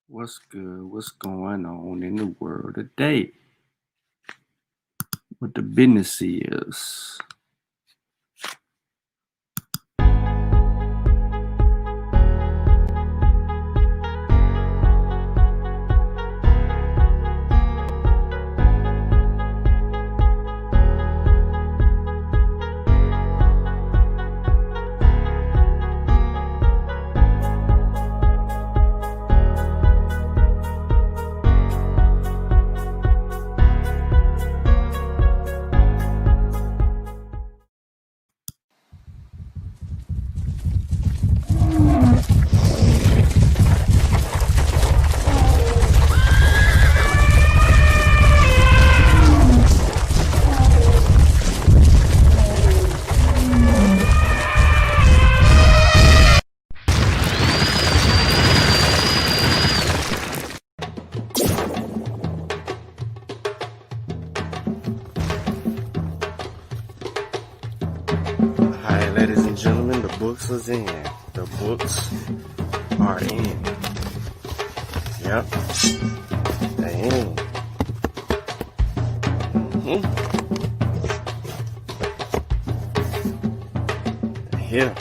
What's good? What's going on in the world today? What the business is? Hi, ladies and gentlemen, the books is in. The books are in. Yep, they in. They're here.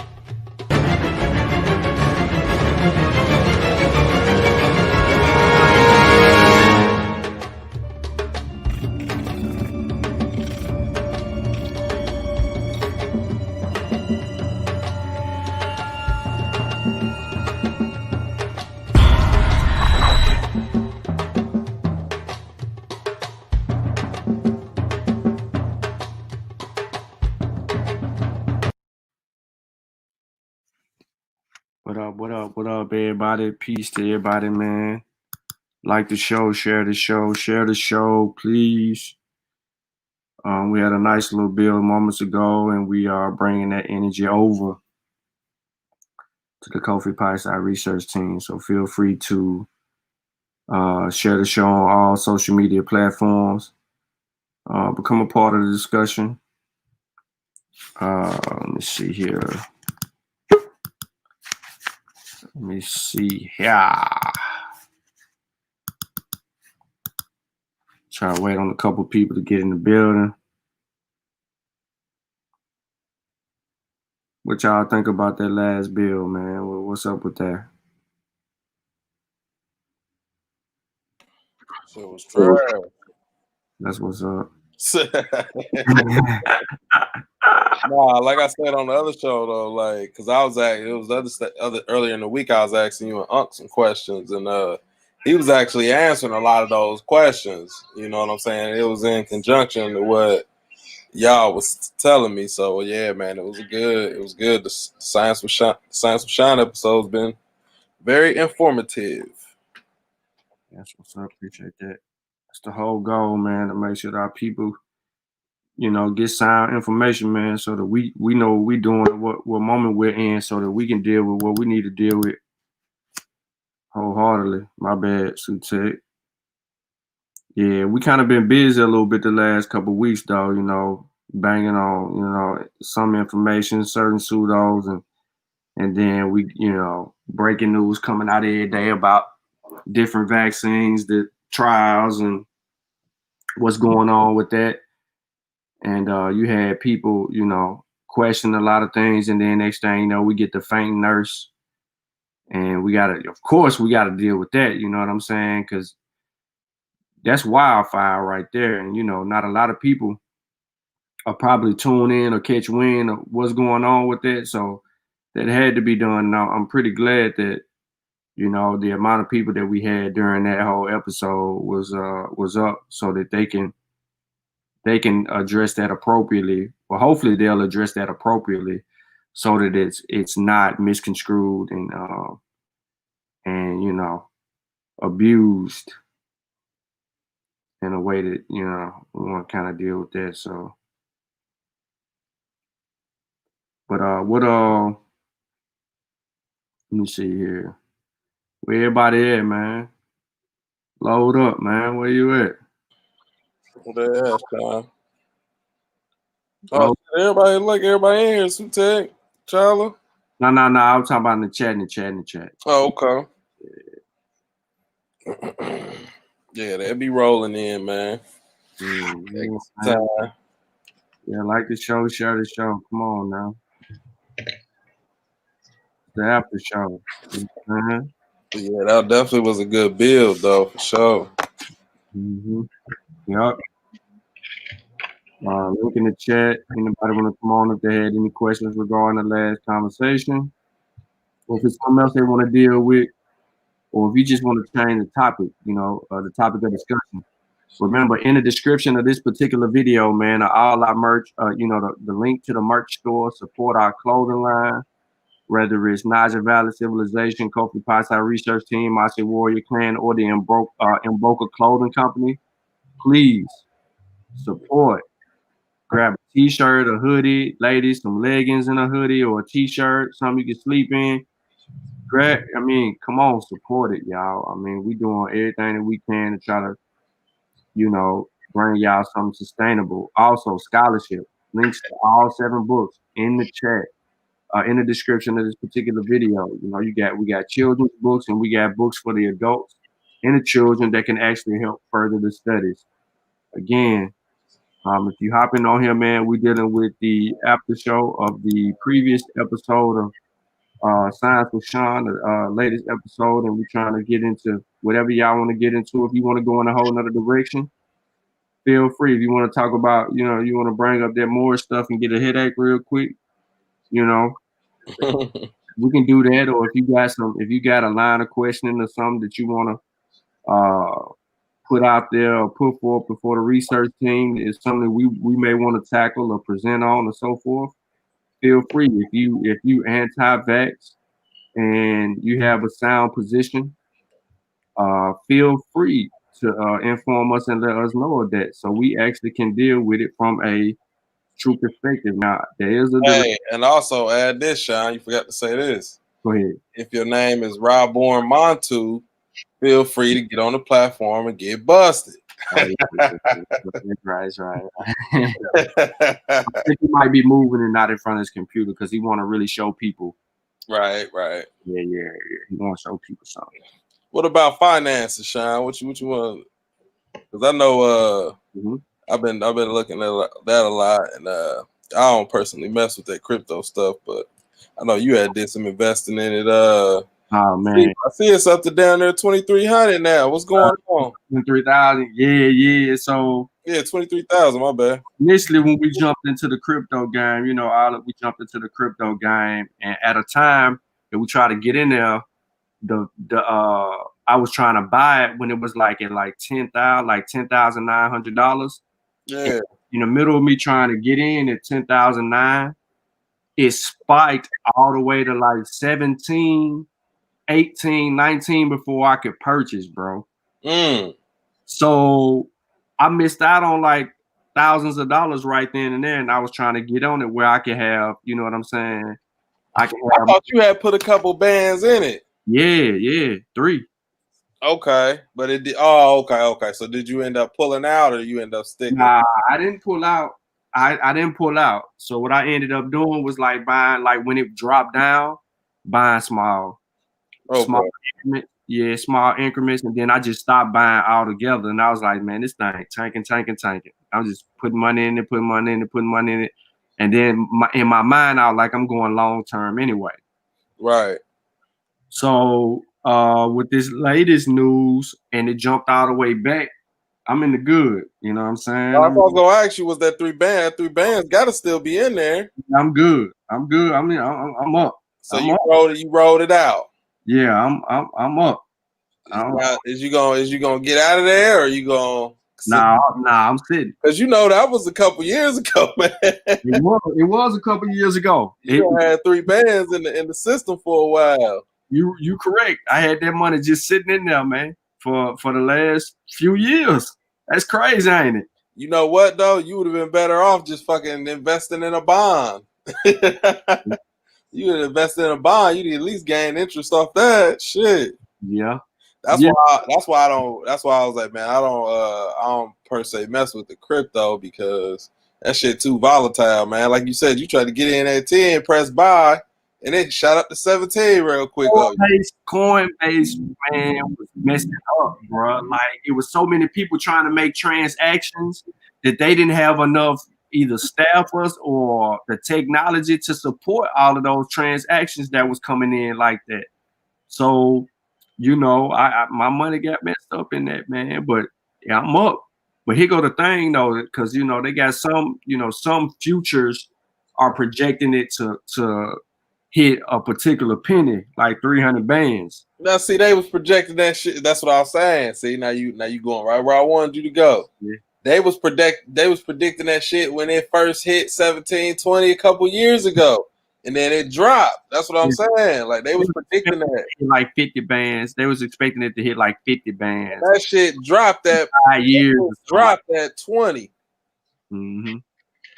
What up, what up, what up, everybody? Peace to everybody, man. Like the show, share the show, please. We had a nice little build moments ago, and we are bringing that energy over to the Coffee Pie Side Research Team. So feel free to share the show on all social media platforms. Become a part of the discussion. Let me see here. Try to wait on a couple people to get in the building. What y'all think about that last bill, man? What's up with that? It was trash. That's what's up. Nah, like I said on the other show though, like, cause I was it was other earlier in the week. I was asking you and Unc some questions, and he was actually answering a lot of those questions. You know what I'm saying? It was in conjunction to what y'all was telling me. So yeah, man, it was good. The Science with Shawn episode's been very informative. That's what's up. Appreciate that. That's the whole goal, man, to make sure that our people, get sound information, man, so that we know what we're doing, what moment we're in, so that we can deal with what we need to deal with wholeheartedly. My bad, Sutek. Yeah, we kind of been busy a little bit the last couple of weeks, though, banging on, some information, certain pseudos, and then we, breaking news coming out every day about different vaccines, the trials, and what's going on with that. And you had people, question a lot of things, and then next thing you know, we get the faint nurse, and we gotta deal with that. You know what I'm saying? Because that's wildfire right there, and not a lot of people are probably tune in or catch wind of what's going on with that. So that had to be done. Now I'm pretty glad that the amount of people that we had during that whole episode was up, so that they can address that appropriately. Well, hopefully they'll address that appropriately, so that it's not misconstrued and abused in a way that we want to kind of deal with that. So, but let me see here. Where everybody at, man? Load up, man. Where you at? What Shawn? Oh, everybody in here. Sutek, Chala. No. I was talking about in the chat. Oh, okay. Yeah, they'll be rolling in, man. Yeah, like the show, share the show. Come on now. The after show. Yeah, that definitely was a good build, though, for sure. Yep. Link in the chat. Anybody want to come on if they had any questions regarding the last conversation? Or if it's something else they want to deal with, or if you just want to change the topic, the topic of discussion. Remember, in the description of this particular video, man, all our merch, the link to the merch store, support our clothing line, whether it's Niger Valley Civilization, Kofi Pasi Research Team, Mashi Warrior Clan, or the Mboka Clothing Company. Please support. Grab a t-shirt, a hoodie, ladies, some leggings and a hoodie or a t-shirt, something you can sleep in. Come on, support it, y'all. We doing everything that we can to try to, bring y'all something sustainable. Also, scholarship. Links to all 7 books in the chat, in the description of this particular video. We got children's books and we got books for the adults and the children that can actually help further the studies. Again, if you hop in on here, man, we're dealing with the after show of the previous episode of Science with Shawn, the latest episode, and we're trying to get into whatever y'all want to get into. If you want to go in a whole nother direction, feel free. If you want to talk about, you want to bring up that more stuff and get a headache real quick, we can do that. Or if you got a line of questioning or something that you want to put out there or put forth before the research team is something we may want to tackle or present on or so forth, feel free. If you anti-vax and you have a sound position, feel free to inform us and let us know of that so we actually can deal with it from a true perspective. Now, there is a Hey, and also add this, Shawn. You forgot to say this. Go ahead. If your name is Robborn Montu, feel free to get on the platform and get busted. Right. I think he might be moving and not in front of his computer because he want to really show people. Right. Yeah. He want to show people something. What about finances, Shawn? What you want? Because I know I've been looking at that a lot, and I don't personally mess with that crypto stuff, but I know you did some investing in it. Oh man, I see it's up to down there 2,300 now. What's going on? 23,000. Yeah. So 23,000. My bad. Initially, when we jumped into the crypto game, we jumped into the crypto game, and at a time that we tried to get in there, I was trying to buy it when it was like at $10,900. Yeah. In the middle of me trying to get in at 10,009, it spiked all the way to like 17, 18, 19 before I could purchase, bro. So I missed out on like thousands of dollars right then and there, and I was trying to get on it where I could have, you know what I'm saying? I thought you had put a couple bands in it. Yeah, 3. Okay, but it did. Oh, okay. So did you end up pulling out, or you end up sticking? Nah, I didn't pull out. I didn't pull out. So what I ended up doing was like buying, like when it dropped down, buying small increments. Yeah, small increments, and then I just stopped buying altogether. And I was like, man, this thing tanking. I'm just putting money in it, and then in my mind, I was like, I'm going long term anyway. Right. So with this latest news, and it jumped all the way back, I'm in the good. You know what I'm saying? I was gonna ask you, was that 3 bands? 3 bands got to still be in there. I'm good. I'm up. So you rolled it out. Yeah, I'm up. Is you gonna get out of there, or you gonna? Nah, I'm sitting. Because that was a couple years ago, man. It was a couple years ago. You had 3 bands in the system for a while. You correct. I had that money just sitting in there, man, for the last few years. That's crazy, ain't it? You know what though? You would have been better off just fucking investing in a bond. You would invest in a bond, you'd at least gain interest off that shit. Yeah. That's why I was like, man, I don't per se mess with the crypto because that shit too volatile, man. Like you said, you tried to get in at 10, press buy, and then shot up to 17 real quick. Coinbase, man, was messing up, bro. Like it was so many people trying to make transactions that they didn't have enough either staffers or the technology to support all of those transactions that was coming in like that. So, I my money got messed up in that, man. But yeah, I'm up. But here go the thing though, because they got some futures are projecting it to hit a particular penny, like 300 bands. Now, see, they was projecting that shit. That's what I was saying. See, now you going right where I wanted you to go. Yeah. They was predicting that shit when it first hit 1720 a couple years ago, and then it dropped. That's what I'm saying. Like they was predicting that like 50 bands. They was expecting it to hit like 50 bands. That shit dropped at 5 years. Dropped at 20. Mm-hmm.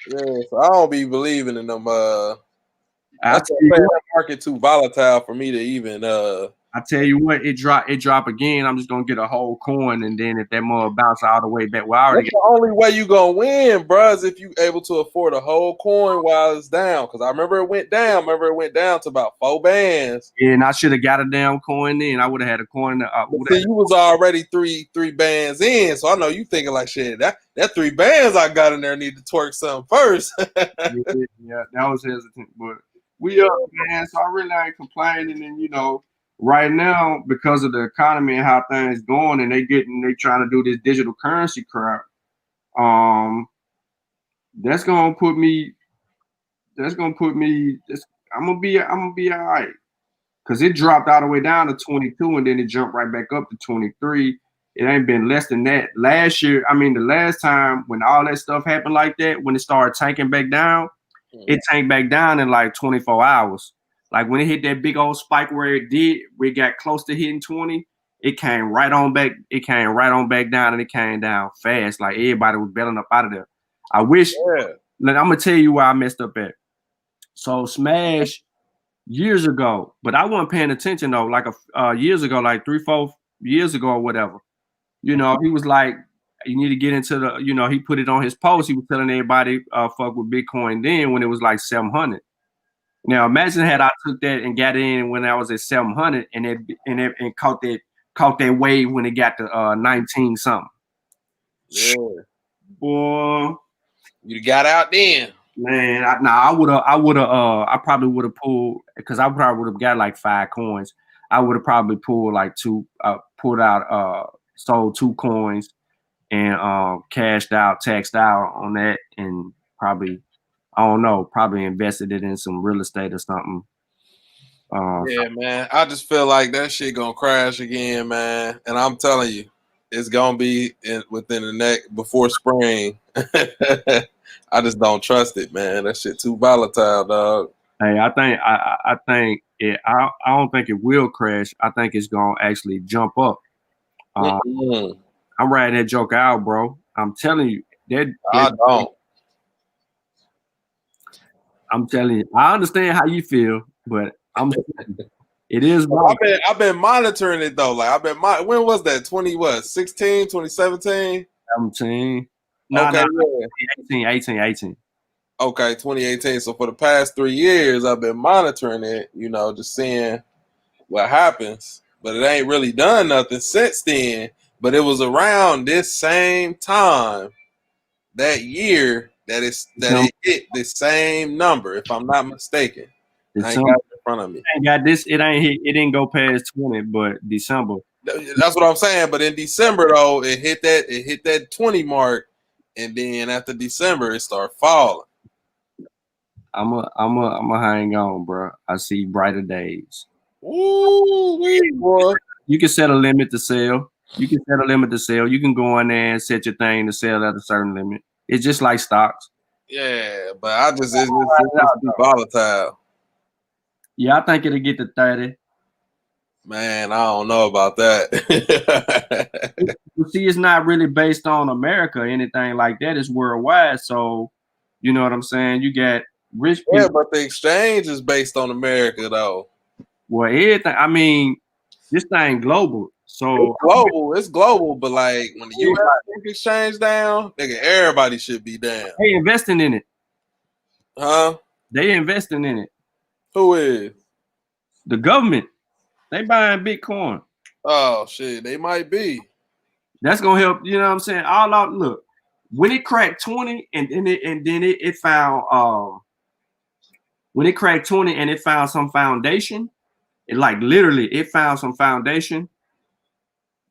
Yeah, so I don't be believing in them. That's the market too volatile for me to even. I tell you what, it drop again. I'm just gonna get a whole coin, and then if that mother bounce all the way back, that's the only way you gonna win, bro, is if you able to afford a whole coin while it's down. Because I remember it went down. It went down to about 4 bands. Yeah, and I should have got a damn coin then. I would have had a coin. See, you was already three bands in, so I know you thinking like shit. That 3 bands I got in there need to twerk something first. Yeah, that was hesitant, but we up, man. So I really ain't complaining, and right now, because of the economy and how things going, and they trying to do this digital currency crap. That's gonna put me. I'm gonna be all right, because it dropped all the way down to 22, and then it jumped right back up to 23. It ain't been less than that. Last year, the last time when all that stuff happened like that, when it started tanking back down, it tanked back down in like 24 hours. Like when it hit that big old spike where we got close to hitting 20, it came right on back. It came right on back down, and it came down fast. Like everybody was bailing up out of there. I wish. Yeah. Like, I'm gonna tell you where I messed up at. So Smash years ago, but I wasn't paying attention though. Like years ago, like 3-4 years ago or whatever. He was like, you need to get into the. He put it on his post. He was telling everybody, fuck with Bitcoin then when it was like 700. Now imagine had I took that and got in when I was at 700 and caught that wave when it got to 19 something. Yeah, boy, you got out then. Man, I probably would have pulled, because I probably would have got like 5 coins. I would have probably pulled like 2, sold 2 coins and cashed out, taxed out on that, and probably, I don't know, probably invested it in some real estate or something. Yeah, man. I just feel like that shit gonna crash again, man. And I'm telling you, it's gonna be within the next before spring. I just don't trust it, man. That shit too volatile, dog. Hey, I don't think it will crash. I think it's gonna actually jump up. I'm riding that joke out, bro. I'm telling you that. I don't. I'm telling you, I understand how you feel, but it is. I've been monitoring it though. Like when was that? 2016, 2017? 17. Okay, yeah. 18. Okay, 2018. So for the past 3 years, I've been monitoring it, just seeing what happens. But it ain't really done nothing since then. But it was around this same time that year that it hit the same number, if I'm not mistaken. I ain't got it in front of me. Ain't got this. It didn't go past 20, but December. That's what I'm saying. But in December though, it hit that 20 mark, and then after December, it started falling. I'm a hang on, bro. I see brighter days. Ooh, boy. You can set a limit to sell. You can go in there and set your thing to sell at a certain limit. It's just like stocks. Yeah, but it's too volatile. Yeah, I think it'll get to 30. Man, I don't know about that. See, it's not really based on America or anything like that. It's worldwide. So, you know what I'm saying? You got rich people. Yeah, but the exchange is based on America, though. Well, everything. This thing global. So it's global, but like when the U.S. exchange down, nigga, everybody should be down. They investing in it. Huh? They investing in it. Who is? The government. They buying Bitcoin. Oh shit, they might be. That's gonna help. You know what I'm saying? All out. Look, when it cracked 20, and then it found when it cracked 20 and it found some foundation. It like literally it found some foundation.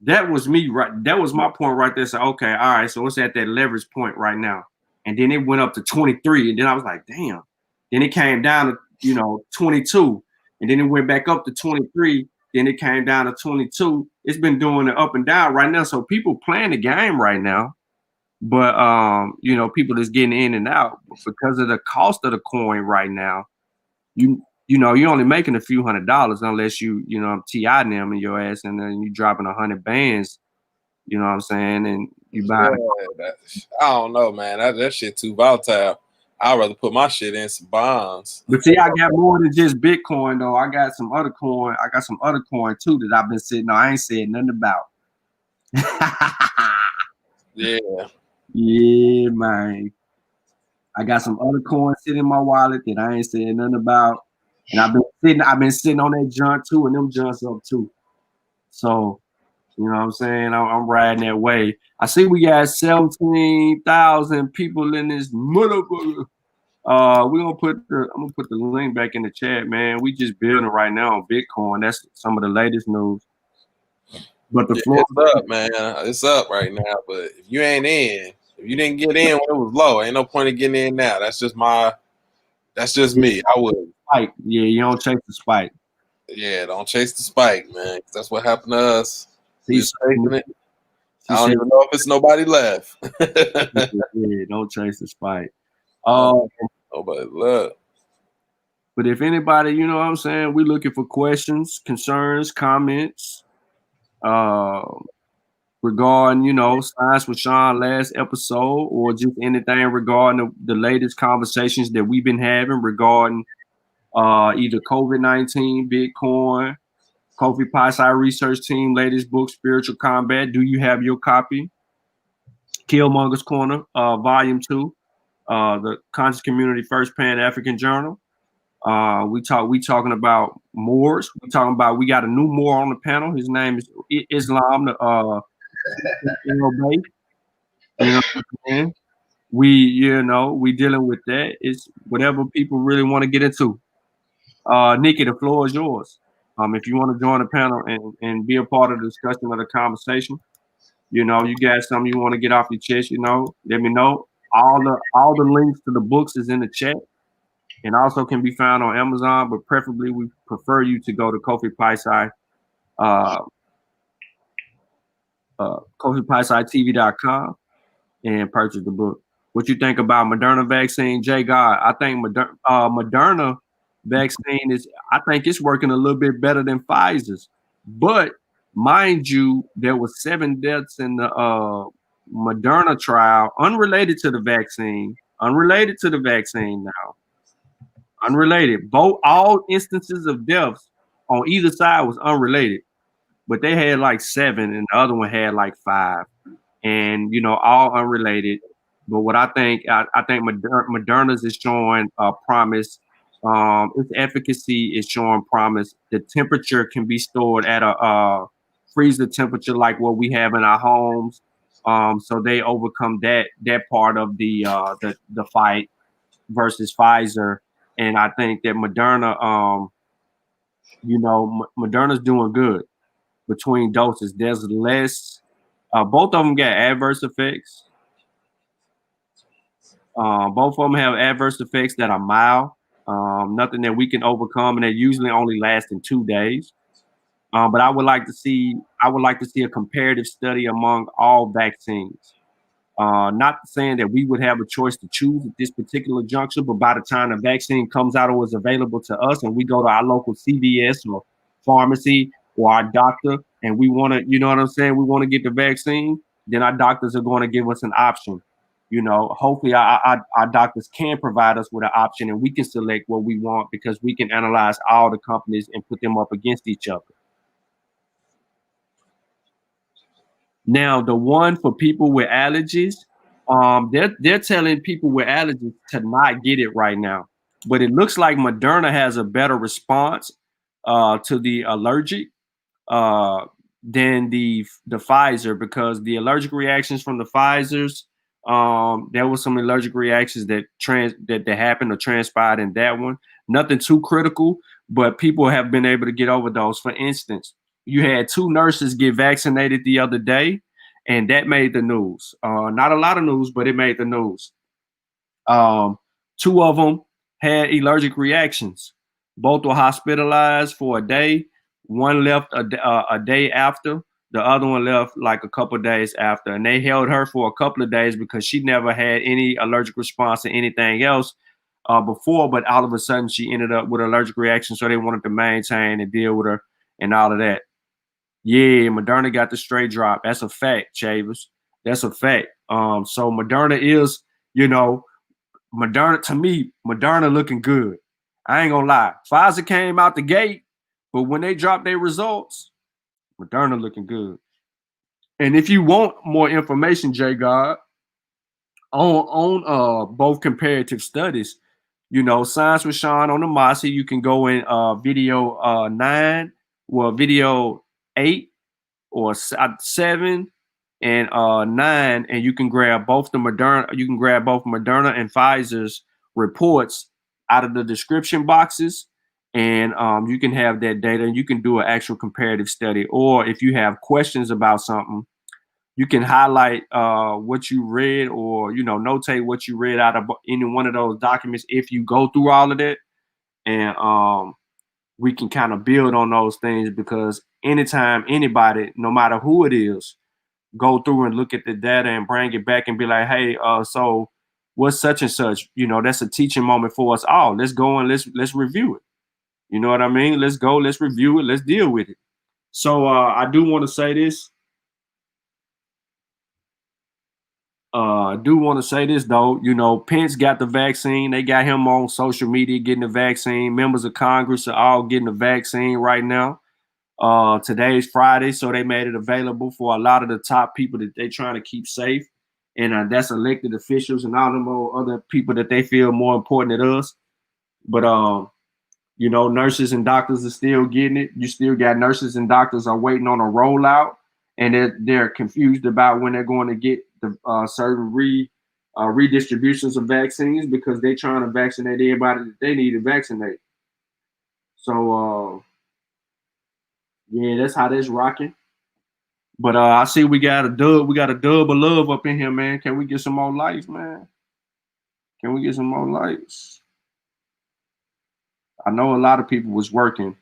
That was me, right? That was my point right there. So okay, all right. So it's at that leverage point right now, and then it went up to 23, and then I was like, damn. Then it came down to 22, and then it went back up to 23. Then it came down to 22. It's been doing it up and down right now. So people playing the game right now, but people is getting in and out because of the cost of the coin right now. You're only making a few $100s unless TI'ing them in your ass, and then you dropping 100 bands. You know what I'm saying? And you buy. Yeah, I don't know, man. That shit too volatile. I'd rather put my shit in some bonds. But see, I got more than just Bitcoin though. I got some other coin. I got some other coin too that I've been sitting on. I ain't said nothing about. Yeah. Yeah, man. I got some other coins sitting in my wallet that I ain't said nothing about. And I've been sitting on that junk too, and them junks up too. So, you know what I'm saying? I'm riding that way. I see we got 17,000 people in this motherfucker. I'm gonna put the link back in the chat, man. We just building right now on Bitcoin. That's some of the latest news. But the floor, it's up, man. It's up right now. But if you ain't in, if you didn't get in when it was low, ain't no point in getting in now. That's just me. I would. Spike. Yeah, you don't chase the spike. Yeah, don't chase the spike, man. That's what happened to us. We just chasing it. I don't even know if it's nobody left. Yeah, don't chase the spike. Nobody left. But if anybody, you know what I'm saying, we're looking for questions, concerns, comments, regarding, Science with Shawn last episode, or just anything regarding the latest conversations that we've been having regarding either COVID-19, Bitcoin, Kofi Pie Research Team, latest book, Spiritual Combat. Do you have your copy? Killmonger's Corner, Volume 2, the Conscious Community First Pan-African Journal. We talking about Moors. We got a new Moor on the panel. His name is Islam. We dealing with that. It's whatever people really want to get into. Nikki, the floor is yours. If you want to join the panel and be a part of the discussion of the conversation, you got something you want to get off your chest, let me know. All the links to the books is in the chat. And also can be found on Amazon, but preferably we prefer you to go to KofiPieSideTV.com and purchase the book. What you think about Moderna vaccine, Jay God? I think Moderna vaccine I think it's working a little bit better than Pfizer's. But mind you, there was 7 deaths in the Moderna trial, unrelated to the vaccine now. Unrelated. All instances of deaths on either side was unrelated, but they had like 7, and the other one had like 5, and all unrelated. But what I think Moderna's is showing promise. Its efficacy is showing promise. The temperature can be stored at a freezer temperature like what we have in our homes. So they overcome that part of the fight versus Pfizer. And I think that Moderna, Moderna's doing good between doses. There's less. Both of them got adverse effects. Both of them have adverse effects that are mild, nothing that we can overcome, and they usually only last in 2 days. But I would like to see a comparative study among all vaccines. Not saying that we would have a choice to choose at this particular juncture, but by the time the vaccine comes out or is available to us, and we go to our local CVS or pharmacy or our doctor, and we want to, we want to get the vaccine, then our doctors are going to give us an option. Hopefully our doctors can provide us with an option, and we can select what we want because we can analyze all the companies and put them up against each other. Now, the one for people with allergies, they're telling people with allergies to not get it right now. but it looks like Moderna has a better response to the allergic uh, than the Pfizer, because the allergic reactions from the Pfizer's, there was some allergic reactions that happened or transpired in that one. Nothing too critical, but people have been able to get over those. For instance, you had 2 nurses get vaccinated the other day, and that made the news. Not a lot of news, but it made the news. 2 of them had allergic reactions. Both were hospitalized for a day. One left a day after. The other one left like a couple of days after. And they held her for a couple of days because she never had any allergic response to anything else before. But all of a sudden, she ended up with allergic reaction. So they wanted to maintain and deal with her and all of that. Yeah, Moderna got the straight drop. That's a fact, Chavez. That's a fact. So Moderna is, you know, Moderna, to me, Moderna looking good. I ain't gonna lie. Pfizer came out the gate, but when they dropped their results, Moderna looking good. And if you want more information, Jay God, on both comparative studies, Science with Shawn on the Mossy, you can go in video 9, well, video 8 or 7 and 9, and you can grab both Moderna and Pfizer's reports out of the description boxes, and you can have that data and you can do an actual comparative study. Or if you have questions about something, you can highlight what you read, or notate what you read out of any one of those documents if you go through all of that. And we can kind of build on those things, because anytime anybody, no matter who it is, go through and look at the data and bring it back and be like, hey, so what's such and such? That's a teaching moment for us all. Let's go and let's review it. You know what I mean? Let's go, let's review it, let's deal with it. So I do want to say this. I do want to say this though. Pence got the vaccine. They got him on social media getting the vaccine. Members of Congress are all getting the vaccine right now. Today's Friday, so they made it available for a lot of the top people that they're trying to keep safe, and that's elected officials and all them other people that they feel more important than us. But nurses and doctors are still getting it. You still got nurses and doctors are waiting on a rollout, and they're confused about when they're going to get the certain redistributions of vaccines, because they're trying to vaccinate everybody that they need to vaccinate. So yeah, that's how that's rocking. But I see we got a dub. We got a dub of love up in here, man. Can we get some more likes, man? Can we get some more likes? I know a lot of people was working,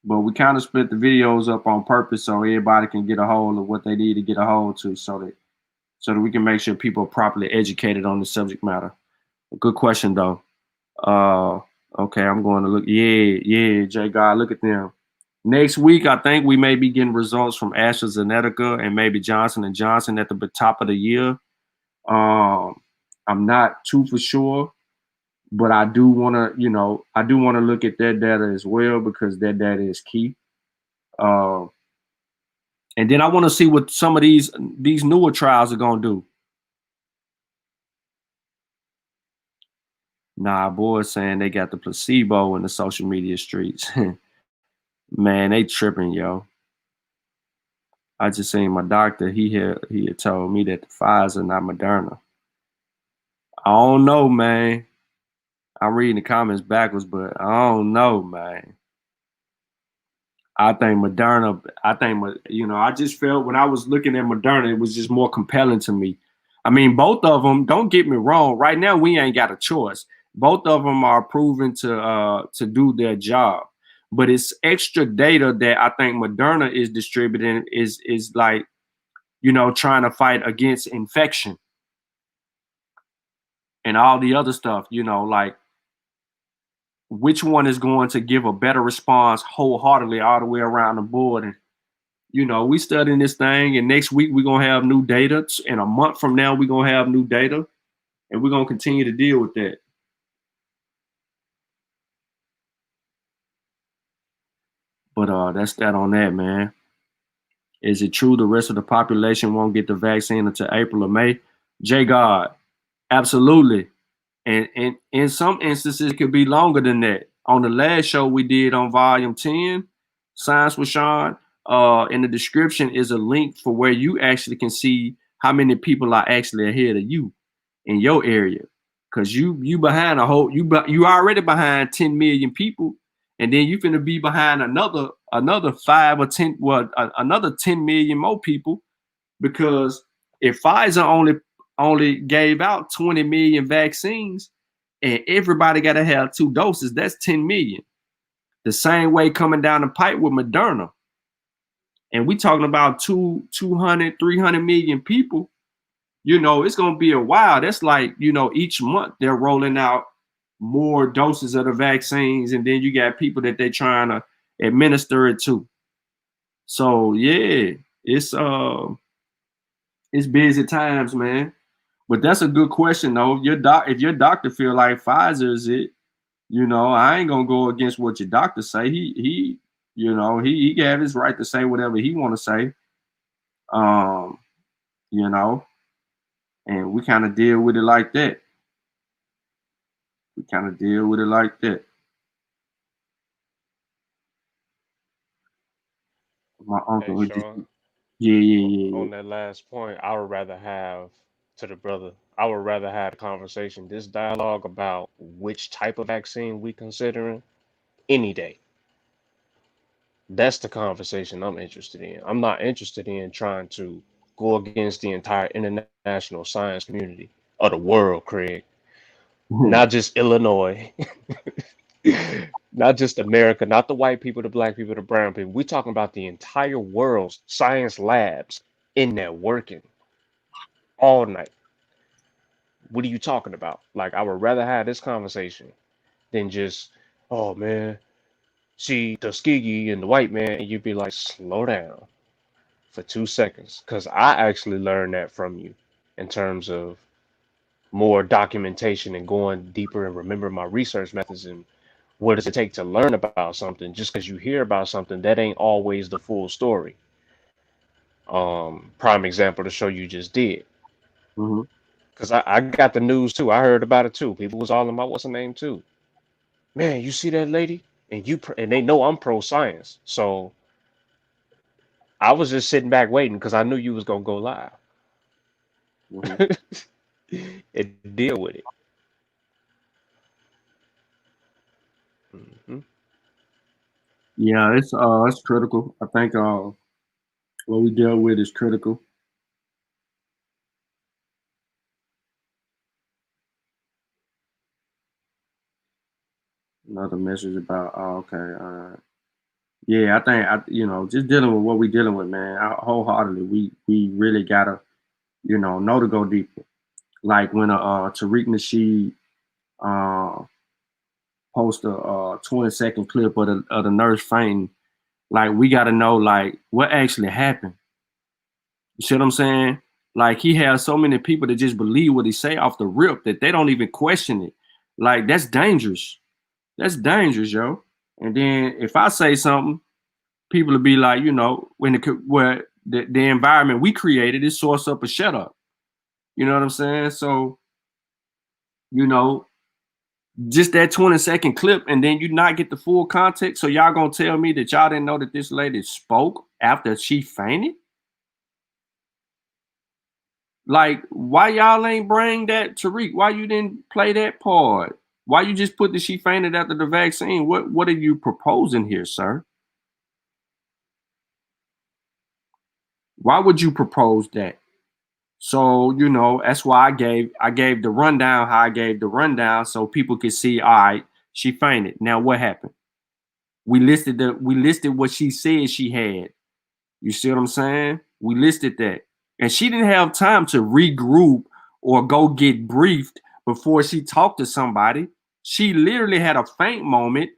but we kind of split the videos up on purpose so everybody can get a hold of what they need to get a hold to, so that we can make sure people are properly educated on the subject matter. Good question though. Okay, I'm going to look. Yeah, Jay God, look at them. Next week, I think we may be getting results from AstraZeneca and maybe Johnson & Johnson at the top of the year. I'm not too for sure, but I do want to look at that data as well, because that data is key. And then I want to see what some of these newer trials are going to do. Nah, boys saying they got the placebo in the social media streets. Man, they tripping, yo. I just seen my doctor. He had told me that the Pfizer, not Moderna. I don't know, man. I'm reading the comments backwards, but I don't know, man. I think Moderna. I just felt when I was looking at Moderna, it was just more compelling to me. I mean, both of them. Don't get me wrong. Right now, we ain't got a choice. Both of them are proven to do their job, but it's extra data that I think Moderna is distributing is like, trying to fight against infection and all the other stuff. Like, which one is going to give a better response wholeheartedly all the way around the board. And we studying this thing, and next week we're gonna have new data, and a month from now we're gonna have new data, and we're gonna continue to deal with that. But that's that on that, man. Is it true the rest of the population won't get the vaccine until April or May? J God, absolutely. And in some instances, it could be longer than that. On the last show we did on volume 10, Science with Shawn, in the description is a link for where you actually can see how many people are actually ahead of you in your area. Cause you behind a whole you already behind 10 million people, and then you finna be behind another 5 or 10, well, another 10 million more people, because if Pfizer only gave out 20 million vaccines and everybody got to have 2 doses, that's 10 million. The same way coming down the pipe with Moderna. And we talking about 200, 300 million people. It's going to be a while. That's like, each month they're rolling out more doses of the vaccines, and then you got people that they're trying to administer it to. So yeah, it's busy times, man. But that's a good question, though. If your doctor feel like Pfizer is it, I ain't gonna go against what your doctor say. He have his right to say whatever he want to say. Um, you know, and we kind of deal with it like that. We kind of deal with it like that. My Hey, uncle would just, Shawn, yeah, yeah, yeah, on that last point, I would rather have to the brother. I would rather have a conversation, this dialogue about which type of vaccine we considering any day. That's the conversation I'm interested in. I'm not interested in trying to go against the entire international science community of the world, Craig. yeah. Not just Illinois, not just America, not the white people, the black people, the brown people. We're talking about the entire world's science labs in there working all night. What are you talking about? Like, I would rather have this conversation than just, oh man, see Tuskegee and the white man, and you'd be like, slow down for 2 seconds. Because I actually learned that from you in terms of more documentation and going deeper and remember my research methods and what does it take to learn about something. Just because you hear about something, that ain't always the full story. Prime example to show you just did. Mm-hmm. Because I got the news too. I heard about it too. People was all in my what's her name too. Man, you see that lady? And they know I'm pro science. So I was just sitting back waiting because I knew you was gonna go live Mm-hmm. and deal with it. Hmm. Yeah, it's critical. I think what we deal with is critical. Another message about, okay, yeah, I think just dealing with what we dealing with, man. Wholeheartedly, we really gotta know to go deeper. Like when Tariq Nasheed uh post a 20-second clip of the nurse fainting, like we gotta know like what actually happened. You see what I'm saying? Like he has so many people that just believe what he say off the rip that they don't even question it. Like that's dangerous. That's dangerous, yo. And then if I say something, people will be like, where the environment we created is source up a shut up. You know what I'm saying? So, you know, just that 20-second clip, and then you not get the full context. So y'all gonna tell me that y'all didn't know that this lady spoke after she fainted? Like, why y'all ain't bring that Tariq? Why you didn't play that part? Why you just put that she fainted after the vaccine? What are you proposing here, sir? Why would you propose that? So, that's why I gave the rundown how I gave the rundown so people could see, all right, she fainted. Now what happened? We listed what she said she had. You see what I'm saying? We listed that. And she didn't have time to regroup or go get briefed before she talked to somebody. She literally had a faint moment,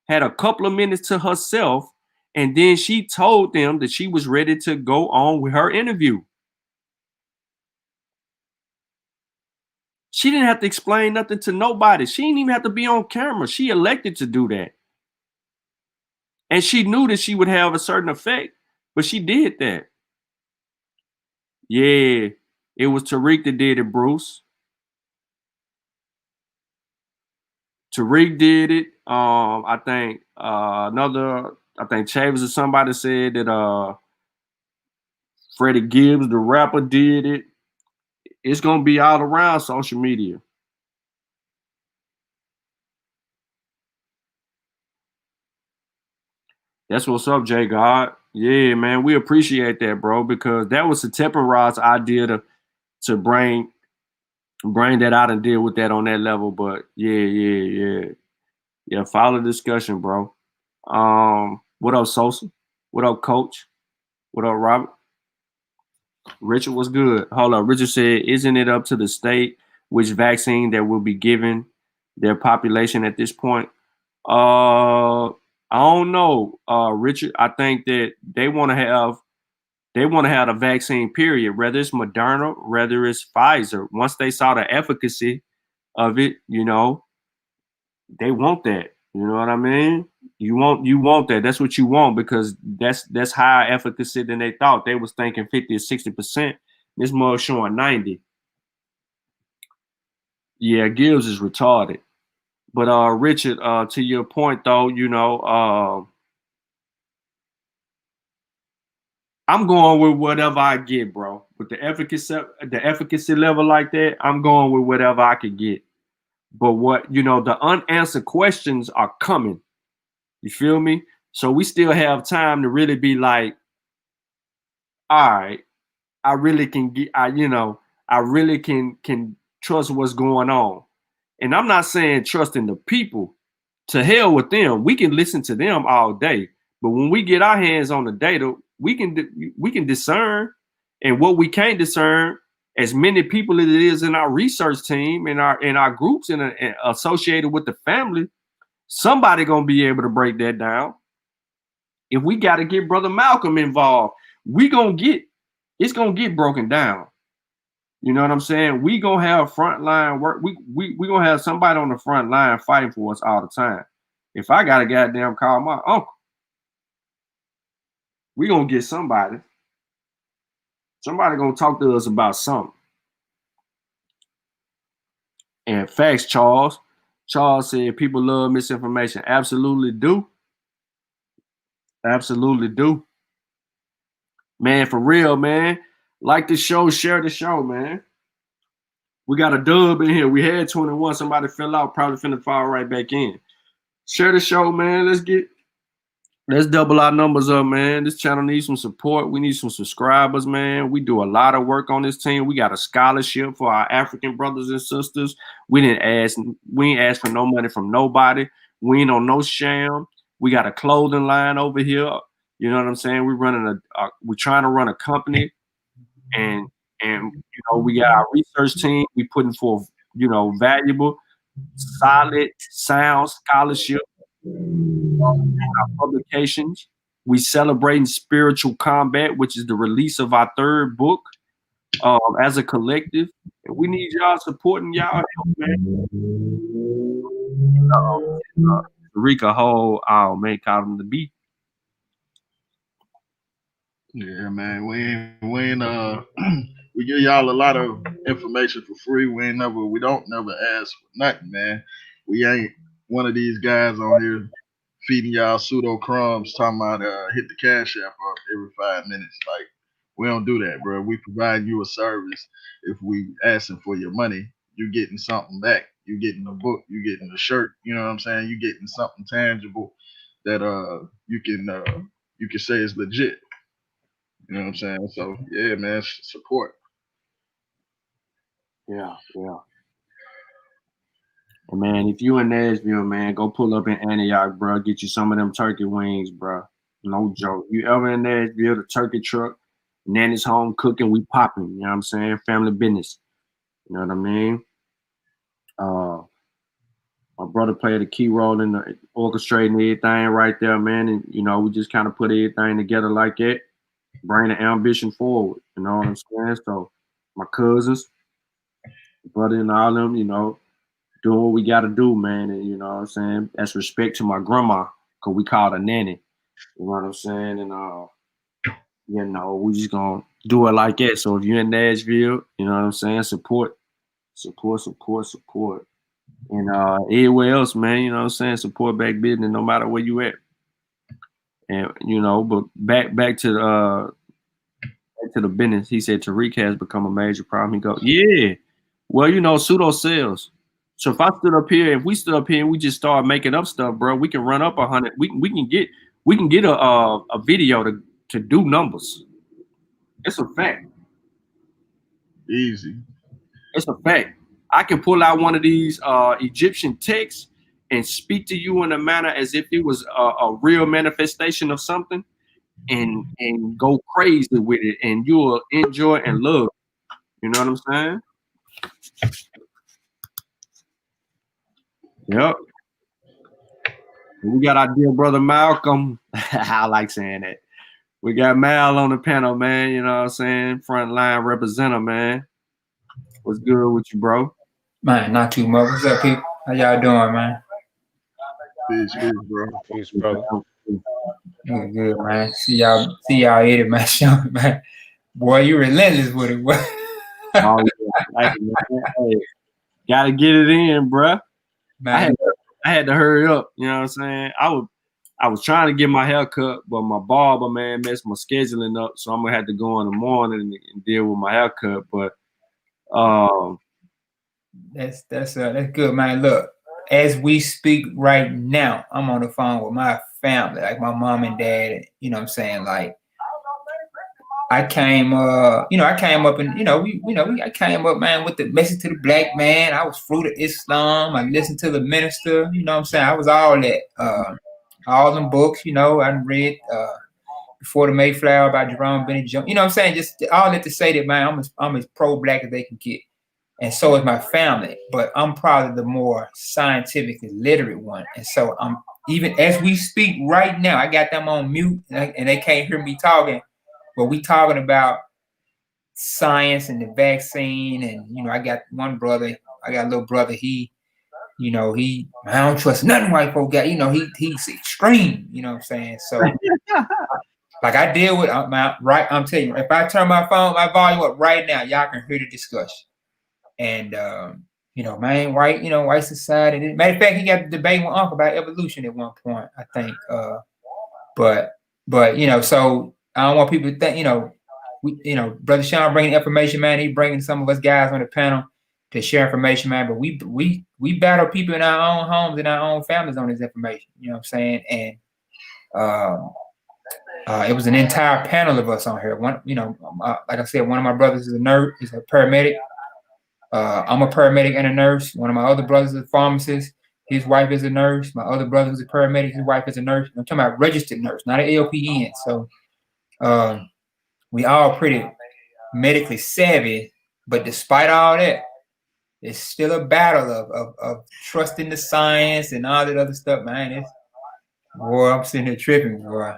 had a couple of minutes to herself, and then she told them that she was ready to go on with her interview. She didn't have to explain nothing to nobody. She didn't even have to be on camera. She elected to do that. And she knew that she would have a certain effect, but she did that. Yeah, it was Tariq that did it, Bruce. Tariq did it. I think I think Chavis or somebody said that Freddie Gibbs, the rapper, did it. It's gonna be all around social media. That's what's up, Jay God. Yeah, man, we appreciate that, bro, because that was the Tepper idea to bring that out and deal with that on that level. But yeah. Follow the discussion, bro. What up, Sosa? What up, Coach? What up, Robert? Richard was good. Hold up. Richard said, isn't it up to the state which vaccine that will be given their population at this point? I don't know, Richard. I think that they want to have the vaccine period, whether it's Moderna, whether it's Pfizer. Once they saw the efficacy of it, they want that. You know what I mean? You want that. That's what you want because that's higher efficacy than they thought. They was thinking 50 or 60%. This mug showing 90. Yeah, Gibbs is retarded. But Richard, to your point though, I'm going with whatever I get, bro. With the efficacy level like that, I'm going with whatever I can get. But the unanswered questions are coming. You feel me? So we still have time to really be like, all right, I really can get, I really can trust what's going on. And I'm not saying trusting the people. To hell with them. We can listen to them all day, but when we get our hands on the data, we can discern. And what we can't discern, as many people as it is in our research team and our groups and associated with the family, somebody gonna be able to break that down. If we got to get Brother Malcolm involved, it's gonna get broken down. You know what I'm saying? We gonna have frontline work. We gonna have somebody on the front line fighting for us all the time. If I gotta goddamn call my uncle, we gonna get somebody. Somebody gonna talk to us about something. And facts, Charles. Charles said people love misinformation. Absolutely do. Absolutely do. Man, for real, man. Like the show, share the show, man. We got a dub in here. We had 21. Somebody fell out, probably finna fall right back in. Share the show, man. Let's double our numbers up, man. This channel needs some support. We need some subscribers, man. We do a lot of work on this team. We got a scholarship for our African brothers and sisters. We ain't ask for no money from nobody. We ain't on no sham. We got a clothing line over here. You know what I'm saying? We're trying to run a company, and we got our research team. We putting forth valuable, solid, sound scholarship publications. We celebrating spiritual combat, which is the release of our third book as a collective. And we need y'all supporting y'all help, man. Rika Hole, oh man, called him the beat. Yeah, man. We ain't we give y'all a lot of information for free. We don't never ask for nothing, man. We ain't one of these guys on here feeding y'all pseudo crumbs talking about hit the cash app up every 5 minutes. Like we don't do that, bro. We provide you a service. If we asking for your money, you getting something back. You getting a book, you getting a shirt, you know what I'm saying? You getting something tangible that you can say is legit. You know what I'm saying? So yeah, man, support. Yeah. And man, if you in Nashville, man, go pull up in Antioch, bro. Get you some of them turkey wings, bro. No joke. You ever in Nashville, the turkey truck, Nanny's home cooking, we popping. You know what I'm saying? Family business. You know what I mean? Uh, my brother played a key role in the orchestrating everything right there, man. And we just kind of put everything together like that, bring the ambition forward. You know what I'm saying? So my cousins, brother and all them, doing what we got to do, man. And you know what I'm saying? That's respect to my grandma, because we called her Nanny. You know what I'm saying? And, we just going to do it like that. So if you're in Nashville, you know what I'm saying? Support. And everywhere else, man, you know what I'm saying? Support black business no matter where you at. And but back to the business. He said Tariq has become a major problem. He go, yeah. Well, pseudo sales. So if we stood up here and we just start making up stuff, bro, we can run up 100. We can get a video to do numbers. It's a fact. Easy. It's a fact. I can pull out one of these Egyptian texts and speak to you in a manner as if it was a real manifestation of something, and go crazy with it, and you will enjoy and love. You know what I'm saying? Yep. We got our dear brother Malcolm. I like saying that. We got Mal on the panel, man. You know what I'm saying? Front line representative, man. What's good with you, bro? Man, not too much. What's up, people? How y'all doing, man? Peace, bro. Peace, brother. Good, man. See y'all hit it, man. Shawn, man. Boy, you relentless with it, boy. Oh, yeah. Hey, gotta get it in, bro. Man, I had to hurry up. You know what I'm saying? I was trying to get my hair cut, but my barber, man, messed my scheduling up, so I'm gonna have to go in the morning and deal with my haircut. But that's good, man. Look, as we speak right now, I'm on the phone with my family, like my mom and dad. You know what I'm saying? Like, I came up and I came up, man, with the message to the black man. I was fruit of Islam. I listened to the minister. You know what I'm saying? I was all that. All them books, I read Before the Mayflower by Jerome Bennett Jones. You know what I'm saying? Just all that to say that, man, I'm as pro-black as they can get. And so is my family. But I'm probably the more scientifically literate one. And so I'm, even as we speak right now, I got them on mute and they can't hear me talking. But we talking about science and the vaccine. And, I got one brother, I got a little brother, I don't trust nothing white folk got. He's extreme. You know what I'm saying? So, like I deal with, I'm telling you, if I turn my volume up right now, y'all can hear the discussion. And, man, white society. Matter of fact, he got the debate with Uncle about evolution at one point, I think. But so I don't want people to think, Brother Shawn bringing information, man. He bringing some of us guys on the panel to share information, man. But we battle people in our own homes and our own families on this information. You know what I'm saying? And it was an entire panel of us on here. One, like I said, one of my brothers is a nurse, is a paramedic. I'm a paramedic and a nurse. One of my other brothers is a pharmacist. His wife is a nurse. My other brother is a paramedic. His wife is a nurse. I'm talking about registered nurse, not an LPN. So we all pretty medically savvy. But despite all that, it's still a battle of trusting the science and all that other stuff, man. Boy, I'm sitting here tripping, boy.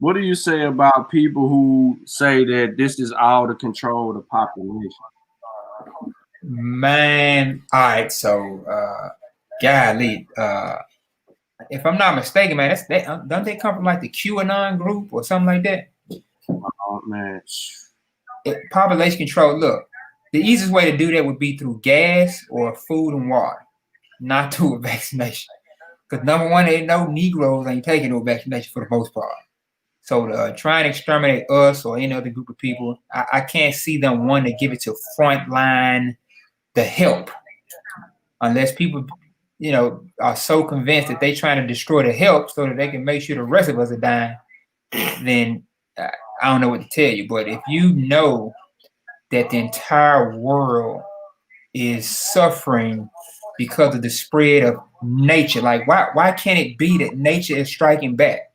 what do you say about people who say that this is all to control the population? Man, all right. So, golly, if I'm not mistaken, man, don't they come from like the QAnon group or something like that? Oh man, Population control. Look, the easiest way to do that would be through gas or food and water, not through a vaccination. Because number one, they know Negroes ain't taking no vaccination for the most part. So to try and exterminate us or any other group of people, I can't see them wanting to give it to frontline the help, unless people, are so convinced that they trying to destroy the help so that they can make sure the rest of us are dying. Then I don't know what to tell you. But if you know that the entire world is suffering because of the spread of nature, like why can't it be that nature is striking back?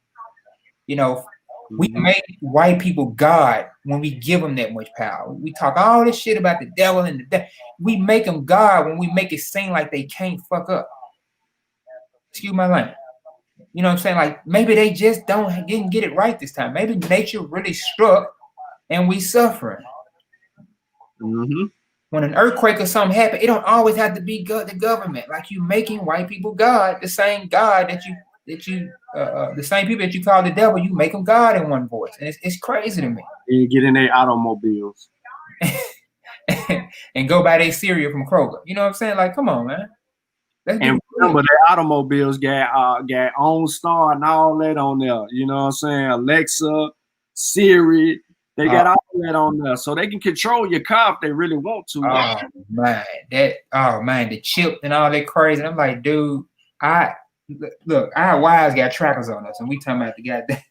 We make white people God when we give them that much power. We talk all this shit about the devil and the devil. We make them God when we make it seem like they can't fuck up. Excuse my language. You know what I'm saying? Like maybe they just didn't get it right this time. Maybe nature really struck and we suffering. Mm-hmm. When an earthquake or something happen, it don't always have to be the government. Like you making white people God, the same God that you the same people that you call the devil, you make them God in one voice, and it's crazy to me. And get in their automobiles. and go buy their cereal from Kroger. You know what I'm saying? Like, come on, man. Let's And do remember, the automobiles got OnStar and all that on there. You know what I'm saying? Alexa, Siri, they got all that on there, so they can control your car if they really want to. Oh man, the chip and all that crazy. And I'm like, dude, look, our wives got trackers on us, and we talking about the goddamn.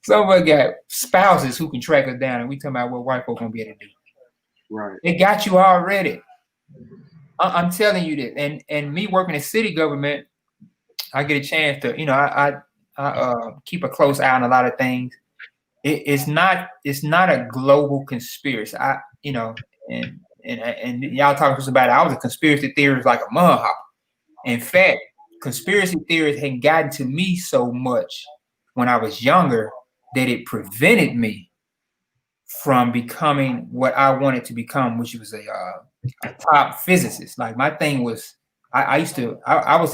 Some of us got spouses who can track us down, and we talking about what white folk gonna be able to do. Right. It got you already. I'm telling you this, and me working in city government, I get a chance to, I keep a close eye on a lot of things. It's not a global conspiracy. And y'all talking to us about it. I was a conspiracy theorist like a mud hopper. In fact, conspiracy theories had gotten to me so much when I was younger that it prevented me from becoming what I wanted to become, which was a top physicist. Like my thing was, I was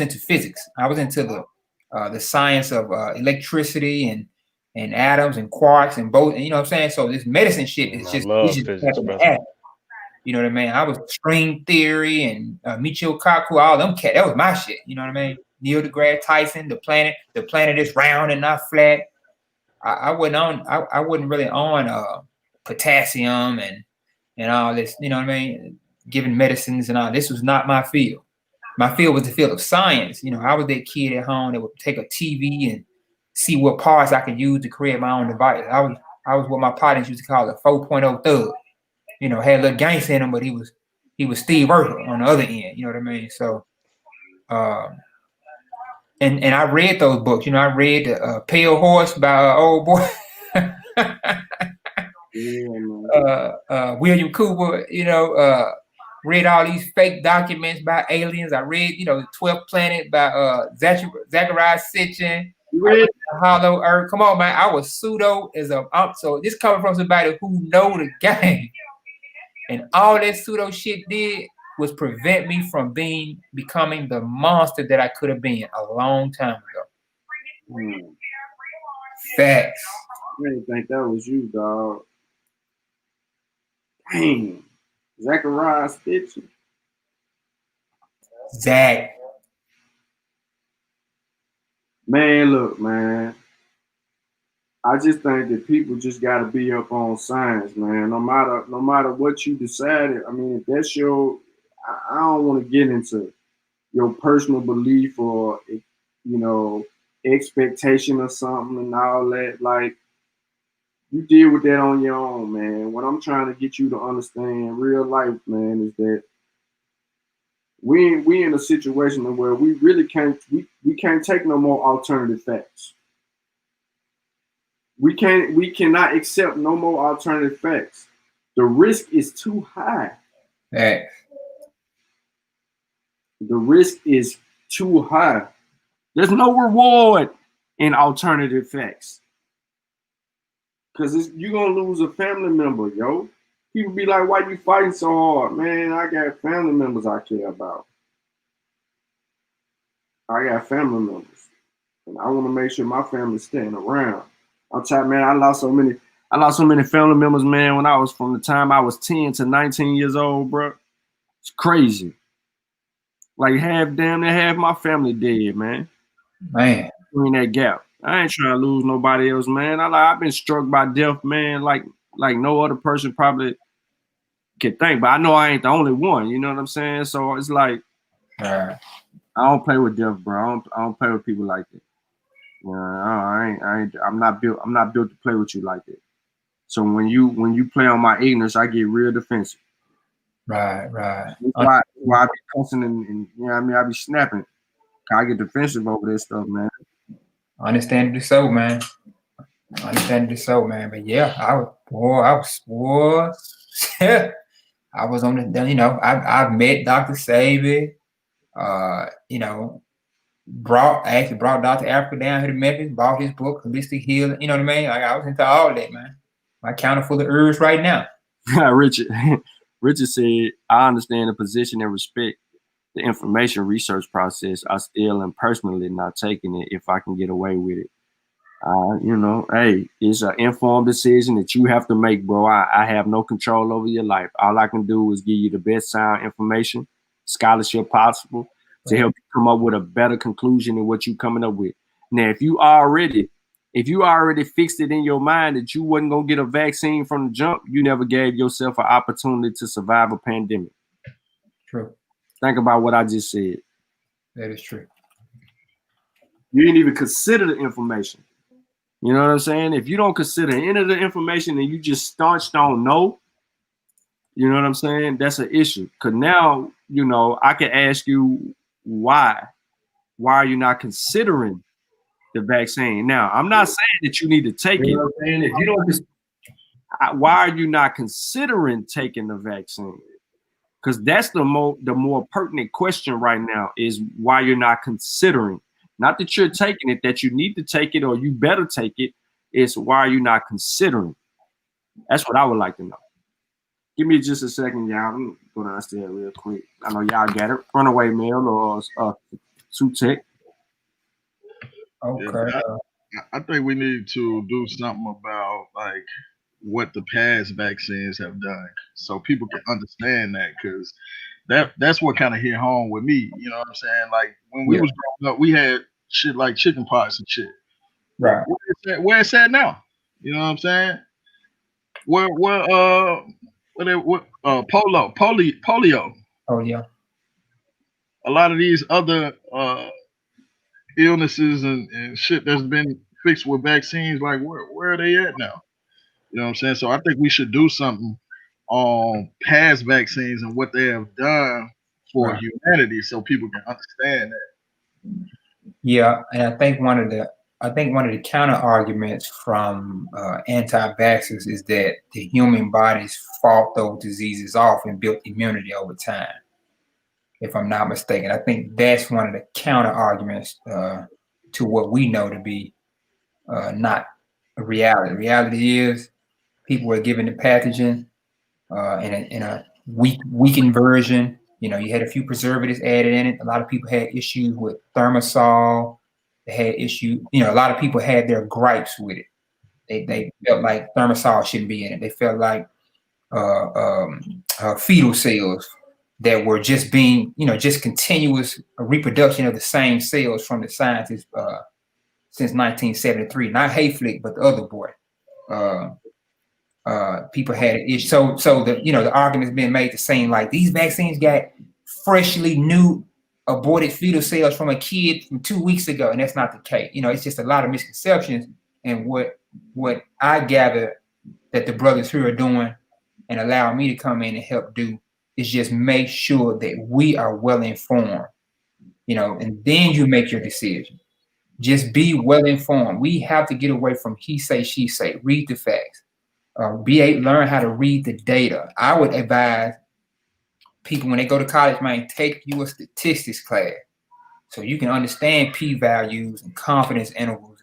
into physics. I was into the science of electricity and atoms and quarks and both. And you know what I'm saying? So this medicine shit is just physics, brother. You know what I mean? I was string theory and Michio Kaku, all them cat. That was my shit. You know what I mean? Neil deGrasse Tyson, the planet is round and not flat. I wasn't really on potassium and all this. You know what I mean? Giving medicines and all. This was not my field. My field was the field of science. You know, I was that kid at home that would take a TV and see what parts I could use to create my own device. I was what my partners used to call a 4.0 thug. You know, had a little gangster in him, but he was Steve Urkel on the other end. You know what I mean? So, and I read those books. You know, I read the Pale Horse by old boy William Cooper. You know, read all these fake documents by aliens. I read, the 12th Planet by Zachariah Sitchin. Read Hollow Earth. Come on, man. I was pseudo as a so this coming from somebody who know the game. And all that pseudo shit did was prevent me from becoming the monster that I could have been a long time ago. Facts. I didn't think that was you, dog. Dang. Zachariah Stitch. Zach. Man, look, man. I just think that people just got to be up on science, man. No matter what you decided. I mean, if that's I don't want to get into your personal belief or, expectation or something and all that. Like, you deal with that on your own, man. What I'm trying to get you to understand real life, man, is that we in a situation where we really can't take no more alternative facts. We cannot accept no more alternative facts. The risk is too high. Hey. The risk is too high. There's no reward in alternative facts. Because you're going to lose a family member, yo. People be like, why you fighting so hard? Man, I got family members I care about. I got family members. And I want to make sure my family's staying around. I'm tired, man. I lost so many family members, man, when I was from the time I was 10 to 19 years old, bro. It's crazy. Like damn near half my family dead, man. Man. In that gap. I ain't trying to lose nobody else, man. I've been struck by death, man, like no other person probably can think. But I know I ain't the only one, you know what I'm saying? So it's like I don't play with death, bro. I don't play with people like that. I'm not built to play with you like that. So when you play on my ignorance, I get real defensive. Right. Why I be cussing and you know what I mean? I be snapping. I get defensive over this stuff, man. Understandably so, man. But yeah, I was on the, I've met Dr. Sabi, brought Dr. Africa down here to Memphis, bought his book, Holistic Healing, you know what I mean? Like, I was into all that, man. My counter full of herbs right now. Richard said, I understand the position and respect the information research process. I still am personally not taking it if I can get away with it. Hey, it's an informed decision that you have to make, bro. I have no control over your life. All I can do is give you the best sound information, scholarship possible to Right. help you come up with a better conclusion than what you coming up with. Now, if you already fixed it in your mind that you wasn't gonna get a vaccine from the jump, you never gave yourself an opportunity to survive a pandemic. True. Think about what I just said. That is true. You didn't even consider the information. You know what I'm saying? If you don't consider any of the information and you just staunch don't know, you know what I'm saying? That's an issue. Cause now, I can ask you why. Why are you not considering the vaccine? Now, I'm not saying that you need to take You it. know what I'm saying? If you don't just Why are you not considering taking the vaccine? Because that's the more pertinent question right now is why you're not considering. Not that you're taking it, that you need to take it or you better take it. It's why are you not considering? That's what I would like to know. Give me just a second, y'all. I'm going downstairs real quick. I know y'all got it. Runaway mail or Tech. Yeah, okay. I think we need to do something about like what the past vaccines have done, so people can understand that, because that's what kind of hit home with me. You know what I'm saying? Like when we Yeah. was growing up, we had shit like chicken pox and shit. Right. Where it's at now? You know what I'm saying? Where polio, Oh yeah. a lot of these other illnesses and shit that's been fixed with vaccines, like where are they at now? You know what I'm saying? So I think we should do something on past vaccines and what they have done for Right. humanity, so people can understand that. Yeah, and I think one of the counter arguments from anti-vaxxers is that the human bodies fought those diseases off and built immunity over time. If I'm not mistaken, I think that's one of the counter arguments to what we know to be not a reality. Reality is people were given the pathogen in a weakened version. You had a few preservatives added in it. A lot of people had issues with thimerosal. They had a lot of people had their gripes with it. They felt like thimerosal shouldn't be in it. They felt like fetal cells that were just being, just continuous reproduction of the same cells from the scientists since 1973. Not Hayflick, but the other boy. Uh, People had an issue. So the argument's been made to saying like these vaccines got freshly new aborted fetal cells from a kid from 2 weeks ago, and that's not the case. It's just a lot of misconceptions. And what I gather that the brothers here are doing and allow me to come in and help do is just make sure that we are well informed, and then you make your decision. Just be well informed. We have to get away from he say, she say. Read the facts. Learn how to read the data. I would advise people when they go to college, man, take you a statistics class so you can understand p-values and confidence intervals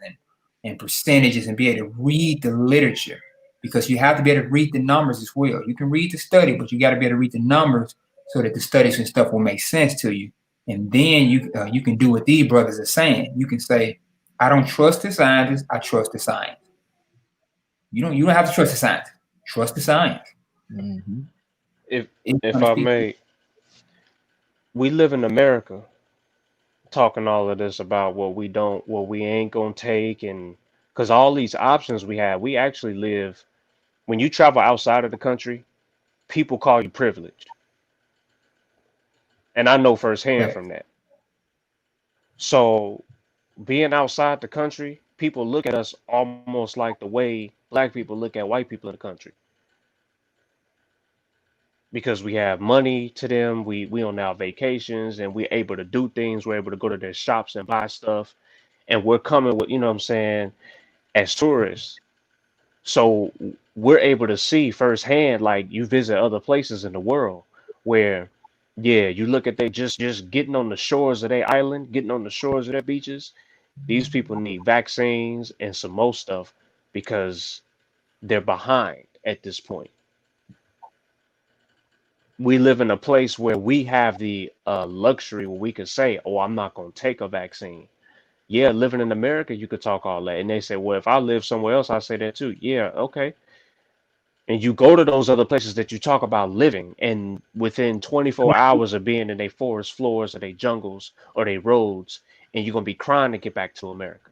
and percentages and be able to read the literature, because you have to be able to read the numbers as well. You can read the study, but you got to be able to read the numbers so that the studies and stuff will make sense to you. And then you can do what these brothers are saying. You can say, I don't trust the scientists, I trust the science. You don't have to trust the science. Trust the science. Mm-hmm. If It's if gonna I speak. may, we live in America talking all of this about what we ain't gonna take, and because all these options we have, we actually live. When you travel outside of the country, people call you privileged, and I know firsthand Yeah. from that. So being outside the country, people look at us almost like the way black people look at white people in the country, because we have money to them, we on our vacations and we're able to do things, we're able to go to their shops and buy stuff, and we're coming with, what I'm saying, as tourists. So we're able to see firsthand, like you visit other places in the world where, yeah, you look at they just getting on the shores of their island, getting on the shores of their beaches. These people need vaccines and some more stuff because they're behind at this point. We live in a place where we have the luxury where we can say, "Oh, I'm not going to take a vaccine." Yeah, living in America, you could talk all that. And they say, well, if I live somewhere else, I say that too. Yeah, okay. And you go to those other places that you talk about living, and within 24 hours of being in their forest floors or their jungles or their roads, and you're gonna be crying to get back to America.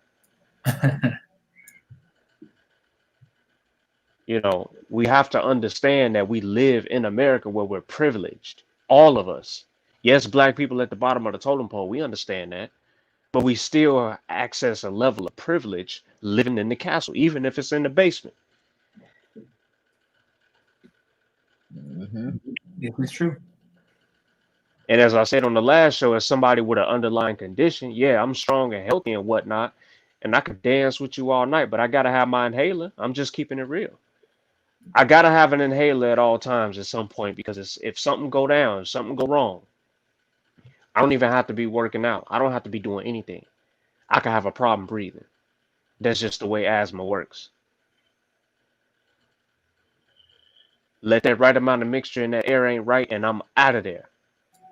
You know, we have to understand that we live in America where we're privileged. All of us. Yes, black people at the bottom of the totem pole, we understand that. But we still access a level of privilege living in the castle, even if it's in the basement. Mm-hmm. This is true. And as I said on the last show, as somebody with an underlying condition, yeah, I'm strong and healthy and whatnot, and I could dance with you all night, but I gotta have my inhaler. I'm just keeping it real. I gotta have an inhaler at all times at some point because if something go down, if something go wrong, I don't even have to be working out. I don't have to be doing anything. I could have a problem breathing. That's just the way asthma works. Let that right amount of mixture in that air ain't right, and I'm out of there.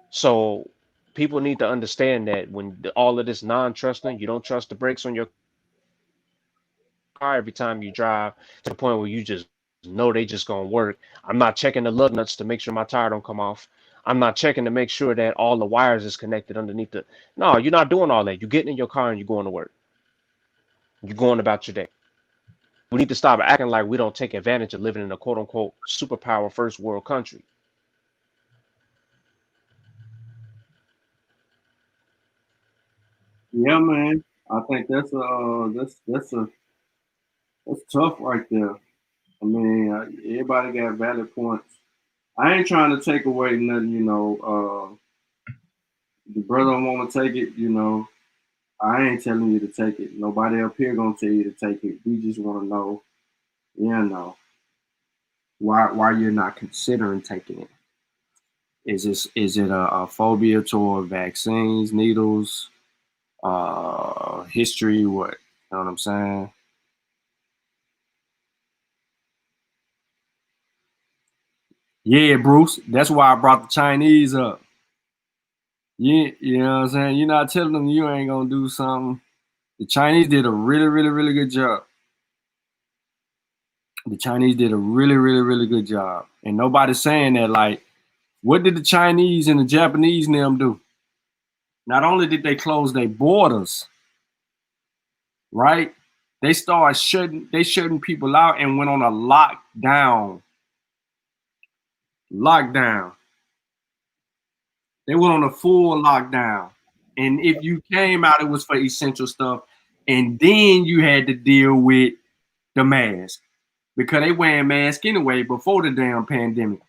So people need to understand that when all of this non-trusting, you don't trust the brakes on your car every time you drive to the point where you just know they just gonna work. I'm not checking the lug nuts to make sure my tire don't come off. I'm not checking to make sure that all the wires is connected underneath the. No, you're not doing all that. You're getting in your car and you're going to work. You're going about your day. We need to stop acting like we don't take advantage of living in a quote unquote superpower first world country. Yeah, man. I think that's tough right there. I mean, everybody got valid points. I ain't trying to take away nothing, you know. The brother want to take it, you know. I ain't telling you to take it. Nobody up here gonna tell you to take it. We just want to know, you know, why you're not considering taking it. Is it a phobia toward vaccines, needles, history? What, you know what I'm saying? Yeah, Bruce. That's why I brought the Chinese up. Yeah, you know what I'm saying? You're not telling them you ain't gonna do something. The Chinese did a really, really, really good job. The Chinese did a really, really, really good job. And nobody's saying that. Like, what did the Chinese and the Japanese and them do? Not only did they close their borders, right? They started shutting people out and went on a lockdown. Lockdown. They went on a full lockdown. And if you came out, it was for essential stuff. And then you had to deal with the mask because they wearing masks anyway before the damn pandemic.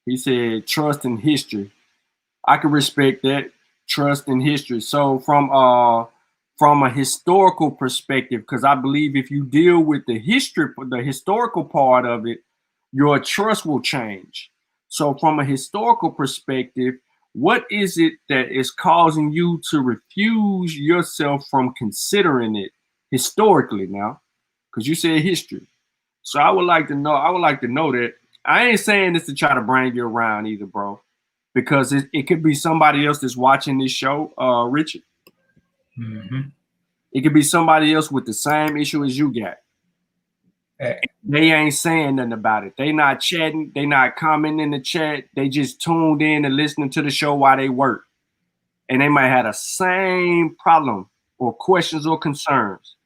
He said, trust in history. I can respect that. Trust in history. So from a historical perspective, because I believe if you deal with the historical part of it, your trust will change. So from a historical perspective, what is it that is causing you to refuse yourself from considering it historically now? Because you said history. So I would like to know that. I ain't saying this to try to bring you around either, bro. Because it could be somebody else that's watching this show, Richard. Mm-hmm. It could be somebody else with the same issue as you got. They ain't saying nothing about it. They not chatting. They not commenting in the chat. They just tuned in and listening to the show while they work. And they might have the same problem or questions or concerns.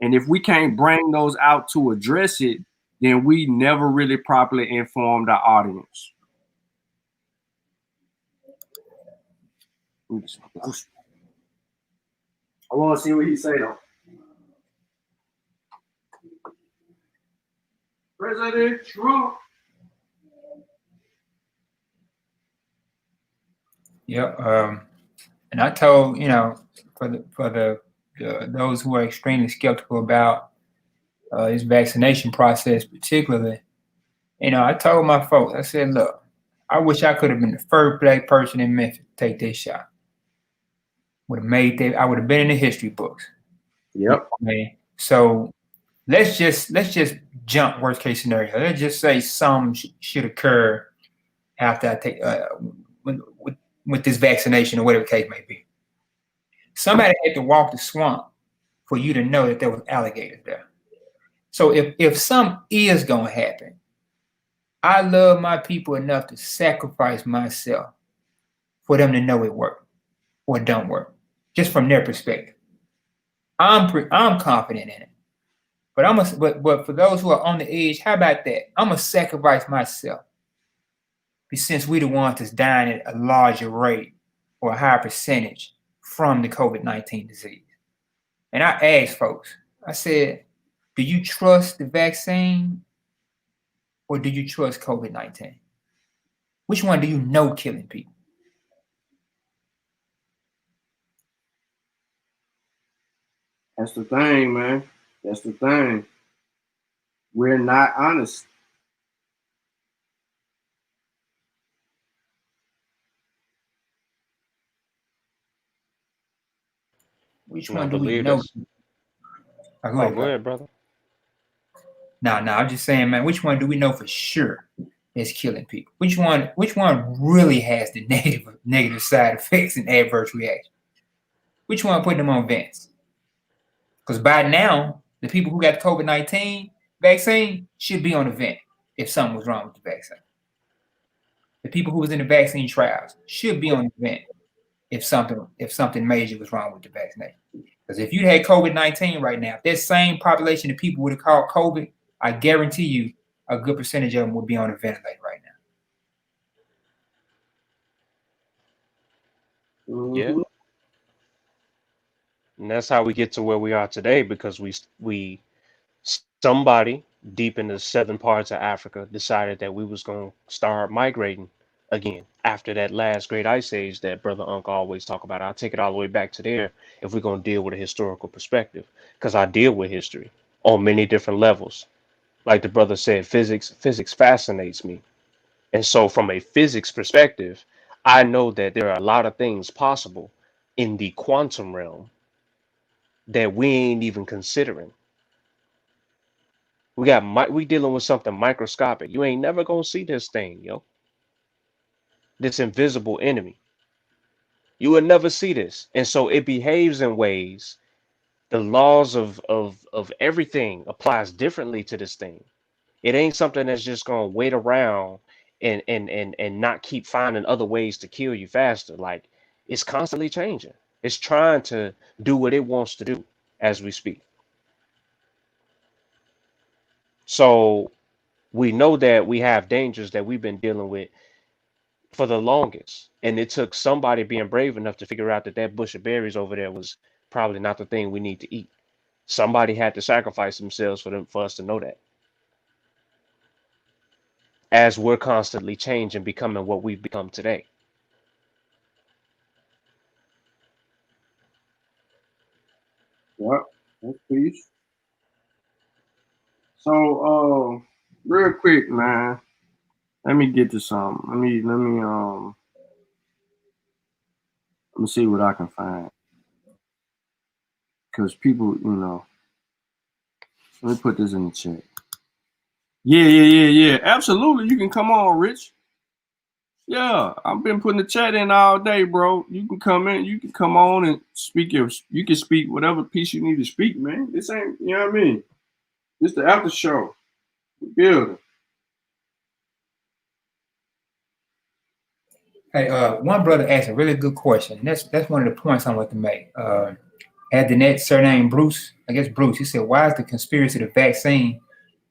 And if we can't bring those out to address it, then we never really properly informed our audience. I want to see what he say though. President Trump. Yep. And I told, you know, for the those who are extremely skeptical about this vaccination process, particularly, you know, I told my folks, I said, look, I wish I could have been the first black person in Memphis to take this shot. Would have made that. I would have been in the history books. Yep. Okay. So let's just jump worst case scenario. Let's just say some should occur after I take with this vaccination or whatever the case may be. Somebody had to walk the swamp for you to know that there was alligators there. So if something is gonna happen, I love my people enough to sacrifice myself for them to know it worked or don't work, just from their perspective. I'm confident in it, but for those who are on the edge, how about that? I'm gonna sacrifice myself, since we the ones that's dying at a larger rate or a higher percentage from the COVID-19 disease. And I asked folks, I said, do you trust the vaccine or do you trust COVID-19? Which one do you know killing people? That's the thing, man. That's the thing. We're not honest. Which And I one do we believe know? that's. Oh, Oh, go ahead, brother. No, I'm just saying, man, which one do we know for sure is killing people? Which one really has the negative side effects and adverse reactions? Which one putting them on vents? Because by now, the people who got the COVID-19 vaccine should be on a vent if something was wrong with the vaccine. The people who was in the vaccine trials should be on the vent if something major was wrong with the vaccination. Because if you had COVID-19 right now, if that same population of people would have caught COVID, I guarantee you a good percentage of them would be on a ventilator right now. Mm-hmm. Yeah. And that's how we get to where we are today, because we somebody deep in the southern parts of Africa decided that we was going to start migrating again after that last great ice age that Brother Unc always talk about. I'll take it all the way back to there if we're going to deal with a historical perspective, because I deal with history on many different levels. Like the brother said, physics fascinates me. And so from a physics perspective, I know that there are a lot of things possible in the quantum realm that we ain't even considering. We dealing with something microscopic. You ain't never gonna see this thing, yo. This invisible enemy. You will never see this. And so it behaves in ways, the laws of everything applies differently to this thing. It ain't something that's just gonna wait around and not keep finding other ways to kill you faster. Like, it's constantly changing. It's trying to do what it wants to do as we speak. So we know that we have dangers that we've been dealing with for the longest. And it took somebody being brave enough to figure out that that bush of berries over there was probably not the thing we need to eat. Somebody had to sacrifice themselves for us to know that. As we're constantly changing, becoming what we've become today. Yep. That's peace. So, real quick, man. Let me get to something. Let me see what I can find. Because people, let me put this in the chat. Yeah. Absolutely. You can come on, Rich. Yeah, I've been putting the chat in all day, bro. You can come in, you can come on and speak you can speak whatever piece you need to speak, man. This ain't, you know what I mean? This the after show. We building. Hey, one brother asked a really good question. And that's one of the points I want to make. Had the net surname Bruce, I guess Bruce, he said, why is the conspiracy to vaccine,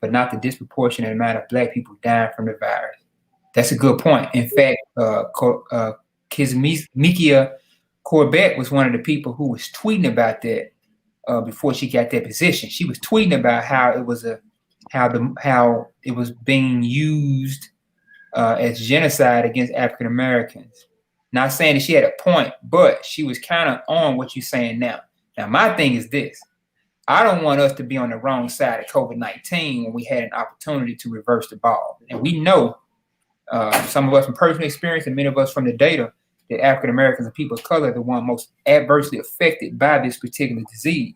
but not the disproportionate amount of black people dying from the virus? That's a good point. In fact, Kizmikia Corbett was one of the people who was tweeting about that before she got that position. She was tweeting about how it was how it was being used as genocide against African Americans. Not saying that she had a point, but she was kind of on what you're saying now. Now, my thing is this. I don't want us to be on the wrong side of COVID-19 when we had an opportunity to reverse the ball. And we know, some of us from personal experience and many of us from the data, that African Americans and people of color are the one most adversely affected by this particular disease.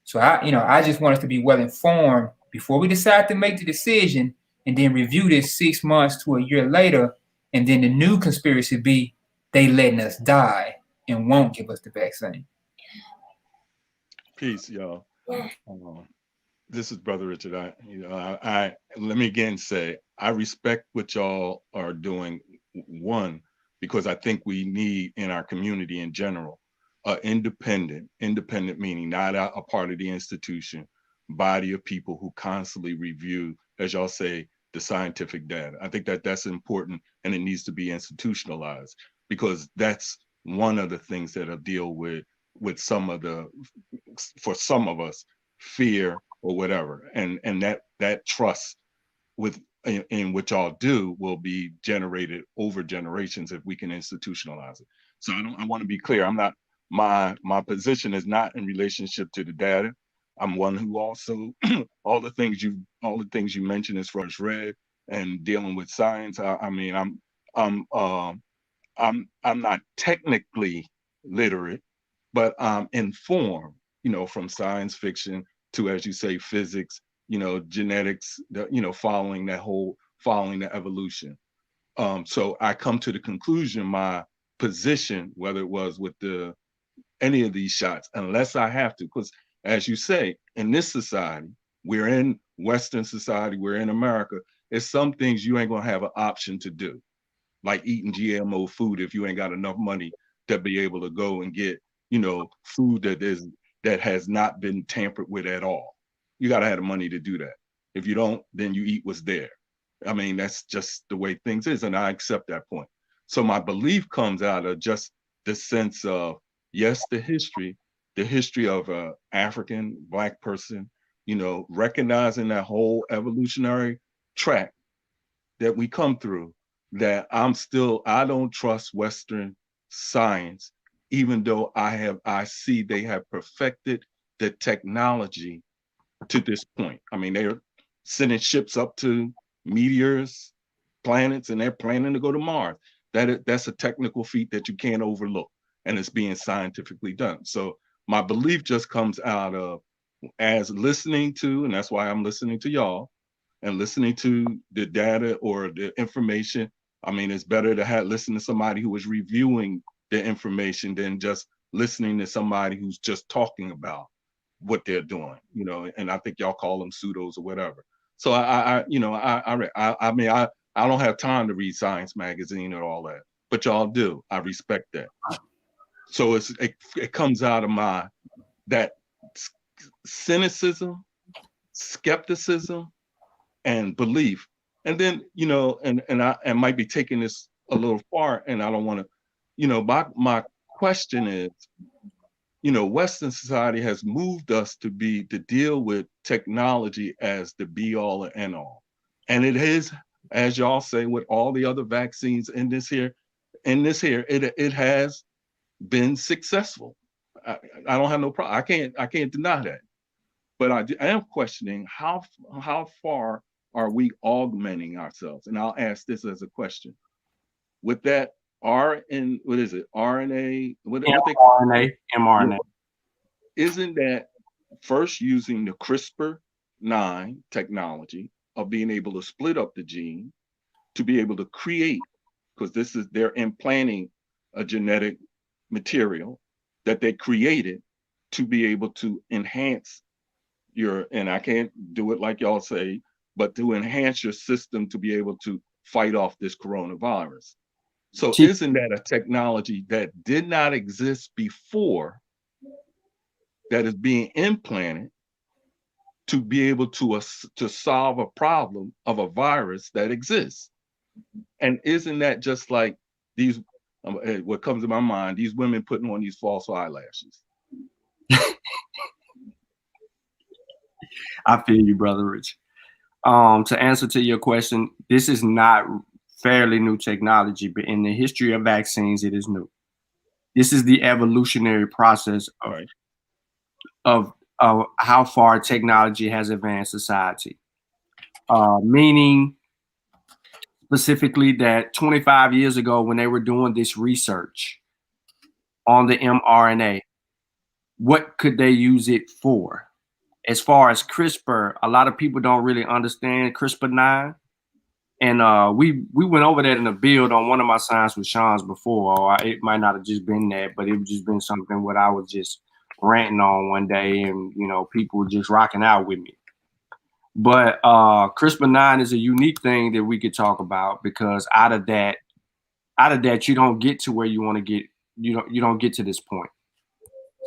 So I just want us to be well informed before we decide to make the decision and then review this 6 months to a year later, and then the new conspiracy be they letting us die and won't give us the vaccine. Peace, y'all. This is Brother Richard. I let me again say I respect what y'all are doing. One, because I think we need in our community in general, independent meaning not a part of the institution, body of people who constantly review, as y'all say, the scientific data. I think that that's important, and it needs to be institutionalized, because that's one of the things that'll deal with some of the, for some of us, fear or whatever, and that trust with in what y'all do will be generated over generations if we can institutionalize it. So I want to be clear. I'm not, my position is not in relationship to the data. I'm one who also all the things you mentioned as far as read and dealing with science. I mean, I'm not technically literate, but I'm informed, from science fiction to, as you say, physics, genetics, following the evolution. So I come to the conclusion, my position, whether it was with any of these shots, unless I have to, because as you say, in this society, we're in Western society, we're in America, there's some things you ain't gonna have an option to do, like eating GMO food if you ain't got enough money to be able to go and get, food that has not been tampered with at all. You got to have the money to do that. If you don't, then you eat what's there. I mean, that's just the way things is, and I accept that point. So my belief comes out of just the sense of, yes, the history of a African Black person, recognizing that whole evolutionary track that we come through, that I don't trust Western science, even though I see they have perfected the technology to this point. I mean, they're sending ships up to meteors, planets, and they're planning to go to Mars. That's a technical feat that you can't overlook, and it's being scientifically done. So my belief just comes out of, as listening to, and that's why I'm listening to y'all, and listening to the data or the information. I mean, it's better to listen to somebody who is reviewing the information than just listening to somebody who's just talking about what they're doing, and I think y'all call them pseudos or whatever. So I mean, I don't have time to read Science Magazine or all that, but y'all do. I respect that. So it comes out of that cynicism, skepticism, and belief. And then, and I might be taking this a little far, and I don't want to, my question is, Western society has moved us to deal with technology as the be all and end all. And it is, as y'all say, with all the other vaccines in this here, it has been successful. I don't have no problem. I can't deny that. But I am questioning how far are we augmenting ourselves? And I'll ask this as a question. With that RNA, mRNA. Isn't that first using the CRISPR-9 technology of being able to split up the gene to be able to create, because they're implanting a genetic material that they created to be able to enhance and I can't do it like y'all say, but to enhance your system to be able to fight off this coronavirus. So isn't that a technology that did not exist before that is being implanted to be able to solve a problem of a virus that exists? And isn't that just like these, what comes to my mind, these women putting on these false eyelashes? I feel you, Brother Rich. To answer to your question, this is not fairly new technology, but in the history of vaccines, it is new. This is the evolutionary process of how far technology has advanced society. Meaning specifically that 25 years ago, when they were doing this research on the mRNA, what could they use it for? As far as CRISPR, a lot of people don't really understand CRISPR-9. And we went over that in a build on one of my signs with Shawn's before. Or it might not have just been that, but it was just been something what I was just ranting on one day, and people were just rocking out with me. But CRISPR-9 is a unique thing that we could talk about, because out of that you don't get to where you want to get. You don't get to this point.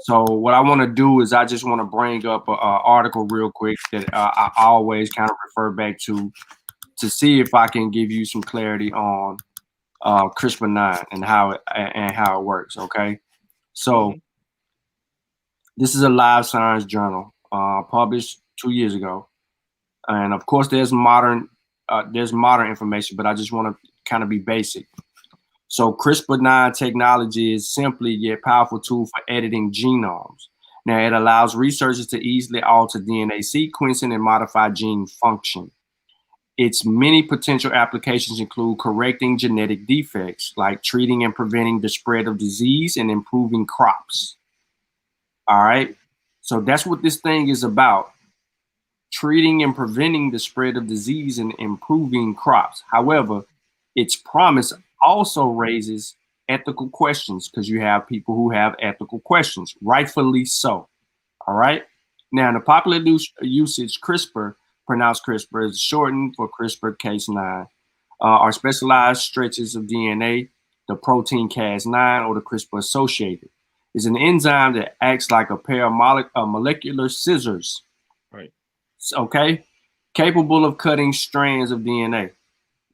So what I want to do is I just want to bring up an article real quick that I always kind of refer back to see if I can give you some clarity on CRISPR-9 and how it works. Okay, so this is a Live Science journal published 2 years ago, and of course there's modern information, but I just want to kind of be basic. So CRISPR-9 technology is simply yet powerful tool for editing genomes. Now, it allows researchers to easily alter DNA sequencing and modify gene function. Its many potential applications include correcting genetic defects, like treating and preventing the spread of disease and improving crops. All right. So that's what this thing is about: treating and preventing the spread of disease and improving crops. However, its promise also raises ethical questions, because you have people who have ethical questions, rightfully so. All right. Now, in the popular usage, CRISPR, pronounced CRISPR, is shortened for CRISPR-Cas9, are specialized stretches of DNA, the protein Cas9 or the CRISPR associated. Is an enzyme that acts like a pair of molecular scissors. Right. Okay, capable of cutting strands of DNA.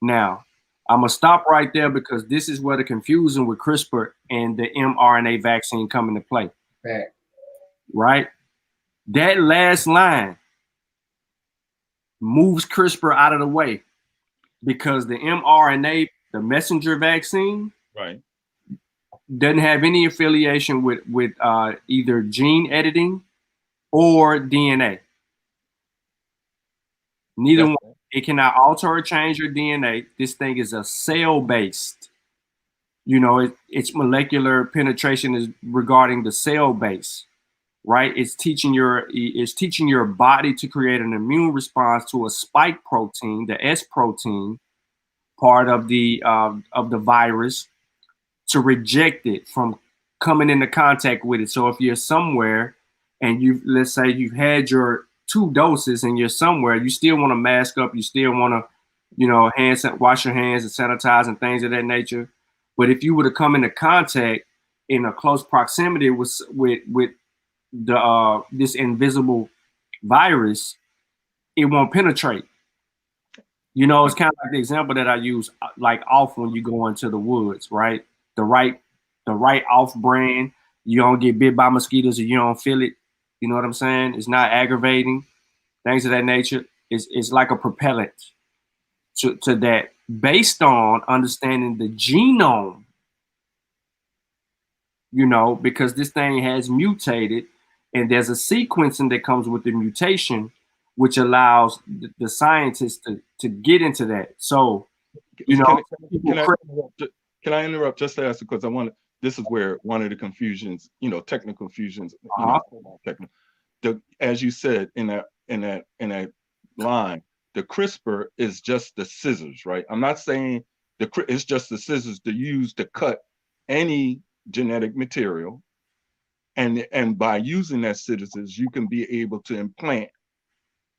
Now, I'm gonna stop right there, because this is where the confusion with CRISPR and the mRNA vaccine come into play. Right? That last line moves CRISPR out of the way, because the mRNA, the messenger vaccine, right, doesn't have any affiliation with either gene editing or DNA. Neither one. It cannot alter or change your DNA. This thing is a cell-based. Its molecular penetration is regarding the cell base, right? It's teaching your body to create an immune response to a spike protein, the S protein, part of the virus, to reject it from coming into contact with it. So if you're somewhere and let's say you've had your 2 doses and you're somewhere, you still want to mask up, you still want to, wash your hands and sanitize and things of that nature. But if you were to come into contact in a close proximity with the this invisible virus, it won't penetrate. It's kind of like the example that I use, like off when you go into the woods, right? The right off brand, you don't get bit by mosquitoes or you don't feel it. You know what I'm saying? It's not aggravating, things of that nature. It's like a propellant to that, based on understanding the genome, because this thing has mutated, and there's a sequencing that comes with the mutation, which allows the scientists to get into that. So, can I interrupt just to ask, because this is where one of the confusions, technical confusions, as you said in that line, the CRISPR is just the scissors, right? I'm not saying it's just the scissors to use to cut any genetic material, and by using that scissors, you can be able to implant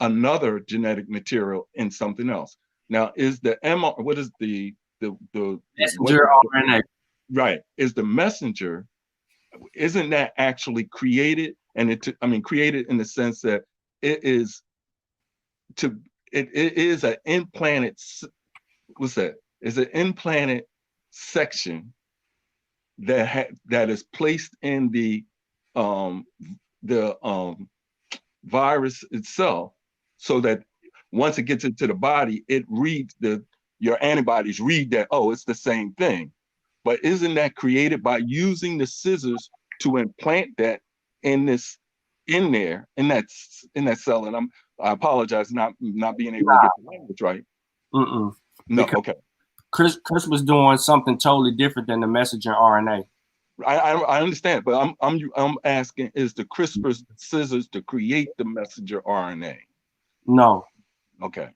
another genetic material in something else. Now, is the what is the messenger RNA? Right, is the messenger, isn't that actually created? And created in the sense that it is an implanted, what's that? Is an implanted section that is placed in the virus itself, so that once it gets into the body, it reads your antibodies read that, oh, it's the same thing. But isn't that created by using the scissors to implant that in that cell? And I apologize not being able to get the language right. No, because okay. Chris was doing something totally different than the messenger RNA. I understand, but I'm asking, is the CRISPR scissors to create the messenger RNA? No. Okay.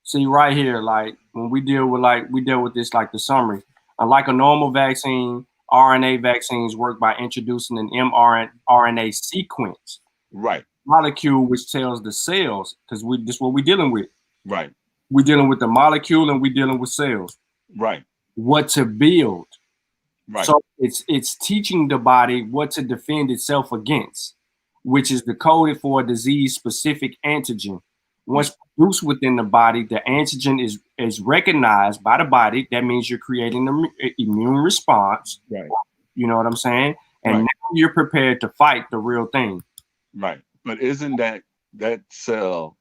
See right here, like when we deal with this like the summary. Unlike a normal vaccine, RNA vaccines work by introducing an mRNA sequence Right, molecule which tells the cells, because this is what we're dealing with. right, We're dealing with the molecule and we're dealing with cells. right, What to build. right, So it's teaching the body what to defend itself against, which is decoded for a disease-specific antigen. Once produced within the body, the antigen is recognized by the body. That means you're creating an immune response. right, You know what I'm saying? And right, now you're prepared to fight the real thing. right. But isn't that cell,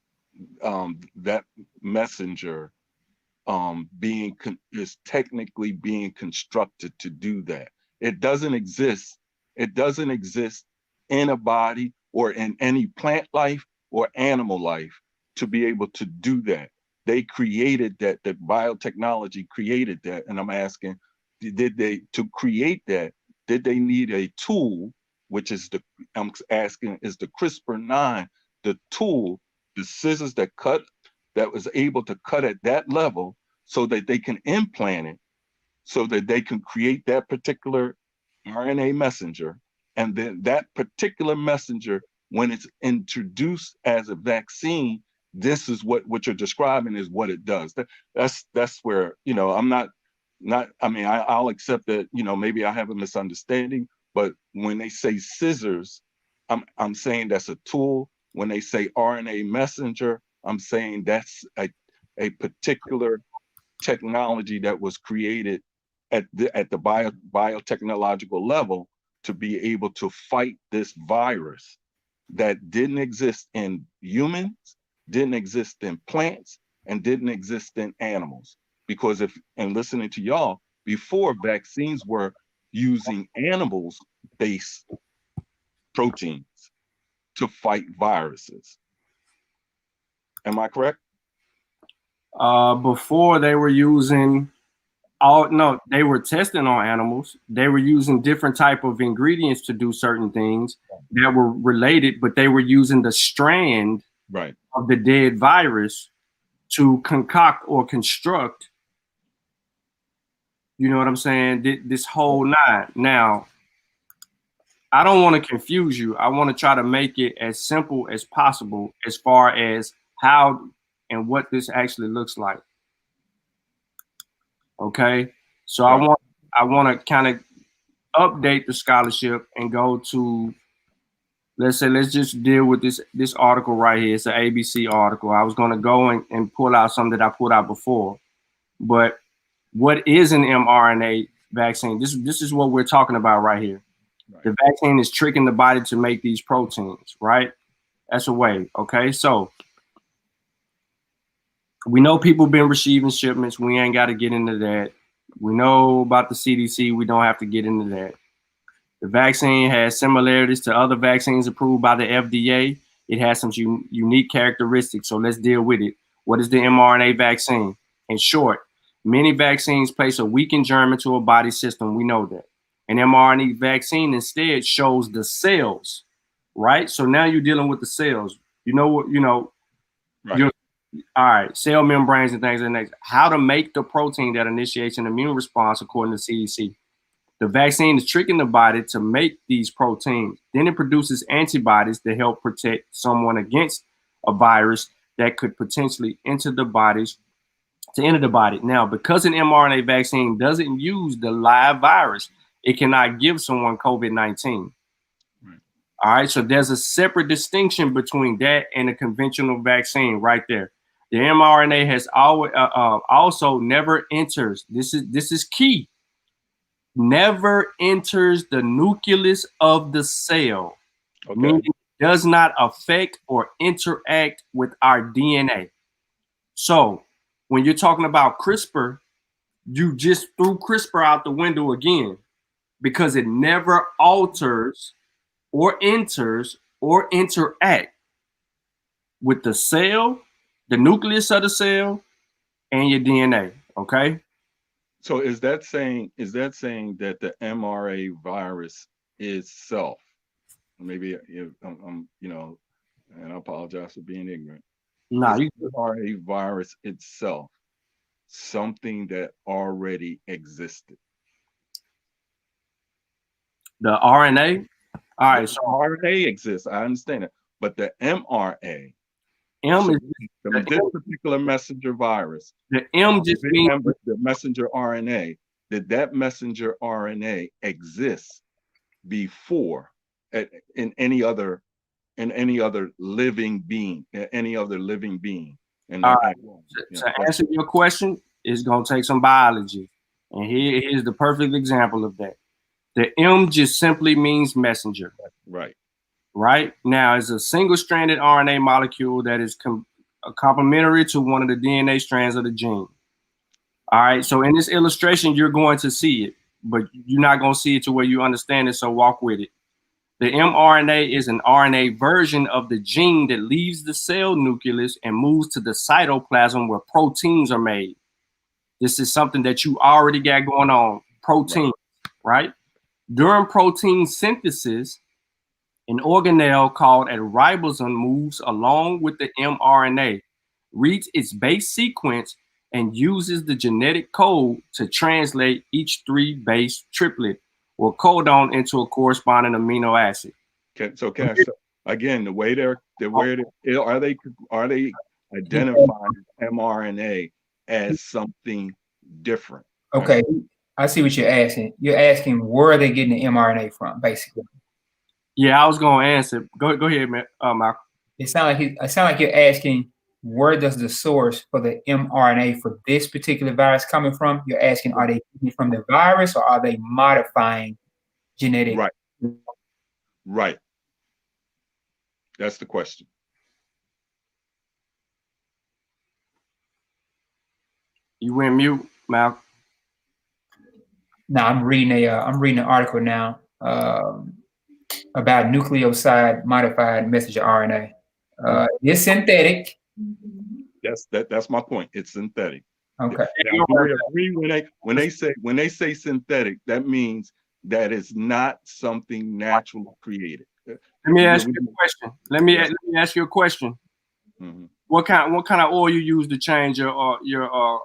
that messenger, is technically being constructed to do that? It doesn't exist. It doesn't exist in a body or in any plant life or animal life to be able to do that. They created that. The biotechnology created that, and I'm asking, did they, to create that, did they need a tool, which is I'm asking, is the CRISPR-9 the tool, the scissors that cut, that was able to cut at that level so that they can implant it, so that they can create that particular RNA messenger. And then that particular messenger, when it's introduced as a vaccine, this is what you're describing is what it does. That's where, I'm not, I mean, I'll accept that, maybe I have a misunderstanding, but when they say scissors, I'm saying that's a tool. When they say RNA messenger, I'm saying that's a particular technology that was created at the biotechnological level to be able to fight this virus that didn't exist in humans, didn't exist in plants, and didn't exist in animals. Because and listening to y'all, before, vaccines were using animals-based proteins to fight viruses. Am I correct? Before they were they were testing on animals. They were using different type of ingredients to do certain things that were related, but they were using the strand Right. of the dead virus to concoct or construct, you know what I'm saying, this whole nine. Now, I don't want to confuse you. I want to try to make it as simple as possible as far as how and what this actually looks like. Okay, so Right. I want to kind of update the scholarship and go to, let's just deal with this article right here. It's an ABC article. I was going to go and pull out some that I put out before, but what is an mRNA vaccine? This is what we're talking about right here. Right. The vaccine is tricking the body to make these proteins, right? That's a way. Okay, so we know people been receiving shipments. We ain't got to get into that. We know about the CDC. We don't have to get into that. The vaccine has similarities to other vaccines approved by the FDA. It has some unique characteristics, so let's deal with it. What is the mRNA vaccine? In short, many vaccines place a weakened germ into a body system. We know that. An mRNA vaccine instead shows the cells, right? So now you're dealing with the cells. You know what, right. All right, cell membranes and things like that. How to make the protein that initiates an immune response according to CDC. The vaccine is tricking the body to make these proteins. Then it produces antibodies to help protect someone against a virus that could potentially enter the body. Now, because an mRNA vaccine doesn't use the live virus, it cannot give someone COVID-19. Right. All right, so there's a separate distinction between that and a conventional vaccine right there. The mRNA has also never enters. This is key. Never enters the nucleus of the cell, okay, meaning it does not affect or interact with our DNA. So when you're talking about CRISPR, you just threw CRISPR out the window again because it never alters or enters or interact with the cell, the nucleus of the cell, and your DNA. Okay. So is that saying that the mRNA virus is self? Maybe I'm and I apologize for being ignorant. Nah, Is you mRNA virus itself something that already existed? the RNA. All right, The so RNA exists, I understand it, but the mRNA, M so is this particular messenger virus, the M just means the messenger RNA, did that messenger RNA exist before in any other living being, any other living being? And all that, right. yeah, To answer your question, it's gonna take some biology, and here's the perfect example of that. The M just simply means messenger. right. Right now, it's a single-stranded RNA molecule that is complementary to one of the DNA strands of the gene. All right, so in this illustration, you're going to see it, but you're not going to see it to where you understand it, so walk with it. The mRNA is an RNA version of the gene that leaves the cell nucleus and moves to the cytoplasm where proteins are made. This is something that you already got going on, protein, right? During protein synthesis, an organelle called a ribosome moves along with the mRNA, reads its base sequence, and uses the genetic code to translate each 3-base triplet or codon into a corresponding amino acid. So Cash, again, the way are they identifying mRNA as something different? Okay, I see what you're asking. You're asking where are they getting the mRNA from, basically. Yeah, I was gonna answer. Go ahead, man. Malcolm. It sounds like you're asking where does the source for the mRNA for this particular virus coming from? You're asking, are they getting it from the virus or are they modifying genetic? Right. Right. That's the question. You went mute, Malcolm. No, I'm reading an article now about nucleoside modified messenger RNA. It's synthetic. That's my point. It's synthetic. Okay. Now, do we agree when they say synthetic, that means that it's not something naturally created? Let me ask you a question. Let me ask you a question. Mm-hmm. What kind of oil you use to change your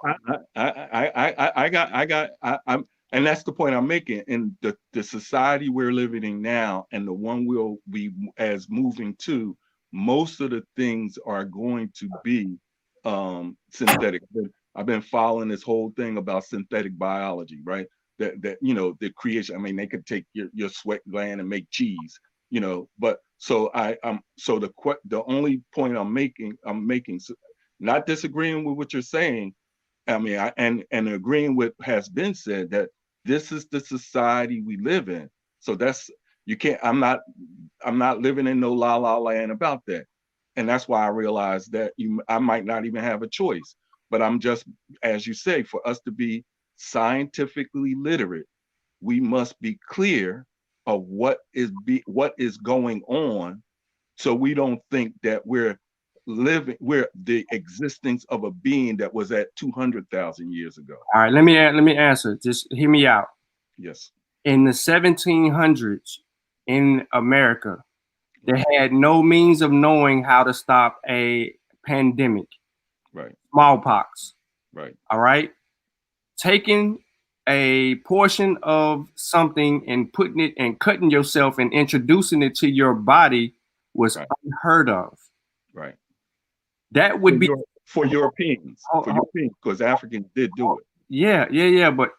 and that's the point I'm making. In the society we're living in now, and the one we'll be as moving to, most of the things are going to be synthetic. I've been following this whole thing about synthetic biology, right? That the creation. I mean, they could take your sweat gland and make cheese, But so so the only point I'm making, not disagreeing with what you're saying. I mean, and agreeing with has been said that this is the society we live in. So that's you can't. I'm not living in no la la land about that, and that's why I realized that I might not even have a choice. But I'm just, as you say, for us to be scientifically literate, we must be clear of what is going on, so we don't think that we're the existence of a being that was at 200,000 years ago. All right, let me answer. Just hear me out. Yes. In the 1700s in America, they had no means of knowing how to stop a pandemic. Right. Smallpox. Right. All right. Taking a portion of something and putting it and cutting yourself and introducing it to your body was unheard of. Right. That would be for Europeans, because Africans did do it. Yeah. But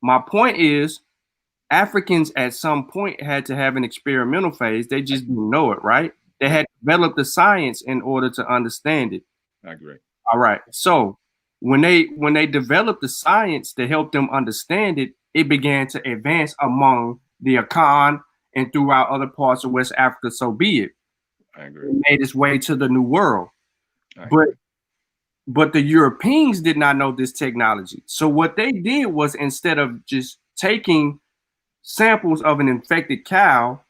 my point is, Africans at some point had to have an experimental phase. They just didn't know it, right? They had developed the science in order to understand it. I agree. All right. So when they developed the science to help them understand it, it began to advance among the Akan and throughout other parts of West Africa. So be it. I agree. It made its way to the New World. I agree. But the Europeans did not know this technology. So what they did was, instead of just taking samples of an infected cow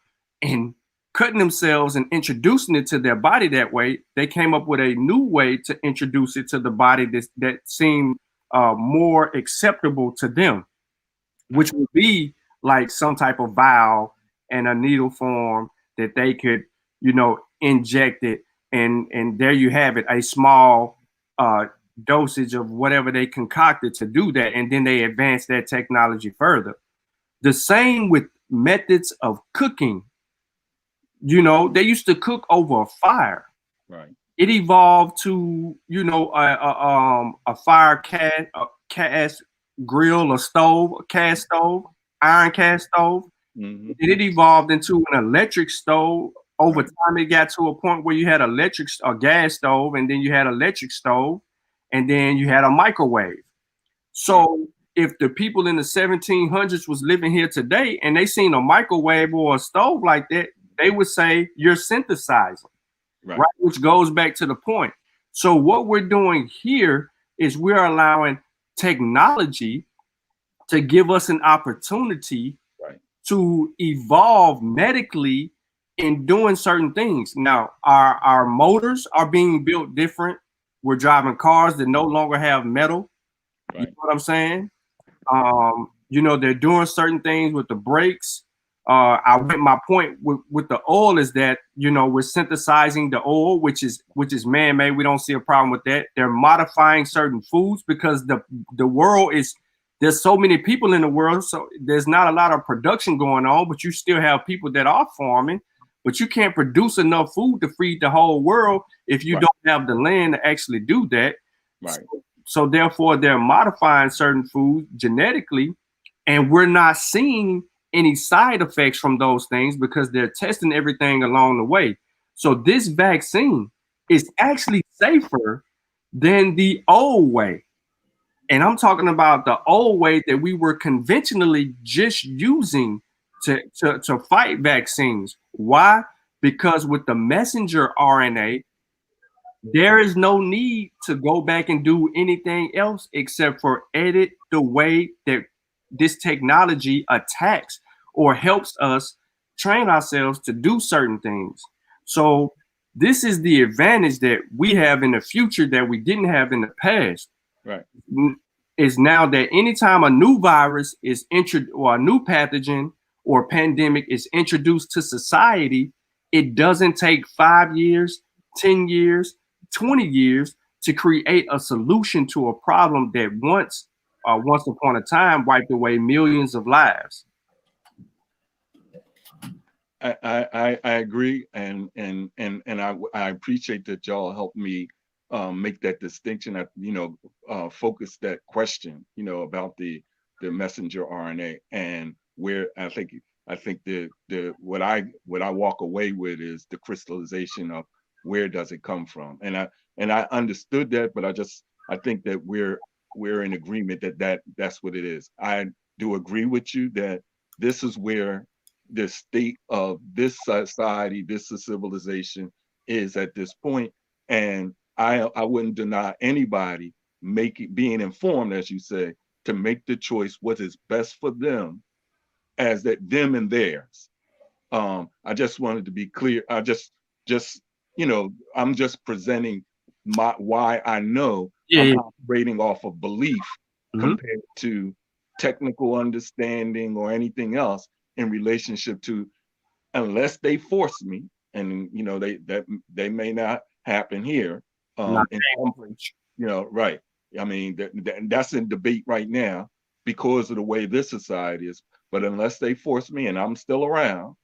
and cutting themselves and introducing it to their body that way, they came up with a new way to introduce it to the body that seemed more acceptable to them, which would be like some type of vial and a needle form that they could, inject it and there you have it, a small dosage of whatever they concocted to do that, and then they advance that technology further. The same with methods of cooking. They used to cook over a fire. Right. It evolved to a fire cast grill, a stove, a cast stove, iron cast stove. Mm-hmm. And it evolved into an electric stove. Over Right. time, it got to a point where you had a gas stove, and then you had electric stove, and then you had a microwave. So if the people in the 1700s was living here today and they seen a microwave or a stove like that, they would say you're synthesizing, Right. right? Which goes back to the point. So what we're doing here is we're allowing technology to give us an opportunity Right. to evolve medically in doing certain things. Now, our motors are being built different. We're driving cars that no longer have metal. You Right. know what I'm saying? They're doing certain things with the brakes. My point with the oil is that we're synthesizing the oil, which is man-made. We don't see a problem with that. They're modifying certain foods because the world is, there's so many people in the world, so there's not a lot of production going on, but you still have people that are farming, but you can't produce enough food to feed the whole world if you Right. don't have the land to actually do that. Right. So therefore, they're modifying certain foods genetically, and we're not seeing any side effects from those things because they're testing everything along the way. So this vaccine is actually safer than the old way. And I'm talking about the old way that we were conventionally just using to fight vaccines. Why? Because with the messenger RNA, there is no need to go back and do anything else except for edit the way that this technology attacks or helps us train ourselves to do certain things. So this is the advantage that we have in the future that we didn't have in the past. Right. Is now that anytime a new virus is introduced or a new pathogen or pandemic is introduced to society, it doesn't take 5 years, 10 years, 20 years to create a solution to a problem that once upon a time wiped away millions of lives. I agree, and I appreciate that y'all helped me make that distinction. Focus that question, about the messenger RNA, and where I think the what I walk away with is the crystallization of where does it come from, and I understood that, but I think that we're in agreement that that's what it is. I do agree with you that this is where the state of this society, this civilization is at this point. And I wouldn't deny anybody being informed, as you say, to make the choice what is best for them as that them and theirs. I just wanted to be clear. I'm just presenting why I know I'm operating off of belief compared to technical understanding or anything else in relationship to, unless they force me, and they may not happen here. In some place, right. I mean, that's in debate right now because of the way this society is. But unless they force me and I'm still around,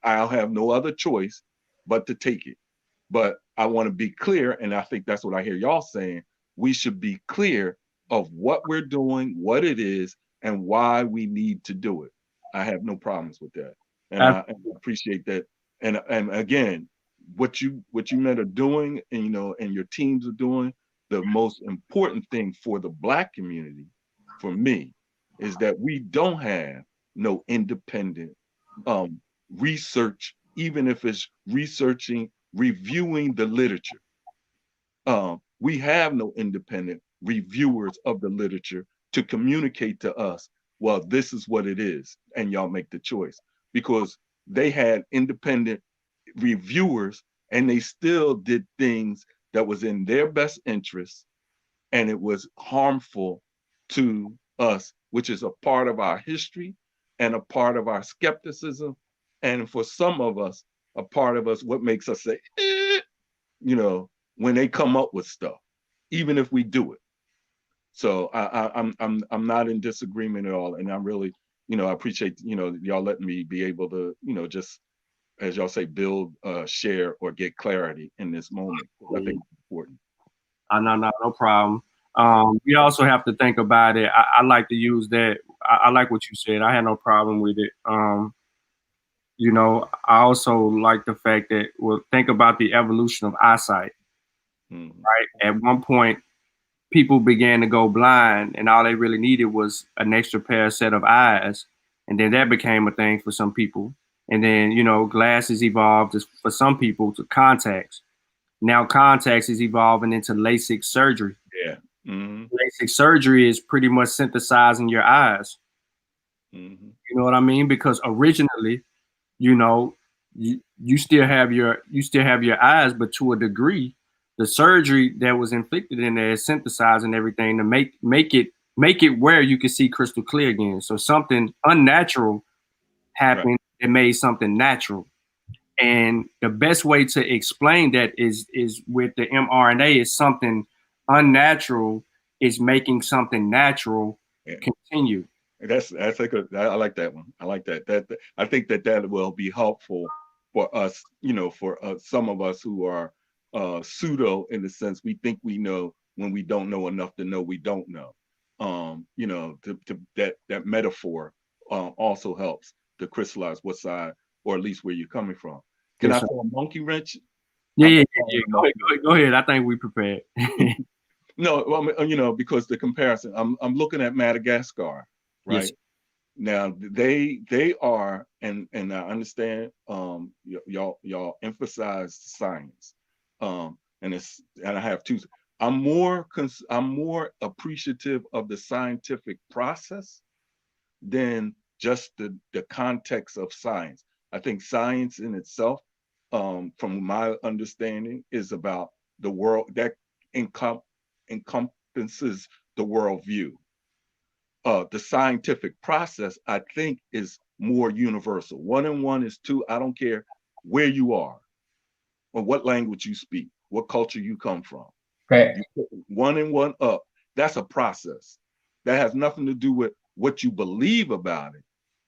I'll have no other choice but to take it. But I want to be clear, and I think that's what I hear y'all saying. We should be clear of what we're doing, what it is, and why we need to do it. I have no problems with that, and I appreciate that. And again, what you men are doing, and and your teams are doing. The most important thing for the Black community, for me, is that we don't have no independent research, even if it's reviewing the literature. We have no independent reviewers of the literature to communicate to us, well, this is what it is, and y'all make the choice. Because they had independent reviewers and they still did things that was in their best interest, and it was harmful to us, which is a part of our history and a part of our skepticism. And for some of us, a part of us, what makes us say, when they come up with stuff, even if we do it. So I'm not in disagreement at all, and I'm really, I appreciate y'all letting me be able to just, as y'all say, build, share, or get clarity in this moment. I think it's important. No problem. We also have to think about it. I like to use that. I like what you said. I had no problem with it. I also like the fact that, well, think about the evolution of eyesight, right? At one point, people began to go blind, and all they really needed was an extra set of eyes. And then that became a thing for some people. And then, glasses evolved for some people to contacts. Now contacts is evolving into LASIK surgery. Yeah. LASIK surgery is pretty much synthesizing your eyes. You know what I mean? Because originally, you still have your eyes, but to a degree, the surgery that was inflicted in there is synthesizing everything to make it where you can see crystal clear again. So something unnatural happened. Right. It made something natural. And the best way to explain that is with the mRNA is something unnatural is making something natural continue. That's like I like that one. I like that. I think that will be helpful for us, for some of us who are pseudo, in the sense we think we know when we don't know enough to know we don't know. That metaphor also helps to crystallize what side, or at least where you're coming from. Can I throw a monkey wrench? Yeah. Go ahead. I think we prepared. No, well, because the comparison, I'm looking at Madagascar, right? Yes. Now they are, and I understand, y'all emphasize science, and I have two. I'm more appreciative of the scientific process than just the context of science. I think science in itself, from my understanding, is about the world that encompasses the worldview. The scientific process, I think, is more universal. 1 and 1 is 2. I don't care where you are or what language you speak, what culture you come from. Okay. You put 1 and 1 up. That's a process. That has nothing to do with what you believe about it.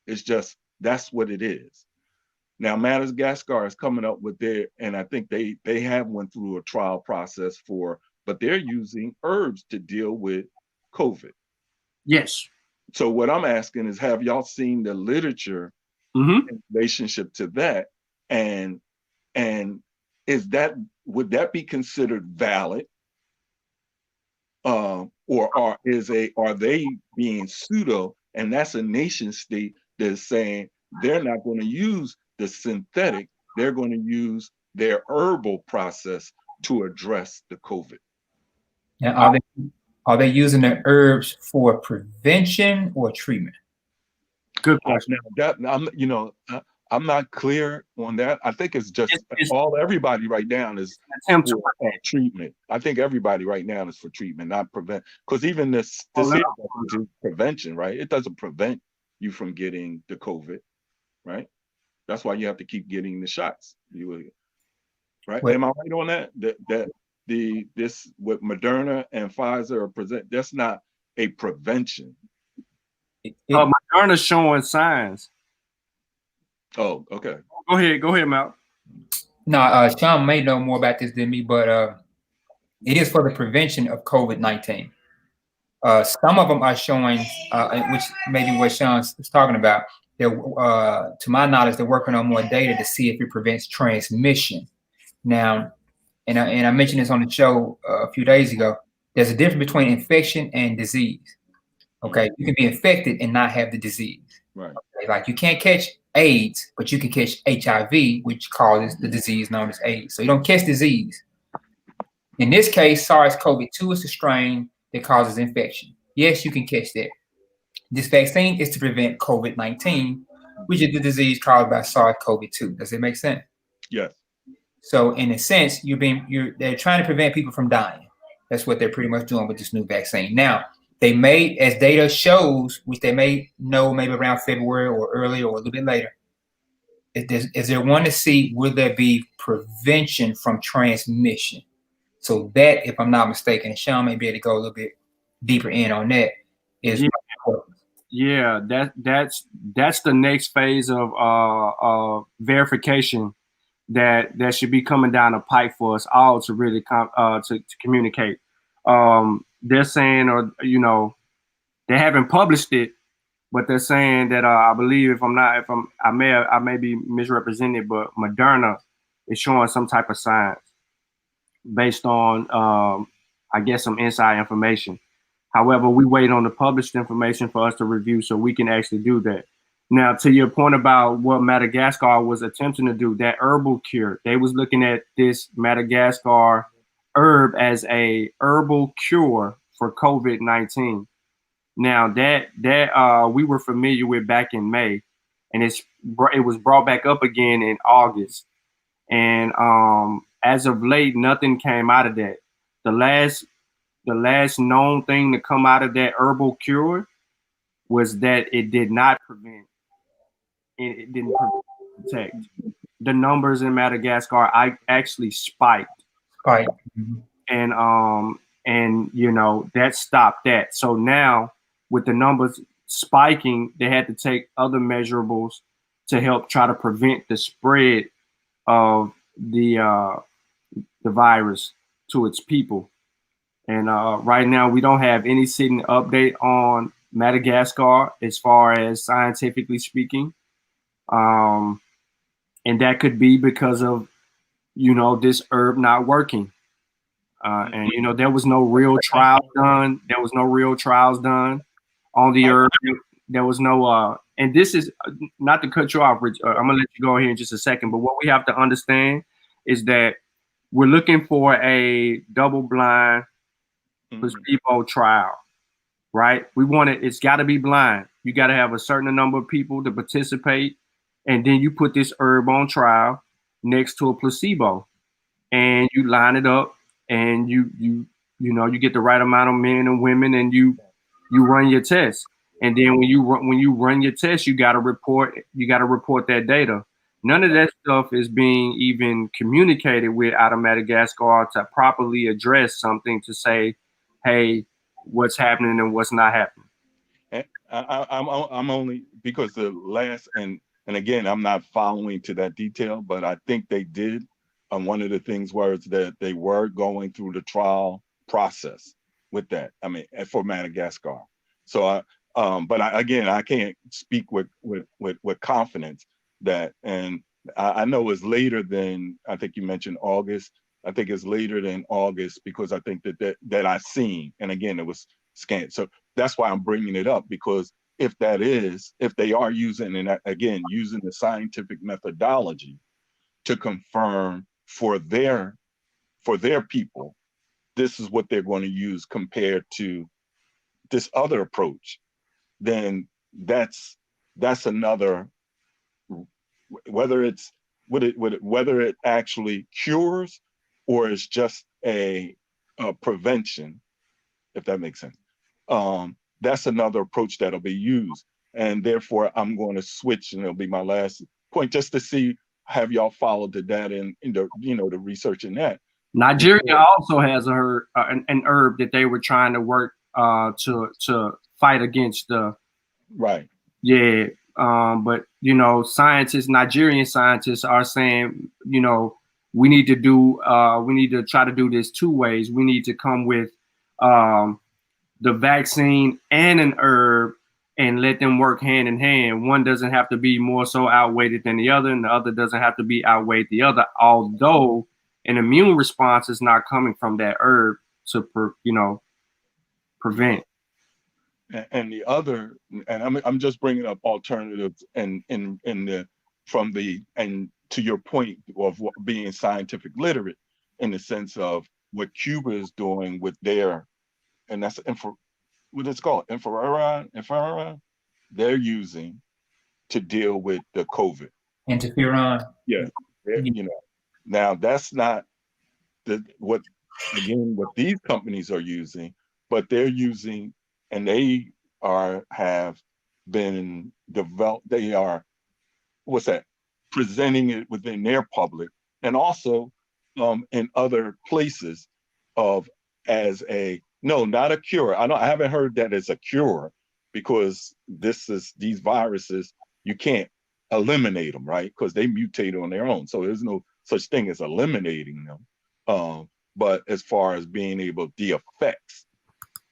It's just, that's what it is. Now, Madagascar is coming up with and I think they have went through a trial process but they're using herbs to deal with COVID. Yes. So what I'm asking is, have y'all seen the literature in relationship to that? And would that be considered valid? Or are they being pseudo? And that's a nation state that's saying they're not going to use the synthetic, they're going to use their herbal process to address the COVID. Now, are they using the herbs for prevention or treatment? Good question. I'm not clear on that. I think it's just everybody right now is for treatment. I think everybody right now is for treatment, not prevent. Because even this doesn't do prevention, right? It doesn't prevent you from getting the COVID, right? That's why you have to keep getting the shots. Right? Am I right on that? This what Moderna and Pfizer are present, that's not a prevention. Moderna's showing signs. Oh, okay. Go ahead, Mal. No, Shawn may know more about this than me, but it is for the prevention of COVID-19. Some of them are showing, which maybe what Shawn's talking about. They're, to my knowledge, they're working on more data to see if it prevents transmission. Now, and I mentioned this on the show a few days ago. There's a difference between infection and disease. Okay, you can be infected and not have the disease. Right. Okay? Like you can't catch AIDS, but you can catch HIV, which causes the disease known as AIDS. So you don't catch disease. In this case, SARS-CoV-2 is the strain that causes infection. Yes, you can catch that. This vaccine is to prevent COVID-19, which is the disease caused by SARS-CoV-2. Does it make sense? Yes. So in a sense, they're trying to prevent people from dying. That's what they're pretty much doing with this new vaccine. Now, they may, as data shows, which they may know maybe around February or earlier or a little bit later, is there one to see will there be prevention from transmission? So that, if I'm not mistaken, Shawn may be able to go a little bit deeper in on that. Is Yeah, that's the next phase of verification that should be coming down the pipe for us all to really to communicate. They're saying, or they haven't published it, but they're saying that I believe I may be misrepresented, but Moderna is showing some type of science based on I guess some inside information. However, we wait on the published information for us to review so we can actually do that. Now, to your point about what Madagascar was attempting to do, that herbal cure, they was looking at this Madagascar herb as a herbal cure for COVID-19. Now that we were familiar with back in May, and it was brought back up again in August. And as of late, nothing came out of that. The last known thing to come out of that herbal cure was that it did not prevent. It didn't protect. The numbers in Madagascar actually spiked, right? And that stopped that. So now with the numbers spiking, they had to take other measurables to help try to prevent the spread of the virus to its people. And right now, we don't have any sitting update on Madagascar as far as scientifically speaking. And that could be because of, this herb not working. And, there was no real trial done. There was no real trials done on the herb. There was no, and this is not to cut you off, Rich. I'm going to let you go here in just a second. But what we have to understand is that we're looking for a double-blind placebo trial, right? It's got to be blind. You got to have a certain number of people to participate, and then you put this herb on trial next to a placebo, and you line it up, and you get the right amount of men and women, and you run your test. And then when you run your test, you got to report that data. None of that stuff is being even communicated with out of Madagascar to properly address something to say, hey, what's happening and what's not happening. And I'm only because the last and again, I'm not following to that detail, but I think they did. One of the things was that they were going through the trial process with that. I mean, for Madagascar. So again, I can't speak with confidence that, and I know it's later than, I think you mentioned August. I think it's later than August because I think that I've seen, and again, it was scanned. So that's why I'm bringing it up, because if they are using, and again, using the scientific methodology to confirm for their people, this is what they're going to use compared to this other approach, then that's another, whether it actually cures or it's just a prevention, if that makes sense. That's another approach that'll be used. And therefore I'm going to switch, and it'll be my last point, just to see, have y'all followed the data in the research in that. Nigeria also has an herb that they were trying to work to fight against the right. Yeah, but Nigerian scientists are saying, we need to try to do this two ways. We need to come with the vaccine and an herb and let them work hand in hand. One doesn't have to be more so outweighed than the other, and the other doesn't have to be outweighed the other, although an immune response is not coming from that herb to prevent. And the other, and I'm just bringing up alternatives and to your point of being scientific literate, in the sense of what Cuba is doing with their, and that's what it's called, infrared, they're using to deal with the COVID. Interferon. Yeah. Now that's not what these companies are using, but they're using, and they have been developed. They are, what's that? presenting it within their public, and also in other places of as a no, not a cure. I haven't heard that as a cure, because these viruses, you can't eliminate them, right? Because they mutate on their own. So there's no such thing as eliminating them. But as far as being able, the effects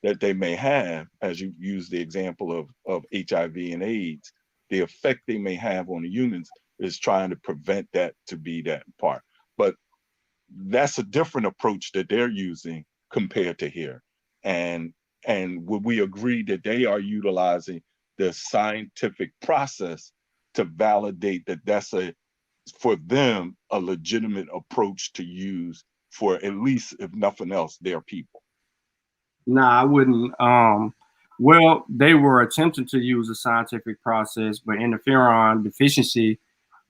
that they may have, as you use the example of HIV and AIDS, the effect they may have on the humans is trying to prevent that to be that part. But that's a different approach that they're using compared to here. And would we agree that they are utilizing the scientific process to validate that that's for them, a legitimate approach to use for, at least if nothing else, their people? Nah, I wouldn't. Well, they were attempting to use a scientific process, but interferon deficiency,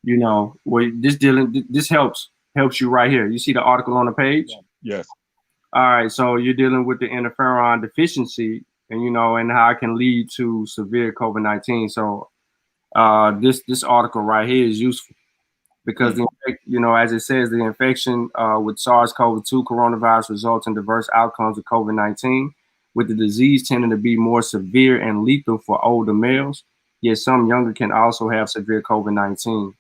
this helps you right here. You see the article on the page? Yes. All right, so you're dealing with the interferon deficiency, and how it can lead to severe COVID-19. So this article right here is useful because as it says, the infection with SARS-CoV-2 coronavirus results in diverse outcomes of COVID-19, with the disease tending to be more severe and lethal for older males. Yet some younger can also have severe COVID-19.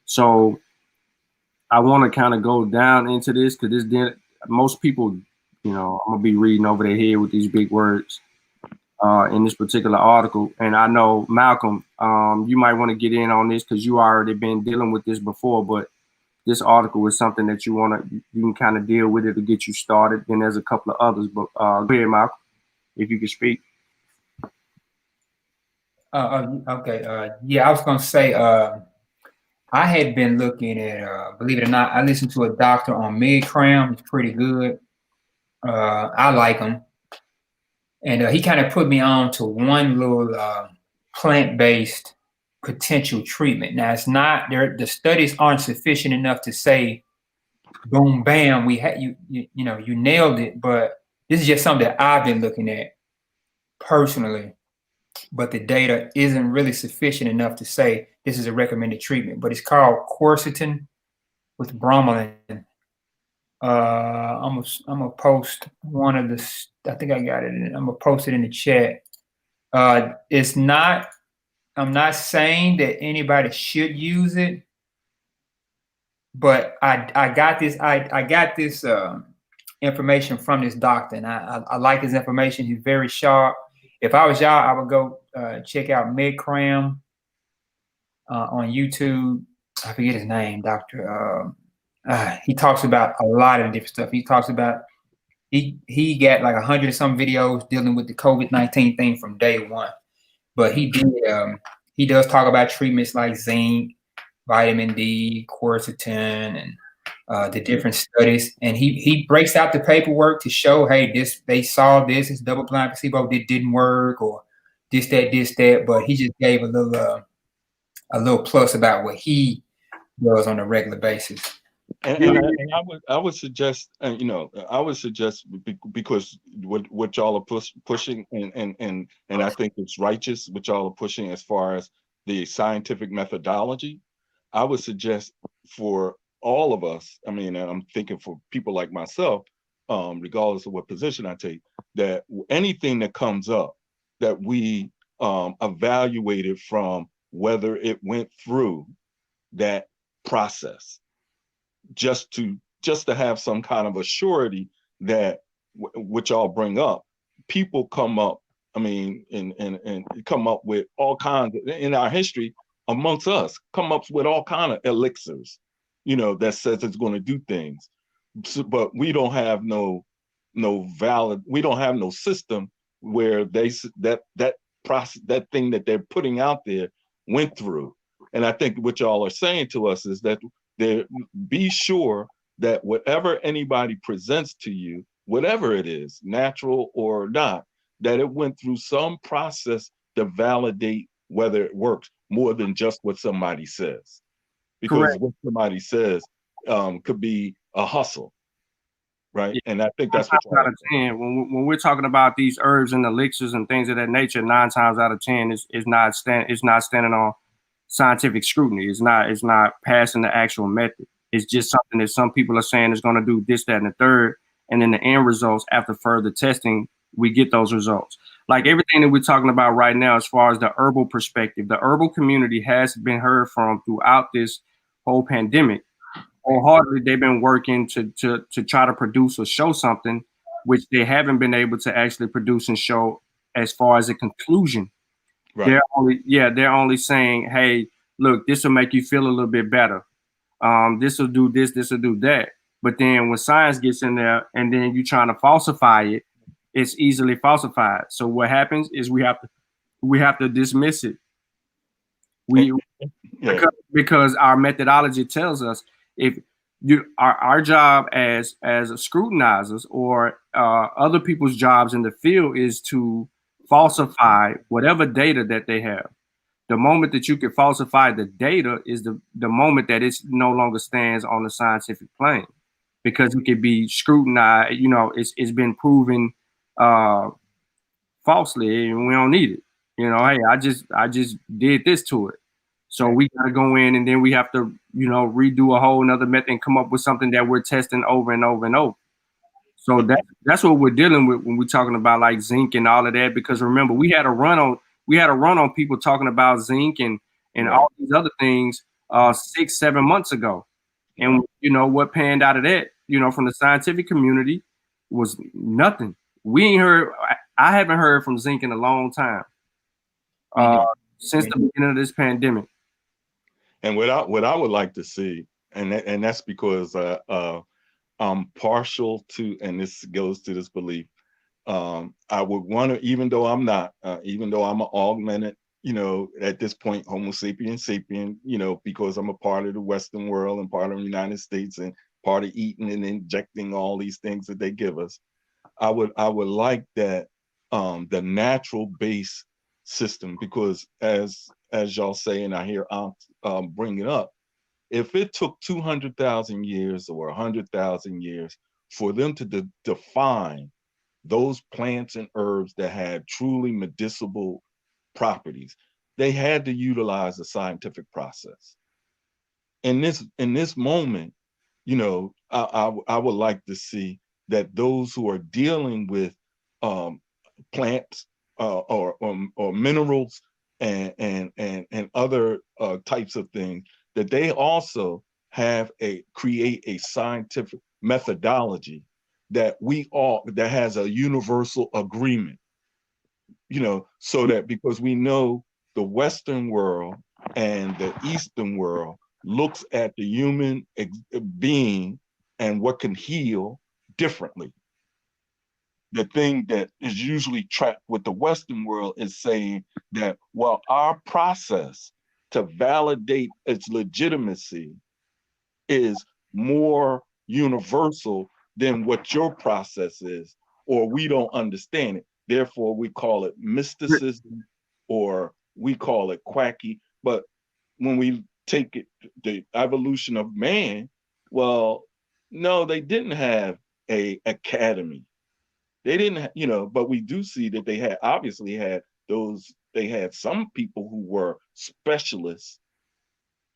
So I want to kind of go down into this because most people, I'm gonna be reading over their head with these big words in this particular article. And I know Malcolm, you might want to get in on this because you already been dealing with this before, but this article is something that you can kind of deal with it to get you started. Then there's a couple of others, but go ahead, Malcolm, if you can speak. Okay. Yeah, I was gonna say I had been looking at believe it or not, I listened to a doctor on mid-cram. It's pretty good. I like him. And he kind of put me on to one little plant-based potential treatment. Now it's not there. The studies aren't sufficient enough to say, boom, bam, we had you nailed it. But this is just something that I've been looking at personally. But the data isn't really sufficient enough to say this is a recommended treatment. But it's called quercetin with bromelain. I'm gonna post one of the. I think I got it. I'm gonna post it in the chat. It's not. I'm not saying that anybody should use it, but I got this. I got this information from this doctor, and I like his information. He's very sharp. If I was y'all, I would go check out Medcram on YouTube. I forget his name, Doctor. He talks about a lot of different stuff. He talks about he got like 100 and some videos dealing with the COVID-19 thing from day one. But he does talk about treatments like zinc, vitamin D, quercetin, and the different studies. And he breaks out the paperwork to show, hey, they saw this double-blind placebo, didn't work, or this, that. But he just gave a little plus about what he does on a regular basis. And I would suggest, because what y'all are pushing, and I think it's righteous what y'all are pushing as far as the scientific methodology. I would suggest for all of us, and I'm thinking for people like myself, regardless of what position I take, that anything that comes up, that we evaluate it from whether it went through that process. Just to have some kind of a surety that which I'll bring up, people come up, and come up with all kinds of, in our history amongst us, come up with all kind of elixirs, that says it's going to do things. So, but we don't have no valid, we don't have no system where that process, that thing that they're putting out there went through. And I think what y'all are saying to us is that be sure that whatever anybody presents to you, whatever it is, natural or not, that it went through some process to validate whether it works, more than just what somebody says. Because Correct. what somebody says could be a hustle, right? Yeah. And I think that's what out of 10. When we're talking about these herbs and elixirs and things of that nature, 9 times out of 10 is not standing on scientific scrutiny. It's not passing the actual method. It's just something that some people are saying is going to do this, that, and the third. And then the end results, after further testing, we get those results. Like everything that we're talking about right now, as far as the herbal perspective, the herbal community has been heard from throughout this whole pandemic. Wholeheartedly, they've been working to try to produce or show something, which they haven't been able to actually produce and show as far as a conclusion. Right. They're only saying, hey, look, this will make you feel a little bit better. This will do this will do that. But then when science gets in there and then you're trying to falsify it, it's easily falsified. So what happens is we have to dismiss it. Because our methodology tells us if our job as scrutinizers or other people's jobs in the field is to falsify whatever data that they have. The moment that you can falsify the data is the moment that it no longer stands on the scientific plane, because it could be scrutinized. It's been proven falsely, and we don't need it. Hey, I just did this to it. So we got to go in and then we have to, redo a whole nother method and come up with something that we're testing over and over and over. So that's what we're dealing with when we're talking about like zinc and all of that. Because remember, we had a run on people talking about zinc and all these other things 6-7 months ago. And what panned out of that, from the scientific community was nothing. We ain't heard. I haven't heard from zinc in a long time since the beginning of this pandemic. And what I would like to see, and that's because I'm partial to, and this goes to this belief. I would want to, even though I'm not, even though I'm an augmented, at this point, Homo sapien, because I'm a part of the Western world and part of the United States and part of eating and injecting all these things that they give us. I would like that the natural base system, because as y'all say, and I hear bring it up, if it took 200,000 years or 100,000 years for them to define those plants and herbs that had truly medicinal properties, they had to utilize a scientific process. In this moment, I would like to see that those who are dealing with plants or minerals and other types of things, that they also create a scientific methodology that that has a universal agreement, so that, because we know the Western world and the Eastern world looks at the human being and what can heal differently. The thing that is usually trapped with the Western world is saying that, well, our process to validate its legitimacy is more universal than what your process is, or we don't understand it. Therefore, we call it mysticism, or we call it quacky. But when we take it, the evolution of man, well, no, they didn't have a academy. They didn't, but we do see that they had some people who were specialists,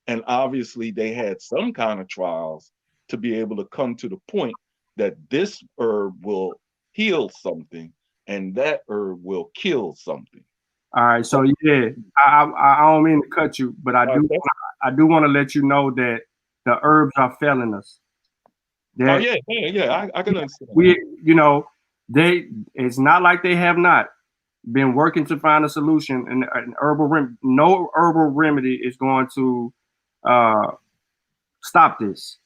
and obviously they had some kind of trials to be able to come to the point that this herb will heal something and that herb will kill something. All right, so yeah, I don't mean to cut you, but I do want to let you know that the herbs are failing us. Oh yeah, I can understand. It's not like they have not been working to find a solution, and no herbal remedy is going to stop this.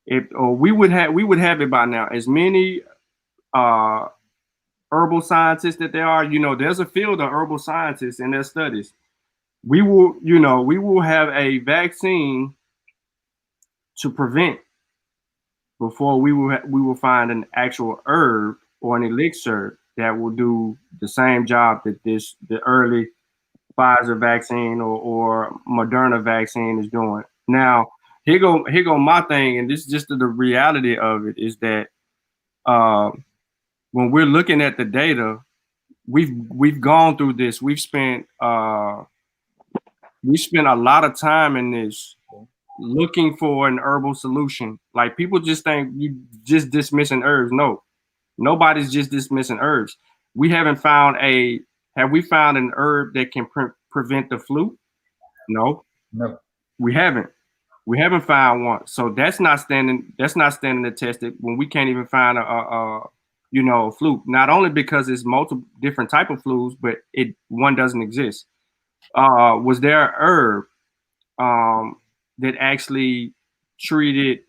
We would have it by now. As many herbal scientists that there are, there's a field of herbal scientists in their studies. We will have a vaccine to prevent before we will find an actual herb or an elixir that will do the same job that the early Pfizer vaccine or Moderna vaccine is doing. Now, here go my thing, and this is just the reality of it, is that when we're looking at the data, we've gone through this. We've spent we spend a lot of time in this looking for an herbal solution. Like people just think you just dismissing herbs. No, nobody's just dismissing herbs. We haven't found a. Have we found an herb that can prevent the flu? No, No. we haven't. We haven't found one. So that's not standing. That's not standing the test when we can't even find a flu. Not only because it's multiple different type of flus, but one doesn't exist. Was there a herb that actually treated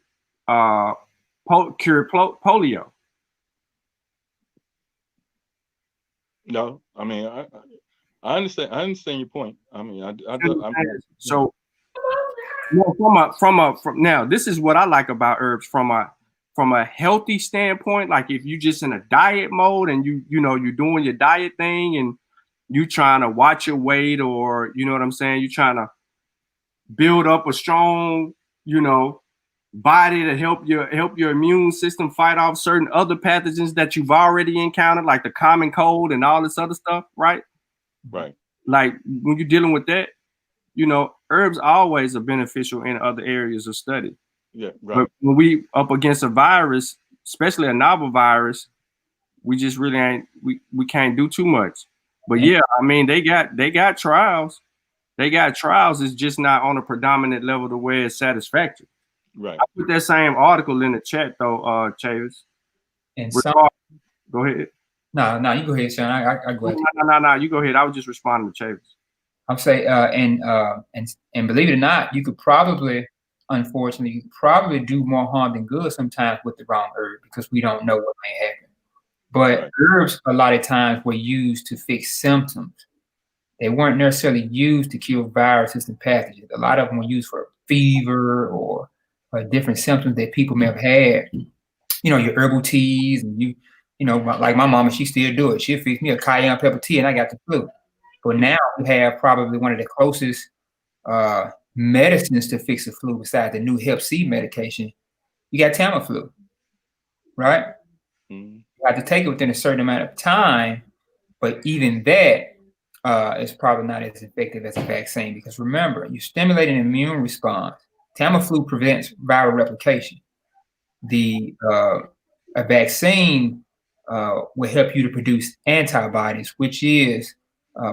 cured polio? No, I mean, I understand. I understand your point. I mean, So from now, this is what I like about herbs from a healthy standpoint. Like if you just in a diet mode and you're doing your diet thing and you trying to watch your weight, or you know what I'm saying, you're trying to build up a strong, body to help your immune system fight off certain other pathogens that you've already encountered, like the common cold and all this other stuff, right? Right. Like when you're dealing with that, herbs always are beneficial in other areas of study. Yeah, right. But when we up against a virus, especially a novel virus, we just really ain't we can't do too much. But yeah, I mean they got trials. They got trials. It's just not on a predominant level to where it's satisfactory. Right. I put that same article in the chat though, Chavis. And go ahead. No, you go ahead, Shawn. I go ahead. No, you go ahead. I was just responding to Chavis. I'm saying, and believe it or not, you could probably, unfortunately, do more harm than good sometimes with the wrong herb because we don't know what may happen. But Right. herbs a lot of times were used to fix symptoms. They weren't necessarily used to kill viruses and pathogens. A lot of them were used for fever or different symptoms that people may have had. Your herbal teas, and like my mama, she still do it. She'll fix me a cayenne pepper tea, and I got the flu. But now we have probably one of the closest medicines to fix the flu besides the new Hep C medication. You got Tamiflu, right? Mm-hmm. You have to take it within a certain amount of time, but even that is probably not as effective as a vaccine because remember, you stimulate an immune response. Tamiflu prevents viral replication. A vaccine will help you to produce antibodies, which is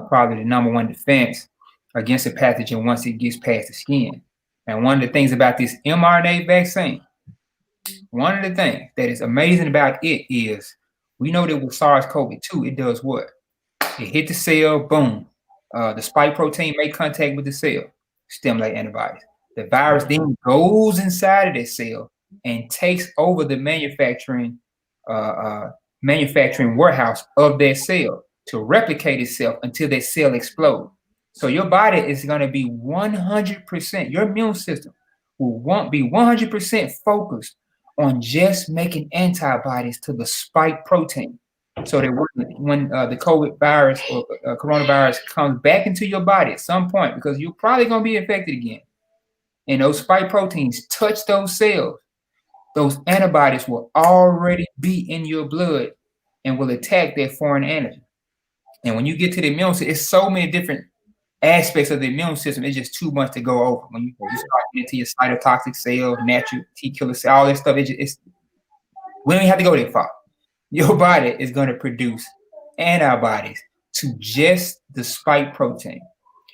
probably the number one defense against a pathogen once it gets past the skin. And one of the things about this mRNA vaccine, one of the things that is amazing about it is we know that with SARS-CoV-2, it does what? It hit the cell, boom. The spike protein make contact with the cell, stimulate antibodies. The virus then goes inside of that cell and takes over the manufacturing warehouse of that cell to replicate itself until that cell explodes. So your body is going to be 100%, your immune system will be 100% focused on just making antibodies to the spike protein. So that when the COVID virus or coronavirus comes back into your body at some point, because you're probably going to be infected again, and those spike proteins touch those cells, those antibodies will already be in your blood and will attack that foreign antigen. And when you get to the immune system, it's so many different aspects of the immune system. It's just too much to go over. When you start getting to your cytotoxic cells, natural T killer cells, all that stuff, we don't even have to go that far. Your body is going to produce antibodies to just the spike protein.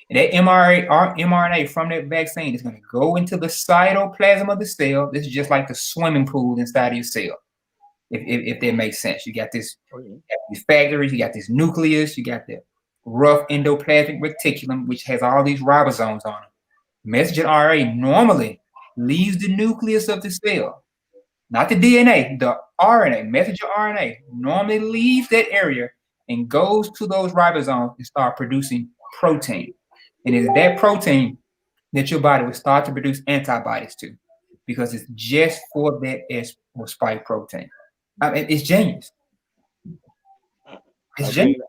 And that mRNA from that vaccine is going to go into the cytoplasm of the cell. This is just like the swimming pool inside of your cell, if that makes sense. You got these factories, you got this nucleus, you got the rough endoplasmic reticulum, which has all these ribosomes on it. Messenger RNA normally leaves the nucleus of the cell, not the DNA, the RNA, messenger RNA normally leaves that area and goes to those ribosomes and start producing protein. And it's that protein that your body will start to produce antibodies to because it's just for that spike protein. I mean, it's genius. It's genius.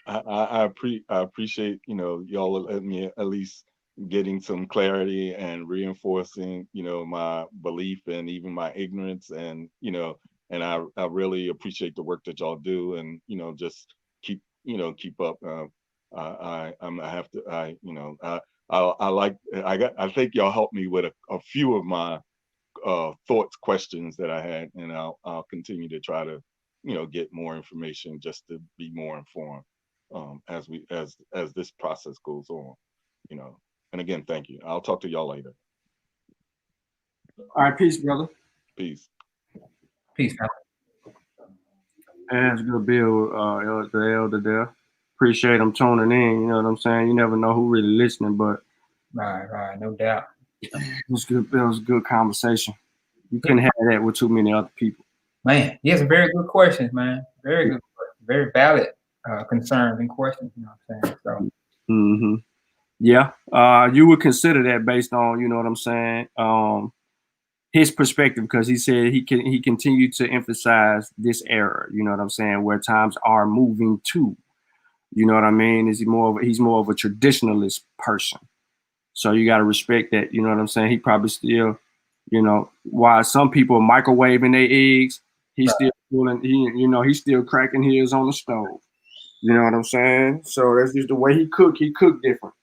I appreciate, y'all let me at least getting some clarity and reinforcing, my belief and even my ignorance, and and I really appreciate the work that y'all do, and I think y'all helped me with a few of my thoughts, questions that I had, and I'll continue to try to, get more information just to be more informed as this process goes on, And again, thank you. I'll talk to y'all later. All right, peace, brother. Peace. Peace, man. That's a good bill, the elder there. Appreciate them tuning in. You know what I'm saying? You never know who really listening, but Right, no doubt. it was good. It was a good conversation. You couldn't have that with too many other people. Man, yeah, some very good questions, man. Very good questions. Very valid concerns and questions. You know what I'm saying? So. Mm-hmm. Yeah, you would consider that based on, you know what I'm saying, his perspective, because he said he continued to emphasize this era, you know what I'm saying, where times are moving to, you know what I mean? He's more of a traditionalist person. So you got to respect that, you know what I'm saying? He probably still, while some people are microwaving their eggs, he's still he's still cracking his on the stove. You know what I'm saying? So that's just the way he cook. He cooked different.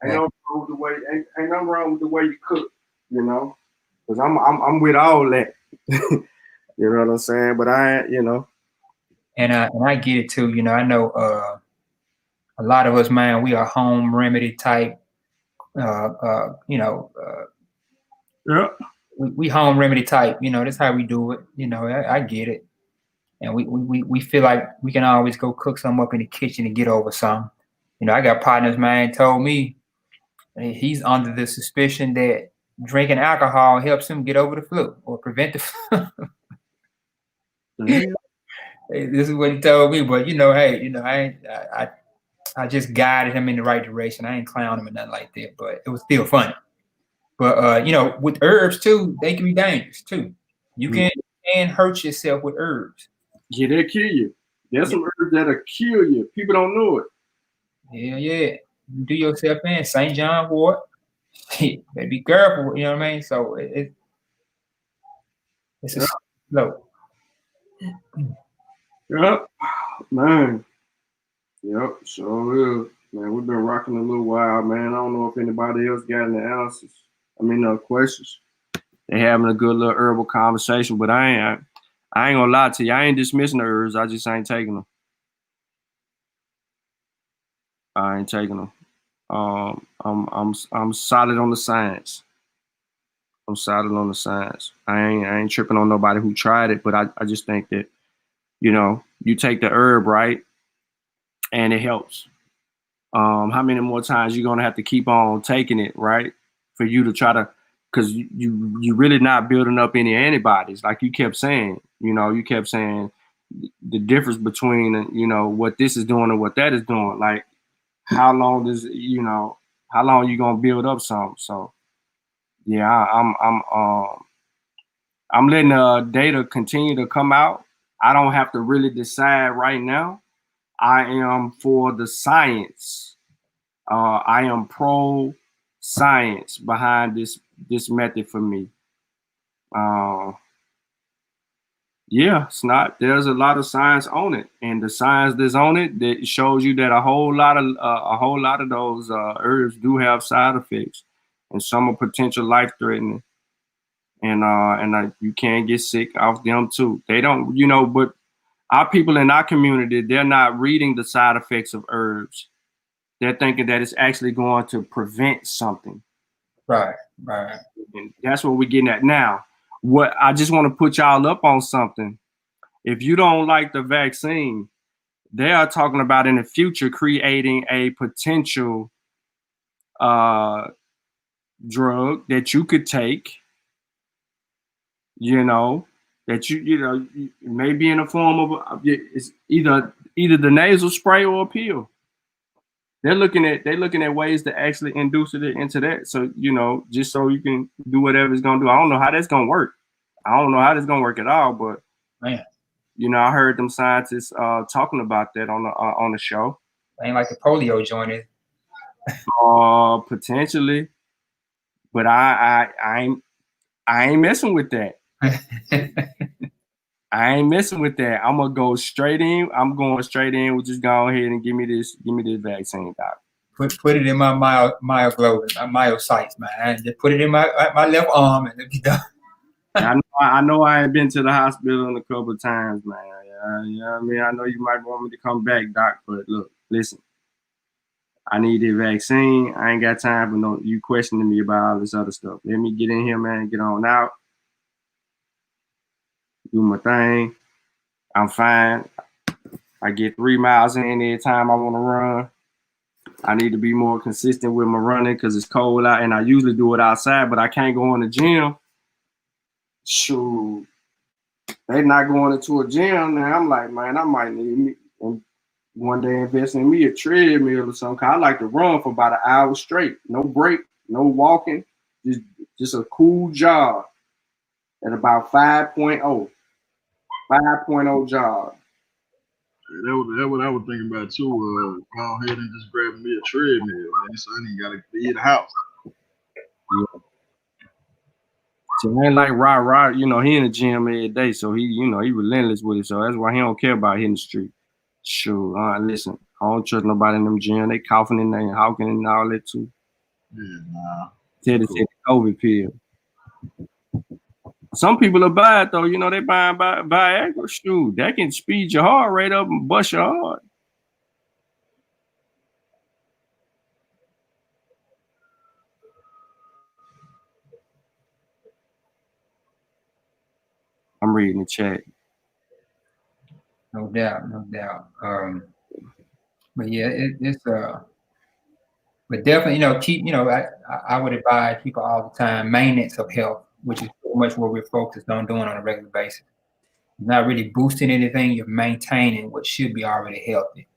Ain't nothing wrong with the way you cook, because I'm with all that. You know what I'm saying? But And I get it too. I know a lot of us, man, we are home remedy type. Yeah. We home remedy type. That's how we do it. I get it. And we feel like we can always go cook something up in the kitchen and get over something. I got partners, man, told me he's under the suspicion that drinking alcohol helps him get over the flu or prevent the flu. Mm-hmm. Hey, this is what he told me, but I just guided him in the right direction. I ain't clowning him or nothing like that, but it was still funny. But with herbs too, they can be dangerous too. You can hurt yourself with herbs. Yeah, they'll kill you. There's some herbs that'll kill you. People don't know it. Yeah. You do yourself in St. John wort. Better be careful, you know what I mean? So it's a slow. Yep, man. Yep, sure is. Man, we've been rocking a little while, man. I don't know if anybody else got any answers. Questions. They having a good little herbal conversation, but I ain't gonna lie to you. I ain't dismissing the herbs. I just ain't taking them. I ain't taking them. I'm solid on the science. I'm solid on the science. I ain't tripping on nobody who tried it, but I just think that, you take the herb, right, and it helps. How many more times you're gonna have to keep on taking it, right, for you to try to, because you really not building up any antibodies, like you kept saying. You kept saying the difference between what this is doing and what that is doing. Like, how long you gonna build up something? So yeah, I'm letting the data continue to come out. I don't have to really decide right now. I am for the science. I am pro science behind this method for me. Yeah, it's not. There's a lot of science on it, and the science that's on it that shows you that a whole lot of those herbs do have side effects, and some are potential life threatening, and you can get sick off them too. They don't, but our people in our community, they're not reading the side effects of herbs. They're thinking that it's actually going to prevent something. Right. And that's what we're getting at now. What I just want to put y'all up on something. If you don't like the vaccine, they are talking about in the future creating a potential drug that you could take, that you may be in the form of it's either the nasal spray or a pill. They're looking at ways to actually induce it into that. So, just so you can do whatever it's gonna do. I don't know how that's gonna work. I don't know how that's gonna work at all, but man, I heard them scientists talking about that on the show. Ain't like the polio joint is. Potentially, but I ain't messing with that. I ain't messing with that. I'm going straight in. We'll just go ahead and give me this vaccine, doc. put it in my myoglobin, my myocytes, man. Just put it in my left arm and it'll be done. I know I ain't been to the hospital a couple of times, man. You know what I mean? I know you might want me to come back, doc, but look, listen. I need the vaccine. I ain't got time for you questioning me about all this other stuff. Let me get in here, man, get on out, do my thing. I'm fine. I get 3 miles in every time I want to run. I need to be more consistent with my running because it's cold out, and I usually do it outside, but I can't go in the gym. Shoot, they not going into a gym now. I'm like, man, I might need me one day invest in me a treadmill or something. I like to run for about an hour straight, no break, no walking, just a cool jog at about 5.0 jog. That's what I was thinking about too. Go ahead and just grab me a treadmill, man. So I ain't gotta leave the house. Yeah. So it ain't like Rod, he in the gym every day, so he relentless with it. So that's why he don't care about hitting the street. Sure, listen, I don't trust nobody in them gym. They coughing and they hawking and all that too. Yeah, nah. Teddy said the COVID pill. Some people are buy it though, they buy Viagra. Shoot, that can speed your heart rate up and bust your heart. I'm reading the chat. No doubt. But yeah, it's but definitely, keep, I would advise people all the time, maintenance of health, which is pretty much what we're focused on doing on a regular basis. Not really boosting anything, you're maintaining what should be already healthy.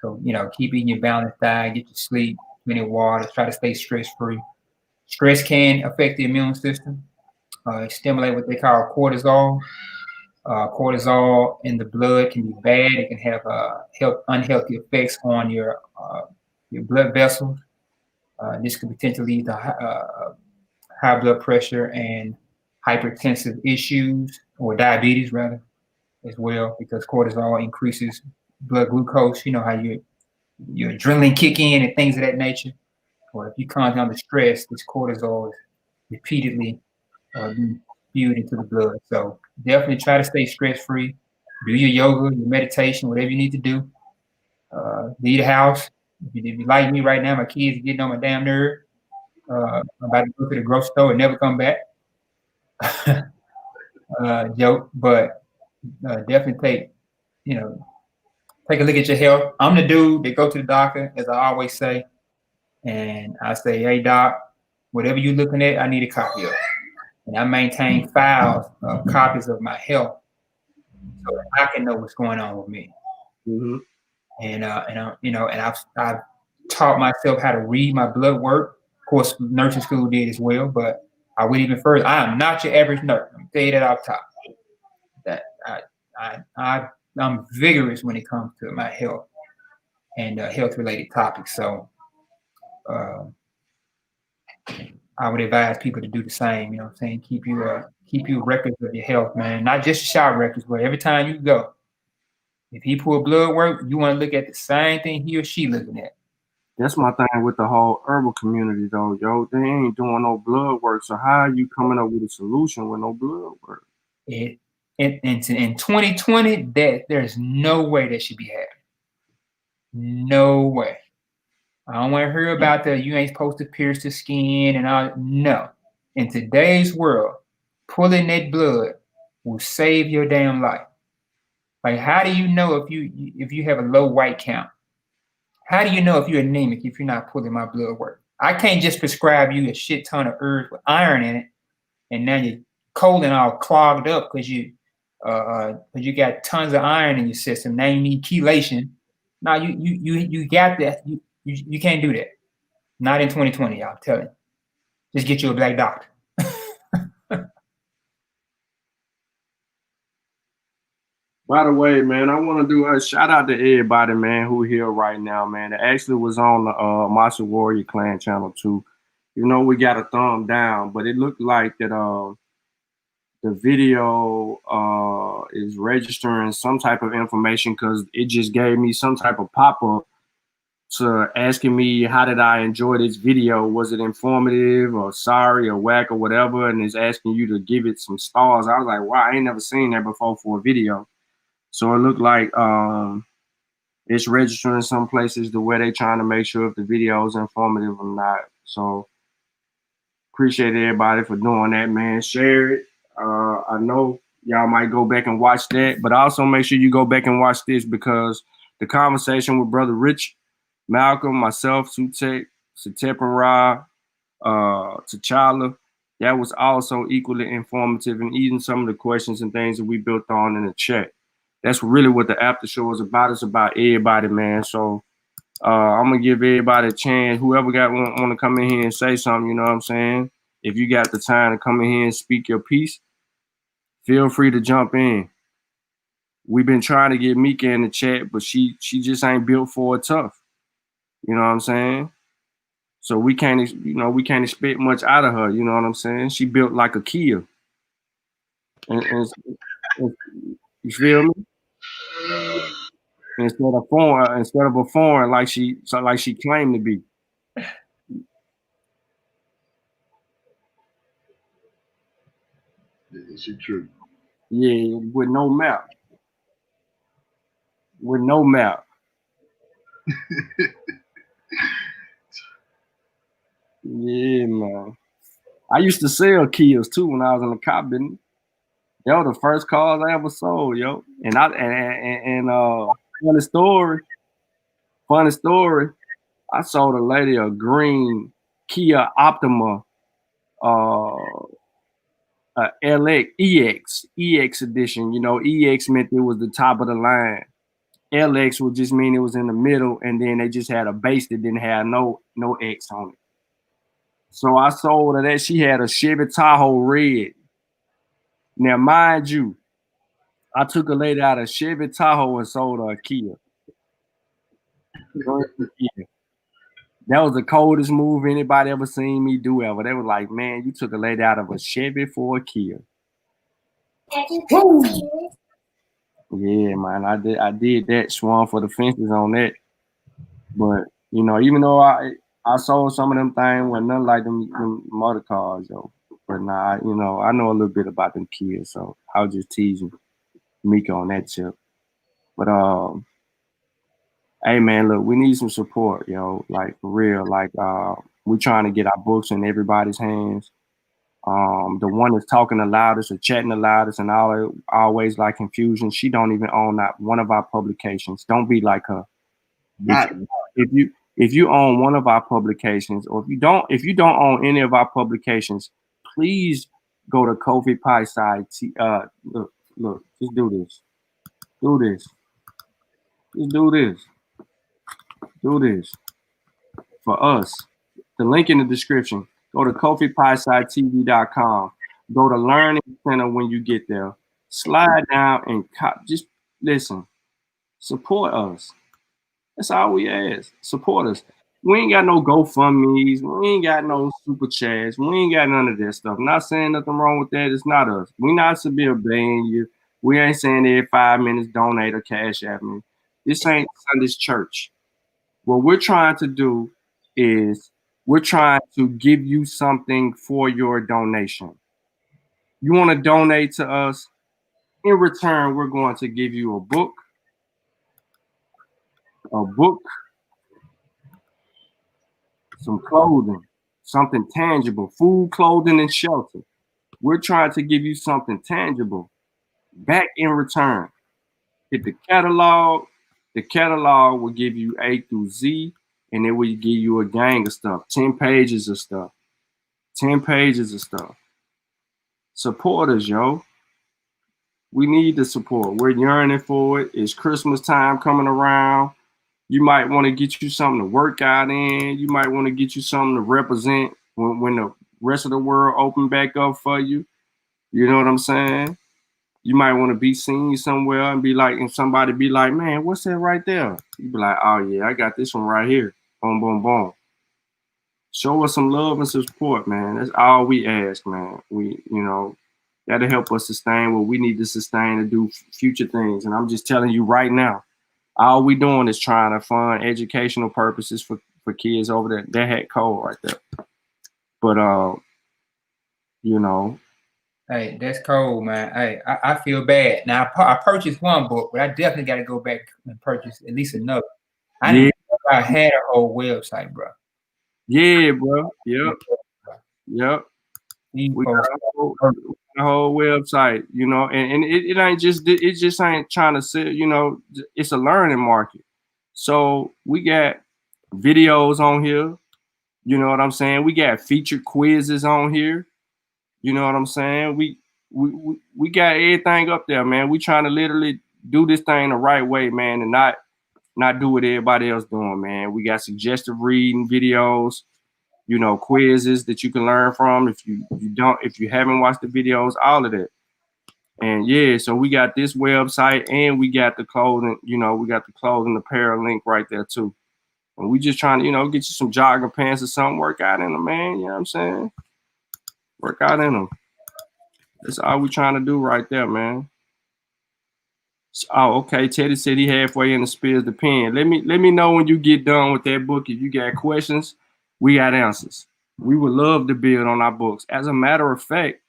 So, keep eating your balanced diet, get your sleep, plenty of water, try to stay stress-free. Stress can affect the immune system, stimulate what they call cortisol. Cortisol in the blood can be bad. It can have unhealthy effects on your blood vessels. This could potentially lead to high blood pressure and hypertensive issues, or diabetes rather, as well, because cortisol increases blood glucose. You know how your adrenaline kick in and things of that nature. Or if you come under stress, this cortisol is repeatedly being spewed into the blood. So definitely try to stay stress-free. Do your yoga, your meditation, whatever you need to do. Leave the house. If you like me right now, my kids are getting on my damn nerve. I'm about to go to the grocery store and never come back. Joke, but definitely take a look at your health. I'm the dude that go to the doctor, as I always say, and I say, hey doc, whatever you're looking at, I need a copy of it. And I maintain files of copies of my health so that I can know what's going on with me. Mm-hmm. And I've taught myself how to read my blood work. Of course, nursing school did as well, but I went even further. I am not your average nurse. I'm tell you that off top. That I'm vigorous when it comes to my health and health-related topics. So I would advise people to do the same. You know what I'm saying? Keep you records of your health, man. Not just shot records, but every time you go. If he pull blood work, you want to look at the same thing he or she looking at. That's my thing with the whole herbal community, though, yo. They ain't doing no blood work, so how are you coming up with a solution with no blood work? In 2020, there's no way that should be happening. No way. I don't want to hear about that. You ain't supposed to pierce the skin and all. No. In today's world, pulling that blood will save your damn life. Like, how do you know if you have a low white count? How do you know if you're anemic if you're not pulling my blood work? I can't just prescribe you a shit ton of herbs with iron in it, and now your colon all clogged up because you got tons of iron in your system. Now you need chelation. Now you got that. You can't do that. Not in 2020, y'all. I'm telling you. Just get you a black doctor. By the way, man, I want to do a shout out to everybody, man, who here right now, man. It actually was on the Martial Warrior Clan channel too. We got a thumb down, but it looked like that the video is registering some type of information because it just gave me some type of pop-up to asking me how did I enjoy this video? Was it informative or sorry or whack or whatever? And it's asking you to give it some stars. I was like, wow, I ain't never seen that before for a video. So it looked like it's registering some places the way they trying to make sure if the video is informative or not. So appreciate everybody for doing that, man. Share it. I know y'all might go back and watch that, but also make sure you go back and watch this because the conversation with Brother Rich, Malcolm, myself, Sutek, Satep and Ra, T'Challa, that was also equally informative, and even some of the questions and things that we built on in the chat. That's really what the after show is about. It's about everybody, man. So I'm gonna give everybody a chance. Whoever want to come in here and say something, you know what I'm saying? If you got the time to come in here and speak your piece, feel free to jump in. We've been trying to get Mika in the chat, but she just ain't built for it tough. You know what I'm saying? So we can't expect much out of her. You know what I'm saying? She built like a Kia. And you feel me? Instead of a foreign like she claimed to be. Is she true? Yeah, with no map. With no map. Yeah, man. I used to sell Kias too when I was in the cop business. They were the first cars I ever sold, yo. And funny story. I sold a lady a green Kia Optima EX edition. You know, EX meant it was the top of the line. LX would just mean it was in the middle, and then they just had a base that didn't have no X on it. So I sold her that. She had a Chevy Tahoe red. Now, mind you, I took a lady out of Chevy Tahoe and sold her a Kia. That was the coldest move anybody ever seen me do ever. They were like, man, you took a lady out of a Chevy for a Kia. Yeah, man, I did that. Swung for the fences on that. But you know, even though I sold some of them things, wasn't nothing like them motor cars, yo. But nah, you know, I know a little bit about them kids, so I was just teasing Mika on that tip. But hey man, look, we need some support, yo. Like for real, like we're trying to get our books in everybody's hands. The one that's talking the loudest or chatting the loudest and always like confusion. She don't even own not one of our publications. Don't be like her. If you own one of our publications, or if you don't own any of our publications, please go to Kofi Pie side. Look, just do this. Do this. Just do this. Do this. For us. The link in the description. Go to KofiPieSideTV.com. Go to Learning Center when you get there. Slide down and just listen. Support us. That's all we ask. Support us. We ain't got no GoFundMe's. We ain't got no super chats. We ain't got none of that stuff. Not saying nothing wrong with that. It's not us. We not severe obeying you. We ain't saying every 5 minutes donate or cash at me. This ain't Sunday's church. What we're trying to do is we're trying to give you something for your donation. You want to donate to us? In return, we're going to give you a book, some clothing, something tangible, food, clothing, and shelter. We're trying to give you something tangible back in return. Hit the catalog. The catalog will give you A through Z, and it will give you a gang of stuff, 10 pages of stuff. 10 pages of stuff. Support us, yo. We need the support. We're yearning for it. It's Christmas time coming around. You might want to get you something to work out in. You might want to get you something to represent when the rest of the world open back up for you. You know what I'm saying? You might want to be seen somewhere and be like, and somebody be like, man, what's that right there? You be like, oh yeah, I got this one right here. Boom, boom, boom. Show us some love and support, man. That's all we ask, man. That'll help us sustain what we need to sustain to do future things. And I'm just telling you right now, All we doing is trying to fund educational purposes for kids over there. That had cold right there. But you know. Hey, that's cold, man. Hey, I feel bad. Now I purchased one book, but I definitely got to go back and purchase at least another. I didn't know I had a whole website, bro. Yeah, bro. Yep. We got a whole website, you know, and it ain't just ain't trying to sell, you know, it's a learning market. So we got videos on here, you know what I'm saying? We got featured quizzes on here, you know what I'm saying? We got everything up there, man. We trying to literally do this thing the right way, man, and not do what everybody else doing, man. We got suggestive reading videos, you know, quizzes that you can learn from if you haven't watched the videos, all of that. And yeah, so we got this website and we got the clothing, you know, we got the clothing apparel link right there too. And we just trying to, you know, get you some jogging pants or something, work out in them, man. You know what I'm saying? Work out in them. That's all we trying to do right there, man. Oh, okay. Teddy said he halfway in the spills the pen. Let me know when you get done with that book. If you got questions, we got answers. We would love to build on our books. As a matter of fact,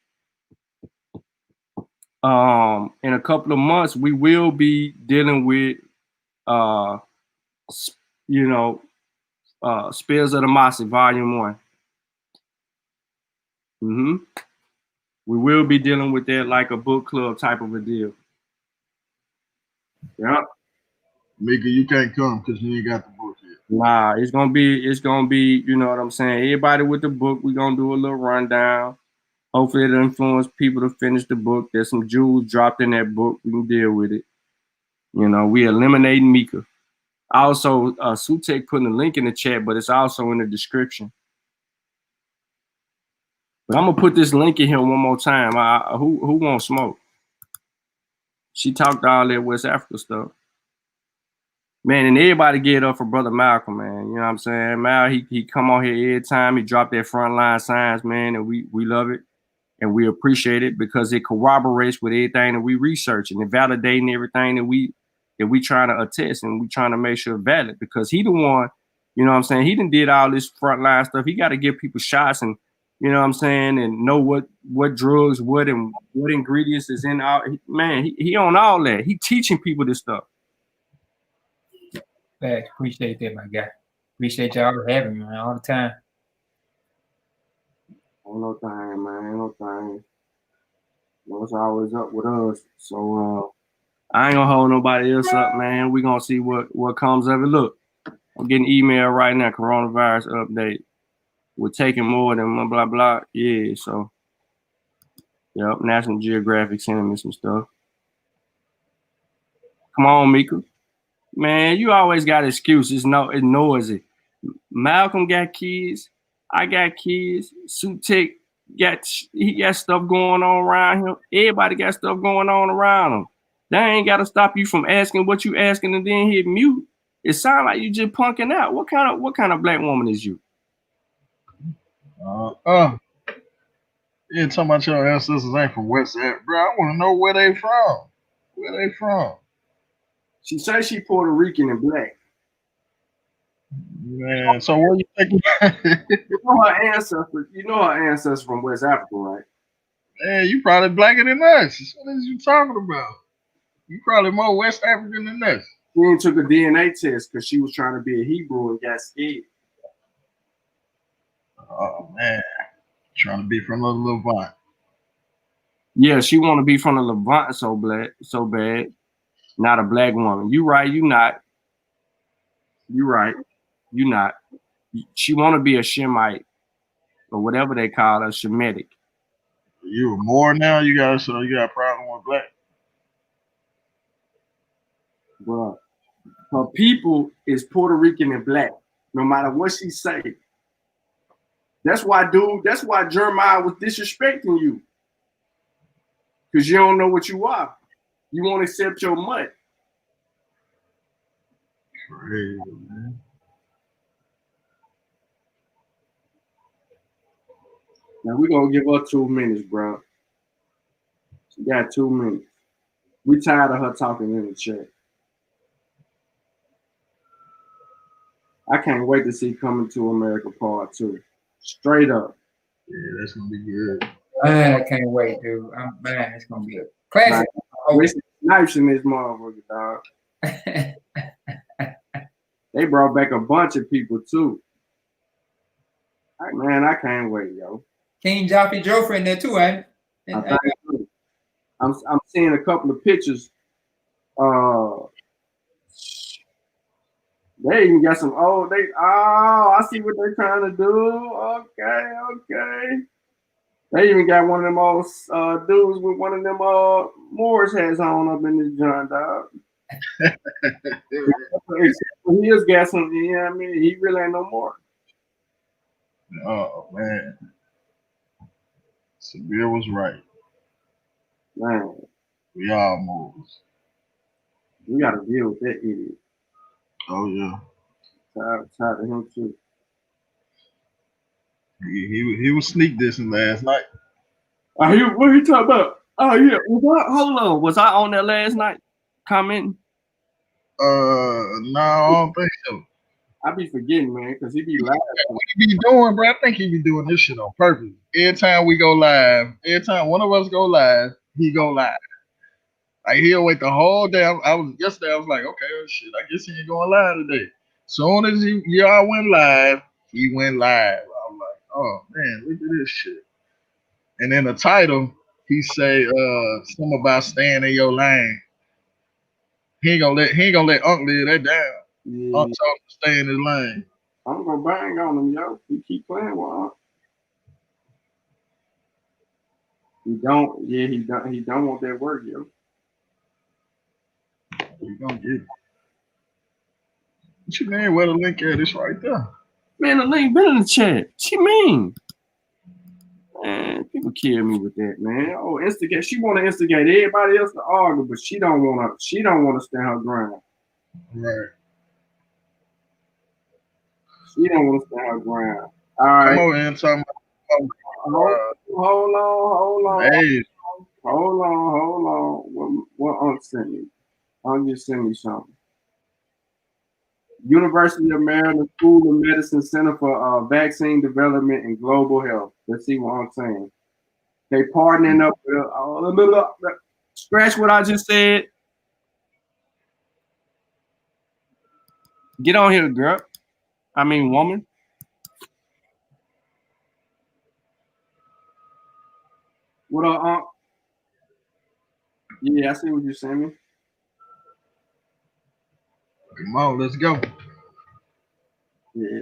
in a couple of months, we will be dealing with, you know, Spills of the Mossy, Volume 1. We will be dealing with that like a book club type of a deal. Yeah. Mika, you can't come because you ain't got the book yet. Nah, it's gonna be, you know what I'm saying? Everybody with the book, we're gonna do a little rundown. Hopefully it'll influence people to finish the book. There's some jewels dropped in that book. We can deal with it. You know, we eliminating Mika. Also, Sutek putting a link in the chat, but it's also in the description. But I'm gonna put this link in here one more time. Who won't smoke? She talked all that West Africa stuff. Man, and everybody get up for Brother Malcolm, man. You know what I'm saying? Mal, he come on here every time. He dropped that frontline signs, man, and we love it. And we appreciate it because it corroborates with everything that we research and validating everything that we trying to attest and we trying to make sure valid because he the one, you know what I'm saying? He done did all this frontline stuff. He got to give people shots and, you know what I'm saying, and know what drugs, what ingredients is in all. Man, he on all that. He teaching people this stuff. Thanks. Appreciate that, my guy. Appreciate y'all having me, man, all the time. Ain't no thing, man. Ain't no thing. You know, it's always up with us. So I ain't gonna hold nobody else up, man. We gonna see what comes of it. Look, I'm getting email right now, coronavirus update. We're taking more than blah, blah, blah. Yeah, so, yep, National Geographic sending me some stuff. Come on, Mika. Man, you always got excuses. No, it's noisy. Malcolm got kids. I got kids. Sutek got stuff going on around him. Everybody got stuff going on around him. That ain't got to stop you from asking what you asking and then hit mute. It sounds like you just punking out. What kind of black woman is you? You talking about your ancestors ain't from West Africa, bro? I want to know where they from. Where they from? She says she Puerto Rican and black. Man, so what you thinking? You know her ancestors from West Africa, right? Man, you probably blacker than us. What is you talking about? You probably more West African than us. She took a DNA test because she was trying to be a Hebrew and got scared. Oh man, trying to be from the Levant. Yeah, she want to be from the Levant so bad. Not a black woman. You right, you not. You right, you not. She want to be a Shemite or whatever they call her, Shemitic. You more now? You got a problem with black? Bro, her people is Puerto Rican and black. No matter what she say. That's why Jeremiah was disrespecting you. Because you don't know what you are. You won't accept your mutt. Crazy, man. Now we're gonna give her 2 minutes, bro. She got 2 minutes. We tired of her talking in the chat. I can't wait to see Coming to America Part 2. Straight up. Yeah, that's gonna be good. Man, I can't wait, dude. Man, it's gonna be a Like, classic. Wesley Snipes in this motherfucker, dog. They brought back a bunch of people too. Like, man, I can't wait, yo. King Joffrey Joffrey in there too, ain't it? I think so. I'm seeing a couple of pictures. They even got some old. I see what they're trying to do. Okay. They even got one of them old dudes with one of them Morris hats on up in this joint, dog. He is got some. You know what I mean? He really ain't no more. Oh man, Sabir was right. Man, We all moves. we got to deal with that idiot. Oh yeah. Tired of him too. He was sneak dissing last night. What are you talking about? Oh yeah. Hold on. Was I on that last night? Commenting? No, I don't think so. I be forgetting, man, because he be laughing. What he be doing, bro? I think he be doing this shit on purpose. Every time we go live, every time one of us go live, he go live. Like he'll wait the whole day. Yesterday. I was like, okay, oh shit. I guess he ain't going live today. Soon as y'all went live, he went live. I'm like, oh man, look at this shit. And then the title, he say something about staying in your lane. He ain't gonna let Unc live that down. Yeah. Unc told him to stay in his lane. I'm gonna bang on him, yo. He keep playing with him. He don't want that work, yo. You gonna get it. What you mean? Where the link at? It's right there. Man, the link been in the chat. What you mean? Man, people kill me with that, man. Oh, instigate. She want to instigate everybody else to argue, but she don't want to. She don't want to stand her ground. Right. She don't want to stand her ground. All right. Come over here and talk about. Hold on. Hey. Hold on. What Unc sent me? Unc just sent me something. University of Maryland School of Medicine Center for Vaccine Development and Global Health. Let's see what I'm saying. They partnering up with scratch what I just said. Get on here, girl. I mean, woman. What up, Yeah, I see what you're saying. Come on, let's go. Yeah.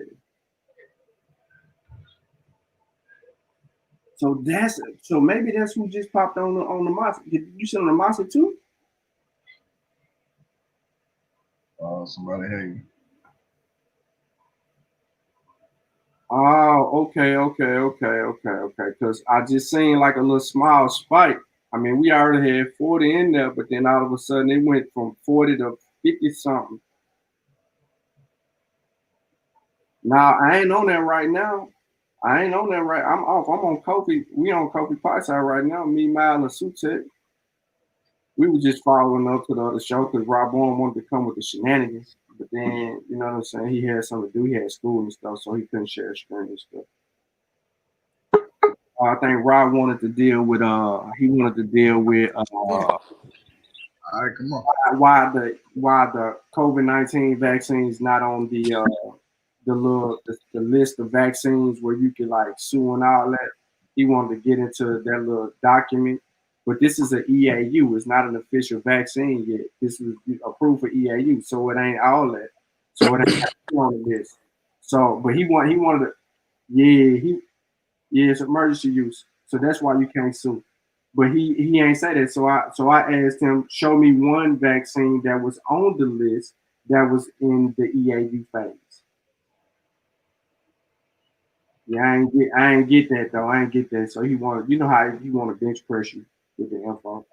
So maybe that's who just popped on the Mossy. Did you send on the Mossy too? Somebody hey. Oh, okay. Because I just seen like a little small spike. I mean, we already had 40 in there, but then all of a sudden it went from 40 to 50 something. Now I ain't on that right now. I'm off. I'm on Kofi. We on Kofi Pie side right now. Me, Mile, and Sutek. We were just following up to the other show because Rob Bourne wanted to come with the shenanigans. But then, you know what I'm saying? He had something to do. He had school and stuff, so he couldn't share screen and stuff. I think Rob wanted to deal with all right, come on. Why the COVID-19 vaccines not on the list of vaccines where you can like sue and all that. He wanted to get into that little document, but this is an EAU. It's not an official vaccine yet. This was approved for EAU, so it ain't all that. So it ain't on the list. So, but he wanted to, it's emergency use. So that's why you can't sue. But he ain't say that. So I asked him, show me one vaccine that was on the list that was in the EAU phase. Yeah, I ain't get that though. I ain't get that. So he wanted, you know how you want to bench press you with the info.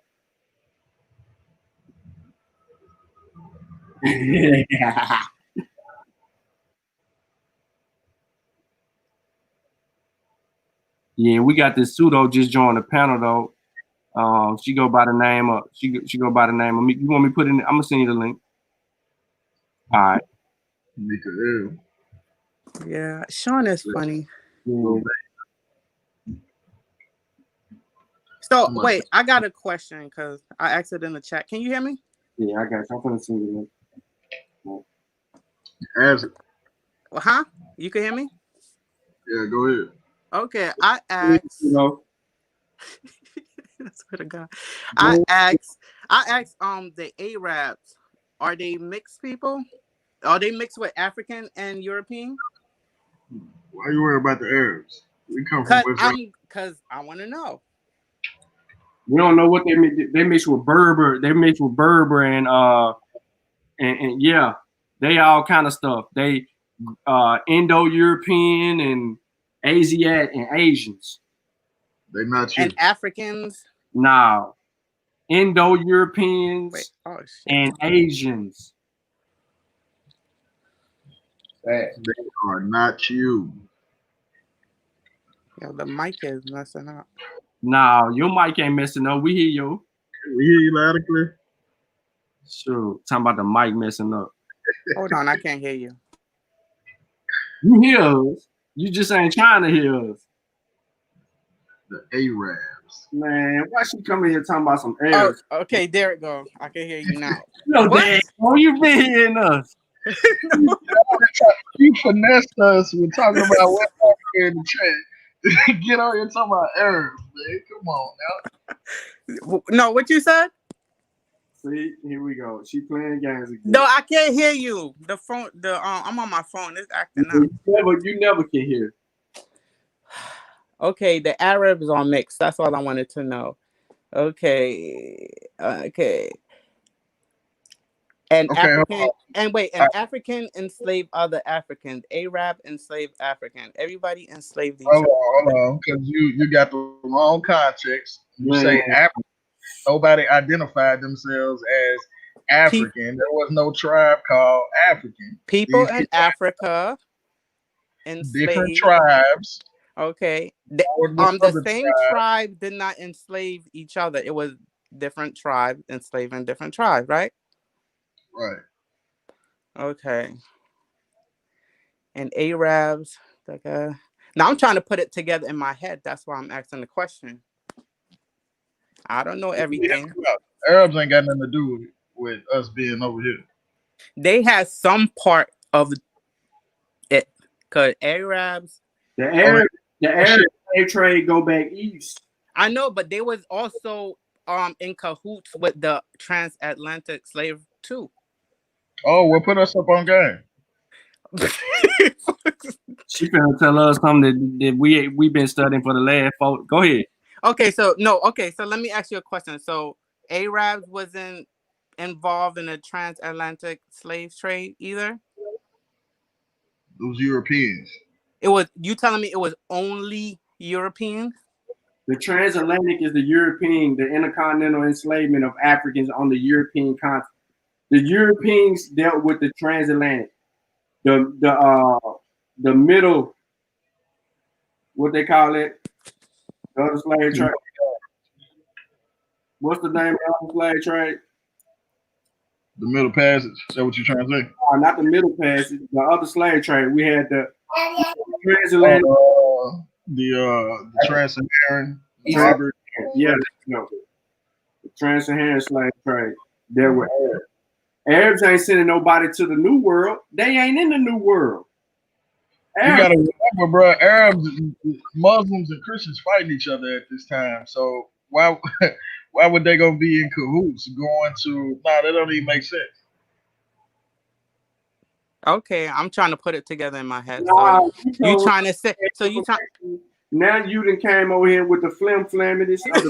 Yeah, we got this pseudo just joined the panel though. She go by the name of she go by the name of me. You want me to put in? I'm gonna send you the link. All right. Mikael. Yeah, Shawn is funny. Yeah. So wait, I got a question because I asked it in the chat. Can you hear me? Yeah, I got you. I'm gonna see you. Ask it. Well, huh? You can hear me? Yeah, go ahead. Okay, I You asked. know, I swear to God, go I asked. The Arabs, are they mixed people? Are they mixed with African and European? Why you worry about the Arabs? We come from West Africa. Cause I want to know. we don't know what they mix. They mix with Berber. They mix with Berber and yeah, they all kind of stuff. They Indo-European and Asiatic and Asians. They not you. And Africans. Now, Wait. Indo-Europeans Oh shit. and Asians. They are not you. Yo, the mic is messing up. Now, your mic ain't messing up. We hear you. We hear you loud and clear. Sure. Talking about the mic messing up. Hold on, I can't hear you. You hear us. You just ain't trying to hear us. The Arabs. Man, why she coming here talking about some Arabs? Oh, okay, there it go. I can hear you now. No, What? Dad. Oh, you been hearing us. You finessed us with talking about West Africa in the chat. Get on here talking about Arabs, man. Come on now. No, what you said? See, here we go. She playing games again. No, I can't hear you. The phone, I'm on my phone. It's acting up. You never can hear. Okay, the Arabs are mixed. That's all I wanted to know. Okay. And Okay, African, and wait, and African enslaved other Africans. Arab enslaved African. Everybody enslaved each other. hold on, because you got the wrong context. You say African. Nobody identified themselves as African. There was no tribe called African. People in Africa enslaved different tribes. Okay. The same tribe did not enslave each other. It was different tribes enslaving different tribes, right? Right. Okay. And Arabs. Now I'm trying to put it together in my head. That's why I'm asking the question. I don't know everything. Arabs ain't got nothing to do with us being over here. They had some part of it. Because Arabs. The Arab slave trade go back east. I know, but they was also in cahoots with the transatlantic slave too. Oh, well, put us up on game. She finna tell us something that we been studying for the last 4. Go ahead. Okay, so let me ask you a question. So Arabs wasn't involved in the transatlantic slave trade either? Those Europeans. It was you telling me it was only Europeans? The transatlantic is the European, the intercontinental enslavement of Africans on the European continent. The Europeans dealt with the transatlantic. The middle, what they call it, the other slave trade. What's the name of the slave trade? The Middle Passage. Is that what you're trying to say? Not the Middle Passage. The other slave trade. We had the transatlantic. The Trans-Saharan. Yeah, the Trans-Saharan slave trade. There were Arabs. Arabs ain't sending nobody to the New World. They ain't in the New World. You gotta remember, bro. Arabs, Muslims, and Christians fighting each other at this time. So why would they gonna be in cahoots going to? Nah, that don't even make sense. Okay, I'm trying to put it together in my head. Nah, so you trying to say? So you trying? Now you done came over here with the flam and this other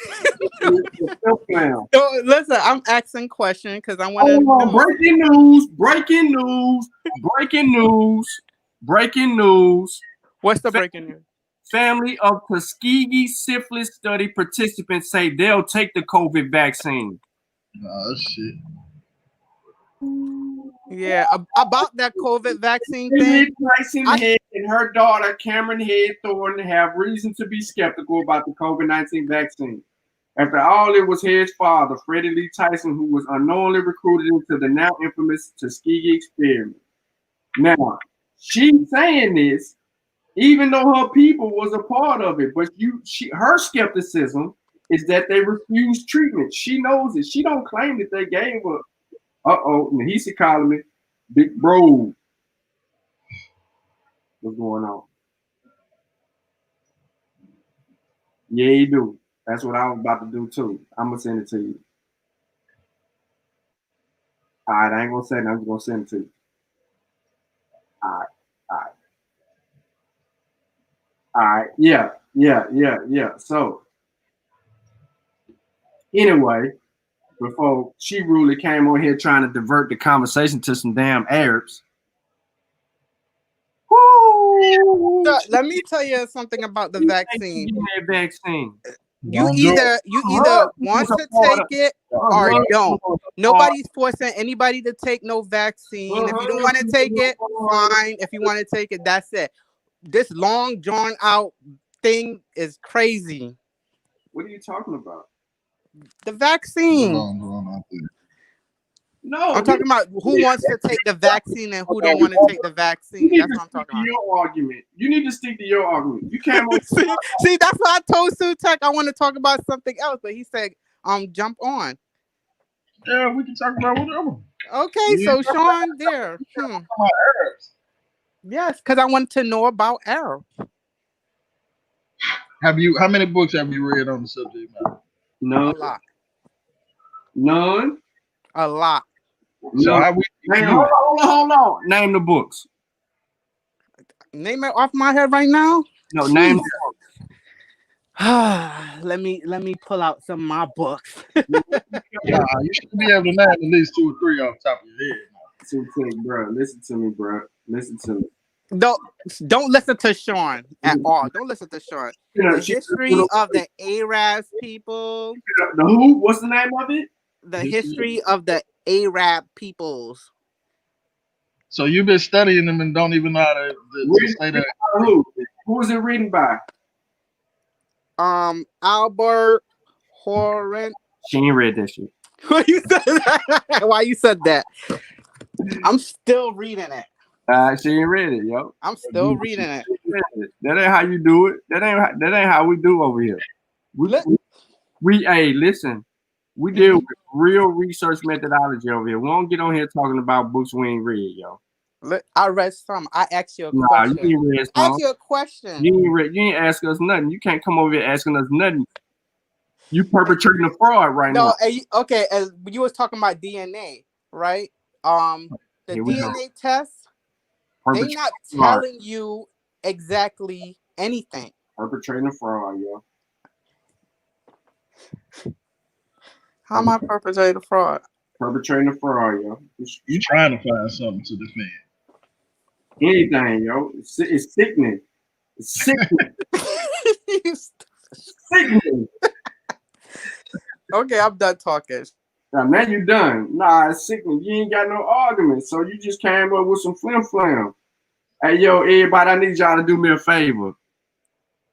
flam. So listen, I'm asking questions because I want to know. Breaking news. What's the breaking news? Family of Tuskegee syphilis study participants say they'll take the COVID vaccine. Oh shit. Yeah, about that COVID vaccine thing. Tyson Head and her daughter Cameron Head Thornton have reason to be skeptical about the COVID-19 vaccine. After all, it was Head's father, Freddie Lee Tyson, who was unknowingly recruited into the now infamous Tuskegee experiment. Now, She's saying this, even though her people was a part of it, but her skepticism is that they refused treatment. She knows it. She don't claim that they gave her. And he's calling me, big bro. What's going on? Yeah, you do. That's what I was about to do too. I'm gonna send it to you. All right, I ain't gonna say it. I'm just gonna send it to you. All right, all right, all right. Yeah. So anyway, before she really came on here trying to divert the conversation to some damn Arabs. Woo! Let me tell you something about the vaccine. That vaccine. You either want to take it or don't. Nobody's forcing anybody to take no vaccine. If you don't want to take it, fine. If you want to take it, that's it. This long drawn out thing is crazy. What are you talking about? The vaccine. No, I'm talking about who wants to take the vaccine and who don't want to take the vaccine. That's what I'm talking about. Your argument. You need to stick to your argument. You can't see, that's why I told Sutek I want to talk about something else, but he said, jump on. Yeah, we can talk about whatever. Okay, so Shawn, there. Yes, because I wanted to know about Arabs. How many books have you read on the subject matter? None. A lot. None. A lot. So how we hold on. Name the books. Name it off my head right now? No, name the books. let me pull out some of my books. You should be able to name at least 2 or 3 off the top of your head. Bro, listen to me, bro. Listen to me. Don't listen to Shawn at all. Don't listen to Shawn. The history of the Arabs people. The who? What's the name of it? The history of the Arab peoples. So you've been studying them and don't even know how to say that. Who? Who is it written by? Albert Horan. She ain't read that shit. Why you said that? I'm still reading it. She ain't read it, yo. I'm still reading it. That ain't how you do it. That ain't how we do over here. Listen. We deal with real research methodology over here. We don't get on here talking about books we ain't read, yo. I read some. I asked you a question. You ain't read some. I asked you a question. You ain't ask us nothing. You can't come over here asking us nothing. You perpetrating a fraud right now. Okay. As you was talking about DNA, right? The DNA test. They're not telling you exactly anything. Perpetrating a fraud, yo. How am I perpetrating a fraud? Perpetrating a fraud, yo. You trying to find something to defend. Anything, yo. It's sickening. It's sickening. Sickening. Okay, I'm done talking. Now you done. Nah, it's sickening. You ain't got no argument. So you just came up with some flim-flam. Hey, yo, everybody, I need y'all to do me a favor.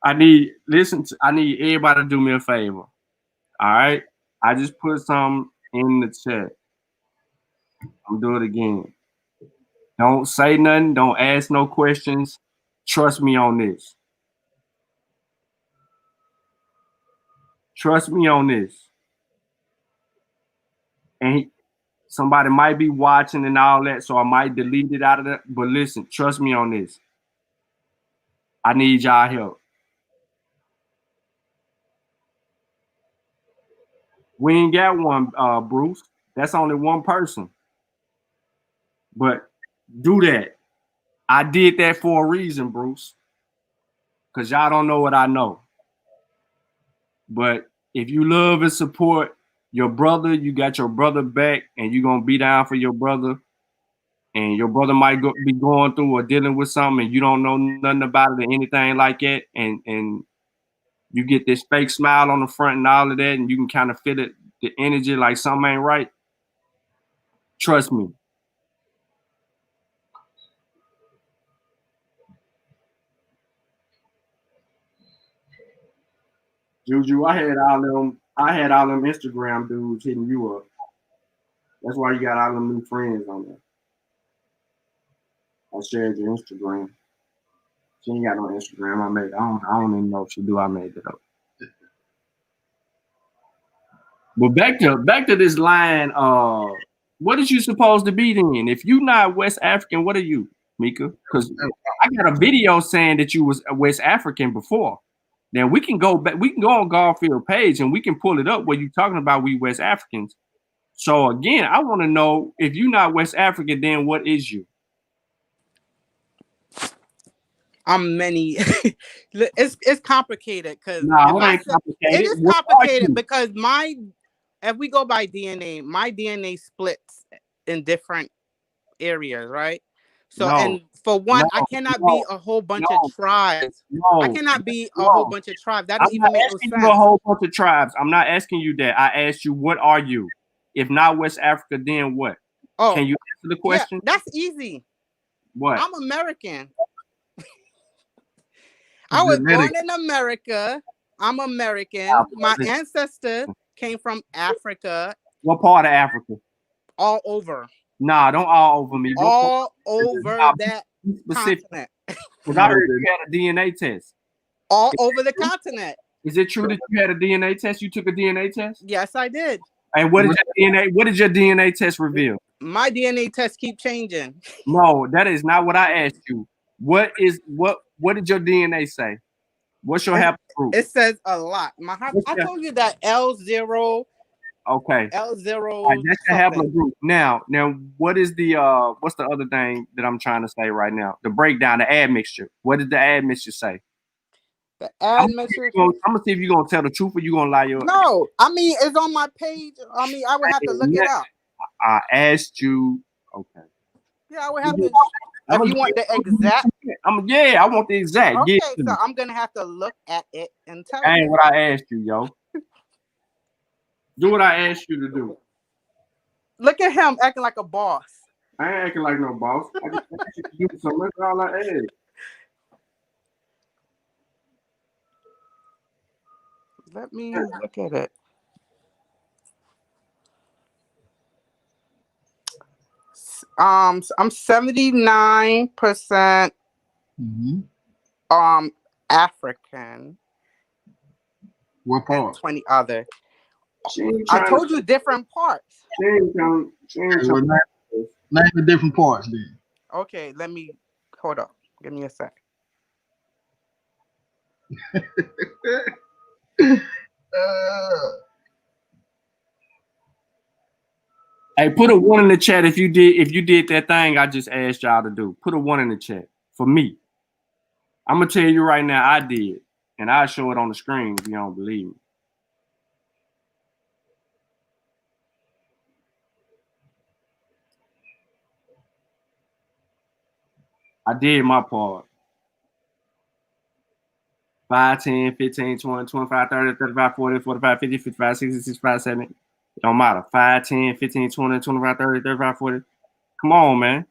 I need everybody to do me a favor. All right? I just put some in the chat. I'm doing it again. Don't say nothing. Don't ask no questions. Trust me on this. Trust me on this. And somebody might be watching and all that, so I might delete it out of that. But listen, trust me on this. I need y'all help. We ain't got one, Bruce. That's only one person. But do that. I did that for a reason, Bruce. Because y'all don't know what I know. But if you love and support your brother, you got your brother back, and you're going to be down for your brother, and your brother might be going through or dealing with something, and you don't know nothing about it or anything like that, and you get this fake smile on the front and all of that, and you can kind of feel it, the energy like something ain't right. Trust me. Juju, I had all them Instagram dudes hitting you up. That's why you got all them new friends on there. I shared your Instagram. She ain't got no Instagram. I don't even know if she do. I made it up. But back to this line. What is you supposed to be then? If you not West African, what are you, Mika? Because I got a video saying that you was a West African before. Now we can go back. We can go on Garfield page and we can pull it up where you talking about we West Africans. So again, I want to know if you're not West African, then what is you? I'm many. It's complicated because No, it ain't complicated. it is What are complicated you? because if we go by DNA, my DNA splits in different areas, right? So, No, and for one, I cannot be a whole bunch of tribes. I cannot be a whole bunch of tribes. That I'm don't not even make no asking you a sense. whole bunch of tribes. I'm not asking you that. I asked you, what are you? If not West Africa, then what? Oh, Can you answer the yeah, question? that's easy. What? I'm American. I was born in America. I'm American. My ancestors came from Africa. What part of Africa? All over. Nah, don't all over me. All over that continent. Because I heard you had a DNA test. All over the continent. Is it true that you had a DNA test? You took a DNA test? Yes, I did. And what did your DNA test reveal? My DNA test keep changing. No, that is not what I asked you. What did your DNA say? What's your haplogroup? It says a lot. I told you that L0. Okay. L0. Right, that's your haplogroup. Now, what is the what's the other thing that I'm trying to say right now? The breakdown, the admixture. What did the admixture say? The admixture. I'm gonna see if you're gonna tell the truth or you're gonna lie. No, I mean it's on my page. I mean, I would have to look it up. I asked you. Okay. Yeah, I would have to. If you want the exact. I want the exact. Okay, so I'm gonna have to look at it and tell you. Ain't what I asked you, yo. Do what I asked you to do. Look at him acting like a boss. I ain't acting like no boss. I just asked you to do something. That's all I asked. Let me look at it. I'm 79% African. What part? 20 other. I told you different parts. Name the different parts then. Okay, let me hold up. Give me a sec. Hey, put a 1 in the chat if you did that thing I just asked y'all to do. Put a 1 in the chat for me. I'm gonna tell you right now, I did, and I'll show it on the screen if you don't believe me. I did my part. 5, 10, 15, 20, 25, 30, 35, 40, 45, 50, 55, 60, 65, 70. It don't matter. 5, 10, 15, 20, 25, 30, 35, 40. Come on, man.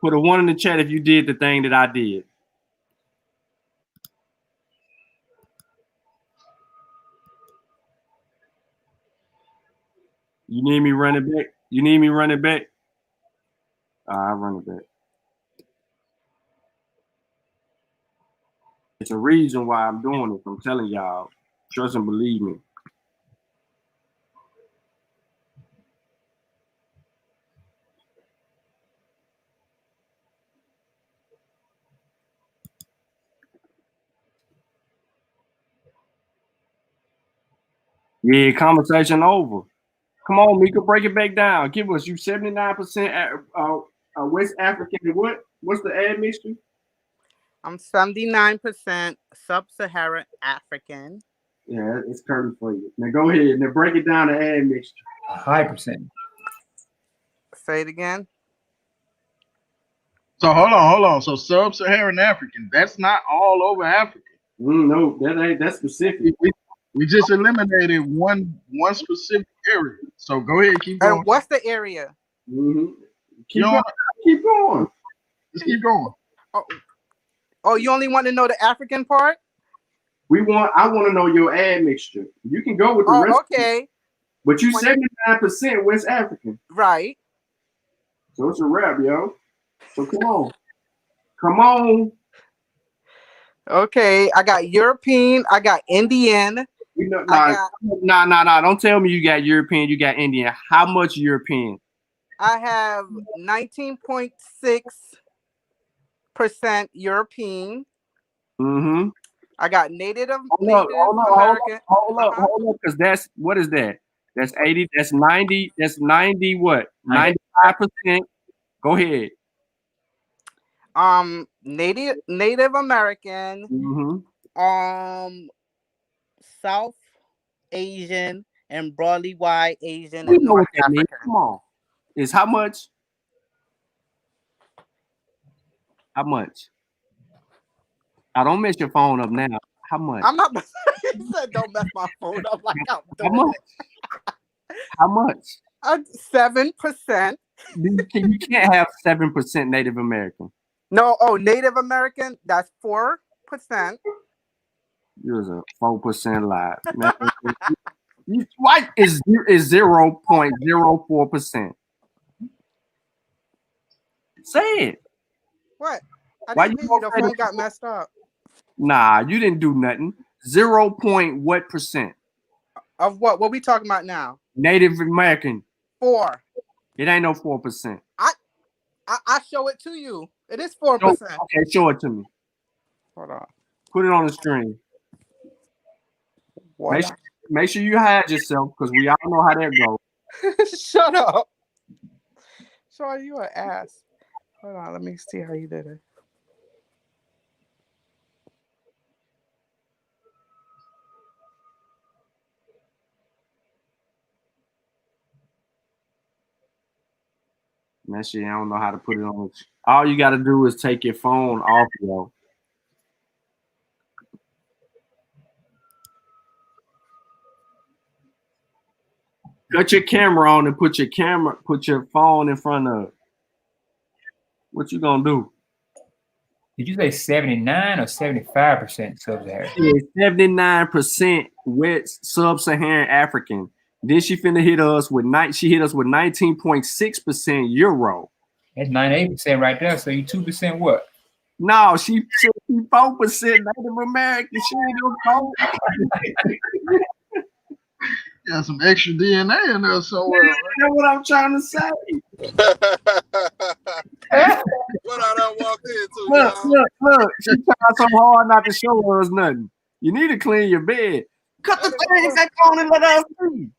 Put a 1 in the chat if you did the thing that I did. You need me running back? You need me running back? I'll run it back. It's a reason why I'm doing it. I'm telling y'all. Trust and believe me. Yeah, conversation over. Come on, Mika, break it back down. Give us, you 79% West African. What's the admixture? I'm 79% sub-Saharan African. Yeah, it's curly for you. Now go ahead. Now break it down to admixture. A high percent. Say it again. So hold on. So sub-Saharan African, that's not all over Africa. No, that's specific. We just eliminated one specific area. So go ahead, keep going. And what's the area? Keep going. Just keep going. Oh, you only want to know the African part? I want to know your admixture. You can go with the rest. Okay. But you 79% West African. Right. So it's a wrap, yo. So come on. Come on. Okay, I got European. I got Indian. You know, I nah, got. Don't tell me you got European, you got Indian. How much European? I have 19.6% European. Mm-hmm. I got Native Hold American. up, because that's what is that? That's 80, that's 90, that's 90 what? 95%. Go ahead. Native American. Mm-hmm. South Asian and broadly white Asian We and know North what that means. African. Come on. Is how much? How much? I don't mess your phone up now. How much? I'm not. He said, "Don't mess my phone up like I'm How doing much? How much? it." 7%. You can't have 7% Native American. No, Native American. That's 4%. You're a 4% lie. Man. White is 0.04%. Say it. What? I Why didn't you hear you. The gonna say phone got messed up. Nah, you didn't do nothing. 0. What percent? Of what? What we talking about now? Native American. 4. It ain't no 4%. I show it to you. It is 4%. Okay, show it to me. Hold on. Put it on the screen. What? Make sure you hide yourself because we all know how that goes. Shut up. Shawn, you an ass. Hold on, let me see how you did it. That shit, I don't know how to put it on. All you got to do is take your phone off, yo. Cut your camera on and put your phone in front of it. What you gonna do? Did you say 79 or 75% sub-Saharan? 79% wet sub-Saharan African. Then she finna hit us with 19.6% Euro. That's 98% right there. So you 2% what? No, she 4% Native American. She ain't no Got some extra DNA in there somewhere. You know what I'm trying to say? What I done walked into, Look. She tried so hard not to show us nothing. You need to clean your bed. Cut the things that on and let us see.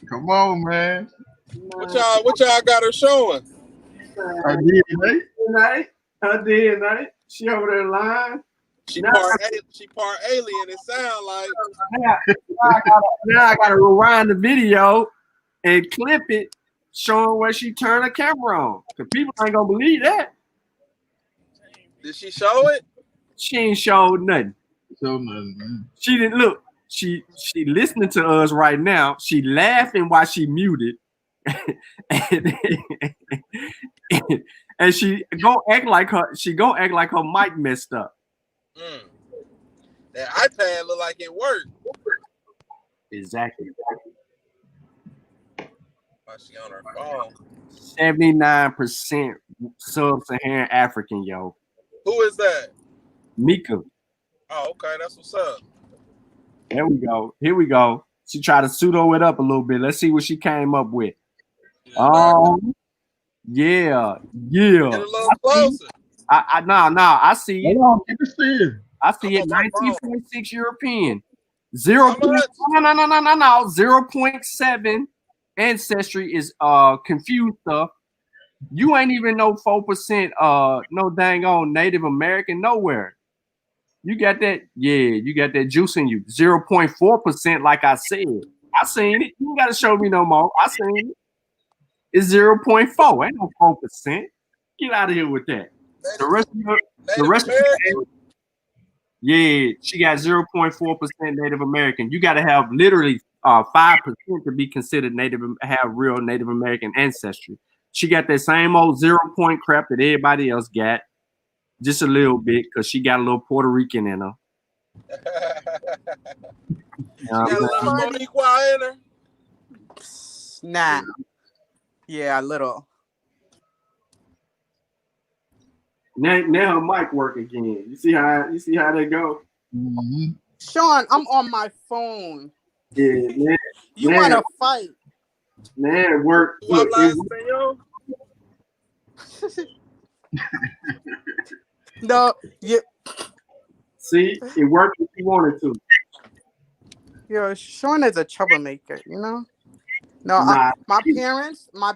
Come on, man. What y'all got her showing? Her DNA. Her DNA. She over there lying. She part alien. It sound like. Now I gotta rewind the video and clip it, showing where she turned the camera on. Cause people ain't gonna believe that. Did she show it? She ain't showed nothing. So nothing, man. She didn't look. She listening to us right now. She laughing while she muted, and she gonna act like her mic messed up. That iPad look like it worked. Exactly. Why she on her phone? 79% sub-Saharan African, yo. Who is that? Mika. Oh, okay, that's what's up. There we go. Here we go. She tried to pseudo it up a little bit. Let's see what she came up with. Yeah. Get a little closer. I see it. I see it. I'm on my 19.6 European. 0.7 ancestry is confused stuff. You ain't even no 4% no dang on Native American nowhere. You got that, you got that juice in you. 0.4%, like I said. I seen it. You ain't gotta show me no more. I seen it. It's 0.4. Ain't no 4%. Get out of here with that. The rest of the she got 0.4% Native American. You got to have literally 5% to be considered have real Native American ancestry. She got that same old 0 point crap that everybody else got, just a little bit, because she got a little Puerto Rican in her. She got a little Boricua in her. Nah. Yeah, a little. Now her mic work again. You see how they go? Mm-hmm. Shawn, I'm on my phone. Yeah, You man, want to fight? man, it worked. What Look, last thing, yo? No, see, it worked if you wanted to. Shawn is a troublemaker, you know? No, Nah, my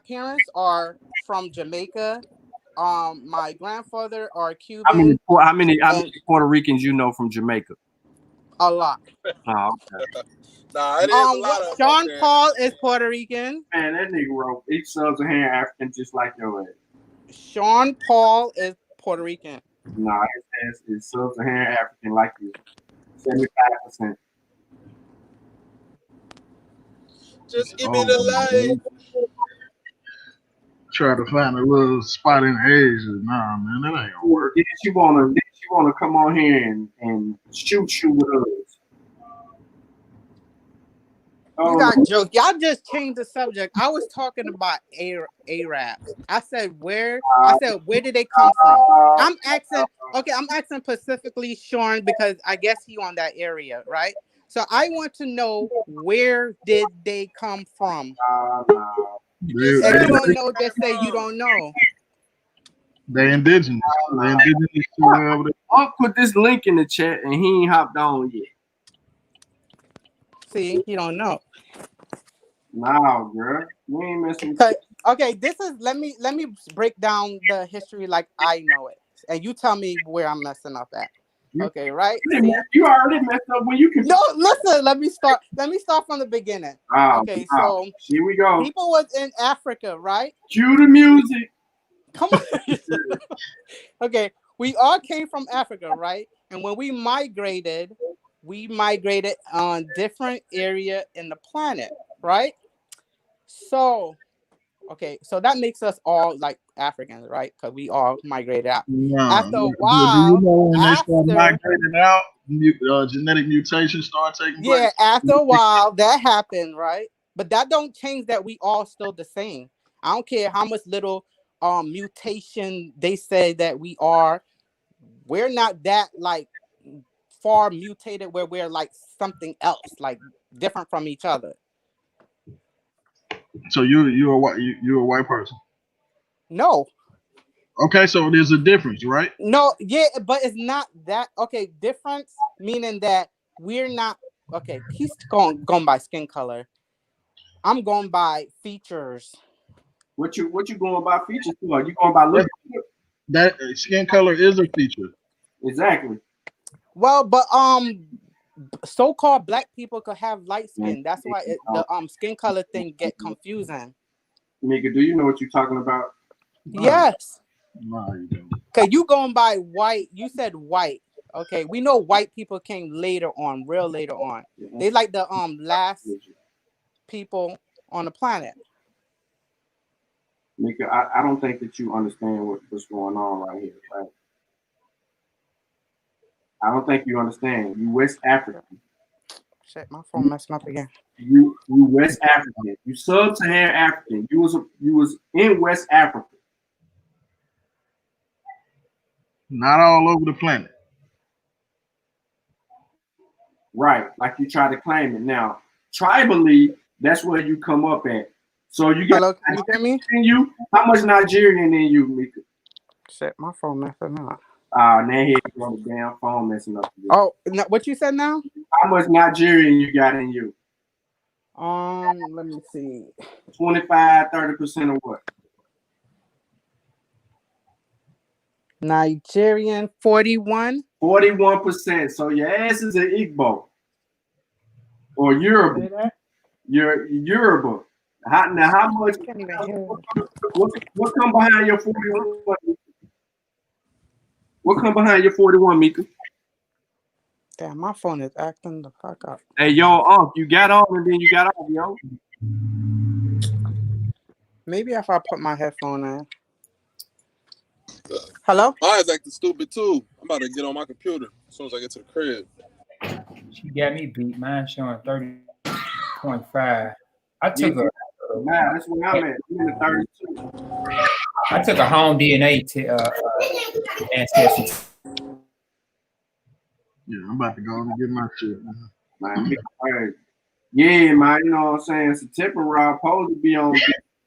parents are from Jamaica. My grandfather are Cuban how many and Puerto Ricans you know from Jamaica? a lot. Oh, okay. Nah, it is a lot of them up Sean there. Paul is Puerto Rican. Man, that nigga wrote each Southern African just like your ass. Sean Paul is Puerto Rican. Nah, his ass is Southern African like you. 75%. Just give me the light. Try to find a little spot in Asia. Nah, man, that ain't gonna work. Did you wanna come on here and shoot with us? You Oh, got no. jokes. Y'all just changed the subject. I was talking about Arabs. I said where did they come from? I'm asking specifically Shawn because I guess he on that area, right? So I want to know where did they come from? If you don't know, just say you don't know. They indigenous. They indigenous to wherever they. I'll put this link in the chat and he ain't hopped on yet. See, you don't know. Nah, girl. You ain't messing. Okay, this is let me break down the history like I know it. And you tell me where I'm messing up at. Okay, right? You already messed up when you can. No, listen, let me start from the beginning. Okay, so here we go. People was in Africa, right? Cue the music. Come on. Okay, we all came from Africa, right? And when we migrated on different area in the planet, right? So so that makes us all like Africans, right? Because we all migrated out. After a while, do you know when they start migrating out, genetic mutations start taking place? Yeah, after a while that happened, right? But that don't change that we all still the same. I don't care how much little mutation they say that we are. We're not that like far mutated where we're like something else, like different from each other. So you're a white person. No. Okay, so there's a difference, right? No, yeah, but it's not that. Okay, difference meaning that we're not. Okay, he's going by skin color. I'm going by features. What you going by features for? You going by look? That skin color is a feature. Exactly. Well, but so-called black people could have light skin. That's why the skin color thing get confusing. Mika, do you know what you're talking about? Yes. No, you don't. Okay, you going by white. You said white. Okay, we know white people came later on, real later on. They like the last people on the planet. Mika, I don't think that you understand what's going on right here, right? I don't think you understand. You West African. Shit, my phone messing up again. You West African. You Sub-Saharan African. You was in West Africa. Not all over the planet. Right, like you try to claim it. Now, tribally, that's where you come up at. So you got Hello, can you hear me? in you. How much Nigerian in you, Mika? Shit, my phone messing up. Now here you go, the damn phone messing up again. Oh, what you said now? How much Nigerian you got in you? Let me see. 25, 30% of what? Nigerian 41. 41%. So your ass is an Igbo or Yoruba. You're Yoruba. How much? I can't even hear. What come behind your 41? What come behind your 41, Mika? Damn, my phone is acting the fuck up. Hey, yo, you got on and then you got off, yo. Maybe if I put my headphone in. Hello? Mine's acting stupid too. I'm about to get on my computer as soon as I get to the crib. She got me beat. Mine showing 30.5. I took a Man, that's where I'm at. I'm in the 32. I took a home DNA ancestry. Yeah, I'm about to go and get my shit. Man, yeah, man, you know what I'm saying? It's a temporary supposed to be on.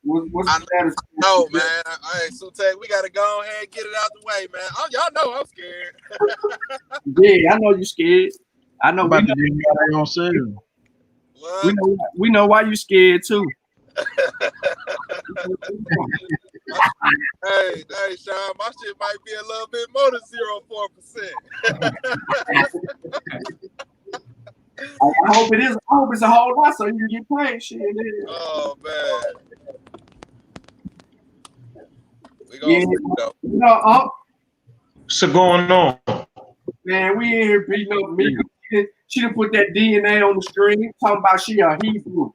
What's the status? No, man. Hey, Sute, we gotta go ahead and get it out the way, man. Y'all know I'm scared. Yeah, I know you scared. I know I'm about to get my own sale. we know why you scared too. Hey, Shawn, my shit might be a little bit more than 0.4%. I hope it is. I hope it's a whole lot so you can get paid. Shit. Oh man. We gonna see though. You know, What's going on? man, we in here beating up Mika. She done put that DNA on the screen, talking about she a Hebrew.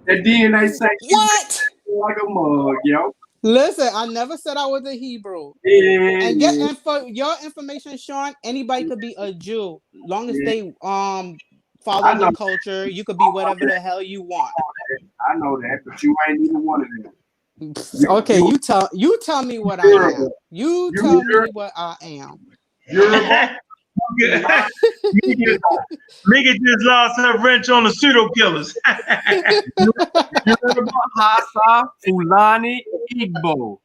That DNA say she What? like a mug, yo. Listen, I never said I was a Hebrew. Yeah, And for your information, Shawn, anybody could be a Jew, long as they follow the culture. You could be whatever the hell you want. I know that, but you ain't even one of them. Okay, you tell me what I am. You tell me what I am. Mika just lost her wrench on the pseudo killers. Yoruba, Hausa, Fulani, Igbo.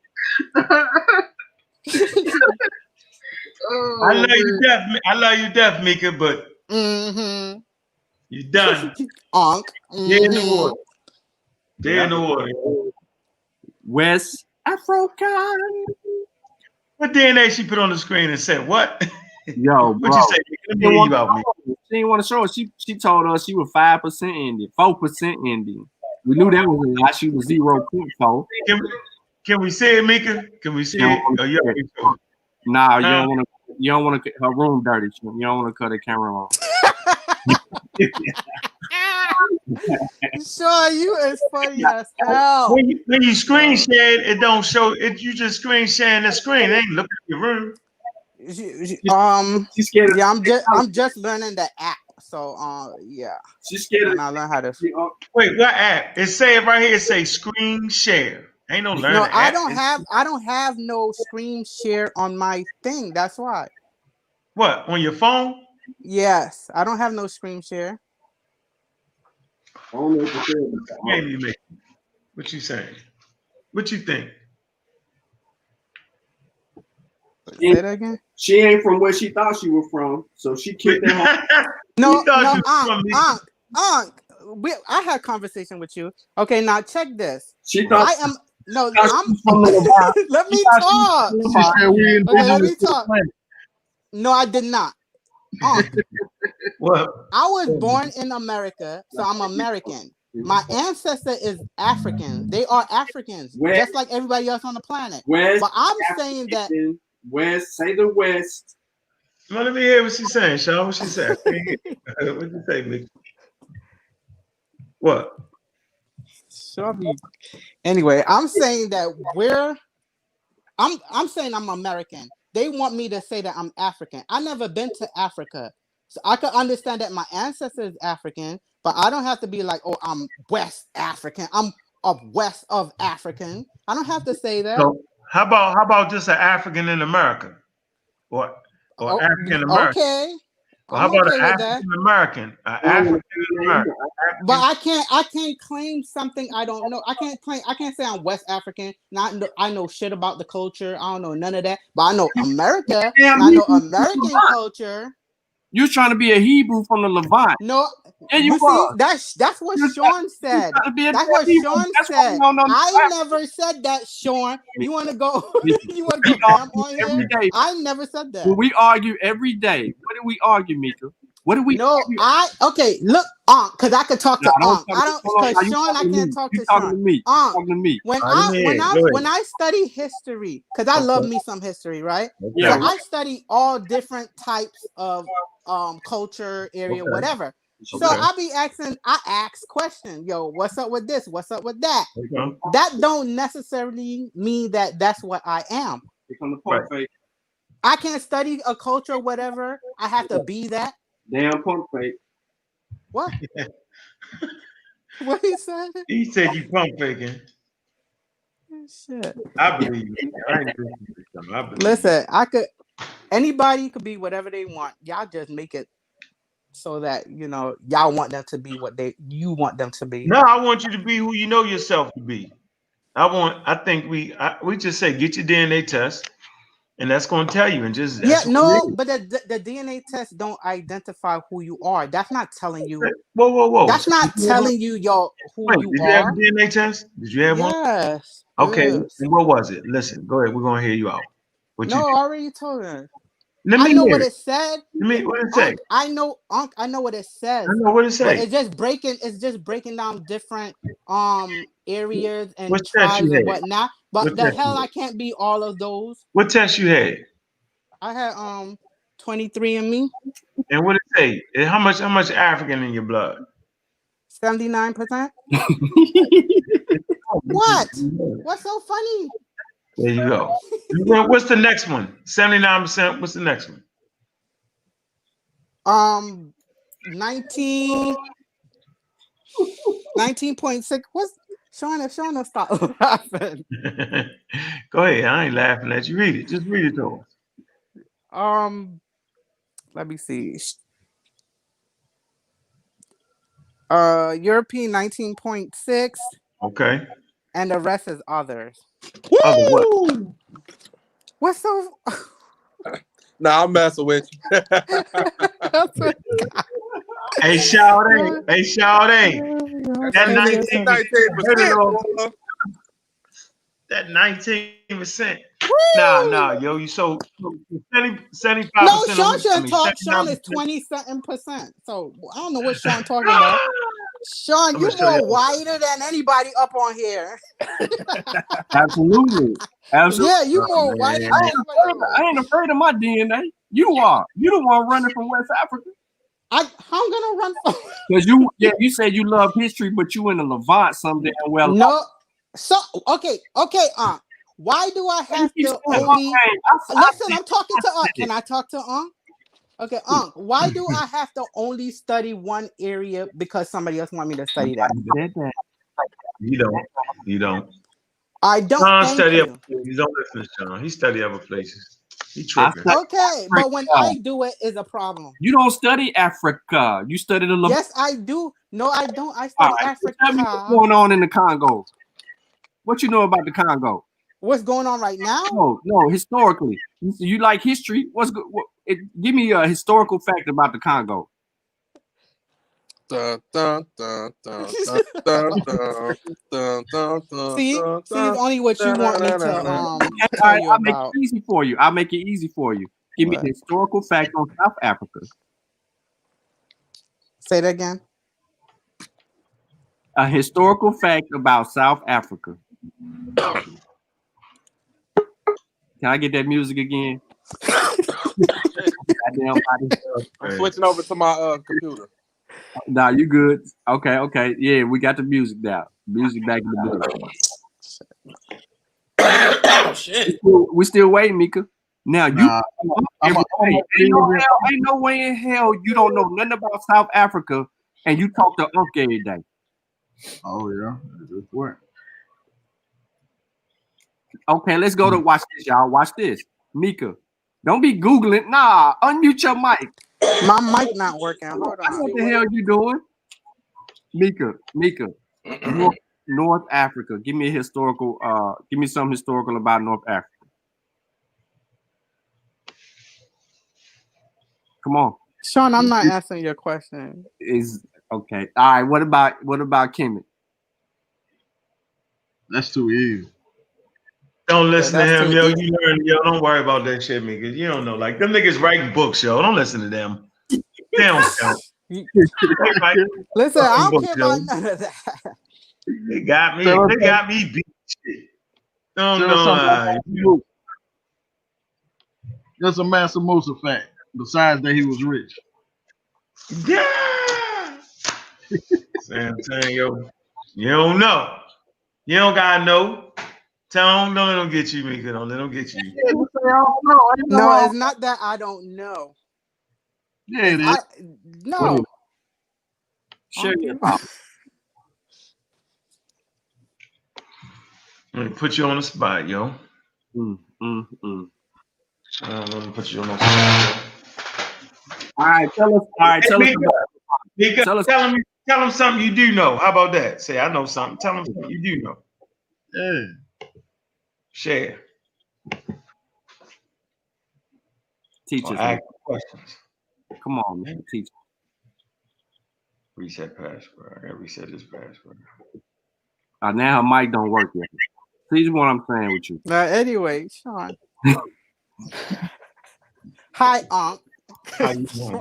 I love you deaf, Mika, but you done. Dead in the water. Dead in the water. West African. What DNA she put on the screen and said what? Yo, what bro. you say? Let me hear you about me. She didn't want to show us. She told us she was 5% Indian, 4% Indian. We knew that was a lot. She was 0.4. Can we see it, Mika? Can we see it? Oh, nah, you don't want to her room dirty. You don't want to cut the camera on. Sure, you is funny as hell. When you screen share it don't show it. You just screen sharing the screen. It ain't looking at your room. She's scared. Yeah, I'm just learning the app. So yeah. She's scared. And I learn how to. Wait, what app? It say it right here. It say screen share. Ain't no learning. No, I app. don't have no screen share on my thing. That's why. What, on your phone? Yes, I don't have no screen share. What you saying? What you think? Say that again. She ain't from where she thought she was from, so she kicked that. No, I had a conversation with you. Okay, now check this. She thought I am no. I'm. from the Let me talk. Okay, let me talk. No, I did not. What? I was born in America, so I'm American. My ancestor is African. They are Africans, just like everybody else on the planet. But I'm saying that West, say the West. Well, let me hear what she's saying, Shawn. What she said? What you say, Mick? What? Anyway, I'm saying that I'm saying I'm American. They want me to say that I'm African. I never been to Africa. So I can understand that my ancestor is African, but I don't have to be like, oh, I'm West African. I'm of West of African. I don't have to say that. So how about just an African in America? Or African American? Okay. Well, how about an African American? African American. But I can't claim something I don't know. I can't say I'm West African. I know shit about the culture. I don't know none of that. But I know America. I know American culture. You're trying to be a Hebrew from the Levant. No, you see, that's what Shawn said. That's what Shawn said. I never said that, Shawn. You want to go? You want to go ham on here? I never said that. When we argue every day, what do we argue, Mika? What do we? No, okay. Look, because I could talk to Unc. Because Shawn, I can't talk to Shawn. Talking to me. When I study history, because I love me some history, right? Yeah. So I study all different types of culture, area, whatever. So I ask questions. Yo, what's up with this? What's up with that? That don't necessarily mean that that's what I am. Right. I can't study a culture, whatever. I have to be that. Damn pump fake. What? What he said? He said you pump faking. Shit. I believe you. I ain't listening to something. I believe Listen, anybody could be whatever they want. Y'all just make it so that y'all want them to be what you want them to be. No, I want you to be who you know yourself to be. I think we just say get your DNA test, and that's going to tell you. And just Yeah, that's no, but the DNA test don't identify who you are. That's not telling you. Whoa. That's not telling you who Wait, you did are. you have a DNA test? Did you have one? Yes. Okay, Yes. and what was it? Listen, go ahead. We're gonna hear you out. What No, you I did? already told her. Let I me know hear what it. it said. What did it say? I know what it says. I know what it But say. it's just breaking down different areas and What test you tribes and had? whatnot. But What the test you hell had? I can't be all of those. What test you had? I had 23andMe. And what it say? And how much African in your blood? 79%. What? What's so funny? There you go. What's the next one? 79%. What's the next one? 19.6. What's Shawn? If Shawn will stop laughing. Go ahead. I ain't laughing at you. Read it. Just read it to us. Let me see. European 19.6. Okay. And the rest is others. Other what? What's so? Nah, I'm messing with you. Hey, Shawn. Hey, Shawn. That 19%. That 19%. Nah, yo, you so 75%. No, Shawn shouldn't talk. Shawn is 20-something%. So I don't know what Shawn talking about. Shawn, you more whiter than anybody up on here. Absolutely. Yeah, you more whiter than anybody. I ain't afraid of my DNA. You are. You the one running from West Africa. How I'm gonna run from? Because you said you love history, but you in the Levant someday. Well, no. So okay. Why do I have to only listen? I'm talking to Can I talk to Okay, why do I have to only study one area because somebody else want me to study that? You don't. I don't. Shawn study other places. You don't listen to Shawn. He study other places. He tripping. Okay, but when I do it, is a problem. You don't study Africa. You study the Levant. Yes, I do. No, I don't. I study Africa. Tell me what's going on in the Congo. What you know about the Congo? What's going on right now? No, historically. You like history? Give me a historical fact about the Congo. See, it's only what you want me to tell you I'll about. make it easy for you. Give me the historical fact on South Africa. Say that again. A historical fact about South Africa. Can I get that music again? I'm switching over to my computer. Nah, you good. Okay. Yeah, we got the music now. Music back in the building. Oh, shit. We still waiting, Mika. Now ain't no way in hell you don't know nothing about South Africa and you talk to Unc every day. Oh yeah, good point. Okay, let's go to watch this, y'all. Watch this. Mika, don't be Googling. Nah, unmute your mic. My mic not working. Hold on. What the hell you doing? Mika. North Africa. Give me a historical, give me something historical about North Africa. Come on. Shawn, I'm not answering your question. Is okay. All right. What about Kemet? That's too easy. Don't listen to him, yo. You learn, yo. Don't worry about that shit, niggas. You don't know. Like them niggas writing books, yo. Don't listen to them. They don't count. Listen, I don't care about none of that. They got me. They got me beat. Shit. No. That's a Mansa Musa fact. Besides that, he was rich. Yeah. Saying, yo, you don't know. You don't gotta know. Don't let them get you, Mika. Don't let them get you. No, it's not that I don't know. Yeah, it is. No. Share your thoughts. I'm gonna put you on the spot, yo. Mm. I'm gonna put you on the spot, yo. All right, tell us. All right, tell us about. Mika, Tell us. tell him something you do know. How about that? Say, I know something. Tell him something you do know. Yeah. Share. Teach Or us. ask questions. Come on, man. Teach us. Reset password. I gotta reset this password. Now her mic don't work yet. See what I'm saying with you. Anyway, Shawn. Hi, Unc. How you doing?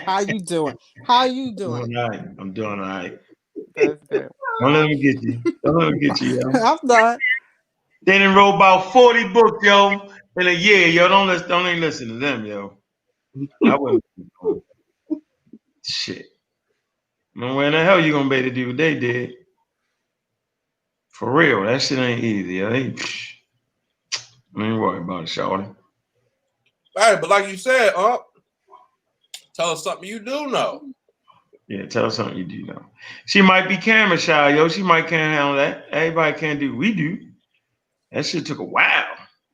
How you doing? How you doing? Doing all right. I'm doing all right. That's good. Don't let me get you. Don't let me get you, yo. I'm done. They done wrote about 40 books, yo, in a year, yo. Don't even listen to them, yo. I wouldn't. Shit. Man, where in the hell you gonna be able to do what they did? For real, that shit ain't easy, yo. Ain't worry about it, Shawn. Hey, but like you said, tell us something you do know. Yeah, tell us something you do know. She might be camera shy, yo. She might can't handle that. Everybody can't do what we do. That shit took a while.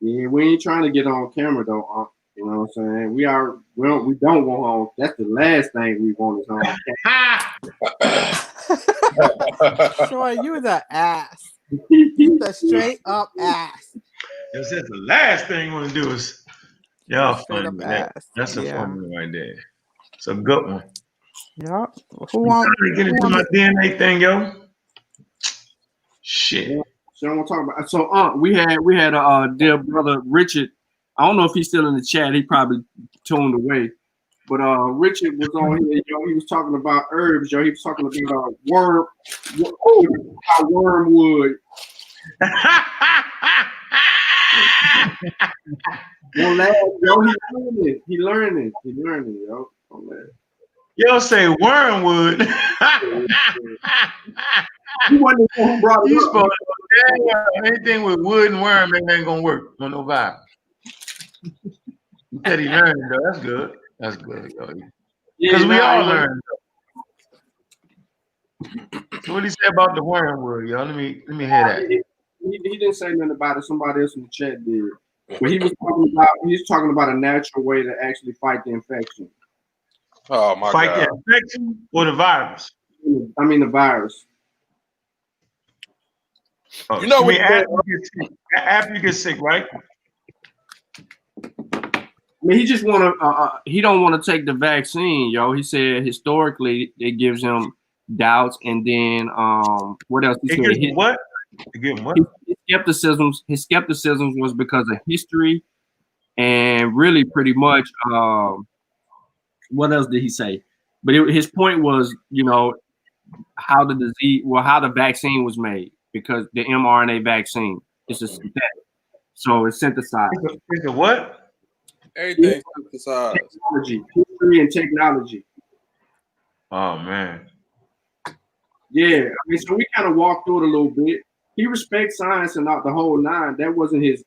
Yeah, we ain't trying to get on camera though. You know what I'm saying? We don't want on. That's the last thing we want is on. Shawn, you the ass. You the straight up ass. That's the last thing you want to do is y'all Straight funny. up ass. That's a Yeah. fun one right there. It's a good one. Yeah. I'm trying to get into my DNA thing, yo. Shit. Yeah, so I want to talk about. So, we had a dear brother Richard. I don't know if he's still in the chat. He probably tuned away. But Richard was on here. He was talking about herbs. He was talking about wormwood. He learning, yo. Yo, say wormwood. He wasn't the one who brought it up. Anything with wood and worm ain't gonna work on no vibe. He said he learned, though. That's good. That's good, yo. Because we all learn. So what did he say about the wormwood, yo? Let me hear that. He didn't say nothing about it. Somebody else in the chat did. But he was talking about a natural way to actually fight the infection. Oh my God. Fight the infection or the virus? I mean the virus. Oh, you know what? After you get sick, right? I mean, he just he don't want to take the vaccine, yo. He said historically it gives him doubts, and then what else? He said what? What? His skepticism was because of history, and really pretty much what else did he say? But his point was, how the vaccine was made, because the mRNA vaccine is a synthetic, so it's synthesized. It's a what? Everything synthesized. History and technology. Oh man. Yeah, I mean, so we kind of walked through it a little bit. He respects science and not the whole nine. That wasn't his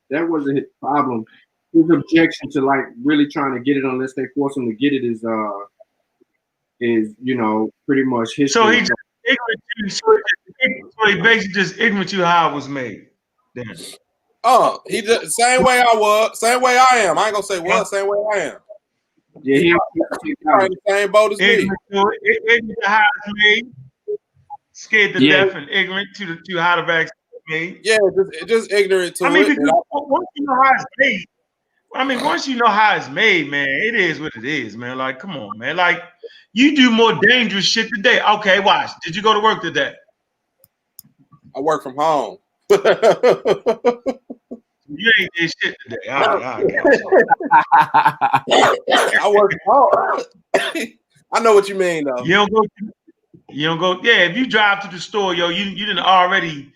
problem. His objection to really trying to get it unless they force him to get it is pretty much history. So he just ignorant you. So he basically just ignorant you how it was made. Then. He just same way I was, same way I am. I ain't gonna say was, same way I am. Yeah, he probably the same boat as me. Ignorant to how it's made. Scared to death and ignorant to how the vaccine is made. Yeah, just ignorant to it. Because once you know how it's made, once you know how it's made, man, it is what it is, man. Like, come on, man. Like, you do more dangerous shit today. Okay, watch. Did you go to work today? I work from home. You ain't did shit today. All right. I work from home. I know what you mean, though. You don't go. Yeah, if you drive to the store, yo, you didn't already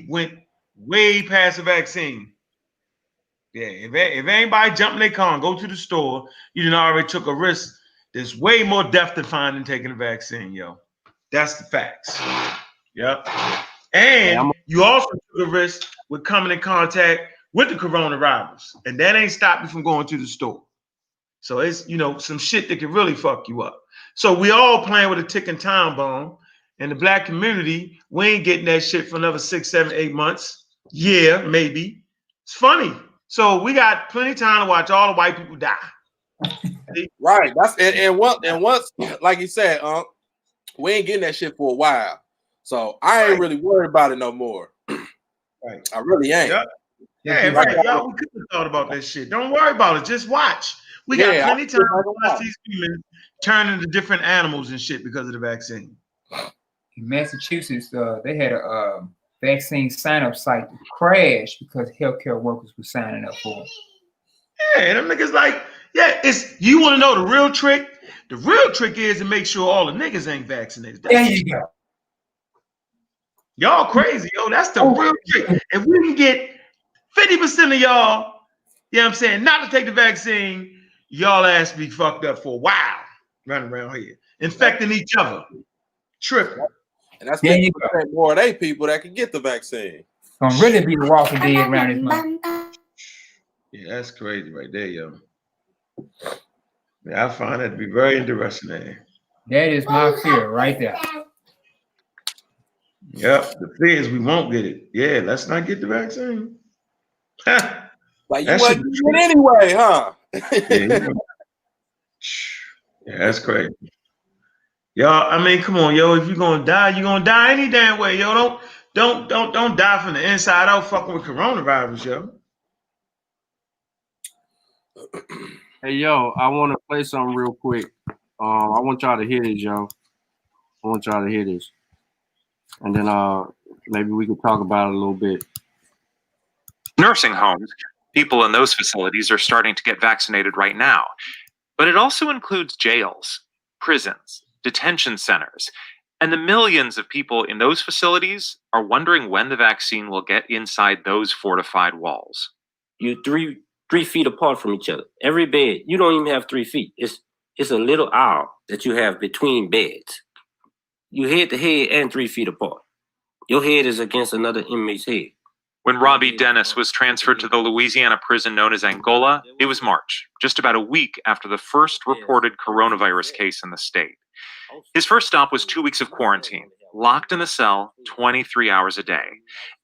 went way past the vaccine. Yeah, if anybody jump in their car and go to the store, you didn't already took a risk. There's way more death defined than taking the vaccine, yo. That's the facts. Yep. And you also took a risk with coming in contact with the coronavirus, and that ain't stopped you from going to the store. So it's some shit that can really fuck you up. So we all playing with a ticking time bomb, and the black community, we ain't getting that shit for another 6, 7, 8 months. Yeah, maybe. It's funny. So we got plenty of time to watch all the white people die. Right. That's and once, like you said, we ain't getting that shit for a while. So I ain't really worried about it no more. Right. I really ain't. Yep. Yeah, right. Y'all, we could have thought about that shit. Don't worry about it. Just watch. We got plenty of time to watch these humans turn into different animals and shit because of the vaccine. In Massachusetts, they had a vaccine sign-up site crash because healthcare workers were signing up for them. Yeah, them niggas like, yeah, it's you want to know the real trick? The real trick is to make sure all the niggas ain't vaccinated. There you go. Y'all crazy, yo. That's the real trick. If we can get 50% of y'all, you know what I'm saying, not to take the vaccine, y'all ass be fucked up for a while running around here, infecting each other. Tripping. And that's 50% more of they people that can get the vaccine. Gonna really be the Walking Dead around this month. Yeah, that's crazy right there, yo. Yeah, I find that to be very interesting, man. That is my fear right there. Yep, the fear is we won't get it. Yeah, let's not get the vaccine. Like you wasn't getting it anyway, huh? Yeah, that's crazy. Y'all, I mean, come on, yo. If you're gonna die, you're gonna die any damn way, yo. Don't die from the inside out fucking with coronavirus, yo. Hey, yo, I want to play something real quick. I want y'all to hear this, yo. I want y'all to hear this. And then maybe we could talk about it a little bit. Nursing homes, people in those facilities are starting to get vaccinated right now. But it also includes jails, prisons, detention centers, and the millions of people in those facilities are wondering when the vaccine will get inside those fortified walls. You're three feet apart from each other. Every bed, you don't even have 3 feet. It's a little aisle that you have between beds. You head to head and 3 feet apart. Your head is against another inmate's head. When Robbie Dennis was transferred to the Louisiana prison known as Angola, it was March, just about a week after the first reported coronavirus case in the state. His first stop was 2 weeks of quarantine, locked in a cell 23 hours a day.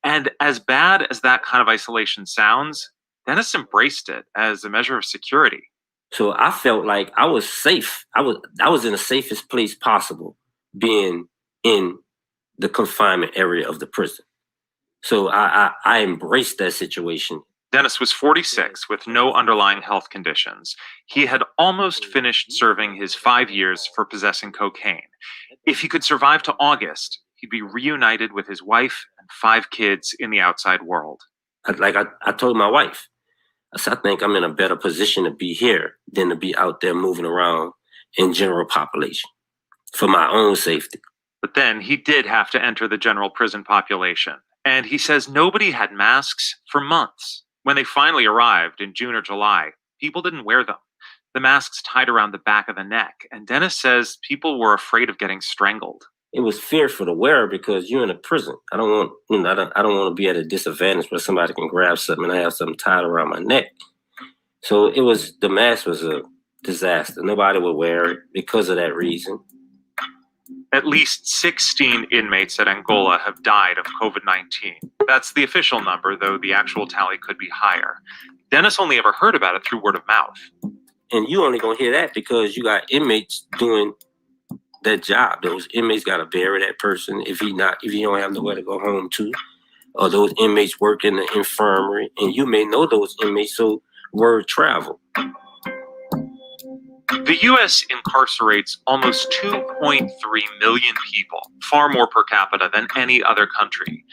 And as bad as that kind of isolation sounds, Dennis embraced it as a measure of security. So I felt like I was safe. I was in the safest place possible, being in the confinement area of the prison. So I embraced that situation. Dennis was 46 with no underlying health conditions. He had almost finished serving his 5 years for possessing cocaine. If he could survive to August, he'd be reunited with his wife and 5 kids in the outside world. I told my wife, I said, I think I'm in a better position to be here than to be out there moving around in general population for my own safety. But then he did have to enter the general prison population. And he says nobody had masks for months. When they finally arrived in June or July, people didn't wear them. The masks tied around the back of the neck. And Dennis says people were afraid of getting strangled. It was fearful to wear because you're in a prison. I don't want to be at a disadvantage where somebody can grab something and I have something tied around my neck. So the mask was a disaster. Nobody would wear it because of that reason. At least 16 inmates at Angola have died of COVID-19. That's the official number, though the actual tally could be higher. Dennis only ever heard about it through word of mouth. And you only gonna hear that because you got inmates doing that job. Those inmates gotta bury that person if you don't have nowhere to go home to. Or those inmates work in the infirmary, and you may know those inmates, so word travel. The U.S. incarcerates almost 2.3 million people, far more per capita than any other country.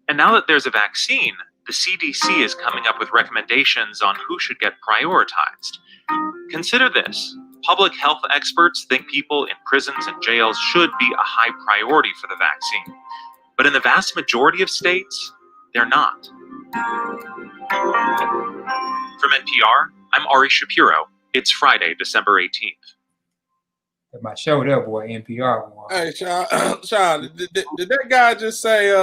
And now that there's a vaccine, the CDC is coming up with recommendations on who should get prioritized. Consider this. Public health experts think people in prisons and jails should be a high priority for the vaccine. But in the vast majority of states, they're not. From NPR, I'm Ari Shapiro. It's Friday, December 18th. My show there, boy, NPR. Boy. Hey, Shawn, did that guy just say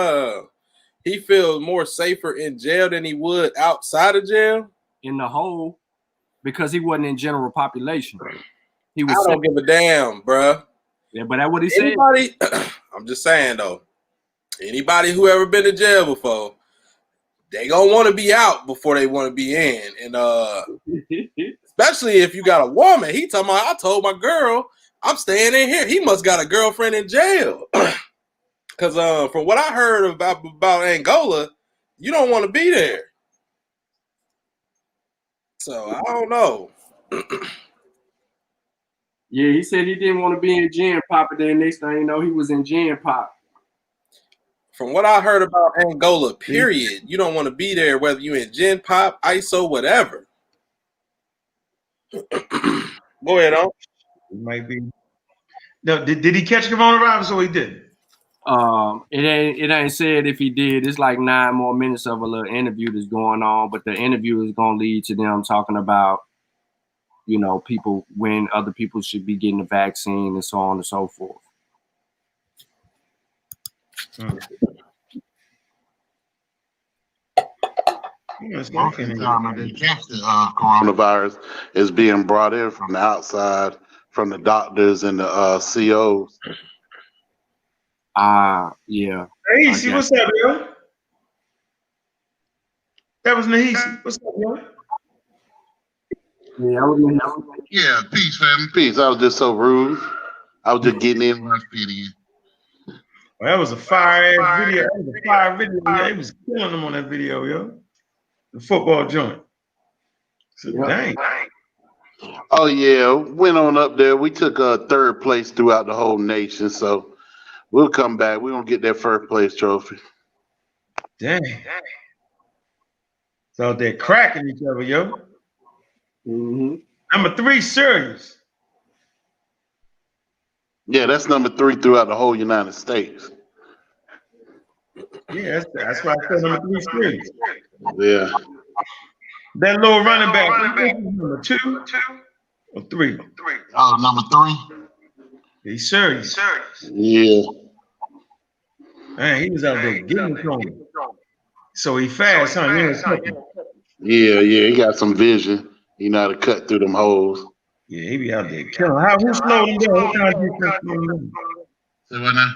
he feels more safer in jail than he would outside of jail? In the hole, because he wasn't in general population. I don't give a damn, bruh. Yeah, but that's what he said. Anybody, I'm just saying though, anybody who ever been to jail before, they gonna want to be out before they want to be in, and especially if you got a woman. He talking about, I told my girl I'm staying in here. He must got a girlfriend in jail. Because from what I heard about Angola, you don't want to be there. So I don't know. Yeah, he said he didn't want to be in Gen Pop, and then next thing you know, he was in Gen Pop. From what I heard about Angola, period, you don't want to be there whether you in Gen Pop, ISO, whatever. Go ahead, on. It might be. No, did he catch coronavirus or he didn't? It ain't said if he did. It's like 9 more minutes of a little interview that's going on, but the interview is gonna lead to them talking about, you know, people when other people should be getting the vaccine and so on and so forth. Most of the time, they catch the coronavirus is being brought in from the outside, from the doctors and the COs. Yeah. Nahisi, what's up, yo? That was Nahisi. What's up, yo? Yeah, I was Yeah, peace, family, peace. I was just so rude. I was just getting in my feeding. Well, that was a fire ass video. That was a fire video. Yeah, he was killing them on that video, yo. The football joint. So, dang. Oh yeah, went on up there. We took third place throughout the whole nation, so we'll come back. We're gonna get that first place trophy. Dang. So they're cracking each other, yo. Mm-hmm. Number 3, serious. Yeah, that's number 3 throughout the whole United States. Yeah, that's why I said number 3, serious. Yeah. That little running back, number 2 or 3? Oh, number 3. He's serious. Yeah. Man, he was out there getting it on him. So he fast, huh? Yeah, he got some vision. He know how to cut through them holes. Yeah, he be out there killing. Who slowed him down? What kind of defense slowed him down? Say what now?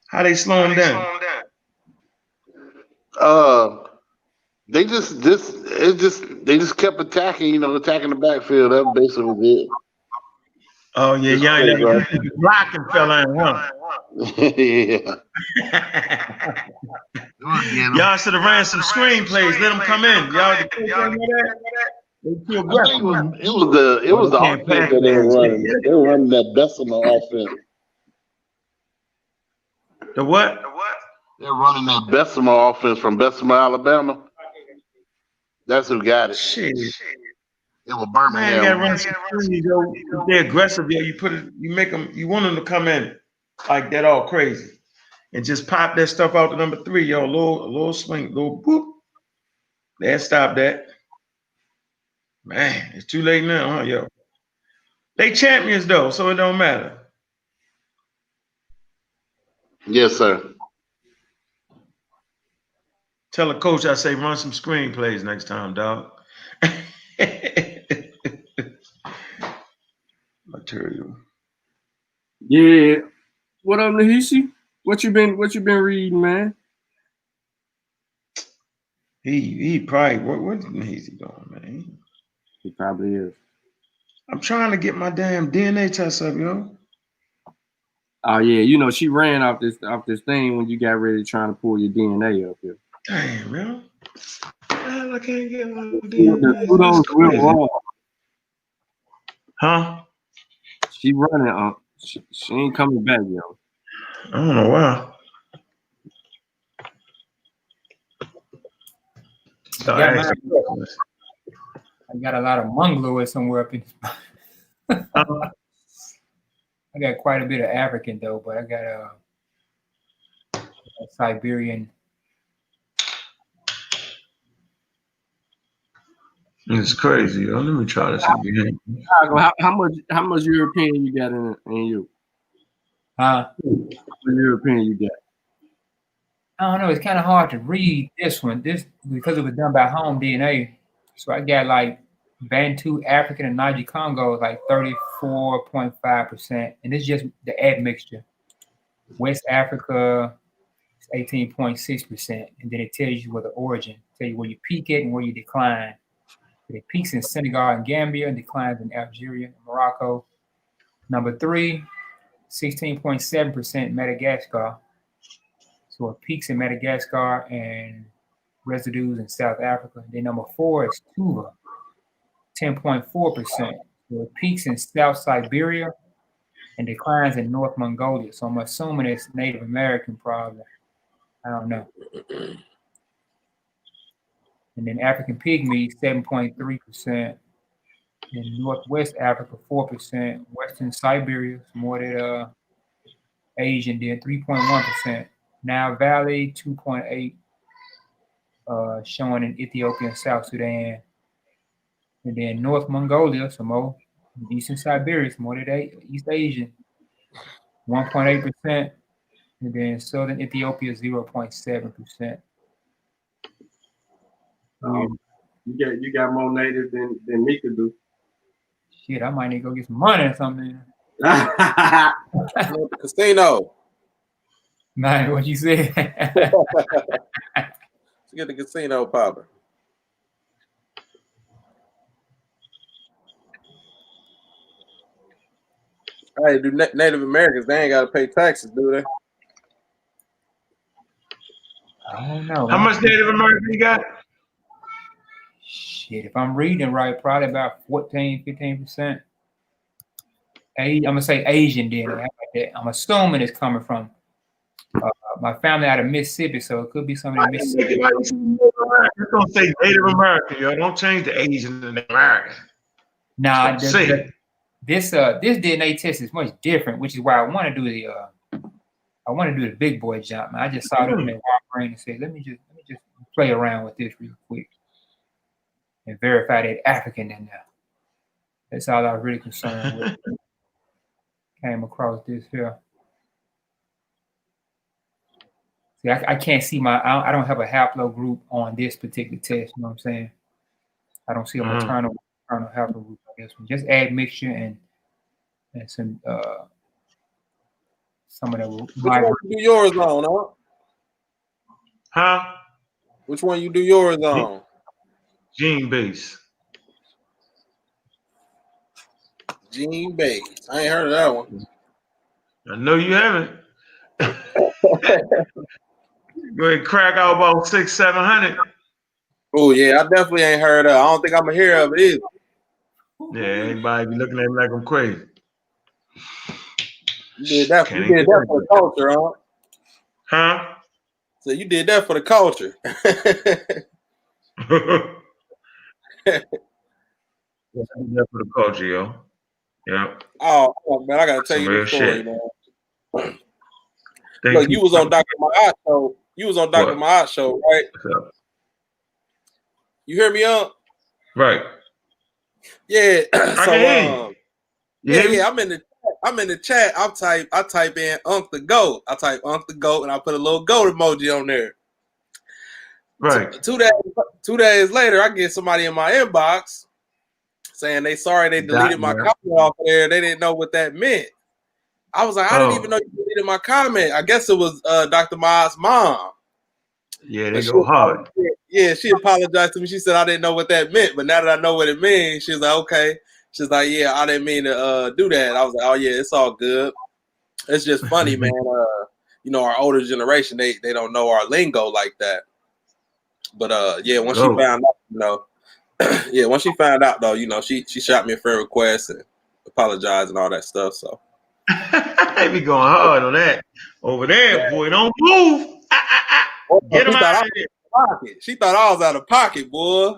How they slow him down? They just kept attacking, attacking the backfield. That basically it. Oh yeah, y'all blocking fella in, huh? Yeah. Y'all should have ran some screenplays. Let them come in. Y'all know that? It was the offense that they were running. They were running that Bessemer offense. The what? They're running that Bessemer offense from Bessemer, Alabama. That's who got it. Shit. It was Birmingham. Man, you gotta run some screens, yo. If they're aggressive, yo. You want them to come in like that all crazy. And just pop that stuff out to number 3, yo. A little swing, little boop. They stop that. Man, it's too late now, huh, yo? They champions though, so it don't matter. Yes, sir. Tell a coach I say run some screenplays next time, dog. Material. Yeah. What up, Nahisi? What you been reading, man? He probably what is he doing, man? He probably is. I'm trying to get my damn DNA test up, yo. Oh yeah, she ran off this thing when you got ready trying to pull your DNA up here. Damn, yo. Hell, I can't get my DNA. Wrong. Huh? She running. She ain't coming back, yo. I don't know why. I got a lot of Mongoloid somewhere up in. I got quite a bit of African though, but I got a Siberian. It's crazy, yo. Let me try this again. How much European you got in you? Huh? What European you got? I don't know. It's kind of hard to read this one. This because it was done by home DNA. So I got like Bantu, African, and Niger Congo is like 34.5%, and this is just the admixture. West Africa is 18.6%, and then it tells you where the origin, tell you where you peak at and where you decline. It peaks in Senegal and Gambia and declines in Algeria and Morocco. Number 3, 16.7% Madagascar. So it peaks in Madagascar and residues in South Africa. And then number 4 is Tuva, 10.4%. So it peaks in South Siberia and declines in North Mongolia. So I'm assuming it's Native American probably. I don't know. And then African pygmy, 7.3%. In Northwest Africa, 4%. Western Siberia, more than Asian, then 3.1%. Nile Valley, 2.8%. Showing in Ethiopia and South Sudan. And then North Mongolia, some more. Eastern Siberia, some more than East Asian, 1.8%. And then Southern Ethiopia, 0.7%. You got more natives than me could do. Shit, I might need to go get some money or something. Casino. Man, what you said? Get the casino popping. Hey, do Native Americans, they ain't got to pay taxes, do they? I don't know. How much Native American you got? Shit, if I'm reading right, probably about 14, 15%. I'm going to say Asian then. Like that. I'm assuming it's coming from my family out of Mississippi, so it could be something in Mississippi. It's going to say Native American, yo. Don't change the Asian to Native American. Nah, this DNA test is much different, which is why I want to do the big boy jump. Man. I just saw it in my brain and said, let me just play around with this real quick and verify that African in there. That's all I was really concerned with. Came across this here. See, I can't see I don't have a haplogroup on this particular test. You know what I'm saying? I don't see a maternal haplogroup on this one. Just admixture and some of the. Which one you do yours on, huh? Which one you do yours on? Gene base. Gene base. I ain't heard of that one. I know you haven't. Go ahead and crack out about 600-700. Oh yeah, I definitely ain't heard of it. I don't think I'm gonna hear of it either. Yeah, anybody be looking at me like I'm crazy. You did that for the culture, huh? Huh? So you did that for the culture. That's for the culture, yo. Yeah. Oh man, I gotta tell you the story, shit. man. Look, you was on Dr. Ma'at show. You was on Dr. Ma'at show, right? You hear me up? Right. Yeah. So yeah, I'm in the chat. I type in Unc the Goat. I type Unc the Goat and I put a little goat emoji on there. Right. Two days later, I get somebody in my inbox saying they sorry they deleted my comment off there. They didn't know what that meant. I was like, I didn't even know you deleted my comment. I guess it was Dr. Ma's mom. Yeah, they go hard. Yeah, she apologized to me. She said I didn't know what that meant, but now that I know what it means, she's like, okay. She's like, yeah, I didn't mean to do that. I was like, oh yeah, it's all good. It's just funny, man. You know, our older generation, they don't know our lingo like that. But yeah, when she found out, you know, yeah, when she found out though, you know, she shot me a friend request and apologized and all that stuff. So they be going hard on that. Over there, boy, don't move. Get him out of here. She thought I was out of pocket, boy.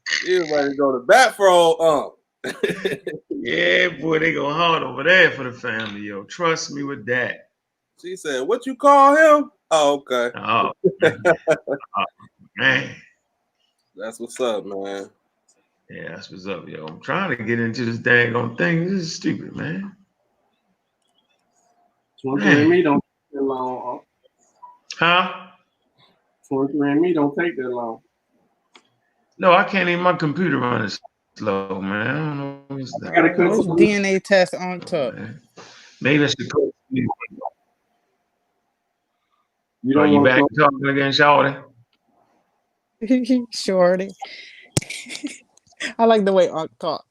She was ready to go to bat for old Yeah, boy, they go hard over there for the family, yo. Trust me with that. She said, "What you call him?" Oh, okay. Oh, man. That's what's up, man. Yeah, that's what's up, yo. I'm trying to get into this daggone thing. This is stupid, man. 23andMe don't take that long. Huh? 23andMe don't take that long. No, I can't even. My computer running slow, man. I don't know what's that. What's DNA test on top? Maybe it's the code. You Are don't you want back to talking again, Shawty? Shorty. I like the way Unc talk.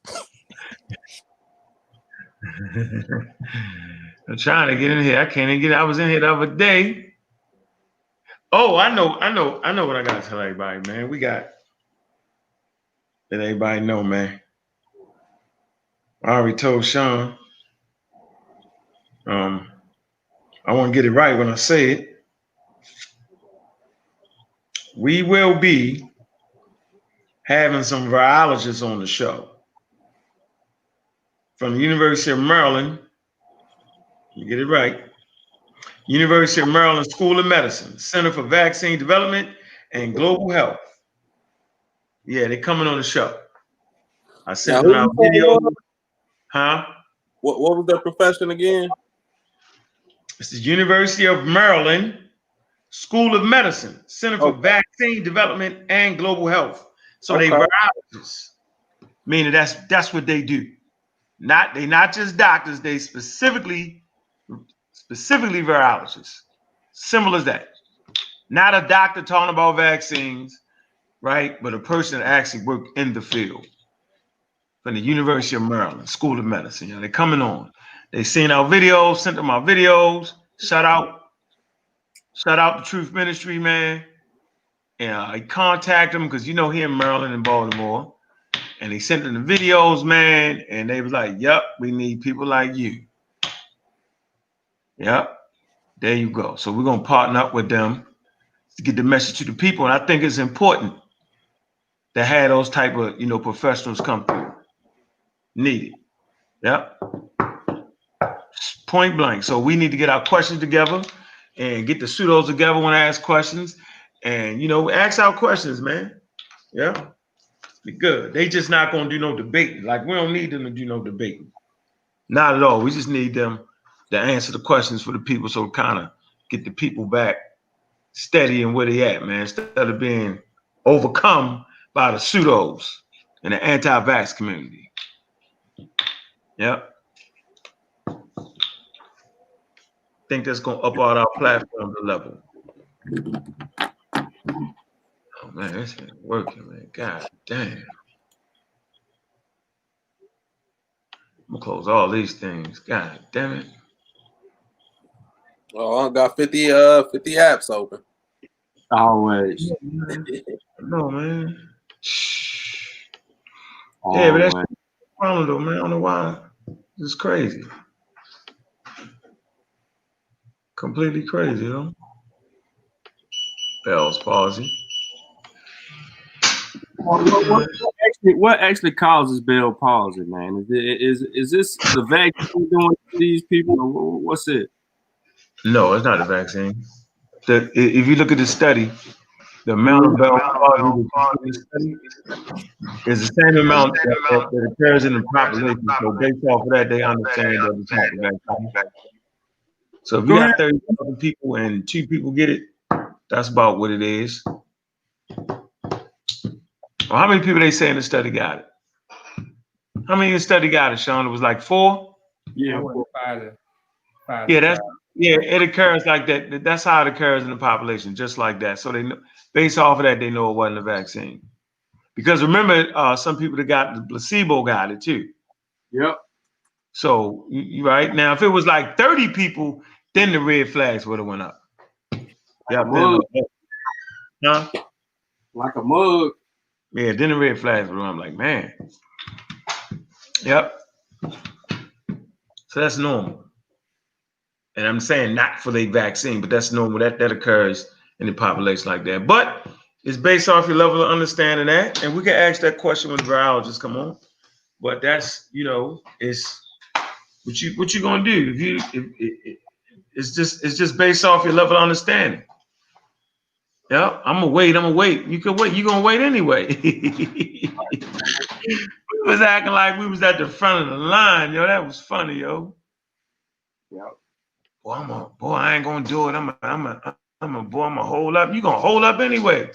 I'm trying to get in here. I can't even get. I was in here the other day. Oh, I know what I gotta tell everybody, man. We got that everybody know, man. I already told Shawn. I want to get it right when I say it. We will be having some virologists on the show from the University of Maryland. You get it right. University of Maryland School of Medicine, Center for Vaccine Development and Global Health. Yeah, they're coming on the show. I sent them out video. Huh? What was their profession again? It's the University of Maryland School of Medicine, Center for Vaccine Development and Global Health. So they virologists, meaning that's what they do. They not just doctors, they specifically virologists. Simple as that. Not a doctor talking about vaccines, right? But a person that actually worked in the field from the University of Maryland School of Medicine. You know, they're coming on. They seen our videos, sent them our videos. Shout out the Truth Ministry, man. And I contact them because here in Maryland and Baltimore. And they sent them the videos, man. And they was like, yep, we need people like you. Yep. There you go. So we're going to partner up with them to get the message to the people. And I think it's important to have those type of, professionals come through. Needed. Yep. Point blank. So we need to get our questions together and get the pseudos together when I ask questions. And, ask our questions, man. Yeah. Be good. They just not going to do no debating. Like, we don't need them to do no debating. Not at all. We just need them to answer the questions for the people, so kind of get the people back steady and where they at, man, instead of being overcome by the pseudos and the anti-vax community. Yep. Think that's going to up our platform to level. Oh, man, this ain't working, man. God damn. I'm going to close all these things. God damn it. Oh, I got 50 apps open. always. No, man. Oh, Yeah, but that's man. problem though, man. I don't know why. It's crazy. Completely crazy, though. Bell's palsy. What actually causes Bell palsy, man? Is this the vaccine doing to these people, or what's it? No, it's not a vaccine. If you look at the study, the amount of Bell palsy is the same amount that occurs in the population. So based off of that, they understand that it's not a vaccine. So if you got 30,000 people and 2 people get it, that's about what it is. Well, how many people they say in the study got it? How many in the study got it, Shawn? It was like 4? Yeah. Yeah, it occurs like that. That's how it occurs in the population, just like that. So they know, based off of that, they know it wasn't a vaccine. Because remember, some people that got the placebo got it too. Yep. So right now, if it was like 30 people, then the red flags would have went up. Like Huh? Like a mug. Yeah, then the red flags would have went up. Like, man. Yep. So that's normal. And I'm saying not for the vaccine, but that's normal. That occurs in the population like that. But it's based off your level of understanding that. And we can ask that question when virologists come on. But that's, it's what you gonna do it's just based off your level of understanding. Yeah, I'm gonna wait. You can wait. You're gonna wait anyway. We was acting like we was at the front of the line, yo. That was funny, yo. Yeah. Boy, I ain't gonna do it. I'm a hold up. You gonna hold up anyway.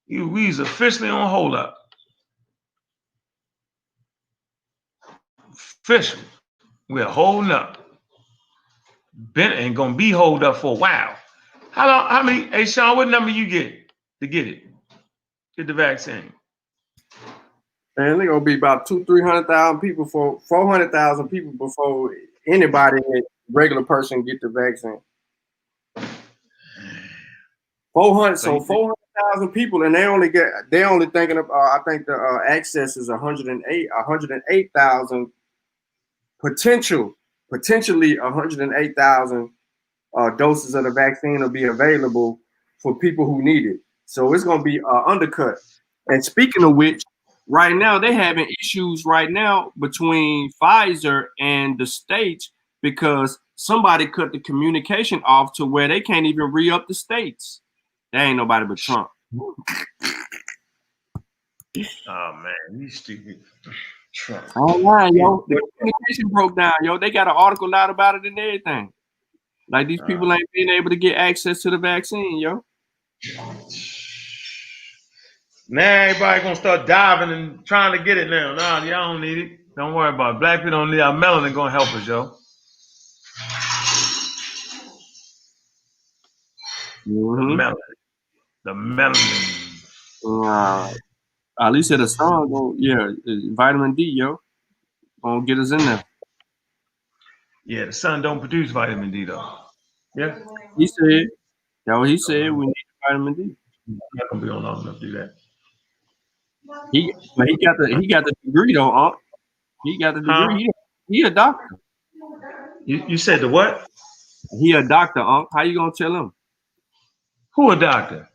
we's officially on hold up. Official. We're holding up. Ben ain't gonna be holed up for a while. How long? How many? Hey, Shawn, what number you get to get it? Get the vaccine. And they're gonna be about 300,000 people for 400,000 people before anybody, regular person, get the vaccine. 400, so 400,000 people, and they only thinking of. I think the access is 108,000 potentially 108,000 doses of the vaccine will be available for people who need it. So it's gonna be undercut. And speaking of which, right now they're having issues right now between Pfizer and the states because somebody cut the communication off to where they can't even re-up the states. That ain't nobody but Trump. Oh man, you stupid. Trump. Online, yo. The communication broke down, yo. They got an article out about it and everything. Like these people ain't being able to get access to the vaccine, yo. Now everybody gonna start diving and trying to get it now. Nah, y'all don't need it. Don't worry about it. Black people don't need our melanin gonna help us, yo. Mm-hmm. The melanin. At least the sun go, vitamin D, yo. Gonna get us in there. Yeah, the sun don't produce vitamin D though. Yeah. He said, he said we need vitamin D. I'm not gonna be on long enough to do that. He got the degree though, He got the degree. He a doctor. You said the what? He a doctor, How you gonna tell him? Who a doctor?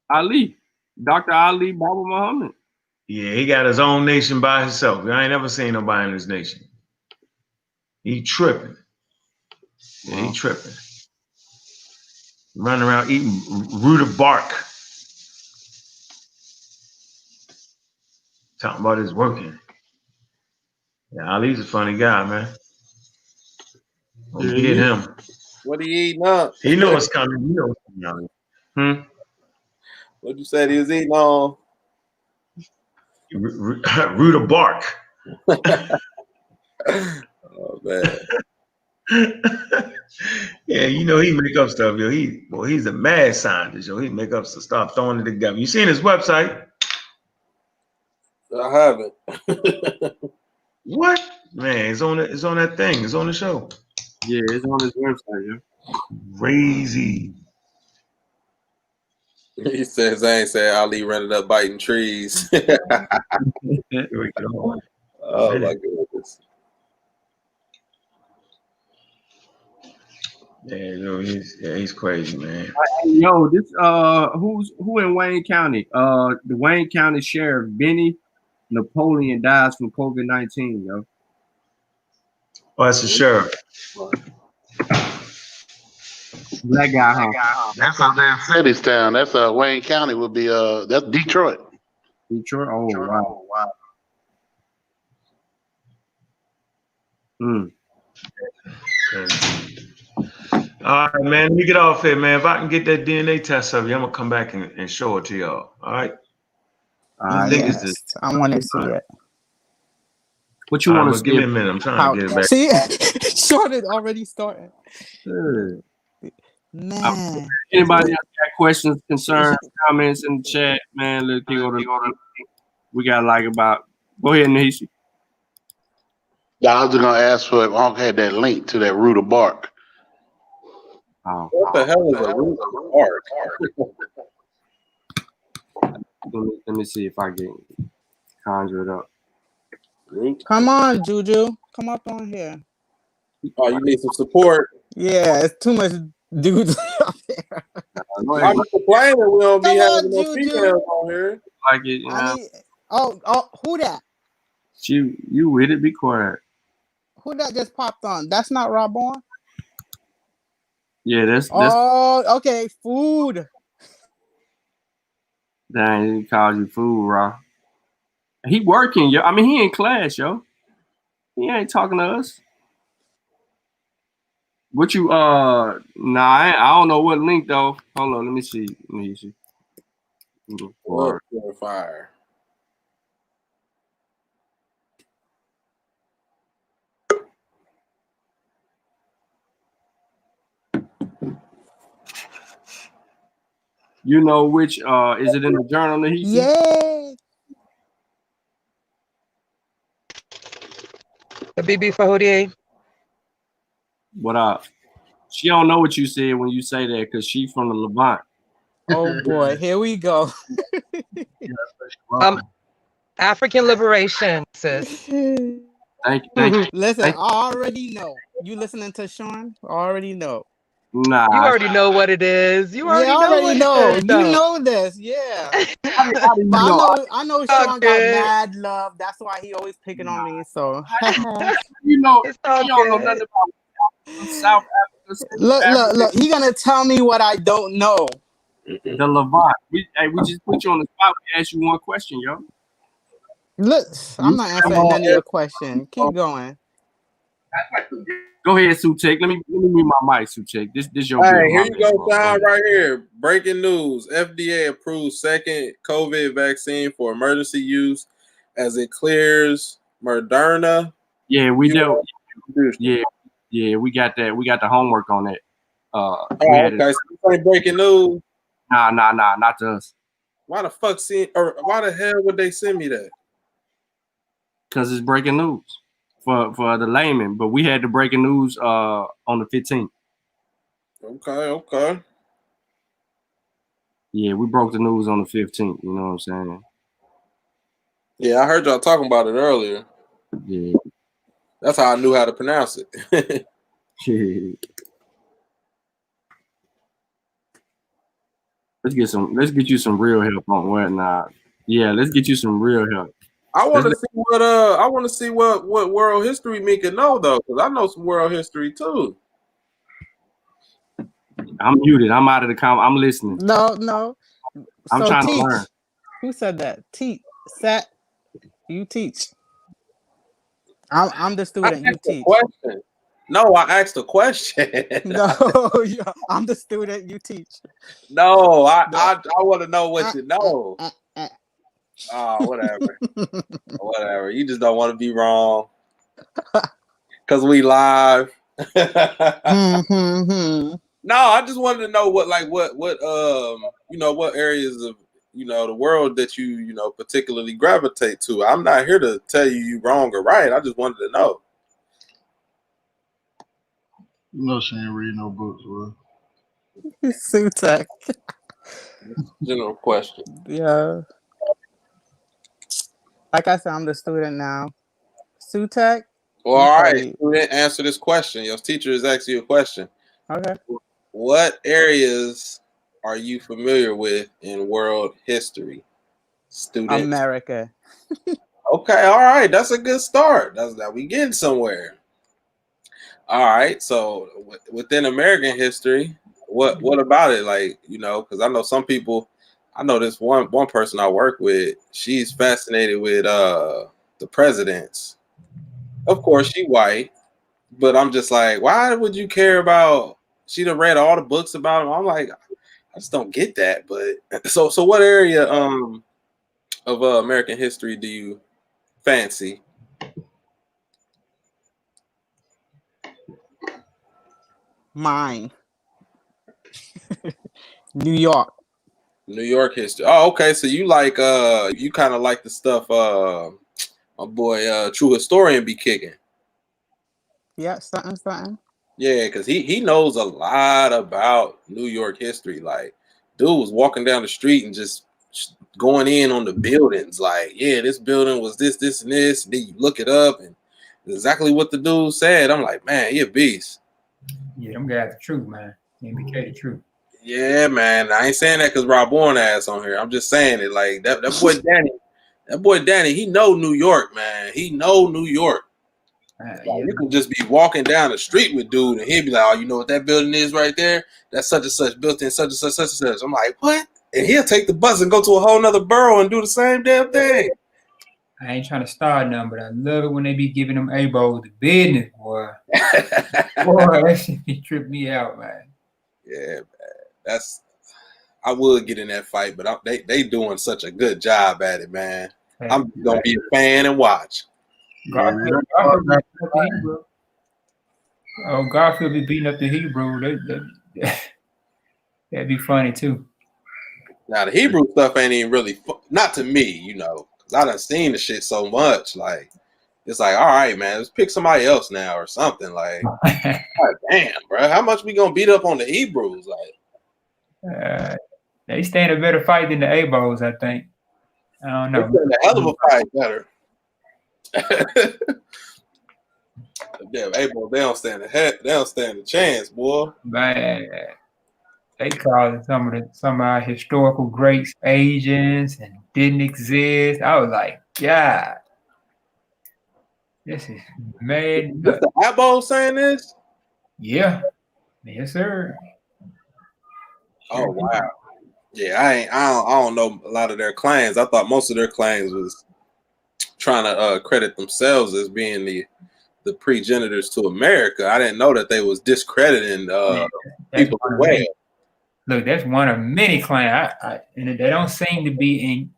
Ali. Dr. Ali Baba Muhammad. Yeah, he got his own nation by himself. I ain't never seen nobody in his nation. He tripping. Yeah, he tripping. Running around eating root of bark. Talking about his working. Yeah, Ali's a funny guy, man. Don't get him. What he eating up? He knows what's coming. He knows what's coming. What you said he was eating on? Root of bark. Oh man. Yeah, you know he make up stuff, yo. He's a mad scientist, yo. He make up some stuff, throwing it together. You seen his website? I haven't. What? Man, it's on that thing. It's on the show. Yeah, it's on his website, yo. Crazy. He says I ain't saying Ali running up biting trees. Oh my goodness. Yeah, yo, he's crazy, man. Yo, this who in Wayne County? The Wayne County Sheriff Benny Napoleon dies from COVID-19, yo. Oh, that's the sheriff. Black guy, huh? That's up there in Citystown. That's Wayne County would be that's Detroit. Detroit. Oh wow. All right, man. Let me get off here, man. If I can get that DNA test of you, I'm gonna come back and show it to y'all. All right. Yes, I want to see it. What you want to give me a minute? I'm trying to get it back. See, Shawn is already starting. Man. Anybody else got questions, concerns, comments in the chat, man? Let's go to. We got like about. Go ahead, Nishi. Yeah, I was just gonna ask for if Unc had that link to that root of bark. What the hell is a root of bark? Let me see if I can conjure it up. Come on, Juju. Come up on here. Oh, you need some support. Yeah, it's too much dudes up there. I'm complaining we don't be having no females on here. Like it, yeah. Oh, who that? You with it? Be quiet. Who that just popped on? That's not Rob Bourne? Yeah, that's. Oh, okay. Food. Dang, he calls you food, Rob. He working, yo. I mean, he in class, yo. He ain't talking to us. What you I don't know what link though. Hold on, let me see. Water purifier. You know which is it in the journal that he said? Yeah. The BB Fahodier. What up? She don't know what you said when you say that because she from the Levant. Oh boy, here we go. African liberation, sis. Thank you. Listen, Thank I already know. You listening to Shawn? I already know. Nah. You already know what it is. You Yeah, I already already know know. what it is. You know this, yeah. How do you But know? I know all Shawn got good. mad love. That's why he always picking on me. So You know, It's all you don't know nothing good. about South Africa, Central look, Africa, he gonna tell me what I don't know. the Levant. We just put you on the spot. We asked you one question, yo. Look, I'm not Come answering on, none of your question. Keep going. Go ahead, Sutek. Let me mute my mic, Sutek. This your Hey, bill. here My you bad, go, bro. Sean, right here. Breaking news. FDA approves second COVID vaccine for emergency use as it clears Moderna. Yeah, we do. Booster. Yeah, we got that. We got the homework on that. We Oh, had okay. it. So this ain't breaking news. Nah, not to us. Why the fuck why the hell would they send me that? Because it's breaking news for the layman. But we had the breaking news on the 15th. Okay. Yeah, we broke the news on the 15th. You know what I'm saying? Yeah, I heard y'all talking about it earlier. Yeah. That's how I knew how to pronounce it. Let's get you some real help on whatnot. Yeah, let's get you some real help. I want to see what world history Mika know though, because I know some world history too. I'm muted. I'm out of the I'm listening. No. I'm So trying teach. to learn. Who said that? Teach. Sat. You teach. I'm the student. You teach. Question. No, I asked a question. No, I'm the student. You teach. No, I want to know what you know. Oh, whatever. Whatever. You just don't want to be wrong. Because we live. No, I just wanted to know what areas of the world that you particularly gravitate to. I'm not here to tell you wrong or right. I just wanted to know. You know she ain't read no books, bro. Sutek. General question. Yeah. Like I said, I'm the student now. Sutek. Well, all right. Student, answer this question. Your teacher is asking you a question. Okay. What areas are you familiar with in world history? Student. America. Okay, all right. That's a good start. That we getting somewhere. All right. So within American history, what about it? Like, because I know some people, I know this one person I work with, she's fascinated with the presidents. Of course, she white, but I'm just like, why would you care about? She'd have read all the books about him. I'm like, I just don't get that. But so what area of American history do you fancy? Mine. New York. New York history. Oh, okay. So you like you kind of like the stuff my boy True Historian be kicking. Yeah, something. Yeah, because he knows a lot about New York history. Like, dude was walking down the street and just going in on the buildings. Like, yeah, this building was this, and this. And then you look it up and exactly what the dude said. I'm like, man, he a beast. Yeah, them guys the truth, man. NBK the truth. Yeah, man. I ain't saying that because Rob Bourne ass on here. I'm just saying it. Like that boy Danny. That boy Danny, he know New York, man. He know New York. Like, you can just be walking down the street with dude, and he'll be like, "Oh, you know what that building is right there? That's such and such built in such and such, such and such." I'm like, "What?" And he'll take the bus and go to a whole nother borough and do the same damn thing. I ain't trying to start nothing, but I love it when they be giving them A-Bowls the business, boy. Boy, that shit be tripping me out, man. Yeah, man. I would get in that fight, but they doing such a good job at it, man. I'm gonna be a fan and watch. Garfield be beating up the Hebrew. That'd be funny too. Now the Hebrew stuff ain't even really not to me, you know, because I done seen the shit so much. Like it's like, all right, man, let's pick somebody else now or something. Like, damn, bro, how much we gonna beat up on the Hebrews? Like, they stand a better fight than the Abos, I think. I don't know. They stand a hell of a fight better. Damn, Abos, they don't stand a chance, boy. Man, they called some of our historical greats Asians and didn't exist. I was like, God, this is mad. Is the Abos saying this? Yeah, yes, sir. Oh wow. Yeah, I don't know a lot of their claims. I thought most of their claims was trying to credit themselves as being the progenitors to America. I didn't know that they was discrediting people as well. Look, that's one of many claims. And they don't seem to be in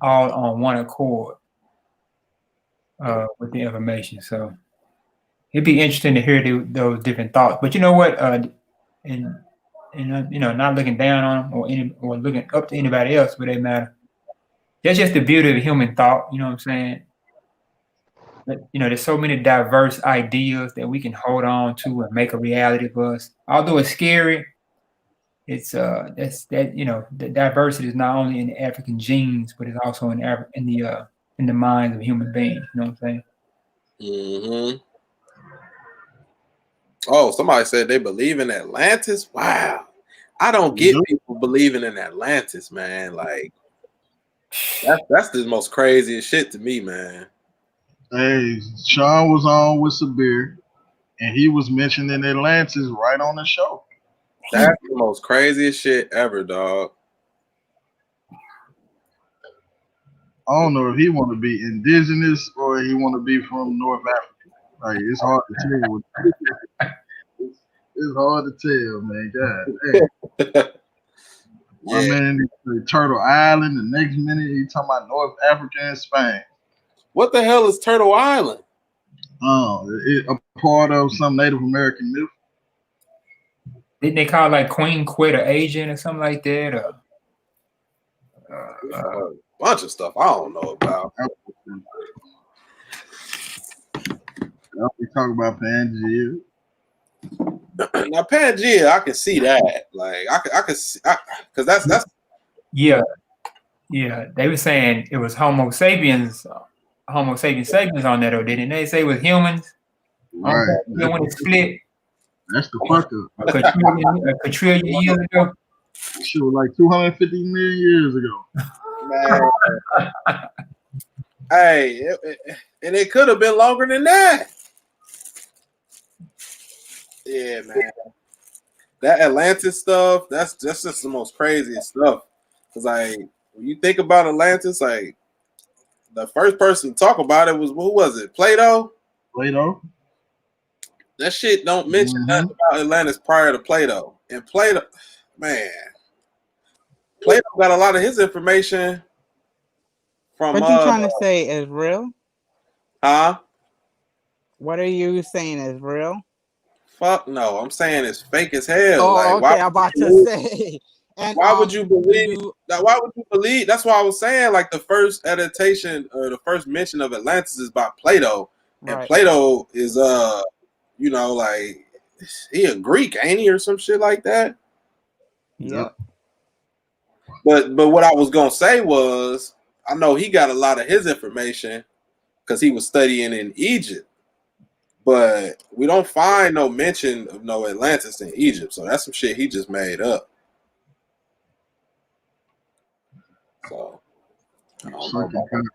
all on one accord with the information. So it'd be interesting to hear those different thoughts. But you know what? And you know, not looking down on them or looking up to anybody else for that matter. That's just the beauty of human thought. You know what I'm saying? But, you know, there's so many diverse ideas that we can hold on to and make a reality for us. Although it's scary, it's you know, the diversity is not only in the African genes, but it's also in the minds of human beings. You know what I'm saying? Mm-hmm. Oh, somebody said they believe in Atlantis. Wow, I don't get people believing in Atlantis, man. Like that's the most craziest shit to me, man. Hey, Shawn was on with Sabir, and he was mentioning Atlantis right on the show. That's the most craziest shit ever, dog. I don't know if he want to be indigenous or he want to be from North Africa. Like it's hard to tell. It's hard to tell, man. God, hey. One minute he say Turtle Island, the next minute he talking about North Africa and Spain. What the hell is Turtle Island? Oh, a part of some Native American myth. Didn't they call it like Queen Quit or Asian or something like that? A bunch of stuff I don't know about. We talk about Pangea. Now Pangea, I can see that. Like I can see because that's yeah. They were saying it was Homo sapiens sapiens on that, or didn't they say it was humans? Right. When it split. That's the fuck up. A trillion years ago. Shit was like 250 million years ago. Man. Hey, and it could have been longer than that. Yeah, man. That Atlantis stuff, that's just the most craziest stuff. Because like when you think about Atlantis, like the first person to talk about it was who was it? Plato? Plato. That shit don't mention nothing about Atlantis prior to Plato. And Plato, man, Plato got a lot of his information from. What you trying to say is real? Huh? What are you saying is real? Fuck no, I'm saying it's fake as hell. Oh, like, okay, I'm about to say. And why would you believe? Why would you believe? That's why I was saying like the first adaptation or the first mention of Atlantis is by Plato, and right. Plato is you know, like he a Greek, ain't he, or some shit like that? Yep. But what I was gonna say was, I know he got a lot of his information because he was studying in Egypt, but we don't find no mention of no Atlantis in Egypt, so that's some shit he just made up. So I don't know about that.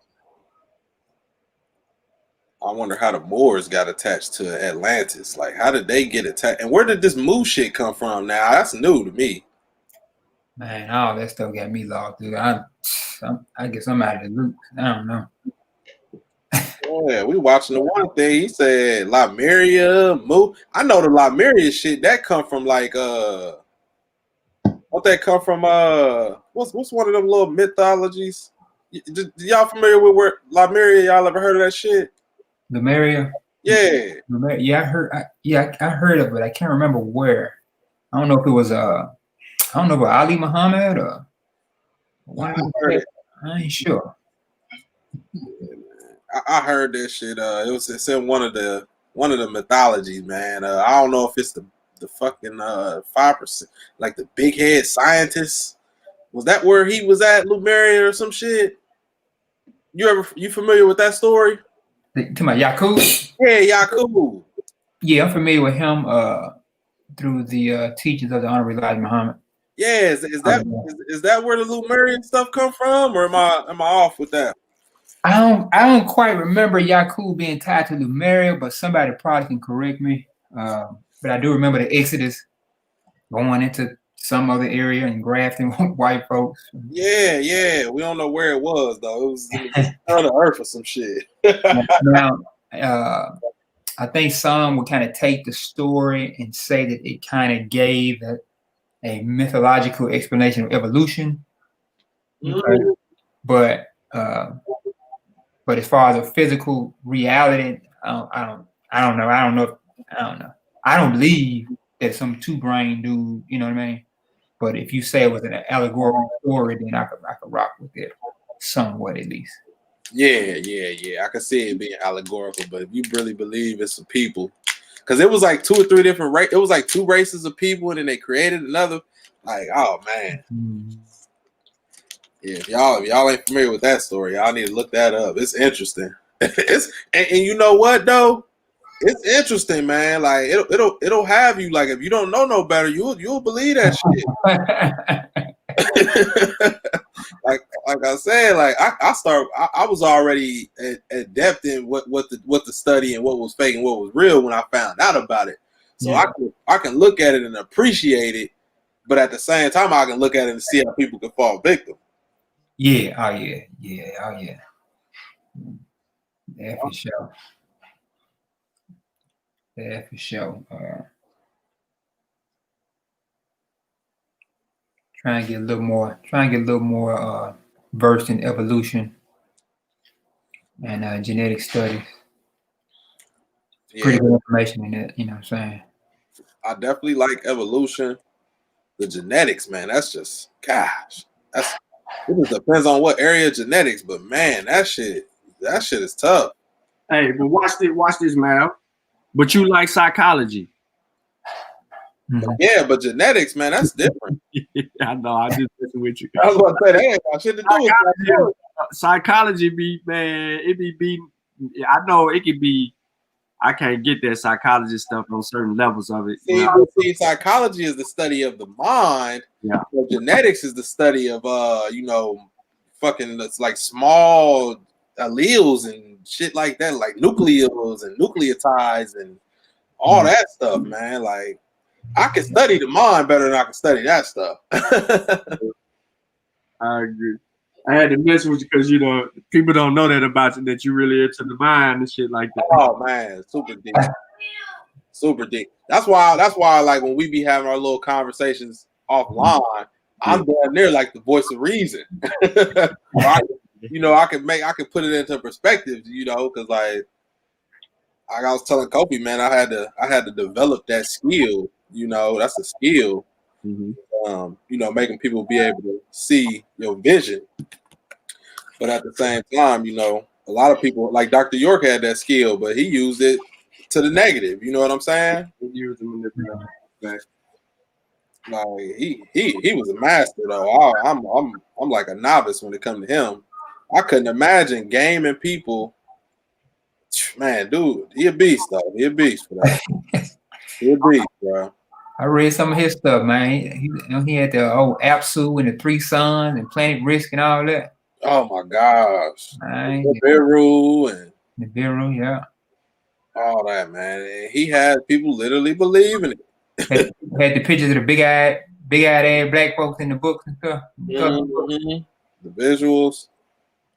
I wonder how the Moors got attached to Atlantis. Like, how did they get attached? And where did this Mu shit come from now? That's new to me. Man, all that stuff got me lost, dude. I guess I'm out of the loop. I don't know. Yeah, we watching the one thing. He said Lemuria, Mu. I know the Lemuria shit that come from like Don't they come from what's one of them little mythologies? Y'all familiar with where Lemuria? Y'all ever heard of that shit? Lemuria. Yeah. Yeah, I heard of it. I can't remember where. I don't know if it was I don't know if it was Ali Muhammad or one of them. I ain't sure. I heard that shit. It's in one of the mythologies, man. I don't know if it's the fucking 5%, like the big head scientist. Was that where he was at, Lemuria or some shit? You familiar with that story? To my Yakub? Yeah, Yakub. Yeah, I'm familiar with him through the teachings of the Honorable Elijah Muhammad. Yeah, is that where the Lemurian stuff come from, or am I off with that? I don't quite remember Yakub being tied to Lemuria, but somebody probably can correct me. But I do remember the Exodus going into some other area and grafting white folks. Yeah. We don't know where it was though. It was on the earth or some shit. Now, I think some would kind of take the story and say that it kind of gave a mythological explanation of evolution. Okay. But as far as a physical reality, I don't know. I don't believe that some two-brain dude, you know what I mean? But if you say it was an allegorical story, then I could rock with it somewhat at least. Yeah. I can see it being allegorical, but if you really believe it's some people, because it was like 2 or 3 different it was like 2 races of people, and then they created another. Like, oh man. Yeah, if y'all ain't familiar with that story, y'all need to look that up. It's interesting. And you know what though? It's interesting, man. Like it'll have you, like, if you don't know no better, you'll believe that shit. like I said, like I was already adept in what the study and what was fake and what was real when I found out about it. So yeah. I can look at it and appreciate it, but at the same time I can look at it and see how people can fall victim. Yeah, oh yeah. Yeah, for sure. Yeah, for sure. Trying to get a little more versed in evolution and genetic studies. Yeah. Pretty good information in it, you know what I'm saying? I definitely like evolution. The genetics, man, that's just, gosh, it just depends on what area of genetics, but man, that shit is tough. Hey, but watch this, man. But you like psychology. Mm-hmm. Yeah, but genetics, man, that's different. I know. I just messing with you. I was going to say that ain't got shit to do with psychology. Be, man, it be. I know it could be. I can't get that psychology stuff on certain levels of it. See, psychology is the study of the mind. Yeah. Genetics is the study of fucking, it's like small alleles and shit like that, like nucleoles and nucleotides and all that stuff, man. Like, I can study the mind better than I can study that stuff. I agree. I had to mess with you because, people don't know that about you, that you really into the mind and shit like that. Oh, man, super deep. Super deep. That's why, like, when we be having our little conversations offline, I'm down there like the voice of reason. I can put it into perspective, because, like I was telling Kobe, man, I had to develop that skill. That's a skill. Mm-hmm. Making people be able to see your vision. But at the same time, a lot of people, like Dr. York, had that skill, but he used it to the negative. You know what I'm saying? He used it back. Like he was a master though. I'm like a novice when it comes to him. I couldn't imagine gaming people. Man, dude, he a beast though. He a beast for that. He a beast, bro. I read some of his stuff, man. He had the old Apsu and the 3 Sons and Planet Risk and all that. Oh my gosh. Nibiru and Nibiru, yeah. All that, man. And he had people literally believing it. Had the pictures of the big-eyed ass black folks in the books and stuff. Mm-hmm. The visuals.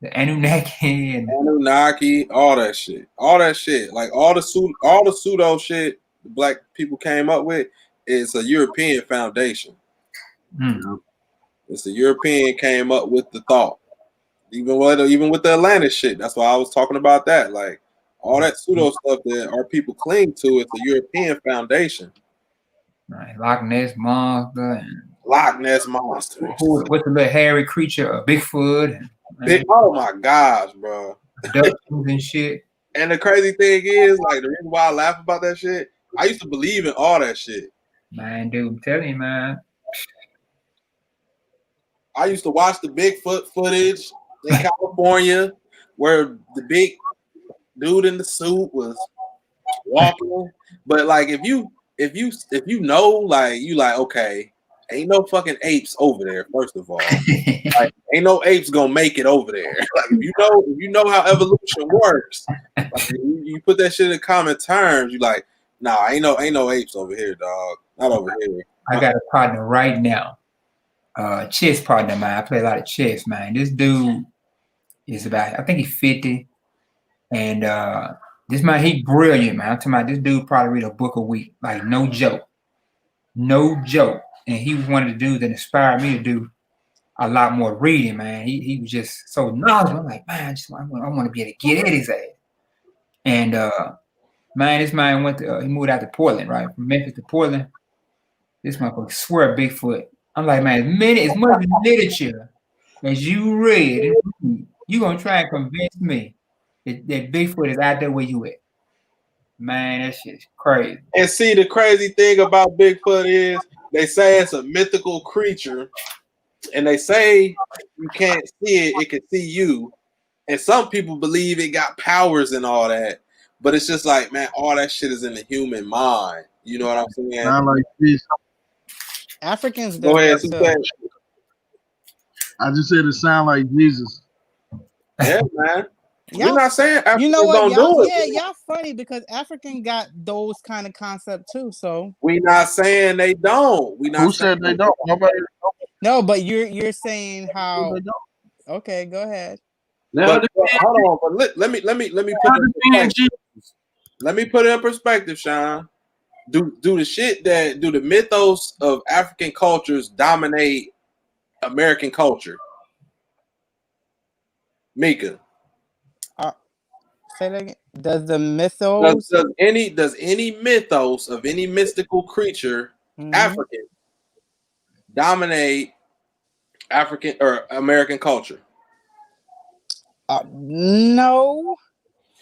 The Anunnaki, all that shit. Like all the pseudo shit the black people came up with is a European foundation. It's the European came up with the thought. Even with the Atlantis shit. That's why I was talking about that. Like all that pseudo stuff that our people cling to, it's a European foundation. Right, Loch Ness monster and Loch Ness monster. What's the little hairy creature? Bigfoot. Oh my gosh, bro. Abductions and shit. And the crazy thing is, like, the reason why I laugh about that shit, I used to believe in all that shit. Man, dude, I'm telling you, man. I used to watch the Bigfoot footage in California where the big dude in the suit was walking. But like if you know, like you like, okay, ain't no fucking apes over there, first of all. Like ain't no apes gonna make it over there. Like if you know how evolution works, like, you put that shit in common terms, you like, nah, ain't no apes over here, dog. Not over here. I got a partner right now. Chess partner, man. I play a lot of chess, man. This dude is about, I think he's 50. And this man, he brilliant, man. I'm talking about this dude probably read a book a week. Like, no joke. No joke. And he was one of the dudes that inspired me to do a lot more reading, man. He was just so knowledgeable. I'm like, man, I want to be able to get at his ass. And man, this man he moved out to Portland, right? From Memphis to Portland. This motherfucker swear Bigfoot. I'm like, man, as much literature as you read, you gonna try and convince me that Bigfoot is out there where you at. Man, that shit's crazy. And see, the crazy thing about Bigfoot is they say it's a mythical creature, and they say you can't see it, it can see you. And some people believe it got powers and all that. But it's just like, man, all that shit is in the human mind. You know what I'm saying? Sound like this. Africans Go ahead. I just said it sound like Jesus. Yeah, man. We're not saying Africans you know what, don't do it. Yeah, y'all funny because African got those kind of concepts too. So we not saying they don't. Who said they don't? Nobody. No, but you're saying how. Okay, go ahead. But hold on. But let me put it in perspective. Let me put it in perspective, Shawn. Do the mythos of African cultures dominate American culture? Mika. Say that again. Does the mythos does any mythos of any mystical creature African dominate African or American culture? No.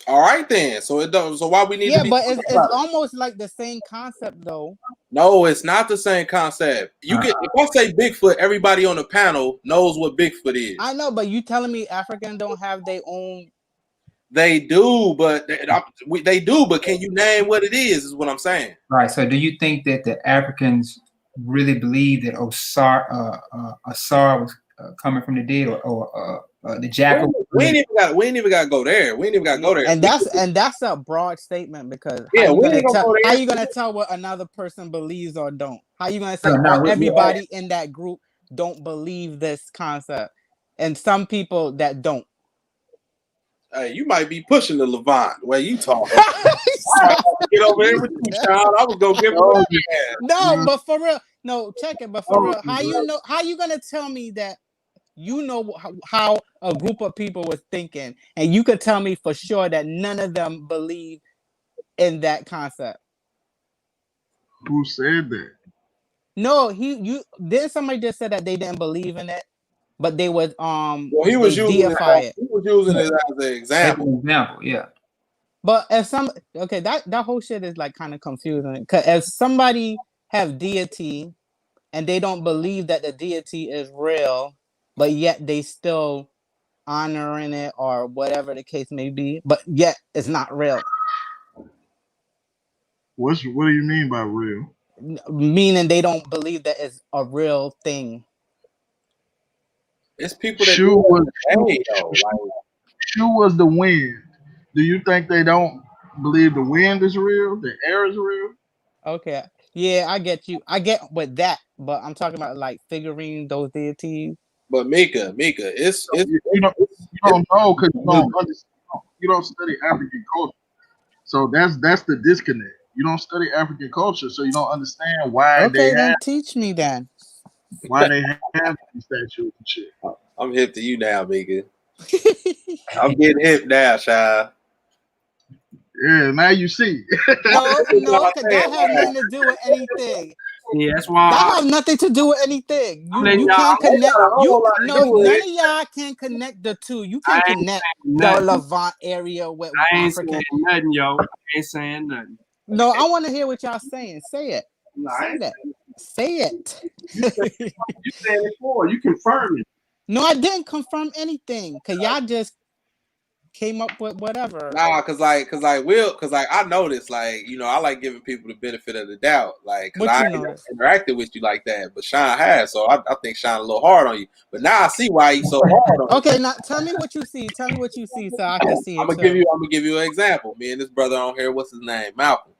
All right then. So it don't. So why we need to be? But it's almost like the same concept though. No, it's not the same concept. You can if I say Bigfoot, everybody on the panel knows what Bigfoot is. I know, but you telling me Africans don't have their own? They do, but they do. But can you name what it is? Is what I'm saying. Right. So, do you think that the Africans really believe that Osar was coming from the dead, or the jackal? We ain't even got to go there. And that's a broad statement because how you gonna tell what another person believes or don't? How you gonna say everybody in that group don't believe this concept, and some people that don't? Hey, you might be pushing the Levant the way you talk. Get over here with you, Shawn. I was gonna give it. No, but for real, no, check it. But for real, how you know? How you gonna tell me that? You know how a group of people was thinking, and you could tell me for sure that none of them believe in that concept. Who said that? No, then somebody just said that they didn't believe in it, but they would he was using it. He was using it as an example. Yeah. But if that whole shit is like kind of confusing because if somebody have deity and they don't believe that the deity is real, but yet they still honoring it or whatever the case may be, but yet it's not real. What do you mean by real? Meaning they don't believe that it's a real thing. It's people that Shoe was the wind. Do you think they don't believe the wind is real? The air is real? Okay. Yeah, I get you. I get with that, but I'm talking about like figuring those deities. But Mika, it's you don't know because you don't study African culture. So that's the disconnect. You don't study African culture, so you don't understand why they have. Teach me then. Why they have these statues and shit? I'm hip to you now, Mika. I'm getting hip now, Shawn. Yeah, now you see. No, because that have nothing to do with anything. Yeah, that's why That have nothing to do with anything. I'm letting You y'all. can't connect. got a whole You lot to no, do with none it. of y'all can connect the two. You I can ain't connect saying the nothing. Levant area with I ain't African. saying nothing, yo. I ain't saying nothing. No, I want to hear what y'all saying. Say it. No, I Say ain't that. saying Say it. you saying it for. You confirm it. No, I didn't confirm anything because y'all just came up with whatever. Nah, cause I noticed, like, you know, I like giving people the benefit of the doubt, like, cause What I you ain't notice? interacted with you like that, but Shawn has, so I think Shawn a little hard on you. But now I see why he's so hard on you. Okay, now tell me what you see. Tell me what you see so I can see I'm it gonna too. give you an example. Me and this brother on here, what's his name, Malcolm.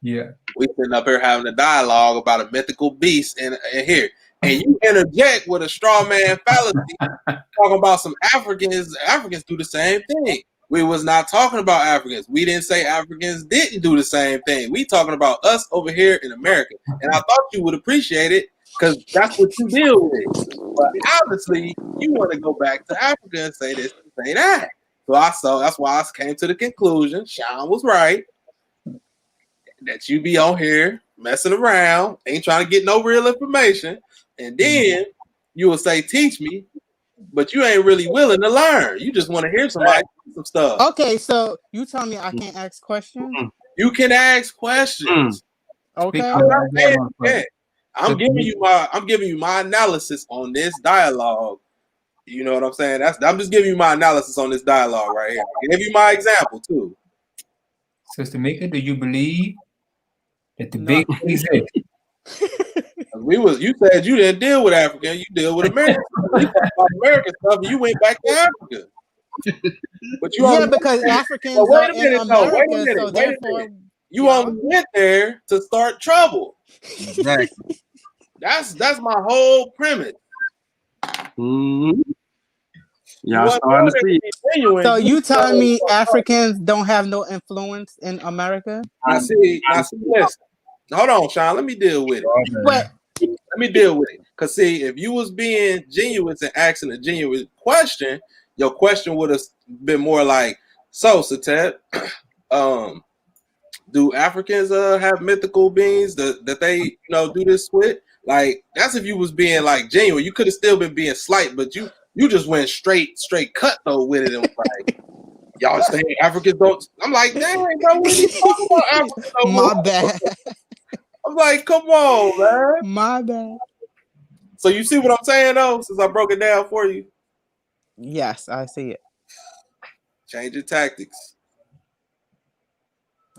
Yeah. We sitting up here having a dialogue about a mythical beast in here, and you interject with a straw man fallacy, talking about some Africans. Africans do the same thing. We was not talking about Africans. We didn't say Africans didn't do the same thing. We talking about us over here in America, and I thought you would appreciate it because that's what you deal with. But obviously, you want to go back to Africa and say this, say that. So that's why I came to the conclusion. Shawn was right. That you be on here messing around, ain't trying to get no real information, and then you will say, "Teach me," but you ain't really willing to learn. You just want to hear somebody some stuff. Okay, so you tell me I can't ask questions. You can ask questions. Okay. I'm giving you my analysis on this dialogue. You know what I'm saying? I'm just giving you my analysis on this dialogue right here. I give you my example too. Sister Mika, do you believe that the big exist? You said you didn't deal with Africa, you deal with America. We talked about American stuff, and you went back to Africa. But you only because Africans wait are a in minute, though. Wait a America, minute. so Wait a therefore minute. You only went there to start trouble. Exactly. That's my whole premise. Mm-hmm. You Y'all starting to see. So you telling me Africans don't have no influence in America? Now see, listen. Hold on, Shawn. Let me deal with it. What? Let me deal with it. Cause see, if you was being genuine and asking a genuine question, your question would have been more like, "So, Satep, do Africans have mythical beings that they do this with?" Like, that's if you was being like genuine. You could have still been being slight, but you just went straight cut though with it and was like, "Y'all saying Africans don't?" I'm like, "Dang, bro, we ain't talking about Africans no more." My bad. I'm like, "Come on, man." My bad. So you see what I'm saying though? Since I broke it down for you. Yes, I see it. Change your tactics.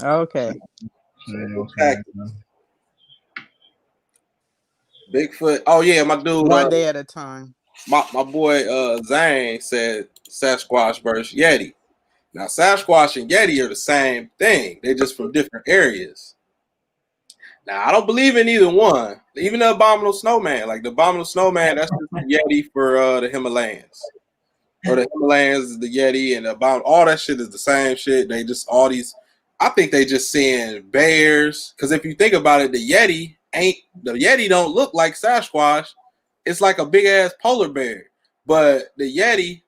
Okay. Bigfoot. Oh yeah, my dude. One day at a time. My boy Zane said Sasquatch versus Yeti. Now Sasquatch and Yeti are the same thing. They're just from different areas. Now I don't believe in either one. Even the abominable snowman, like the abominable snowman, that's just the Yeti for the Himalayas. Or the Himalayas is the Yeti, and about all that shit is the same shit. They just all these. I think they just seeing bears. Because if you think about it, the Yeti don't look like Sasquatch. It's like a big ass polar bear. But the Yeti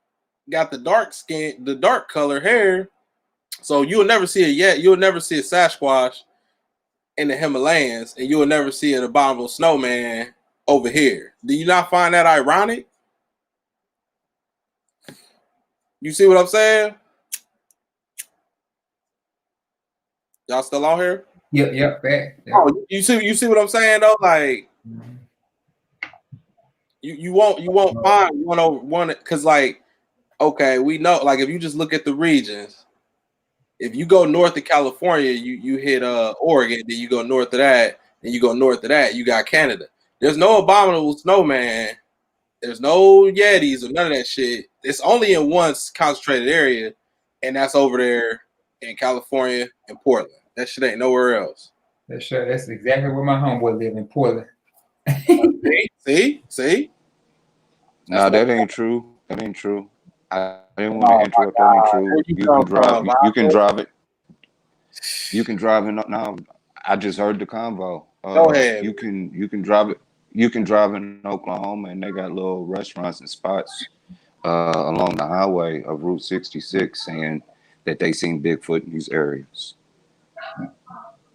got the dark skin, the dark color hair. So you'll never see a Yeti. You'll never see a Sasquatch in the Himalayas, and you'll never see an abominable snowman over here. Do you not find that ironic? You see what I'm saying? Y'all still on here? Yep. Oh, you see what I'm saying though? Like, you won't find one because like, okay, we know, like, if you just look at the regions, if you go north of California, you hit Oregon, then you go north of that, and you go north of that, you got Canada. There's no abominable snowman. There's no Yetis or none of that shit. It's only in one concentrated area, and that's over there in California and Portland. That shit ain't nowhere else. That's exactly where my homeboy live, in Portland. See? No, that ain't true. That ain't true. I didn't want to interrupt. That ain't true. You can drive it. You can drive it. No, I just heard the convo. Go ahead. You can drive it. you can drive in Oklahoma, and they got little restaurants and spots along the highway of Route 66 saying that they seen Bigfoot in these areas.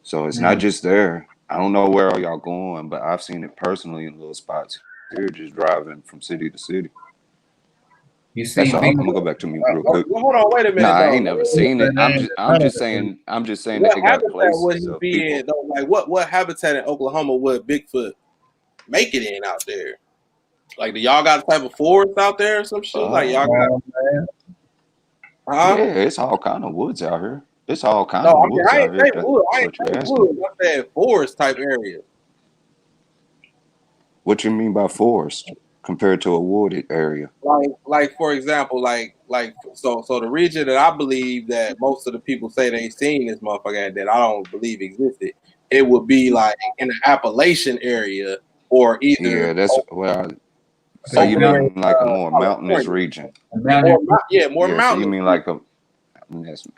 So it's not just there. I don't know where all y'all going, but I've seen it personally in little spots here, just driving from city to city. You That's see all. I'm Bigfoot? gonna go back to mute real quick. Well, hold on, wait a Nah, minute I though. ain't never seen it. I'm just saying What they got habitat would places he of be people. in though? Like what habitat in Oklahoma would Bigfoot make it in out there? Like, do y'all got a type of forest out there or some shit? Like y'all got Yeah, it's all kind of woods out here. It's all kind No, of I mean woods I out ain't here. saying That's wood. I ain't what you're saying asking. wood. I said forest type area. What you mean by forest compared to a wooded area? Like for example, so the region that I believe that most of the people say they seen this motherfucker that I don't believe existed, it would be like in the Appalachian area or either Yeah, that's well. So you over there in mean like a more mountainous California. region? More Yeah. So you mountainous. mean like a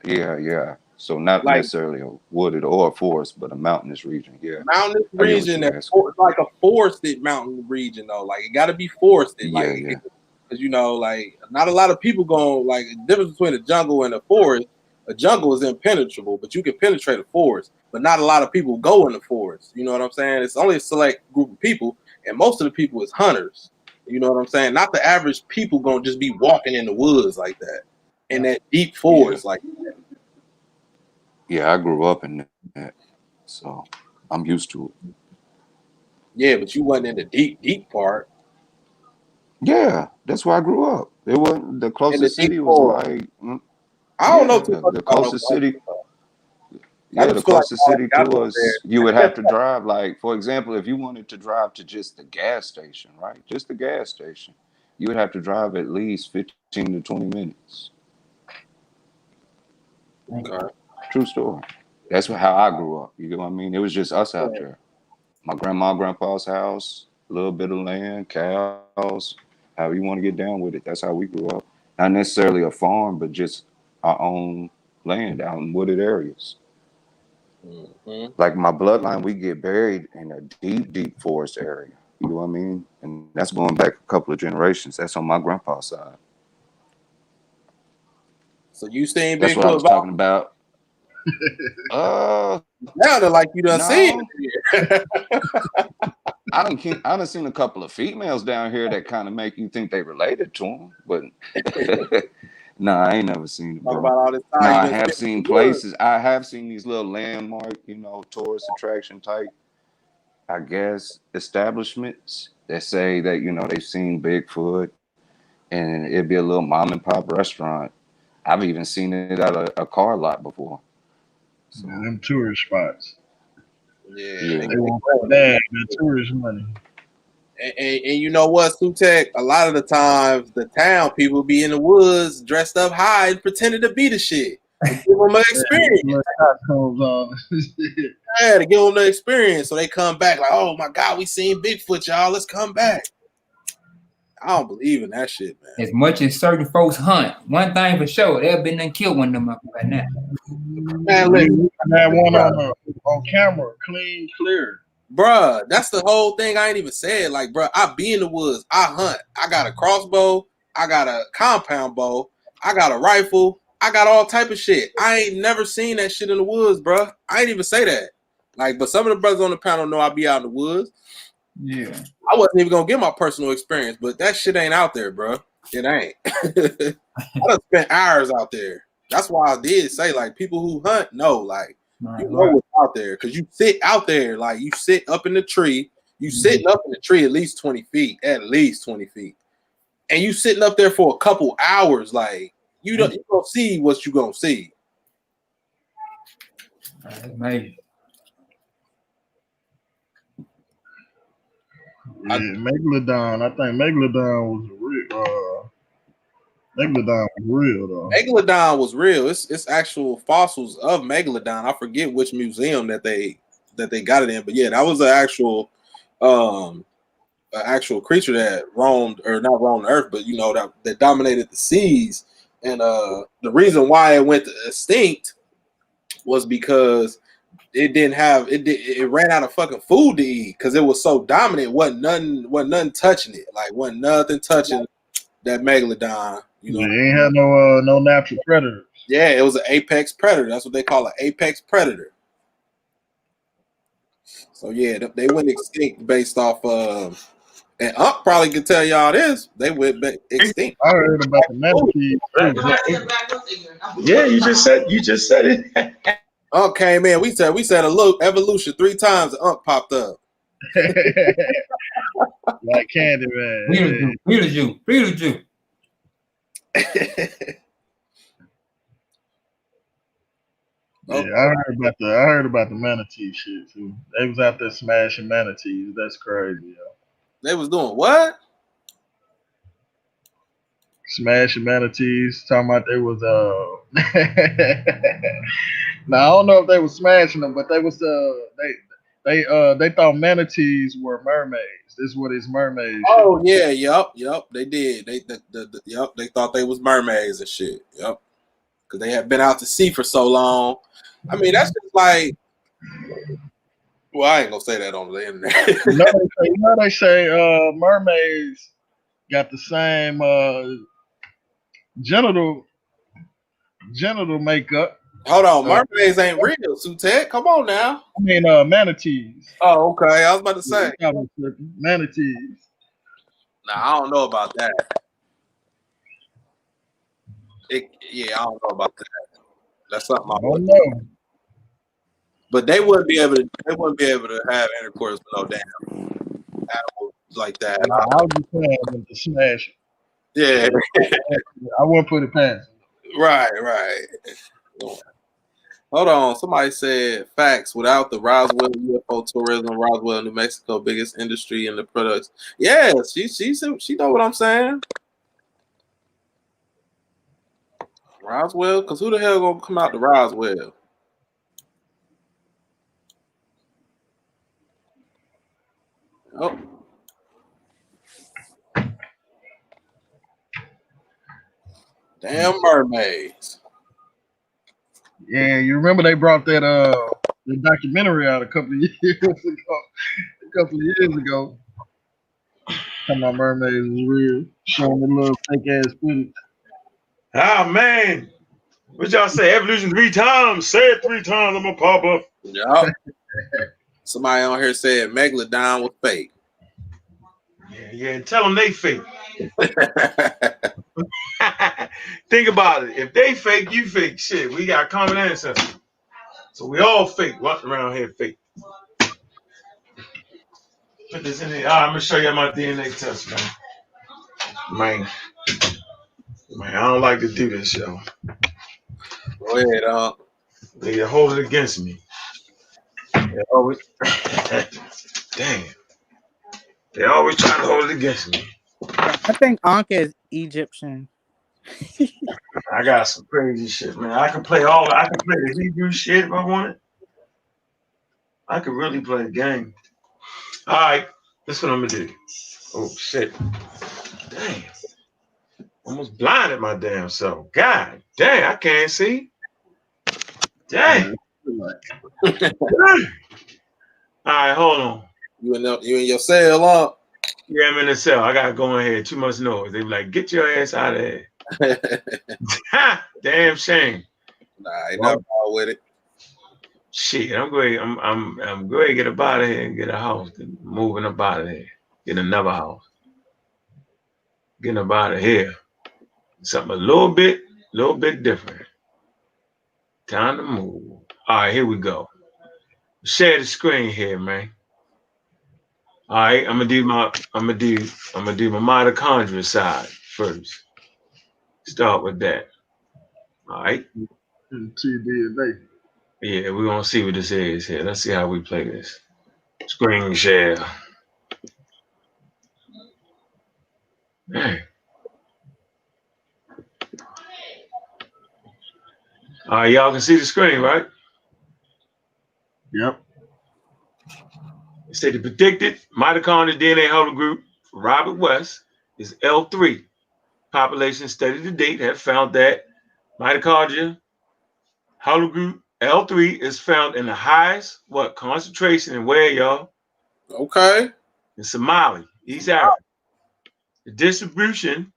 yeah. So not Like necessarily a wooded or a forest, but a mountainous region. Yeah, mountainous I get what region you're that's asking. like a forested mountain region though. Like it got to be forested. Yeah, Like yeah. because like not a lot of people go like the difference between a jungle and a forest. A jungle is impenetrable, but you can penetrate a forest. But not a lot of people go in the forest. You know what I'm saying? It's only a select group of people, and most of the people is hunters. You know what I'm saying? Not the average people gonna just be walking in the woods like that, in that deep forest like that. Yeah, I grew up in that, so I'm used to it. Yeah, but you wasn't in the deep part. Yeah, that's where I grew up. It wasn't the In the closest deep city was forest. like I don't know yeah, too much the about closest Oklahoma. city. I Yeah, the just feel like closest I already city got to up us, you would have to there. drive. Like, for example, if you wanted to drive to just the gas station, right? Just the gas station, you would have to drive at least 15 to 20 minutes. Okay. True story. That's how I grew up. You get what I mean? It was just us out there. My grandma, grandpa's house, a little bit of land, cows, however you want to get down with it. That's how we grew up. Not necessarily a farm, but just our own land out in wooded areas. Mm-hmm. Like my bloodline, we get buried in a deep forest area. You know what I mean? And that's going back a couple of generations. That's on my grandpa's side. So you seen That's what I Bigfoot? was talking about. Sounded like you done seen No. it. I done seen a couple of females down here that kind of make you think they related to them, but nah, I ain't never seen it, Talk bro. about all this time Nah, you I done have spent in seen the woods. places. I have seen these little landmark, tourist attraction type, I guess, establishments that say that, they've seen Bigfoot and it'd be a little mom and pop restaurant. I've even seen it at a car lot before. So them tourist spots. Yeah. They want that tourist money. And you know what, Sutek? A lot of the times, the town people be in the woods dressed up high and pretending to be the shit. To give them an experience. Yeah, to give them the experience. So they come back like, oh my God, we seen Bigfoot, y'all. Let's come back. I don't believe in that shit, man. As much as certain folks hunt, one thing for sure, they've been done killed one of them up right now. Man, listen, I had one on camera, clean, clear. Bruh, that's the whole thing. I ain't even said. Like, bruh, I be in the woods. I hunt. I got a crossbow. I got a compound bow. I got a rifle. I got all type of shit. I ain't never seen that shit in the woods, bruh. I ain't even say that. Like, but some of the brothers on the panel know I be out in the woods. Yeah. I wasn't even gonna get my personal experience, but that shit ain't out there, bruh. It ain't. I done spent hours out there. That's why I did say, like, people who hunt know, like, you know what's out there because you sit out there, like you sit up in the tree. You sitting up in the tree at least 20 feet, and you sitting up there for a couple hours. Like you gonna see what you gonna see. That's amazing. Yeah, Megalodon. I think Megalodon was real. Megalodon was real though. Megalodon was real. It's actual fossils of Megalodon. I forget which museum that they got it in, but yeah, that was an actual creature that roamed or not roamed the earth, but that dominated the seas. And the reason why it went extinct was because it didn't have it ran out of fucking food to eat because it was so dominant. Wasn't nothing touching it. Like wasn't nothing touching that megalodon. You know, It ain't had no natural predators. yeah, it was an apex predator. That's what they call an apex predator. So yeah, they went extinct based off of, and Unc probably could tell y'all this. They went extinct. I heard about the manatees too. Yeah, you just said it. Unc came in. We said a little evolution 3 times. And Unc popped up. Like candy, man. Beetlejuice. Yeah, I heard about the manatee shit too. They was out there smashing manatees. That's crazy, yo. They was doing what? Smashing manatees. Talking about they was Now I don't know if they was smashing them, but they was they thought manatees were mermaids. This is what is mermaids. Oh yeah, yup. They did. They thought they was mermaids and shit. Yup. Because they had been out to sea for so long. I mean, that's just like. Well, I ain't gonna say that on the internet. They say mermaids got the same genital makeup. Hold on, mermaids ain't real, Sutet. Come on now. I mean manatees. Oh, okay. I was about to say manatees. Nah, I don't know about that. I don't know about that. That's something I don't know. But they wouldn't be able to have intercourse with no damn animal like that. I was just saying with the smash. Yeah. I wouldn't put it past. Right. Hold on. Somebody said facts. Without the Roswell UFO tourism, Roswell, New Mexico, biggest industry in the products. Yeah, she know what I'm saying. Roswell, because who the hell gonna come out to Roswell? Oh. Damn mermaids. Yeah, you remember they brought that the documentary out a couple of years ago. Talking about mermaids is real. Showing the little fake ass footage. Oh man. What y'all say? Evolution 3 times. Say it 3 times. I'm gonna pop up. Yup. Somebody on here said Megalodon was fake. Yeah. Tell them they fake. Think about it. If they fake, you fake. Shit, we got common ancestors. So we all fake. Walking around here fake. Put this in here. I'm gonna show you my DNA test, man. Man, I don't like to do this, yo. Go ahead, They hold it against me. They always, damn. They always try to hold it against me. I think Ankh is Egyptian. I got some crazy shit, man. I can play the Hebrew shit if I wanted. I could really play a game. All right, this is what I'm gonna do. Oh shit. Damn. Almost blinded my damn self. God damn, I can't see. Damn. All right, hold on. You in your cell, huh? Yeah, I'm in the cell. I gotta go in here. Too much noise. They be like, get your ass out of here. Damn shame. Nah, ain't nothing wrong with it. Shit, I'm going to get up out of here and get a house. Moving up out of here. Get another house. Getting up out of here. Something a little bit different. Time to move. All right, here we go. Share the screen here, man. All right, I'm gonna do my mitochondria side first. Start with that. All right. DNA. Yeah, we're gonna see what this is here. Let's see how we play this. Screen share. Hey. All right, y'all can see the screen, right? Yep. It said the predicted mitochondrial DNA haplogroup for Robert West is L3. Population study to date have found that mitochondria haplogroup L3 is found in the highest concentration and where, y'all? Okay. In Somalia, East Africa. The distribution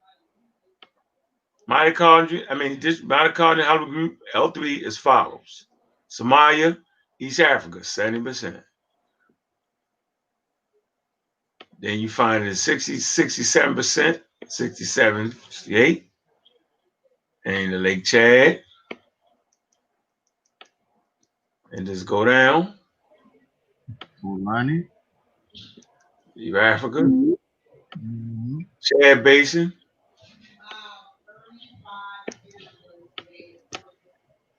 mitochondrial haplogroup L3 as follows: Somalia, East Africa, 70%. Then you find it at 67%, 67, 68, and the Lake Chad. And just go down. Fulani. Africa. Chad Basin.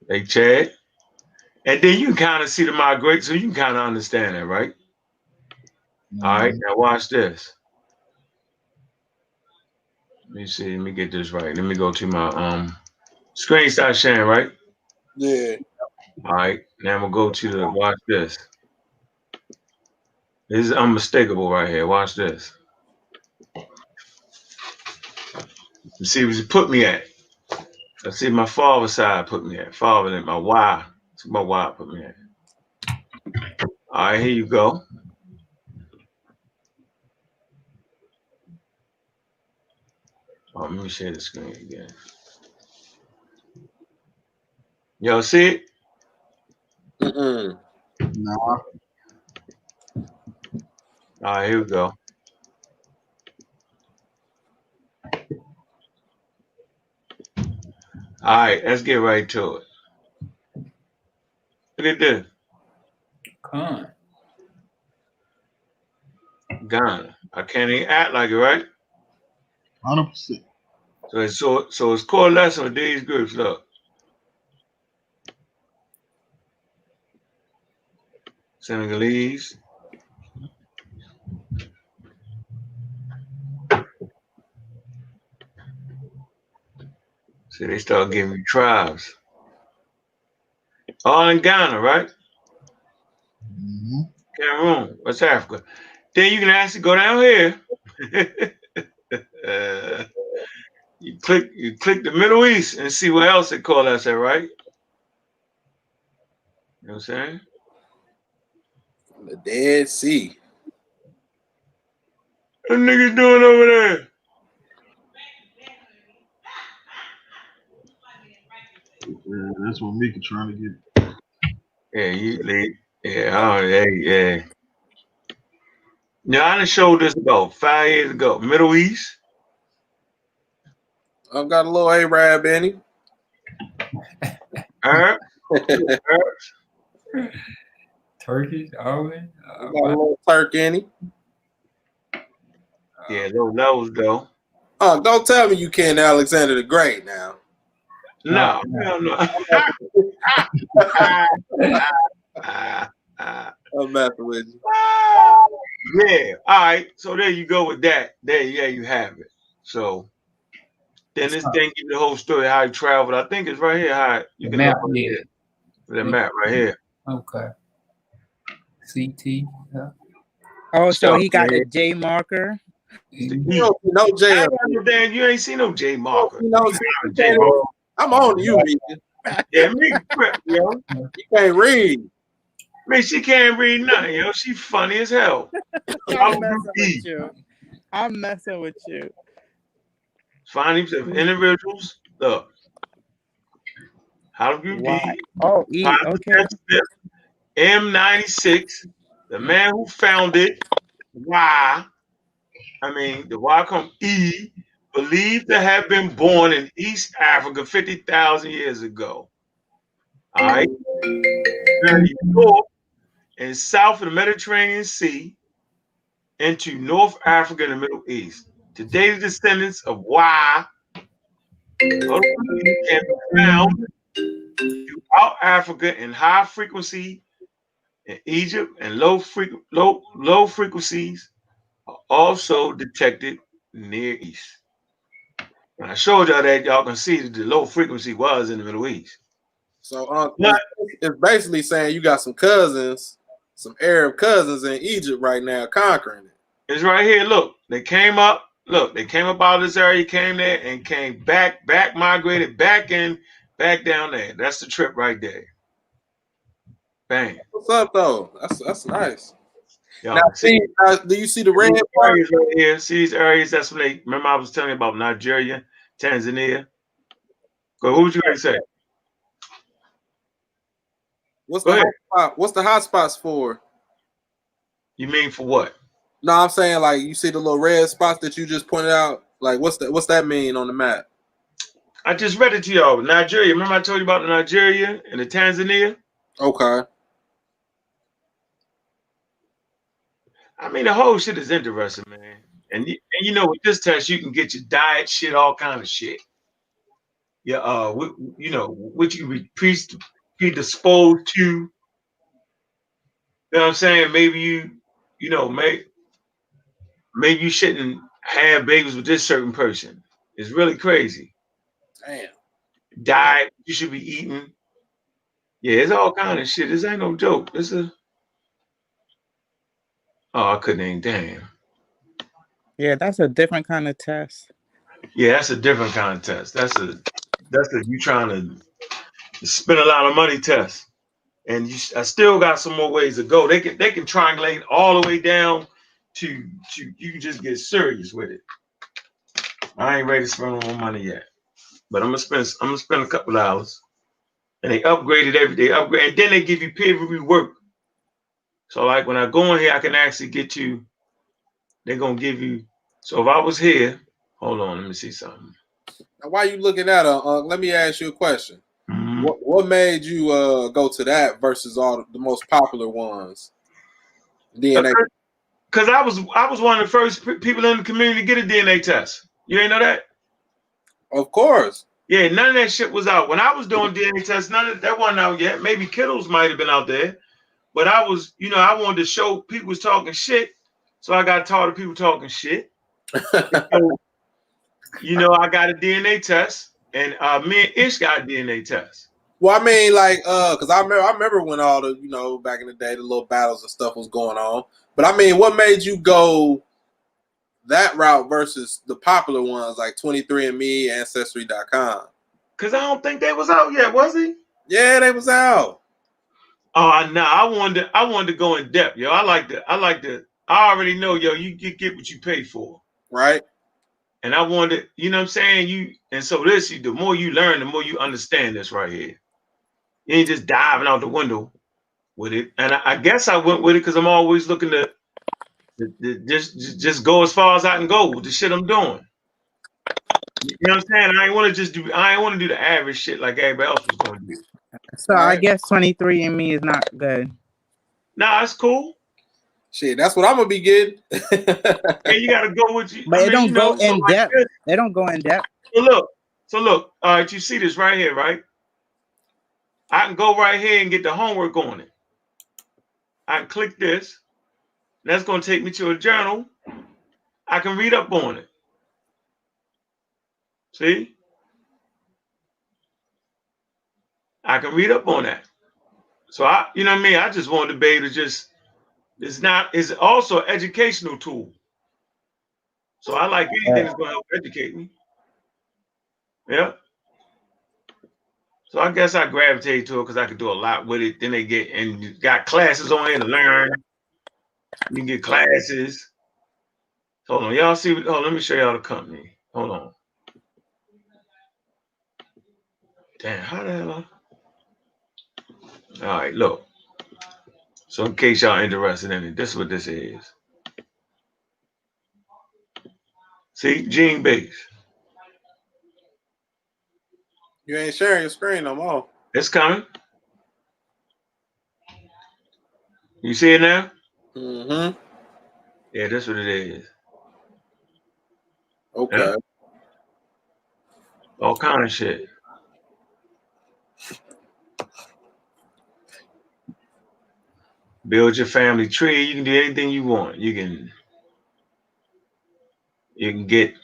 Lake Chad. And then you can kind of see the migration, so you can kind of understand that, right? All right, now watch this. Let me see, let me get this right. Let me go to my screen start sharing, right? Yeah. All right, now I'm gonna go to the watch this. This is unmistakable right here. Watch this. You see where you put me at. I see my father's side put me at. Father and my Y. That's my Y put me at. All right, here you go. Oh, let me share the screen again. Y'all see it? Mm-mm. No. All right, here we go. All right, let's get right to it. Look at this. Ghana. I can't even act like it, right? 100%. So it's coalescing with these groups. Look. Senegalese. See, they start giving you tribes. All in Ghana, right? Cameroon, West Africa. Then you can actually go down here. You click the Middle East and see what else they call us at, right? You know what I'm saying? The Dead Sea. What niggas doing over there? Yeah, that's what Mika trying to get. Yeah. Now I done showed this about 5 years ago. Middle East. I've got a little Arab in him. Arab. Turkish, Owen. Got a little Turk in him. Yeah, those levels though. Oh, don't tell me you can't Alexander the Great now. No. I'm messing with you. Yeah. All right. So there you go with that. There you have it. So then this thing gives the whole story how he traveled. I think it's right here. How you can map, look right here. The map right here. Okay. CT. Yeah. Oh, so he got yeah. a J marker. You don't see no J. You ain't seen no J marker. J marker. I'm on you, Mika. Yeah, me, yo. You can't read. Man, she can't read nothing, yo. She funny as hell. I'm messing with you. I'm messing with you. Findings of individuals. Look. How do you Why? be? Oh, E. Okay. M96, the man who founded Y. The Y come E, believed to have been born in East Africa 50,000 years ago. All right. Journey north and south of the Mediterranean Sea into North Africa and the Middle East. Today, the descendants of Y can be found throughout Africa in high frequency in Egypt, and low frequencies are also detected near East. When I showed y'all that, y'all can see that the low frequency was in the Middle East. So it's basically saying you got some cousins, some Arab cousins in Egypt right now conquering it. It's right here. Look, they came up. Look, they came up out of this area, came there, and came back, migrated back down there. That's the trip right there. Bang. What's up though? That's nice. Yo, Now, see, do you see the red these part? areas right here? See these areas? That's what they. Remember, I was telling you about Nigeria, Tanzania. Go. Who would you guys say? What's Go the ahead. hot spot? What's the hot spots for? You mean for what? No, I'm saying like you see the little red spots that you just pointed out. Like what's that mean on the map? I just read it to y'all. Nigeria. Remember I told you about the Nigeria and the Tanzania? Okay. I mean, the whole shit is interesting, man. And you know, with this test, you can get your diet shit, all kind of shit. Yeah, you know, which you be predisposed to. You know what I'm saying? Maybe you know, maybe you shouldn't have babies with this certain person. It's really crazy. Damn. Diet you should be eating. Yeah, it's all kind of shit. This ain't no joke. This is. Oh, I couldn't even damn. Yeah, that's a different kind of test. Yeah, that's a different kind of test. That's a you trying to spend a lot of money test. And I still got some more ways to go. They can triangulate all the way down to you can just get serious with it. I ain't ready to spend no more money yet, but I'm gonna spend a couple dollars. And they upgraded every day, and then they give you peer review work. So like when I go in here, I can actually get you. They're gonna give you. So if I was here, hold on, let me see something. Now, why you looking at her? Let me ask you a question. Mm-hmm. What made you go to that versus all the most popular ones? DNA. Because I was one of the first people in the community to get a DNA test. You ain't know that? Of course. Yeah, none of that shit was out. When I was doing DNA tests, none of that wasn't out yet. Maybe Kittles might have been out there. But I was, you know, I wanted to show people was talking shit. So I got tired of people talking shit. So, you know, I got a DNA test. And me and Ish got a DNA test. Well, I mean, like, because I remember when all the, you know, back in the day, the little battles and stuff was going on. But I mean, what made you go that route versus the popular ones like 23andMe, Ancestry.com? Because I don't think they was out yet, was he? Yeah, they was out. Oh no, I wanted to go in depth, yo. I already know, yo, you get what you pay for. Right. And I wanted, you know what I'm saying? The more you learn, the more you understand this right here. You ain't just diving out the window with it. And I guess I went with it because I'm always looking to just go as far as I can go with the shit I'm doing. You know what I'm saying? I ain't want to do the average shit like everybody else was going to do. So right. I guess 23andMe is not good. Nah, it's cool. Shit, that's what I'm gonna be getting. Yeah, you gotta go with you. But it don't go in depth. They don't go in depth. So look, all right, you see this right here, right? I can go right here and get the homework on it. I can click this. That's gonna take me to a journal. I can read up on it. See? I can read up on that. So you know what I mean? I just wanted to be able to it's also an educational tool. So I like anything that's gonna help educate me. Yeah. So I guess I gravitate to it because I could do a lot with it. Then you got classes on here to learn. You can get classes. Hold on, y'all see? Let me show y'all the company. Hold on. Damn, how the hell? All right, look. So in case y'all interested in it, this is what this is. See, Gene Base. You ain't sharing your screen no more. It's coming. You see it now? Mm-hmm. Yeah, that's what it is. Okay. Yeah. All kind of shit. Build your family tree. You can do anything you want. You can get.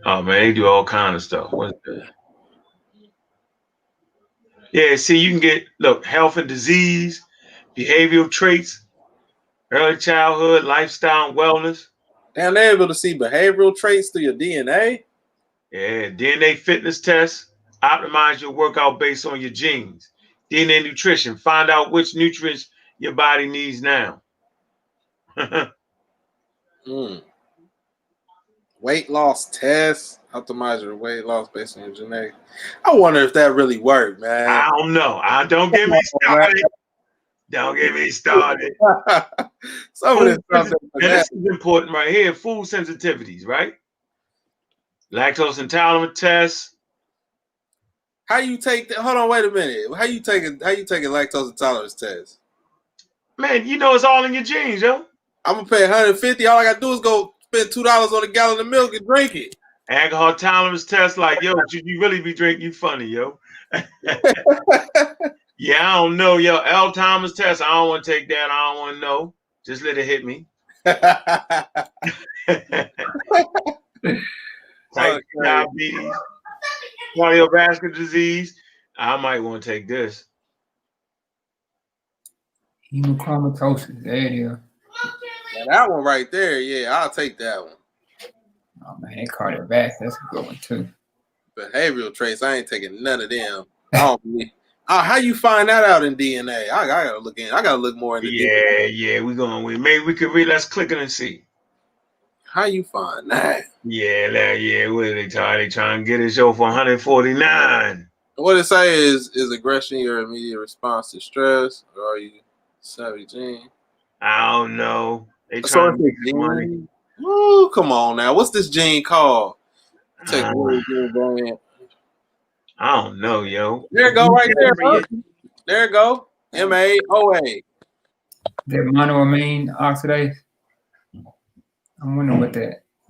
Oh man, they do all kind of stuff. What's that? Yeah, see, you can get health and disease, behavioral traits, early childhood, lifestyle, and wellness. Damn, they're able to see behavioral traits through your DNA. Yeah, DNA fitness tests. Optimize your workout based on your genes. DNA nutrition. Find out which nutrients your body needs now. Weight loss test. Optimize your weight loss based on your genetics. I wonder if that really worked, man. I don't know. Don't get me started. Don't get me started. Some of this stuff. This is important right here. Food sensitivities, right? Lactose intolerance test. How you take that? Hold on, wait a minute. How you take a lactose intolerance test? Man, you know it's all in your genes, yo. I'm gonna pay $150. All I gotta do is go spend $2 on a gallon of milk and drink it. Alcohol tolerance test, like, yo, should you really be drinking? You funny, yo. Yeah, I don't know, yo. Alzheimer's test, I don't want to take that. I don't want to know. Just let it hit me. Type diabetes, cardiovascular disease. I might want to take this. Hemochromatosis. There it is. Now, that one right there, yeah, I'll take that one. Oh man, that cardiovascular, that's a good one too. Behavioral traits, I ain't taking none of them. I don't believe. How you find that out in DNA? I gotta look in. I gotta look more into DNA. Yeah, we're going with. Maybe we could read. Let's click it and see. How you find that? Yeah. What are they trying? They trying to get it show for 149. What it say is aggression your immediate response to stress, or are you savage gene? I don't know. They trying to make money. Ooh, come on now. What's this gene called? Take I don't know, yo. There it go, right there, bro. There it go. MAOA. That monoamine oxidase. I'm wondering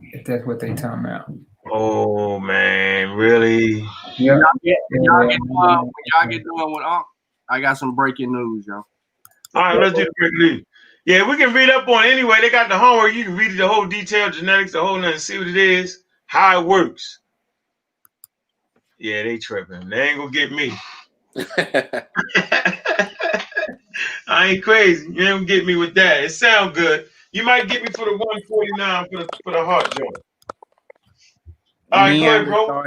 if that's what they talking about. Oh man, really? Yeah. When y'all get done with I got some breaking news, yo. All right, let's do the breaking news. Yeah, we can read up on it anyway. They got the homework. You can read the whole detail, genetics, the whole nine, see what it is, how it works. Yeah, they tripping. They ain't gonna get me. I ain't crazy. You ain't gonna get me with that. It sound good. You might get me for the 149 for the heart joint. All right, go ahead, bro.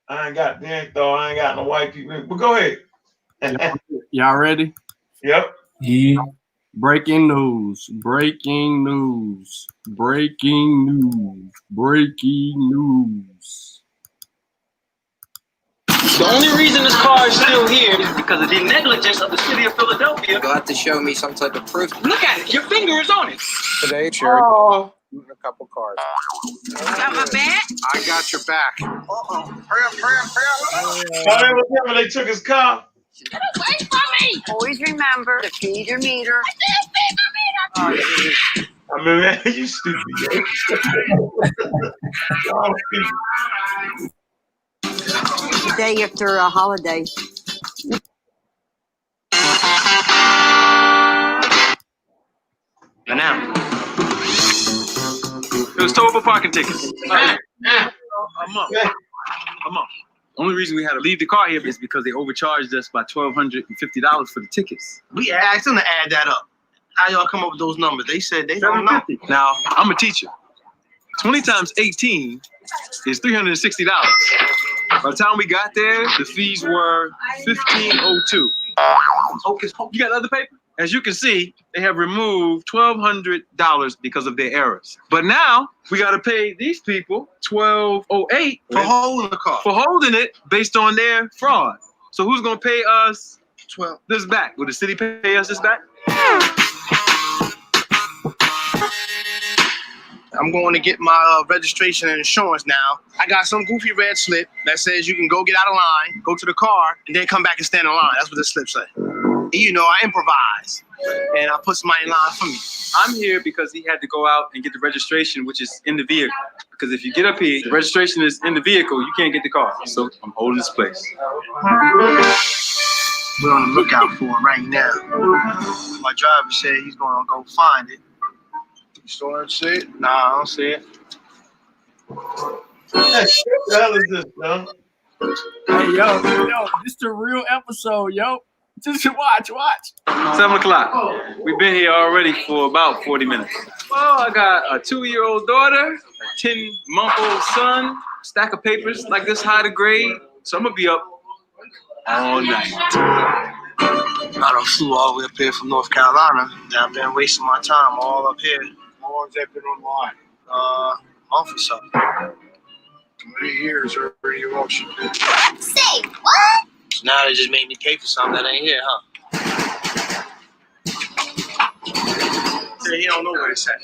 I ain't got no white people. But go ahead. Y'all ready? Yep. Yeah. Breaking news. Breaking news. Breaking news. Breaking news. The only reason this car is still here is because of the negligence of the city of Philadelphia. You'll have to show me some type of proof. Look at it. Your finger is on it. Today, Cherry. Oh. A couple cars. You got my back? I got your back. When they took his car. Get away from me! Always remember to feed your meter. I did feed my meter! I mean, man, you stupid, The day after a holiday. And now. It was towable parking tickets. A month. Only reason we had to leave the car here is because they overcharged us by $1,250 for the tickets. We asked them to add that up. How y'all come up with those numbers? They said they don't know. Now, I'm a teacher. 20 times 18 is $360. By the time we got there, the fees were $1,502. You got other paper? As you can see, they have removed $1,200 because of their errors. But now we got to pay these people $1,208 for holding the car. For holding it based on their fraud. So who's gonna pay us this back? Will the city pay us this back? I'm going to get my registration and insurance now. I got some goofy red slip that says you can go get out of line, go to the car, and then come back and stand in line. That's what the slip says. You know, I improvise, and I put somebody in line for me. I'm here because he had to go out and get the registration, which is in the vehicle. Because if you get up here, the registration is in the vehicle, you can't get the car. So I'm holding this place. We're on the lookout for it right now. My driver said he's going to go find it. You still don't see it? Nah, I don't see it. What the hell is this, man? Hey, yo, this the real episode, yo. Just watch. 7 o'clock. We've been here already for about 40 minutes. Well, I got a 2-year-old daughter, a 10-month-old son, stack of papers like this high to grade, so I'm gonna be up all night. I done flew all the way up here from North Carolina. I've been wasting my time all up here. How long has that been online? Month or so. How many years are you auction? Say what? So now they just made me pay for something that ain't here, huh? He don't know where it's at.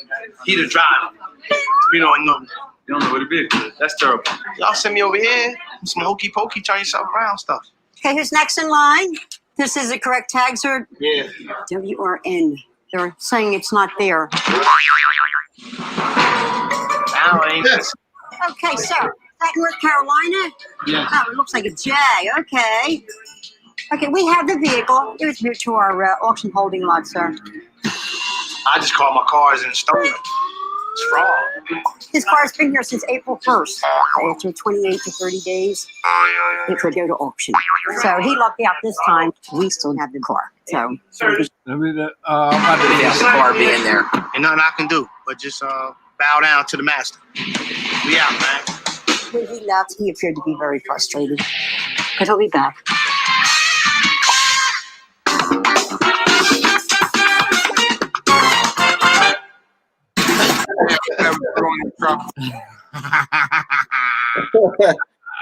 He the driver. You don't know. You don't know what it is. That's terrible. Y'all send me over here, some hokey pokey, turn yourself around stuff. Okay, who's next in line? This is the correct tag, sir? Yeah. WRN. They're saying it's not there. Now it ain't. Okay, so, is that North Carolina? Yeah. Oh, it looks like a J. Okay. Okay, we have the vehicle. It was moved to our auction holding lot, sir. I just called my cars and stolen. It's fraud. This car's been here since April 1st. After 28 to 30 days, it could go to auction. So he lucked out this time. We still have the car. So, There's the car being there. Ain't nothing I can do but just bow down to the master. We out, man. when he left, he appeared to be very frustrated. But he'll be back.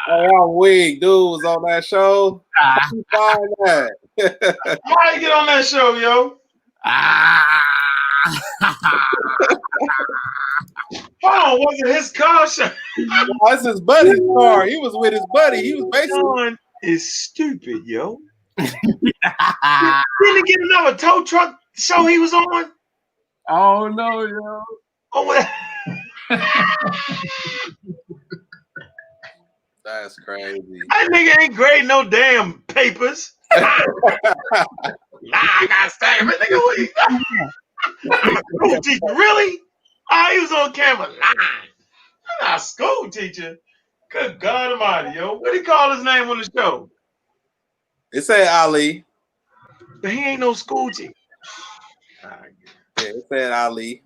Hey, I'm weak. Dude was on that show. You find that? How you get on that show, yo? Hold on, was it his car show? No, that's his buddy's car. He was with his buddy. He was basically. Shawn is stupid, yo. Didn't he get another tow truck show he was on? Oh no, yo. Oh, what? That's crazy. That nigga ain't grading no damn papers. Nah, I gotta stay. Nigga, what you school teacher, really? Oh, he was on camera. Nah, I'm not a school teacher. Good God Almighty, yo. What he call his name on the show? It said Ali. But he ain't no school teacher. Yeah, it said Ali.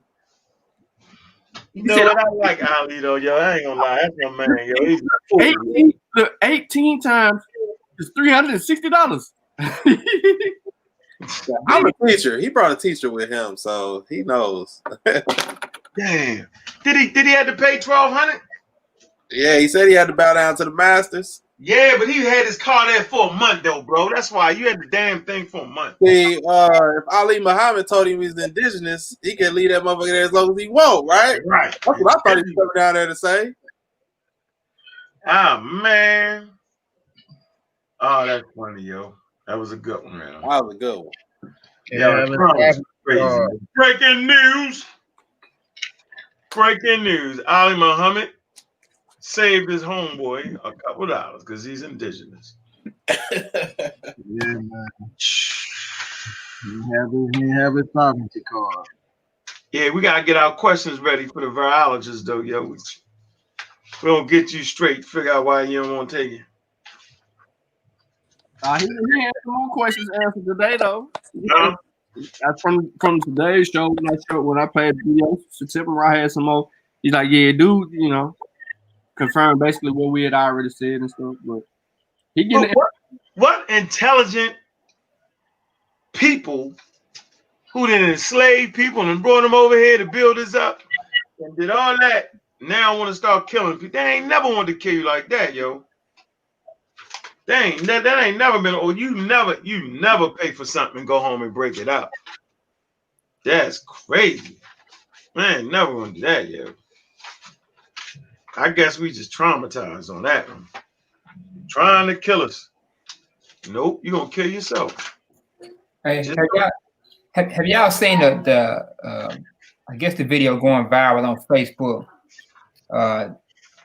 You know what? I like Ali though, yo. I ain't gonna lie. That's my man, yo. He's 18 times is $360. I'm a teacher. He brought a teacher with him, so he knows. Damn. Did he have to pay $1,200? Yeah, he said he had to bow down to the masters. Yeah, but he had his car there for a month though, bro. That's why you had the damn thing for a month. See, if Ali Muhammad told him he's indigenous, he can leave that motherfucker there as long as he won't, right? Right. That's what I thought he was coming down there to say. Ah, man. Oh, that's funny, yo. That was a good one, man. That was a good one. Yeah, that's crazy. Breaking news. Breaking news. Ali Muhammad saved his homeboy a couple dollars because he's indigenous. Yeah, man. He have his sovereignty card. Yeah, we gotta get our questions ready for the virologist, though, yo. We don't get you straight. Figure out why you don't want to take it. He had some more questions answered today, though. Huh? From today's show, when I played the video, September, I had some more. He's like, yeah, dude, confirmed basically what we had already said and stuff. But he getting what intelligent people who did enslave people and brought them over here to build us up and did all that now want to start killing people. They ain't never wanted to kill you like that, yo. That ain't never been. Or you never pay for something and go home and break it up. That's crazy. Man, never want to do that, yo. I guess we just traumatized on that one. Trying to kill us. Nope, you're gonna kill yourself. Hey, have y'all seen the I guess the video going viral on Facebook?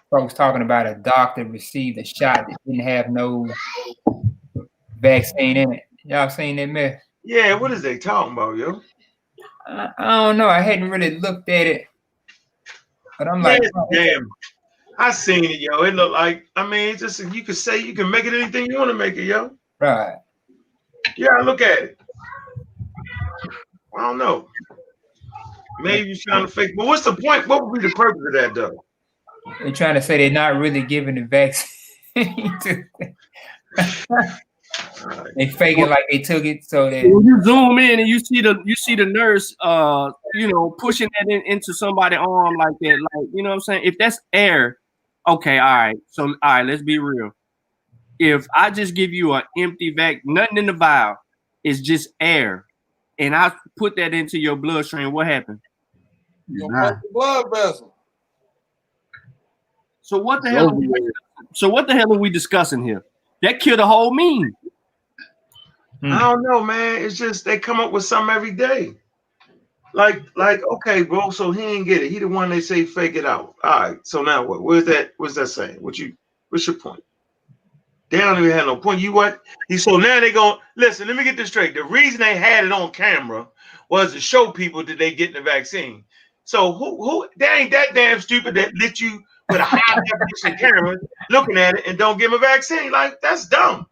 Folks talking about a doctor received a shot that didn't have no vaccine in it. Y'all seen that mess? Yeah, what is they talking about, yo? I don't know. I hadn't really looked at it, but I'm like, damn. I seen it, yo. It looked like, it's just, you could say you can make it anything you want to make it, yo. Right. Yeah, look at it. I don't know. Maybe you're trying to fake, but what's the point? What would be the purpose of that, though? They're trying to say they're not really giving the vaccine. They faking like they took it so that when you zoom in and you see the nurse pushing that into somebody's arm like that, like, you know what I'm saying? If that's air, okay, all right. So all right, let's be real. If I just give you an empty nothing in the vial, it's just air, and I put that into your bloodstream, what happened? Your blood vessel. So what the hell? What the hell are we discussing here? That killed the whole meme. I don't know, man. It's just they come up with something every day. Like, okay, bro. So he ain't get it. He the one they say fake it out. All right. So now what? What's that saying? What's your point? They don't even have no point. You what? So now they going listen. Let me get this straight. The reason they had it on camera was to show people that they getting the vaccine. So who? They ain't that damn stupid that let you with a high definition camera looking at it and don't give them a vaccine. Like, that's dumb.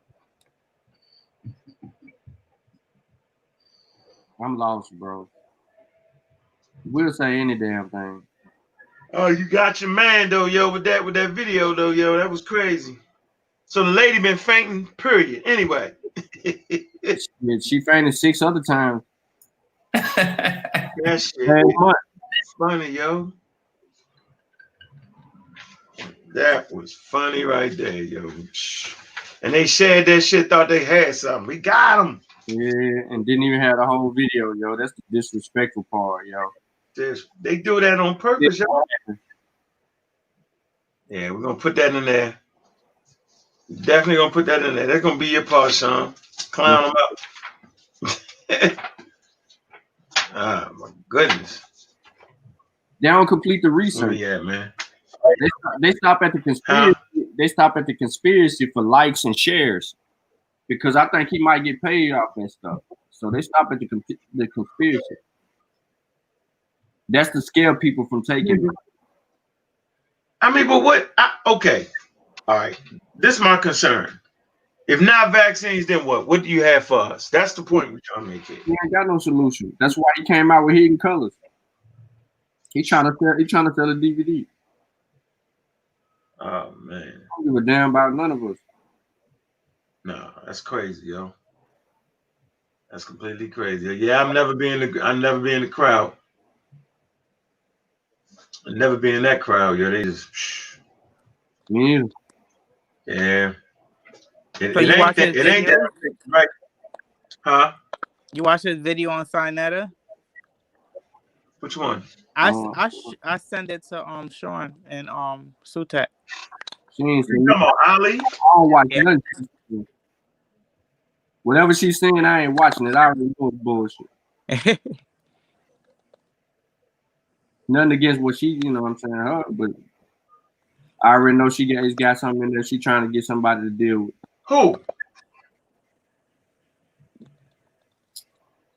I'm lost, bro. We'll say any damn thing. Oh, you got your man though, yo, with that video though, yo. That was crazy. So the lady been fainting, period. Anyway. She fainted 6 other times. That shit funny, yo. That was funny right there, yo. And they shared that shit, thought they had something. We got them. Yeah, and didn't even have the whole video, yo. That's the disrespectful part, yo. They do that on purpose, yo. Yeah, we're gonna put that in there. Definitely gonna put that in there. That's gonna be your part, Shawn. Clown them up. Oh my goodness. They don't complete the research. Where you at, man? They stop at the conspiracy. They stop at the conspiracy for likes and shares, because I think he might get paid off that stuff. So they stop at the conspiracy. That's to scare people from taking. I mean, but what? Okay, all right. This is my concern. If not vaccines, then what? What do you have for us? That's the point we're trying to make here. He ain't got no solution. That's why he came out with Hidden Colors. He trying to sell a DVD. Oh man, I don't give a damn about none of us. No, that's crazy, yo. That's completely crazy. Yeah, I'll never be in the crowd. I'll never be in that crowd, yo. They just Me either. Yeah. It So you ain't watch that, his it ain't video? that right. Huh? You watch his video on Sinetta? Which one? I send it to Shawn and Sutek. She ain't You talking about Ali? I don't watch nothing. Whatever she's saying, I ain't watching it. I already know it's bullshit. Nothing against what she, you know what I'm saying, her, but I already know she got something in there. She trying to get somebody to deal with. Who?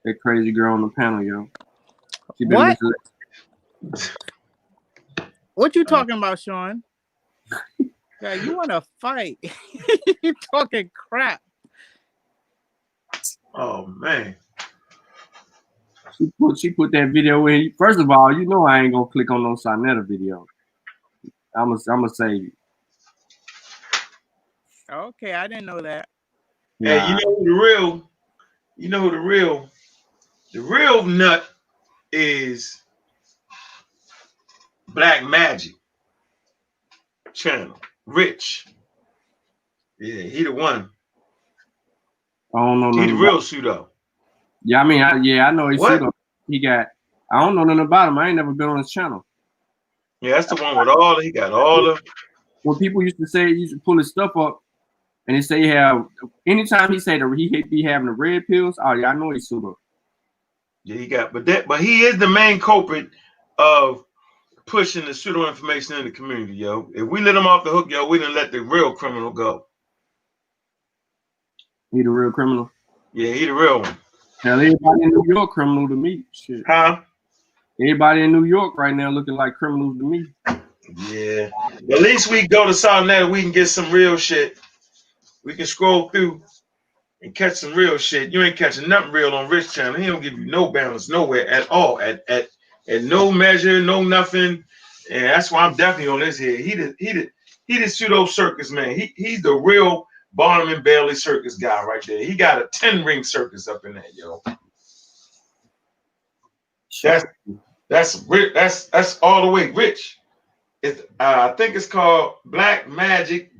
That crazy girl on the panel, yo. She been What? misled. What you talking about, Shawn? Yeah, you want to fight? You talking crap? Oh man. She put that video in. First of all, you know I ain't gonna click on no Sinetta video. I'ma save you. Okay, I didn't know that. Hey, you know who the real nut is Black Magic channel. Rich. Yeah, he the one. I don't know. He the real pseudo. Yeah, I mean, I know he's What? pseudo. I don't know nothing about him. I ain't never been on his channel. Yeah, that's the one with he got all the. When people used to say, he used to pull his stuff up, and he say anytime he say that he be having the red pills, oh yeah, I know he's pseudo. Yeah, he got, but he is the main culprit of pushing the pseudo information in the community, yo. If we let him off the hook, yo, we didn't let the real criminal go. He the real criminal? Yeah, he the real one. Hell, everybody in New York criminal to me. Shit. Huh? Everybody in New York right now looking like criminals to me. Yeah. At least we go to Solid, we can get some real shit. We can scroll through and catch some real shit. You ain't catching nothing real on Rich Channel. He don't give you no balance nowhere at all. At no measure, no nothing. Yeah, that's why I'm definitely on this here. He the pseudo circus man. He's the real Barnum and Bailey circus guy right there. He got a 10-ring circus up in there, yo. That's all the way rich. It's I think it's called Black Magic.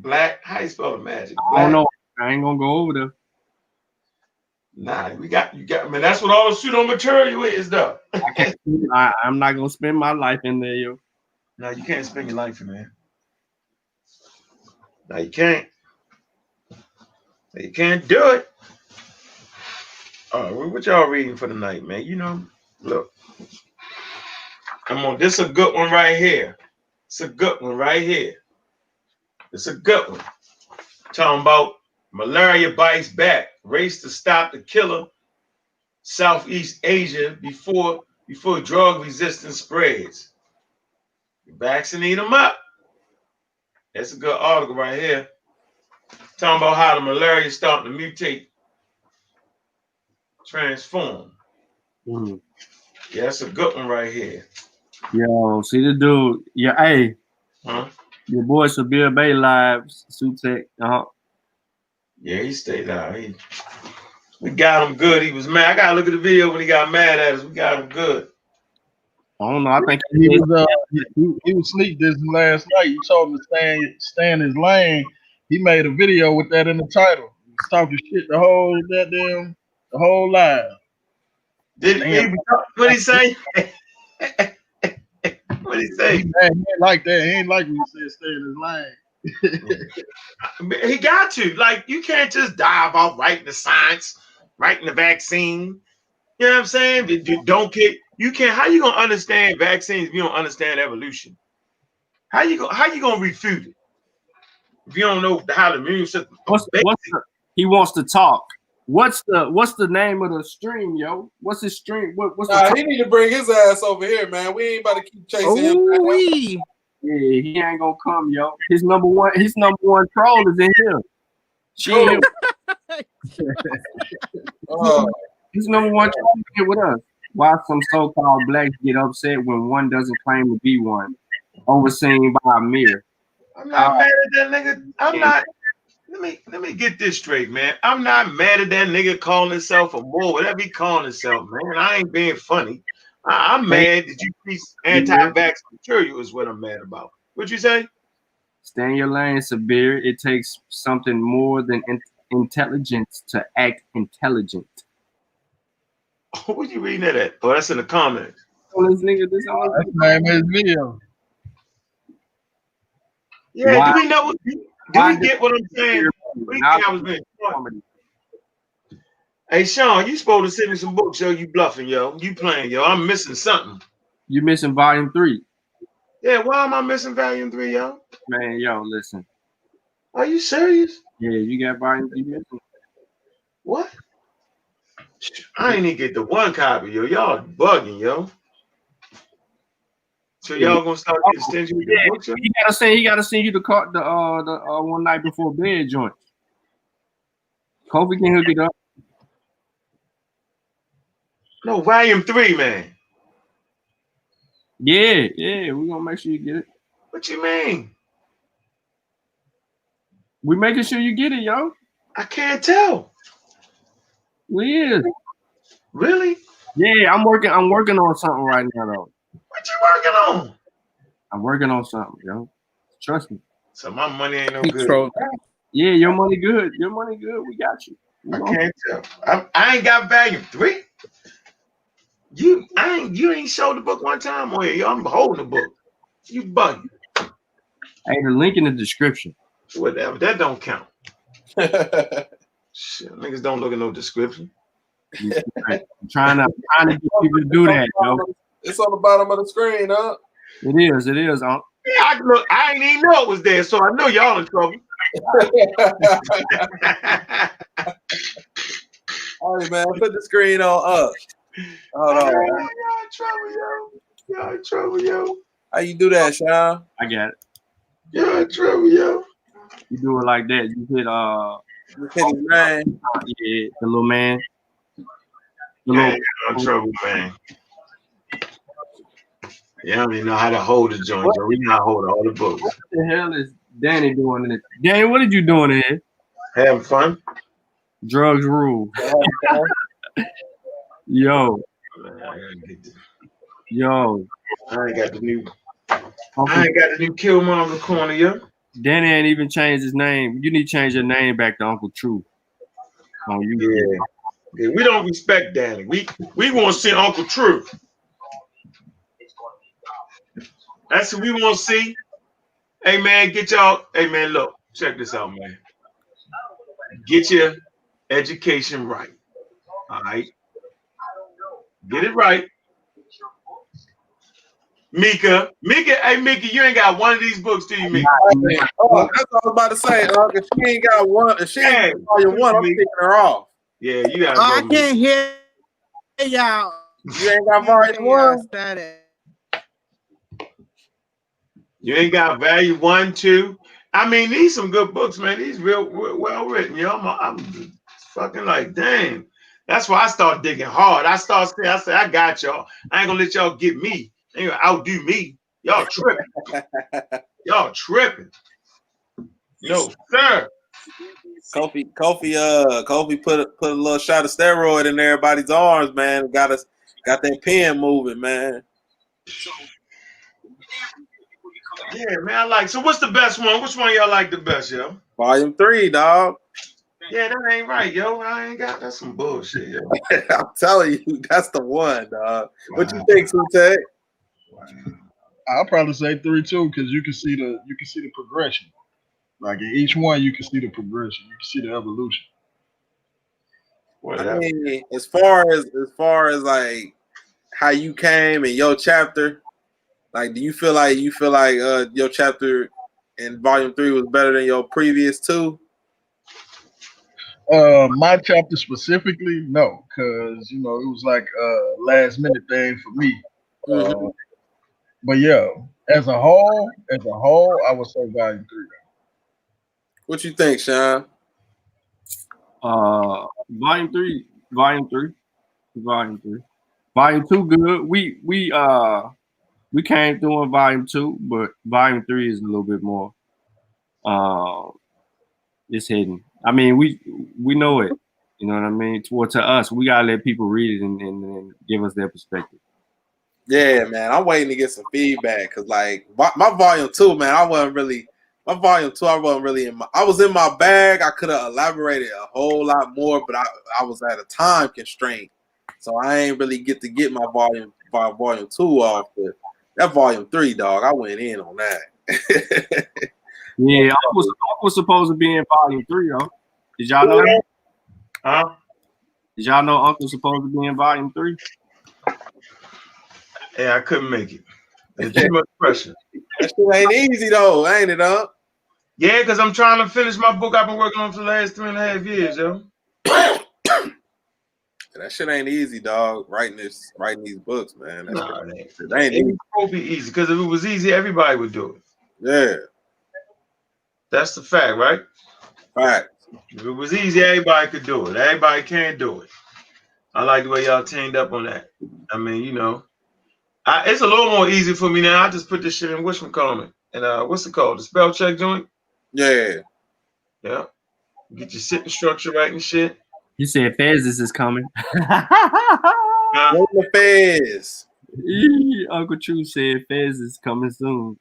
How you spell it? Magic? I don't know. I ain't gonna go over there. Nah, you got. I mean, that's what all the pseudo material is, though. I'm not gonna spend my life in there, yo. No, you can't spend your life in there. No, you can't. You can't do it. Oh, what y'all reading for tonight, man? You know, look. Come on, this is a good one right here. It's a good one right here. It's a good one. Talking about malaria bites back. Race to stop the killer. Southeast Asia before drug resistance spreads. Vaccinate them up. That's a good article right here. Talking about how the malaria is starting to mutate, transform. Mm. Yeah, that's a good one right here. Yo, see the dude. Yeah, hey. Huh? Your boy Sabir Bay Live, Sutek. Yeah, he stayed out. We got him good. He was mad. I gotta look at the video when he got mad at us. We got him good. I don't know. I think he was sneak dissing last night. You told him to stay in his lane. He made a video with that in the title. He was talking shit the whole live. What he say? What he say? He ain't like that. He ain't like when you said stay in his lane. He got to. Like, you can't just dive off writing the science, writing the vaccine. You know what I'm saying? You don't get. You can't. How you gonna understand vaccines if you don't understand evolution? How you gonna refute it if you don't know how the immune system? He wants to talk. What's the name of the stream, yo? What's his stream? He need to bring his ass over here, man. We ain't about to keep chasing him. Yeah, he ain't gonna come, yo. His number one troll is in here. His number one troll is here with us. Why some so-called blacks get upset when one doesn't claim to be one, overseen by a mirror. I'm not mad at that nigga. I'm not. Let me get this straight, man. I'm not mad at that nigga calling himself a bull, whatever he calling himself, man. I ain't being funny. I'm mad that you preach anti-vax material is what I'm mad about. What'd you say? Stay in your lane, Sabir. It takes something more than intelligence to act intelligent. What you reading that at? Oh, that's in the comments. Oh, this nigga, That's the name of his video. Yeah, do we know? Do we get what I'm saying? What do you think I was being funny? Hey, Shawn, you supposed to send me some books, yo. You bluffing, yo. You playing, yo. I'm missing something. You missing volume 3. Yeah, why am I missing volume 3, yo? Man, yo, listen. Are you serious? Yeah, you got volume 3 missing. What? I ain't even get the one copy, yo. Y'all bugging, yo. So y'all gonna start getting stingy with the books, yo? He gotta send you the one night before bed joint. Kofi can hook it up. No, volume 3, man. Yeah, we're gonna make sure you get it. What you mean? We making sure you get it, yo. I can't tell. We is. Really? Yeah, I'm working on something right now, though. What you working on? I'm working on something, yo. Trust me. So my money ain't no good. Yeah, your money good. Your money good. We got you. I can't tell. I ain't got volume 3. You ain't showed the book one time. Oh yeah, yo, I'm holding the book. You bugging. Hey, the link in the description. Whatever. That don't count. Shit, niggas don't look at no description. I'm trying to get people to do that, yo. It's on the bottom of the screen, huh? It is, huh? Yeah, I ain't even know it was there, so I know y'all in trouble. All right, man. Put the screen on up. Hold on. Y'all in trouble, yo. Y'all in trouble, yo. How you do that, Shawn? I got it. Y'all in trouble, yo. You do it like that. You hit his man. Yeah, the little man. Yeah, you're in trouble, man. You don't even know how to hold the joint, bro. We know how to hold all the books. What the hell is Danny doing in it? Danny, what did you doing in here? Having fun. Drugs rule. Yo. Yo. I ain't got the new Killmonger corner, yo. Danny ain't even changed his name. You need to change your name back to Uncle True. On YouTube. Yeah, we don't respect Danny. We want to see Uncle True. That's what we want to see. Hey man, get y'all. Hey man, look, check this out, man. Get your education right. All right. Get it right. Mika, hey Mika, you ain't got one of these books, do you, Mika? Oh, that's what I was about to say. If she ain't got one, if she ain't got volume one, I'm taking her off. Yeah, you got. I can't hear y'all. You ain't got volume one. You ain't got value 1, 2. I mean, these some good books, man. These real well written, yo. I'm fucking like, damn. That's why I start digging hard. I say, I got y'all. I ain't gonna let y'all get me. Ain't gonna outdo me. Y'all tripping. Y'all tripping. No, sir. Kofi put a little shot of steroid in everybody's arms, man. Got that pen moving, man. Yeah, man. So what's the best one? Which one y'all like the best, yo? Volume 3, dog. Yeah, that ain't right, yo. I ain't got that's some bullshit, yo. I'm telling you, that's the one, dog. What you think, Sute? I'll probably say 3 too, because you can see the progression. Like in each one, you can see the progression. You can see the evolution. I mean, as far as like how you came and your chapter, like, do you feel like your chapter in volume 3 was better than your previous 2? My chapter specifically, no, because it was like a last minute thing for me. But yeah, as a whole, I would say volume 3. What you think, Shawn? Volume 3. Volume 2 good. We came through in volume 2, but volume 3 is a little bit more it's hidden. I mean, we know it. You know what I mean? To us, we gotta let people read it and give us their perspective. Yeah, man. I'm waiting to get some feedback because, like, my volume 2, man, I wasn't really in I was in my bag. I could have elaborated a whole lot more, but I was at a time constraint, so I ain't really get my volume 2 off. But that volume 3, dog, I went in on that. Yeah, I was supposed to be in volume 3, though. Did y'all know that? Huh? Did y'all know Uncle's supposed to be in volume 3? Yeah, I couldn't make it. There's too much pressure. That shit ain't easy though, ain't it, huh? Yeah, because I'm trying to finish my book I've been working on for the last 3.5 years, yo. That shit ain't easy, dog. Writing these books, man. It ain't supposed to be easy, because if it was easy, everybody would do it. Yeah. That's the fact, right? Fact. If it was easy, everybody could do it. Everybody can't do it. I like the way y'all teamed up on that. I mean, it's a little more easy for me now. I just put this shit in whatchamacallit. And what's it called? The spell check joint? Yeah. Yeah. Get your sitting structure right and shit. You said Fez is coming. What the Fez? Uncle True said Fez is coming soon.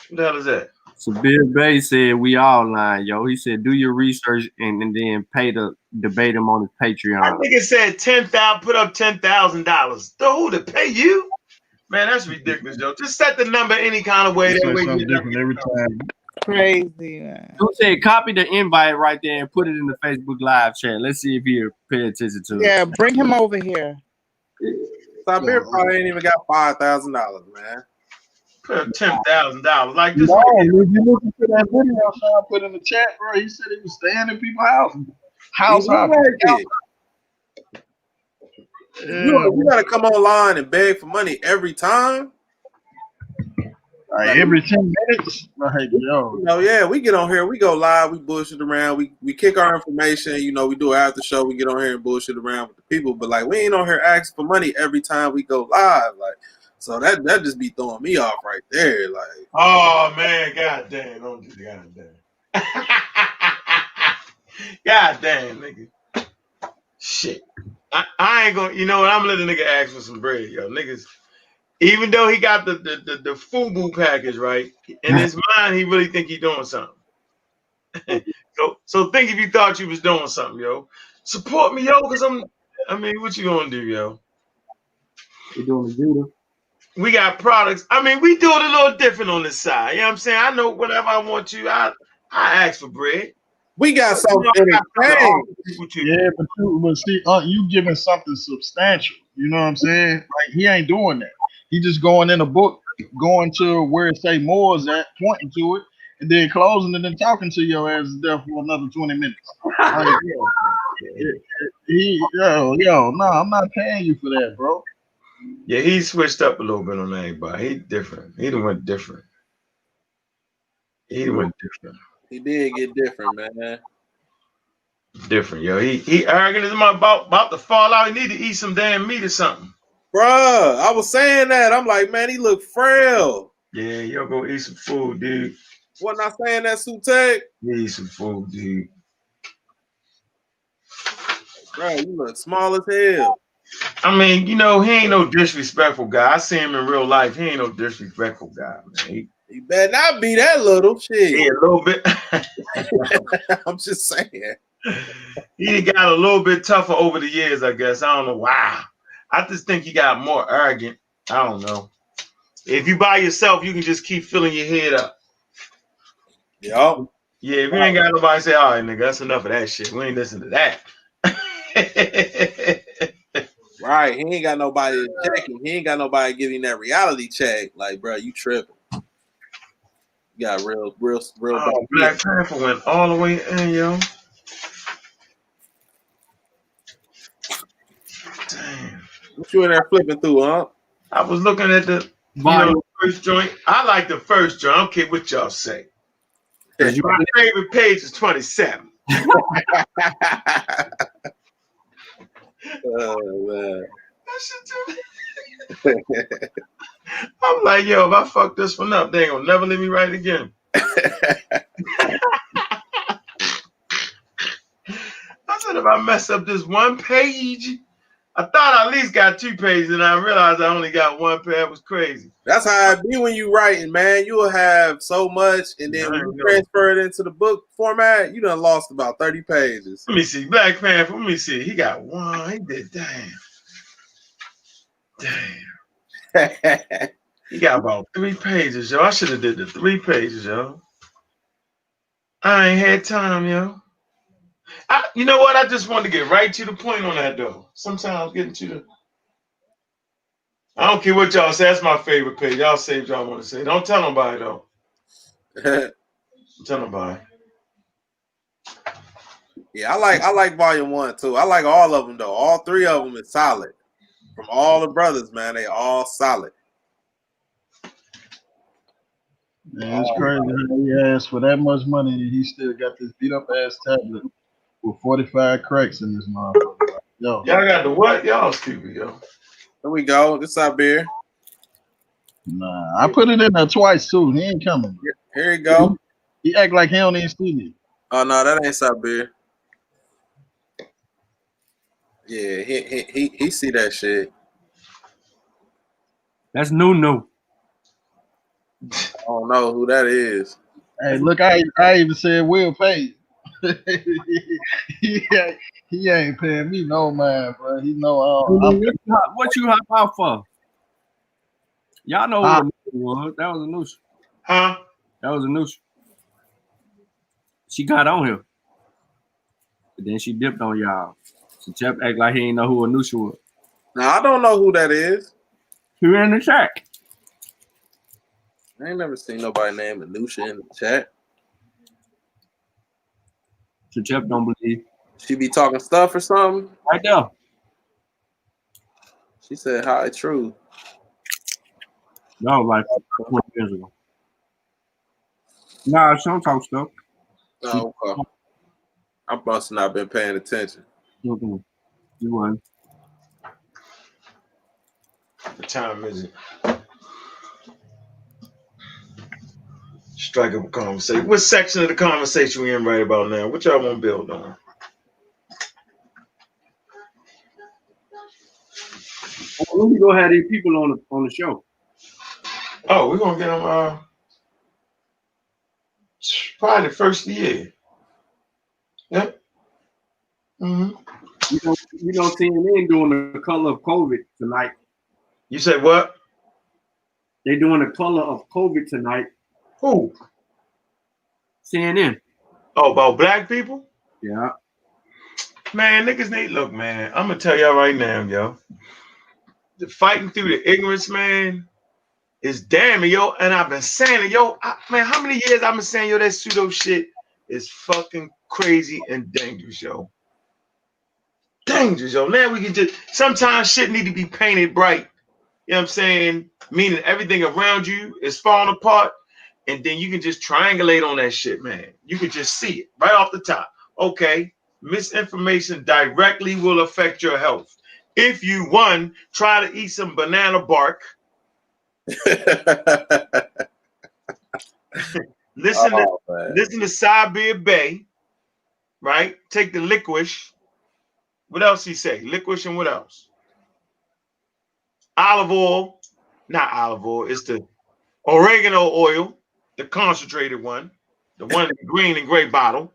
What the hell is that? So Bill Bay said we all lying, yo. He said do your research and then pay to debate him on his Patreon. I think it said 10,000. Put up $10,000. Who to pay you? Man, that's ridiculous, Joe. Just set the number any kind of way. That way something different every time. Crazy, man. Who said copy the invite right there and put it in the Facebook live chat? Let's see if he'll pay attention to it. Yeah, bring him over here. Sabir probably ain't even got $5,000, man. Put up $10,000. Like this. No, if you listen to that video Shawn put in the chat, bro, he said he was staying in people's house hopping. You gotta come online and beg for money every time. Like every 10 minutes, like yo. Yeah, we get on here, we go live, we bullshit around, we kick our information, we do an after show, we get on here and bullshit around with the people, but like we ain't on here asking for money every time we go live. Like So that just be throwing me off right there. Like, Oh man, god damn, don't do god damn. God damn, nigga. Shit. I ain't gonna, you know what? I'm gonna let the nigga ask for some bread, yo. Niggas, even though he got the FUBU package, right? In his mind, he really think he doing something. So think if you thought you was doing something, yo. Support me, yo, because what you gonna do, yo? They doing the Judah. We got products. We do it a little different on this side. You know what I'm saying? I know whenever I want to, I ask for bread. We got something in exchange. Yeah, but see, you giving something substantial. You know what I'm saying? Like he ain't doing that. He just going in a book, going to where it say more is at, pointing to it, and then closing it and talking to your ass there for another 20 minutes. Like, no, I'm not paying you for that, bro. Yeah, he switched up a little bit on everybody. He different. He done went different. He did get different, man. Different, yo. He arrogant as about to fall out. He need to eat some damn meat or something. Bruh, I was saying that. I'm like, man, he look frail. Yeah, yo, go eat some food, dude. Wasn't I saying that, Sutek? Eat some food, dude. Bro, you look small as hell. He ain't no disrespectful guy. I see him in real life. He ain't no disrespectful guy, man. He better not be that little shit. Yeah, a little bit. I'm just saying. He got a little bit tougher over the years, I guess. I don't know why. I just think he got more arrogant. I don't know. If you by yourself, you can just keep filling your head up. Yup. Yeah, if you ain't got nobody say, all right, nigga, that's enough of that shit. We ain't listening to that. Right. He ain't got nobody to check him. He ain't got nobody giving that reality check. Like, bro, you tripping. You got real. Black Panther went all the way in, yo. Damn. What you in there flipping through, huh? I was looking at the first joint. I like the first joint. I don't care what y'all say. My favorite page is 27. Oh, man. I'm like, yo, if I fuck this one up, they ain't gonna never let me write again. I said, if I mess up this one page, I thought I at least got 2 pages, and I realized I only got 1 page. That was crazy. That's how it be when you writing, man. You will have so much, and then when you transfer it into the book format, you done lost about 30 pages. Let me see. Black Panther, let me see. He got 1. He did, damn. He got about 3 pages, yo. I should have did the 3 pages, yo. I ain't had time, yo. You know what? I just wanted to get right to the point on that, though. Sometimes getting to the... I don't care what y'all say. That's my favorite page. Y'all say what y'all want to say. Don't tell nobody, though. Don't tell nobody. Yeah, I like volume 1, too. I like all of them, though. All 3 of them is solid. From all the brothers, man, they all solid. Man, it's crazy how he asked for that much money and he still got this beat up ass tablet with 45 cracks in this motherfucker. Yo. Y'all got the what? Y'all stupid, yo. Here we go. This up here. Nah, I put it in there twice too. He ain't coming. Here you go. He act like he don't even see me. Oh no, that ain't Sabir. Yeah, he see that shit. That's no. I don't know who that is. Hey, look, I even said Will pay. he ain't paying me no mind, bro. He know what you hop out for? Y'all know what it was. That was a new. Huh? That was a new. She got on here. But then she dipped on y'all. So Jeff act like he ain't know who Anusha was. Now I don't know who that is. She in the chat. I ain't never seen nobody named Anusha in the chat. So Jeff don't believe. She be talking stuff or something? Right there. She said, hi, true. That was like 20 years ago. Nah, she don't talk stuff. Oh, okay. I must not been paying attention. You won. What time is it? Strike up a conversation. What section of the conversation we in right about now? What y'all want to build on? When we go have these people on the show. Oh, we're gonna get them probably the first of the year. Yep. Mm-hmm. You know, CNN doing the color of COVID tonight. You said what? They're doing the color of COVID tonight. Who? CNN. Oh, about black people? Yeah. Man, niggas need look, man. I'm gonna tell y'all right now, yo. The fighting through the ignorance, man, is damning, yo. And I've been saying it, yo. Man, how many years I've been saying, yo, that pseudo shit is fucking crazy and dangerous, yo. Dangerous, yo. Now we can just sometimes shit need to be painted bright. You know what I'm saying? Meaning everything around you is falling apart, and then you can just triangulate on that shit, man. You can just see it right off the top. Okay, misinformation directly will affect your health. If you, one, try to eat some banana bark, listen to Siberian Bay, right? Take the licorice. What else he say? Licorice and what else? Olive oil. Not olive oil. It's the oregano oil, the concentrated one, the one in the green and gray bottle.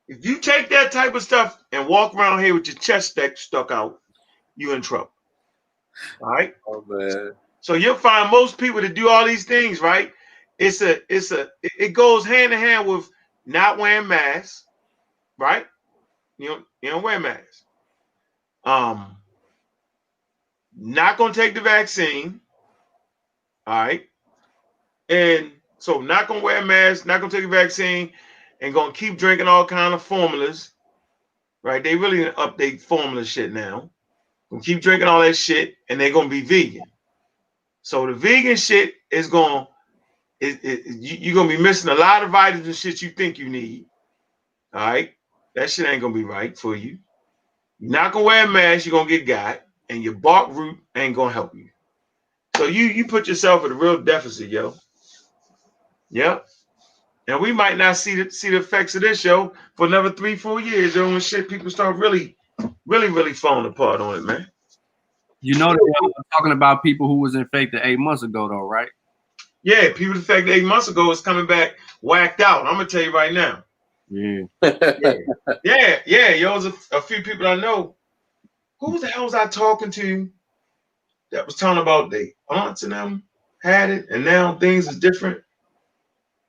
If you take that type of stuff and walk around here with your chest stuck out, you're in trouble. All right? Oh man. So you'll find most people that do all these things, right? It goes hand in hand with not wearing masks, right? You don't wear masks. Not gonna take the vaccine. All right. And so not gonna wear a mask, not gonna take a vaccine, and gonna keep drinking all kind of formulas. Right? They really update formula shit now. Gonna keep drinking all that shit, and they're gonna be vegan. So the vegan shit is gonna you're gonna be missing a lot of vitamins and shit you think you need. All right, that shit ain't gonna be right for you. You're not gonna wear a mask, you're gonna get got, and your bark root ain't gonna help you. So you put yourself at a real deficit, yo. Yep. And we might not see the effects of this, yo, for another 3-4 years, yo, when shit people start really falling apart on it, man. You know, they're talking about people who was infected 8 months ago, though, right? Yeah, people infected 8 months ago is coming back whacked out. I'm gonna tell you right now. Yeah. Yo, there's a few people I know. Who the hell was I talking to that was talking about their aunts and them had it, and now things is different?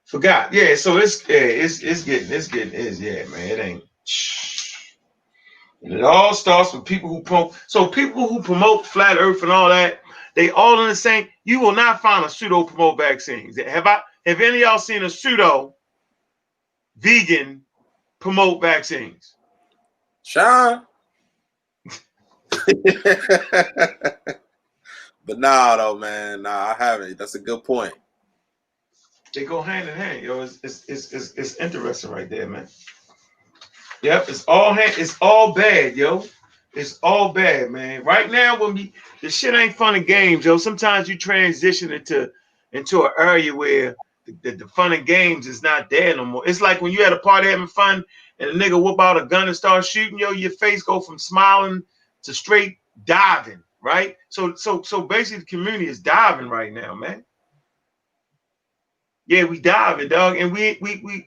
Forgot. Yeah, so it's getting man. It ain't. And it all starts with people who promote. So people who promote flat Earth and all that, they all in the same. You will not find a pseudo promote vaccines. Have any of y'all seen a pseudo vegan promote vaccines? Shawn. But nah, though, man. Nah, I haven't. That's a good point. They go hand in hand, yo. It's interesting right there, man. Yep, it's all bad, yo. It's all bad, man. Right now, the shit ain't fun and games, yo. Sometimes you transition into an area where the fun and games is not there no more. It's like when you at a party having fun and a nigga whip out a gun and start shooting, yo, your face go from smiling to straight diving, right? So basically the community is diving right now, man. Yeah, we diving, dog, and we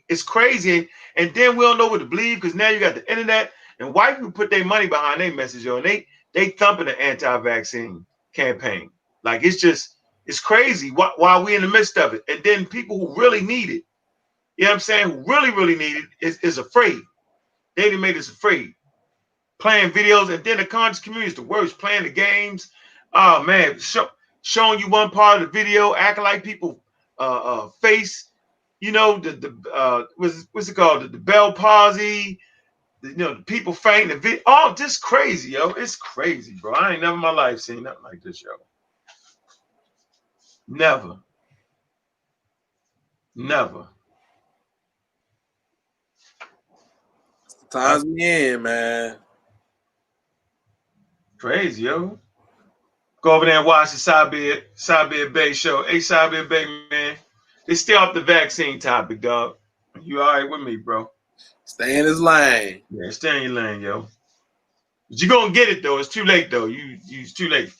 it's crazy, and then we don't know what to believe because now you got the internet and white people put their money behind their message, yo, and they thumping the anti-vaccine campaign. Like it's crazy while we in the midst of it, and then people who really need it, you know what I'm saying, who really need it is afraid. They made us afraid. Playing videos, and then the conscious community is the worst. Playing the games, oh man, showing you one part of the video, acting like people face, you know, what's it called, the Bell palsy, the people fainting, the video, all just crazy, yo. It's crazy, bro. I ain't never in my life seen nothing like this, yo. Never. Times me in, man. Crazy, yo. Go over there and watch the Sabir Bay show. Hey, Sabir Bay, man. They stay off the vaccine topic, dog. You all right with me, bro? Stay in his lane. Yeah, stay in your lane, yo. But you're gonna get it though. It's too late though. It's too late.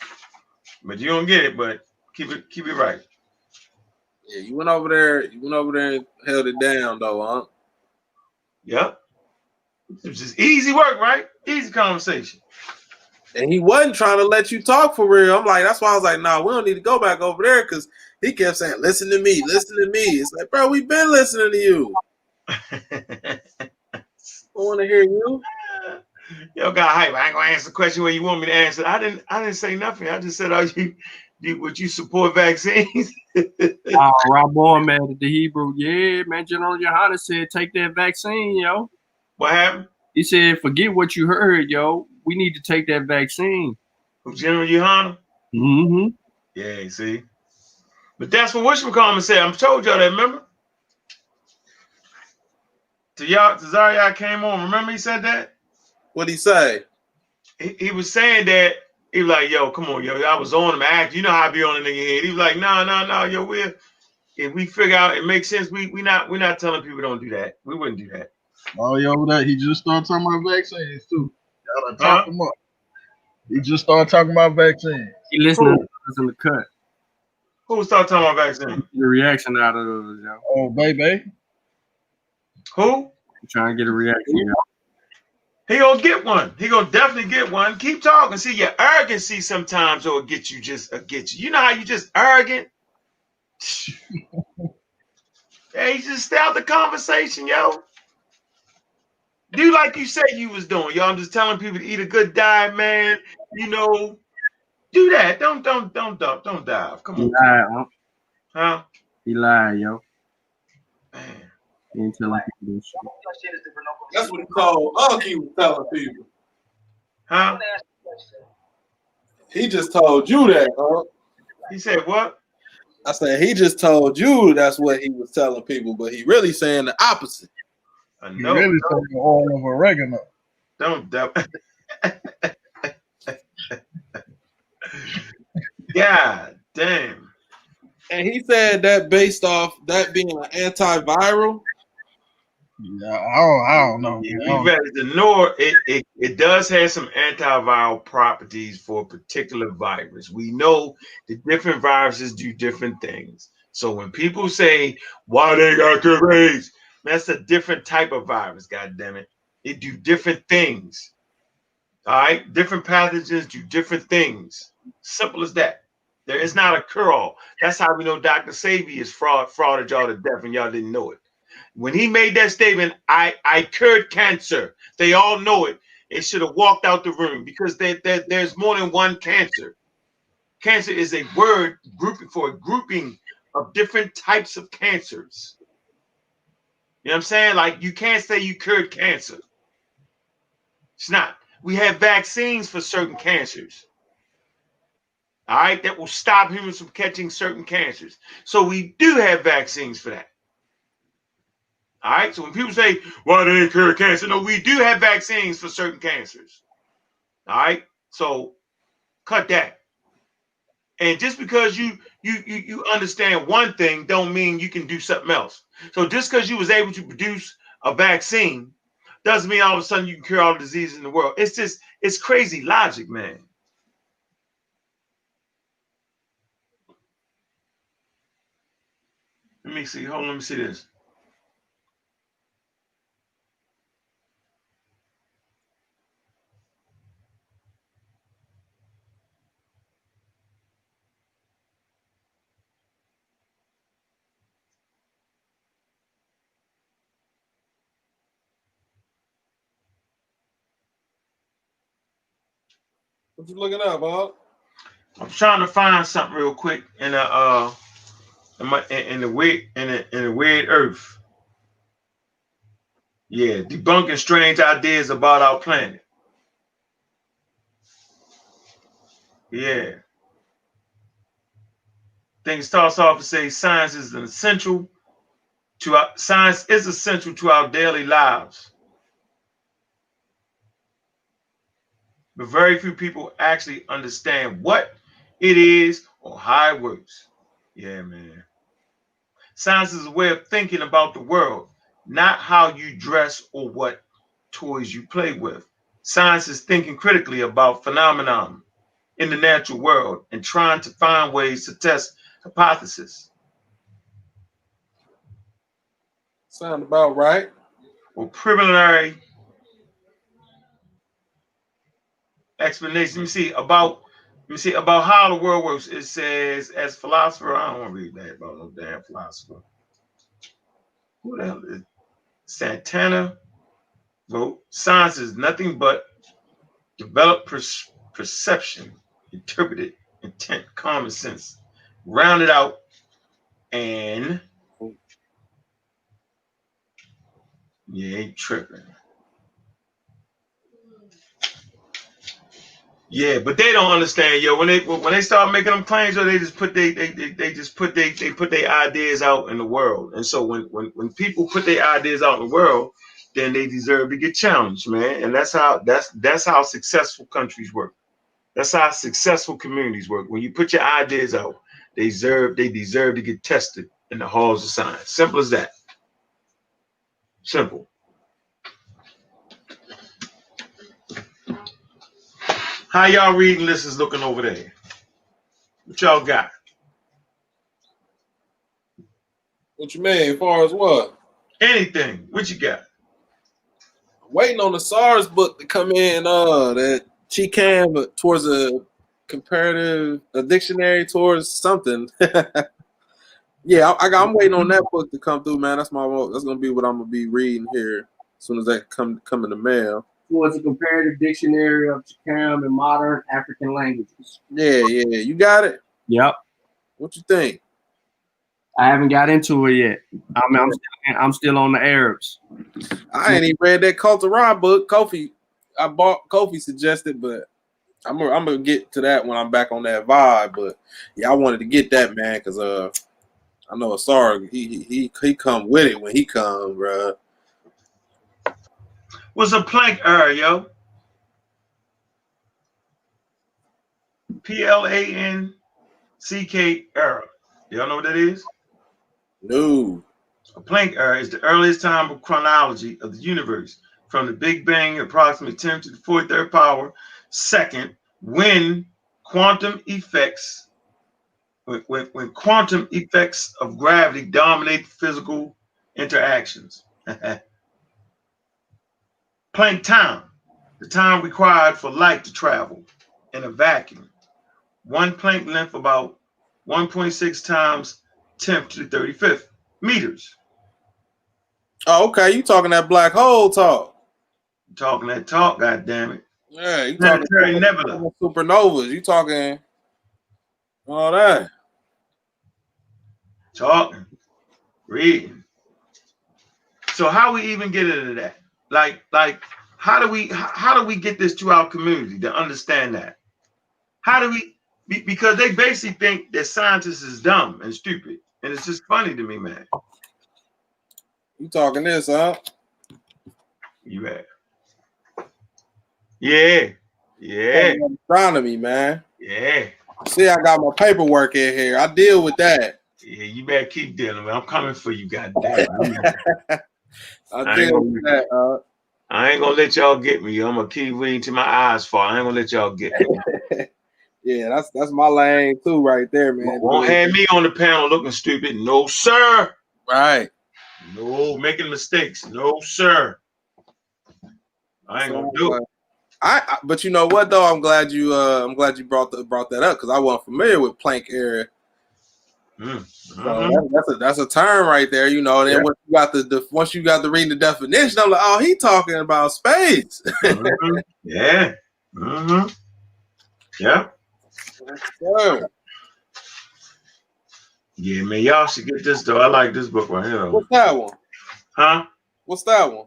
But you're gonna get it, but keep it right. Yeah, you went over there and held it down though, huh? Yep. It was just easy work, right? Easy conversation. And he wasn't trying to let you talk for real. I'm like, that's why I was like, nah, we don't need to go back over there because he kept saying, listen to me, listen to me. It's like, bro, we've been listening to you. I want to hear you. Yo, got hype. I ain't gonna answer the question where you want me to answer. I didn't say nothing. I just said, would you support vaccines? Rob Bowen, man, the Hebrew. Yeah, man, General Yohana said, take that vaccine, yo. What happened? He said, forget what you heard, yo. We need to take that vaccine. From General Yohana? Mm-hmm. Yeah, see? But that's what whatchamacallit said. I told y'all that, remember? Tazariah came on. Remember he said that? What'd he say? He was saying that. He was like, yo, come on, yo. I was on him. You know how I be on the nigga head. He was like, no, yo, if we figure out it makes sense, we're not telling people don't do that. We wouldn't do that. Oh, yo, that he just started talking about vaccines too. Y'all done talk him up. He just started talking about vaccines. He listening to us in the cut. Who started talking about vaccines? The reaction out of those, yo. Oh, baby. Who? Trying to get a reaction, yo. He gonna get one. He gonna definitely get one. Keep talking. See, your arrogancy sometimes will get you. You know how you just arrogant? Hey, you just stay out the conversation, yo. Do like you said you was doing, yo. I'm just telling people to eat a good diet, man. You know, do that. Don't dive. Come on. He lied, huh? Huh? He lied, yo. Man. He ain't telling people this shit. That's what he told. He was telling people. Huh? He just told you that, huh? He said what? I said he just told you that's what he was telling people, but he really saying the opposite. I He know. really saying all of oregano. Don't. God damn. And he said that based off that being an antiviral. Yeah, I don't know. You better ignore it. It does have some antiviral properties for a particular virus. We know the different viruses do different things. So when people say, why they got cure AIDS, that's a different type of virus, God damn it. It do different things. All right? Different pathogens do different things. Simple as that. There is not a cure-all. That's how we know Dr. Sebi is frauded y'all to death and y'all didn't know it. When he made that statement, I cured cancer. They all know it. It should have walked out the room because there's more than one cancer. Cancer is a word grouping for a grouping of different types of cancers. You know what I'm saying? Like you can't say you cured cancer. It's not. We have vaccines for certain cancers. All right, that will stop humans from catching certain cancers. So we do have vaccines for that. All right, so when people say, well, they didn't cure cancer, no, we do have vaccines for certain cancers. All right, so cut that. And just because you understand one thing don't mean you can do something else. So just because you was able to produce a vaccine doesn't mean all of a sudden you can cure all the diseases in the world. It's crazy logic, man. Let me see. Hold on, let me see this. What you looking up, Bob? I'm trying to find something real quick in the weird earth. Yeah, debunking strange ideas about our planet. Yeah. Thing starts off to say science is essential to our daily lives. But very few people actually understand what it is or how it works. Yeah, man. Science is a way of thinking about the world, not how you dress or what toys you play with. Science is thinking critically about phenomenon in the natural world and trying to find ways to test hypotheses. Sound about right. Or preliminary explanation. Let me see about how the world works. It says, as philosopher, I don't want to read that about no damn philosopher. Who the hell is Santana? Wrote, science is nothing but developed perception, interpreted intent, common sense, rounded out, and ain't tripping. Yeah, but they don't understand, yo. When they start making them claims, yo, they just put their ideas out in the world. And so when people put their ideas out in the world, then they deserve to get challenged, man. And that's how successful countries work. That's how successful communities work. When you put your ideas out, they deserve to get tested in the halls of science. Simple as that. Simple. How y'all reading lists looking over there? What y'all got? What you mean? As far as what? Anything. What you got? Waiting on the SARS book to come in. That she can, but towards a comparative, a dictionary towards something. Yeah, I'm waiting on that book to come through, man. That's gonna be what I'm gonna be reading here as soon as that come in the mail. Was a comparative dictionary of Chicam and modern African languages. Yeah, you got it. Yep. What you think? I haven't got into it yet. I'm still on the Arabs. I ain't even read that Cultura book. Kofi suggested, but I'm gonna get to that when I'm back on that vibe. But yeah, I wanted to get that, man, because I know Asar, he come with it when he come, bro. What's a plank error, yo? PLANCK error. Y'all know what that is? No. A Planck error is the earliest time of chronology of the universe from the Big Bang, approximately 10 to the 43rd power second, when quantum effects of gravity dominate physical interactions. Planck time, the time required for light to travel in a vacuum. One Planck length about 1.6 times 10 to the 35th meters. Oh, okay. You talking that black hole talk. You talking that talk, goddammit. Yeah, you talking nebula. Supernovas. You talking all that. Talking. Reading. So how we even get into that? Like how do we get this to our community to understand that? How do we because they basically think that scientists is dumb and stupid. And it's just funny to me, man. You talking this, huh? You right. Yeah. Astronomy, man. Yeah. See, I got my paperwork in here. I deal with that. Yeah, you better keep dealing, man. I'm coming for you, goddamn. I deal with that. I ain't gonna let y'all get me. I'm gonna keep reading till my eyes fall. I ain't gonna let y'all get me. Yeah, that's my lane too, right there, man. Won't have me on the panel looking stupid. No, sir. Right. No, making mistakes. No, sir. I ain't gonna do it. But you know what though? I'm glad you brought that up because I wasn't familiar with Planck error. So that's a term right there, you know. And then once you got to read the definition, I'm like, oh, he talking about space. Yeah. Yeah. Sure. Yeah, man, y'all should get this though. I like this book right here. What's that one? Huh? What's that one?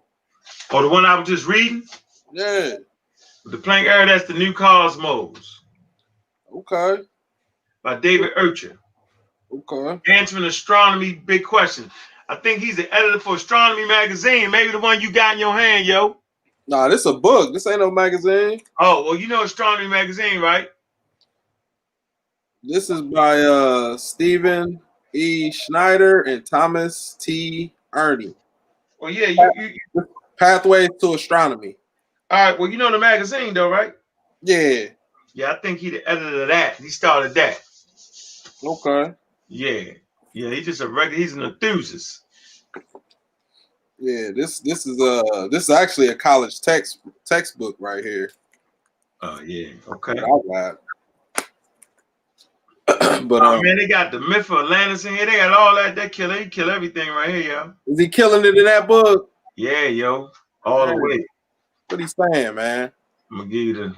Oh, the one I was just reading? Yeah. The Planck error, that's the New Cosmos. Okay. By David Urcher. Okay. Answering astronomy big questions. I think he's the editor for Astronomy Magazine. Maybe the one you got in your hand, yo. Nah, this a book. This ain't no magazine. Oh, well, you know Astronomy Magazine, right? This is by Stephen E. Schneider and Thomas T. Ernie. Well, yeah, you Pathways to Astronomy. all right. Well, you know the magazine though, right? Yeah. Yeah, I think he the editor of that. He started that. Okay. Yeah. Yeah, he's just a regular, he's an enthusiast. Yeah, this is actually a college textbook right here. Oh yeah, okay. I got. But man, they got the myth of Atlantis in here. They got all that. He kill everything right here, yo. Is he killing it in that book? Yeah, yo, all the way. What he saying, man? I'm gonna give you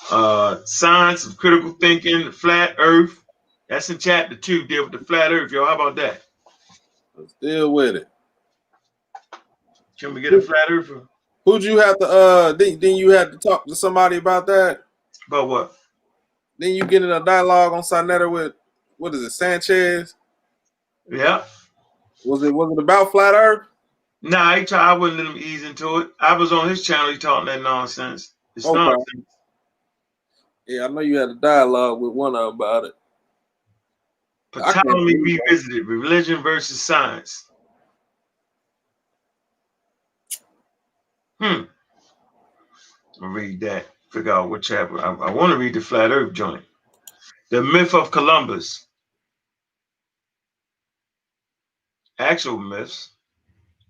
the Science of Critical Thinking, the Flat Earth. That's in chapter 2. Deal with the flat Earth, yo. How about that? Let's deal with it. Can we get a flat earther? Who'd you have to then you had to talk to somebody about that? About what? Then you get in a dialogue on Sonetta with what is it, Sanchez? Yeah. Was it about flat Earth? Nah, I wouldn't let him ease into it. I was on his channel, he talking that nonsense. It's Okay. nonsense. Yeah, I know you had a dialogue with one of them about it. Ptolemy Revisited, Religion versus Science. I'll read that. Figure out what chapter. I want to read the Flat Earth joint. The Myth of Columbus. Actual myths.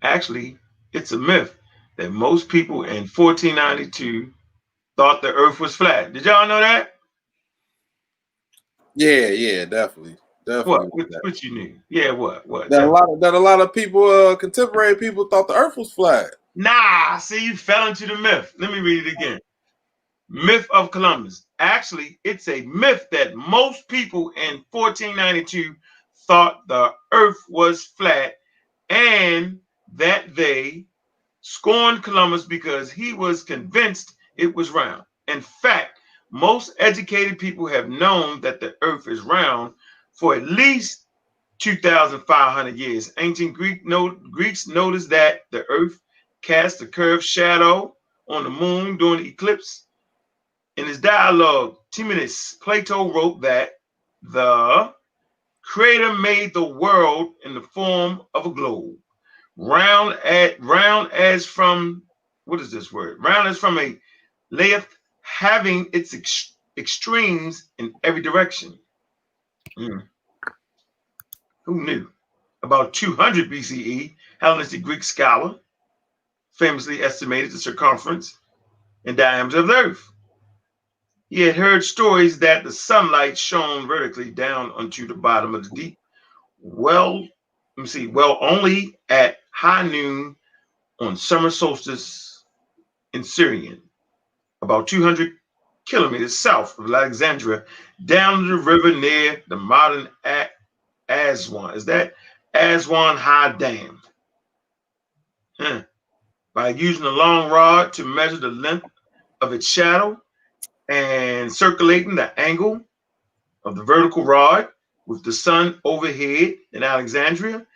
Actually, it's a myth that most people in 1492 thought the earth was flat. Did y'all know that? Yeah, definitely. What you knew? Yeah, what? That a lot of people, contemporary people, thought the Earth was flat. Nah, see, you fell into the myth. Let me read it again. Myth of Columbus. Actually, it's a myth that most people in 1492 thought the Earth was flat, and that they scorned Columbus because he was convinced it was round. In fact, most educated people have known that the Earth is round for at least 2,500 years. Ancient Greeks noticed that the Earth cast a curved shadow on the moon during the eclipse. In his dialogue, Timaeus, Plato wrote that the Creator made the world in the form of a globe, round as from, what is this word? Round as from a lathe, having its extremes in every direction. Who knew? About 200 BCE, Hellenistic Greek scholar famously estimated the circumference and diameter of the Earth. He had heard stories that the sunlight shone vertically down onto the bottom of the deep well only at high noon on summer solstice in Syrian, about 200 kilometers south of Alexandria, down the river near the modern Aswan. Is that Aswan High Dam? By using a long rod to measure the length of its shadow and circulating the angle of the vertical rod with the sun overhead in Alexandria,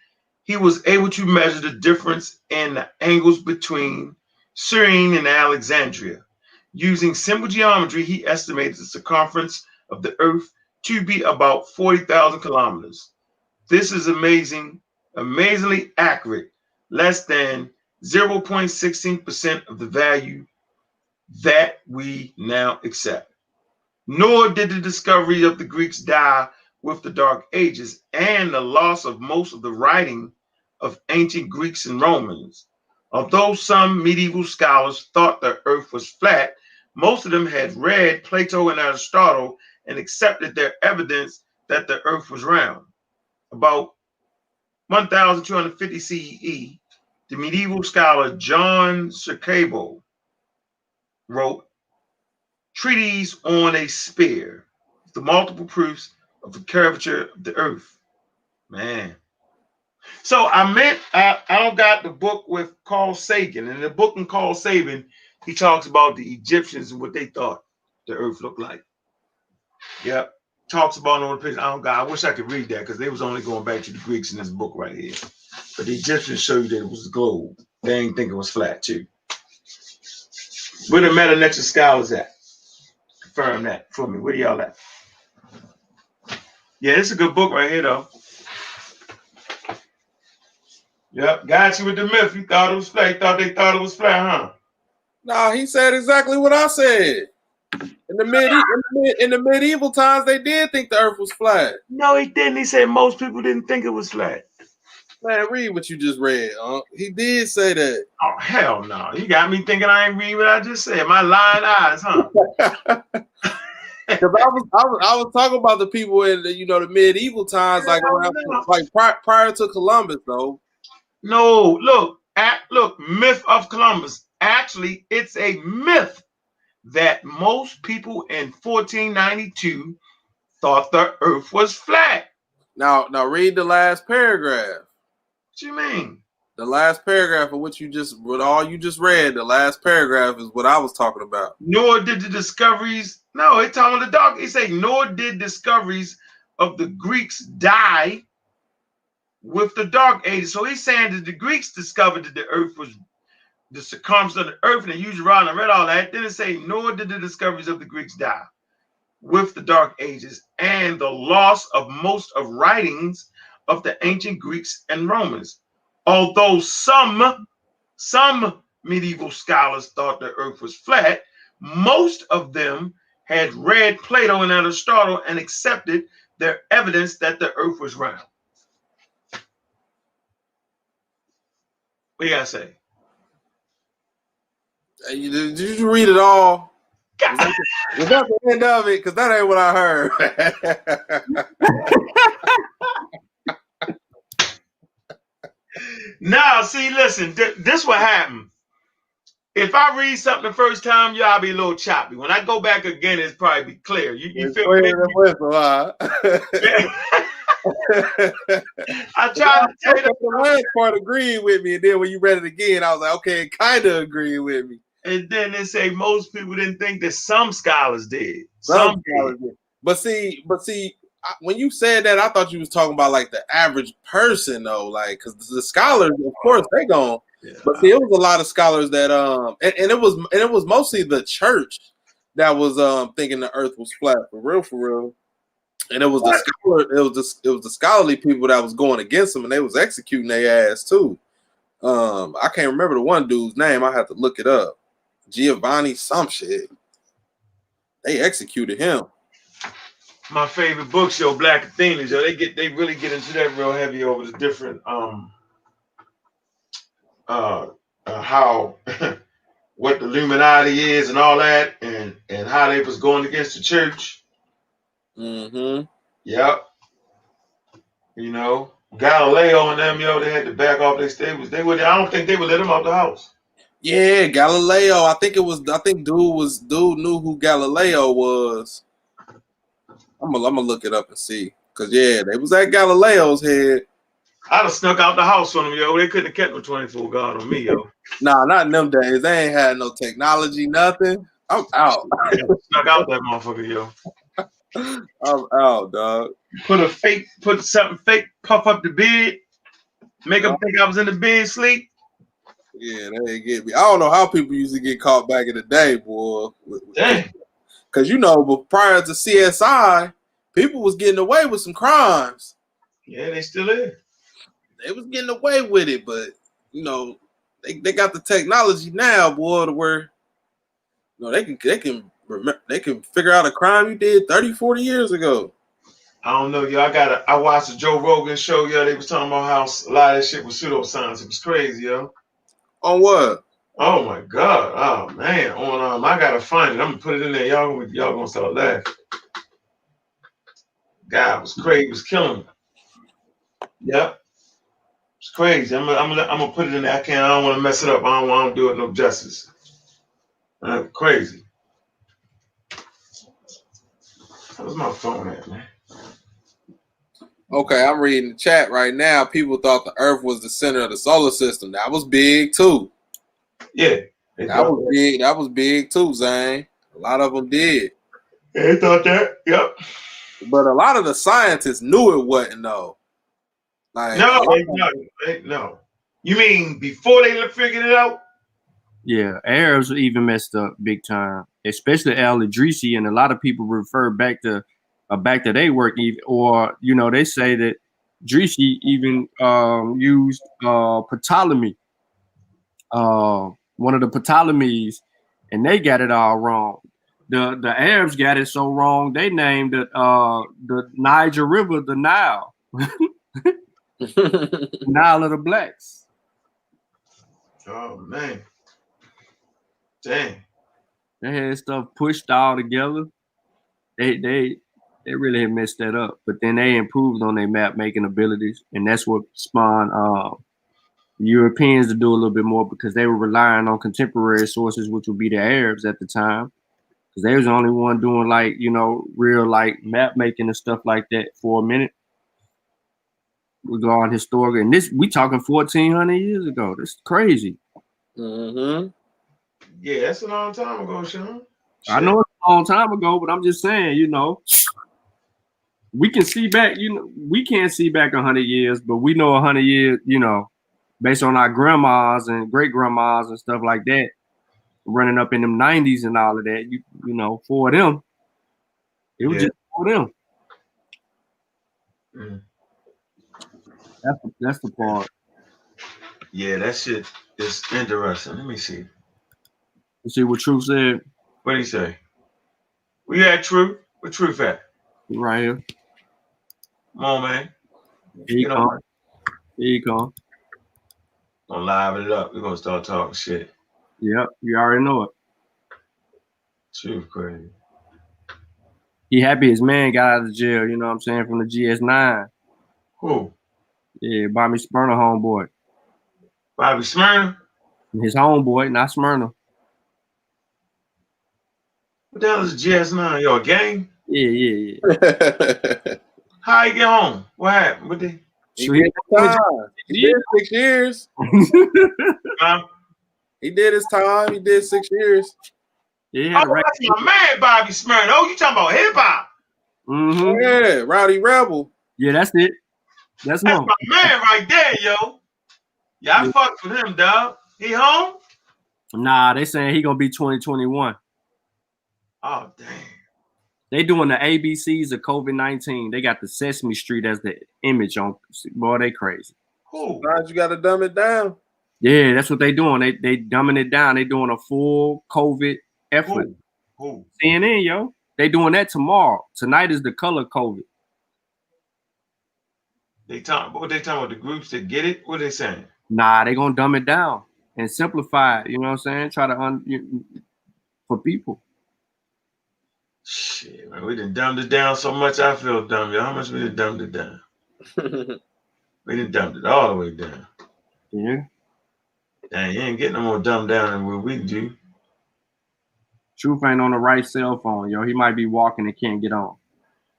he was able to measure the difference in the angles between Cyrene and Alexandria. Using simple geometry, he estimated the circumference of the Earth to be about 40,000 kilometers. This is amazingly accurate, less than 0.16% of the value that we now accept. Nor did the discovery of the Greeks die with the Dark Ages and the loss of most of the writing of ancient Greeks and Romans. Although some medieval scholars thought the earth was flat, most of them had read Plato and Aristotle and accepted their evidence that the earth was round. About 1250 CE, the medieval scholar John Circabo wrote Treatise on a Spear, the multiple proofs of the curvature of the earth. Man. So I don't got the book with Carl Sagan. In the book in Carl Sagan, he talks about the Egyptians and what they thought the earth looked like. Yep. Talks about all the pictures. I wish I could read that because they was only going back to the Greeks in this book right here. But the Egyptians show you that it was a globe. They didn't think it was flat too. Where the Meta-Nexa scholars at? confirm that for me. Where y'all at? Yeah, it's a good book right here, though. Yep, got you with the myth. You thought it was flat. You thought they thought it was flat, huh? No, he said exactly what I said. In the medieval times, they did think the Earth was flat. No, he didn't. He said most people didn't think it was flat. Man, read what you just read. He did say that. Oh, hell no. You got me thinking I ain't read what I just said. My lying eyes, huh? Because I was talking about the people in the medieval times, like around prior to Columbus, though. No, look, myth of Columbus. Actually, it's a myth that most people in 1492 thought the Earth was flat. Now read the last paragraph. What you mean? The last paragraph of what you just read, the last paragraph is what I was talking about. Nor did the discoveries, no, it's talking about the dark. He say, nor did discoveries of the Greeks die with the Dark Ages. So he's saying that the Greeks discovered that the Earth was the circumference of the Earth, and they used around and read all that. Then it say, nor did the discoveries of the Greeks die with the Dark Ages and the loss of most of writings of the ancient Greeks and Romans. Although some medieval scholars thought the Earth was flat, most of them had read Plato and Aristotle and accepted their evidence that the Earth was round. What you gotta say? Did you read it all? Was that the end of it? Because that ain't what I heard. Now, see, listen, this what happened. If I read something the first time, y'all be a little choppy. When I go back again, it's probably be clear. You feel me? I tried to tell you the last part agreed with me, and then when you read it again, I was like, okay, it kind of agreed with me. And then they say most people didn't think that some scholars did. Some scholars did. But see, when you said that, I thought you was talking about like the average person, though, like because the scholars, of course, they gone. Yeah. But see, it was a lot of scholars that and it was mostly the church that was thinking the Earth was flat for real. And it was the scholarly people that was going against them, and they was executing their ass too. I can't remember the one dude's name. I have to look it up. Giovanni some shit. They executed him. My favorite books, yo, Black Athenas, yo, they really get into that real heavy over the different how what the Illuminati is and all that, and how they was going against the church. Mm-hmm. Yep. You know, Galileo and them, yo, they had to back off their stables. I don't think they would let him out the house. Yeah, Galileo. I think dude knew who Galileo was. I'm gonna look it up and see. Cause yeah, they was at Galileo's head. I'd have snuck out the house on them, yo. They couldn't have kept no 24 guard on me, yo. Nah, not in them days. They ain't had no technology, nothing. I'm out. Snuck out that motherfucker, yo. I'm out, dog. Put something fake, puff up the bed, make them think I was in the bed sleep. Yeah, they ain't get me. I don't know how people used to get caught back in the day, boy. Dang. Cause but prior to CSI, people was getting away with some crimes. Yeah, they still is. They was getting away with it, but they got the technology now, boy, to where they can figure out a crime you did 30, 40 years ago. I don't know, yo. I watched the Joe Rogan show, yo. They was talking about how a lot of that shit was pseudoscience. It was crazy, yo. On what? Oh my God. Oh man. On I gotta find it. I'm gonna put it in there. Y'all gonna start laughing. God was crazy. He was killing me. Yep. It's crazy. I'm gonna put it in there. I don't want to mess it up. I don't want to do it no justice. Crazy. Where's my phone at, man? Okay, I'm reading the chat right now. People thought the Earth was the center of the solar system. That was big too. Yeah. That was big. That was big too, Zane. A lot of them did. Yeah, they thought that. Yep. But a lot of the scientists knew it wasn't though. Like no. You mean before they figured it out? Yeah, Arabs even messed up big time, especially Al Idrisi, and a lot of people refer back to their work, or they say that Idrisi even used Ptolemy, one of the Ptolemies, and they got it all wrong. The Arabs got it so wrong they named it the Niger River the Nile, Nile of the blacks. Oh man, dang. They had stuff pushed all together. They really had messed that up, but then they improved on their map making abilities, and that's what spawned Europeans to do a little bit more because they were relying on contemporary sources, which would be the Arabs at the time, because they was the only one doing real map making and stuff like that for a minute. Regarding historical, and this we talking 1,400 years ago. This is crazy. Mm-hmm. Yeah, that's a long time ago, Shawn. I know it's a long time ago, but I'm just saying, we can see back. We can't see back 100 years, but we know 100 years. Based on our grandmas and great grandmas and stuff like that, running up in them 90s and all of that. For them, it was just for them. Mm. That's the part. Yeah, that shit is interesting. Let me see. You see what Truth said? What did he say? We had Truth. Where Truth at? Right here. Come on, man. Here you come. Here you come. Gonna live it up. We're gonna start talking shit. Yep, you already know it. Truth crazy. He happy his man got out of jail, you know what I'm saying, from the GS9. Who? Yeah, Bobby Smyrna homeboy. Bobby Smyrna? His homeboy, not Smyrna. What the hell is GS9? Yo, a gang? Yeah. How he get home? What happened? What they? He did his time. He did 6 years. He did his time. He did 6 years. Yeah, that's my man, Bobby Smyrna. Oh, you talking about hip hop? Mm-hmm. Yeah, Rowdy Rebel. Yeah, that's it. That's him. My man right there, yo. Yeah, I fucked with him, dog. He home? Nah, they saying he gonna be 2021. Oh, dang. They doing the ABCs of COVID-19. They got the Sesame Street as the image on. Boy, they crazy. Who? Sometimes you gotta dumb it down. Yeah, that's what they doing. They dumbing it down. They doing a full COVID effort. Who? CNN, yo. They doing that tomorrow. Tonight is the color COVID. What they talking about? The groups that get it? What they saying? Nah, they gonna dumb it down and simplify it. You know what I'm saying? Try to for people. Shit, man, we done dumbed it down so much. I feel dumb, yo. How much we done dumbed it down? We done dumbed it all the way down. Yeah. Dang, you ain't getting no more dumbed down than what we do. Truth ain't on the right cell phone, yo. He might be walking and can't get on.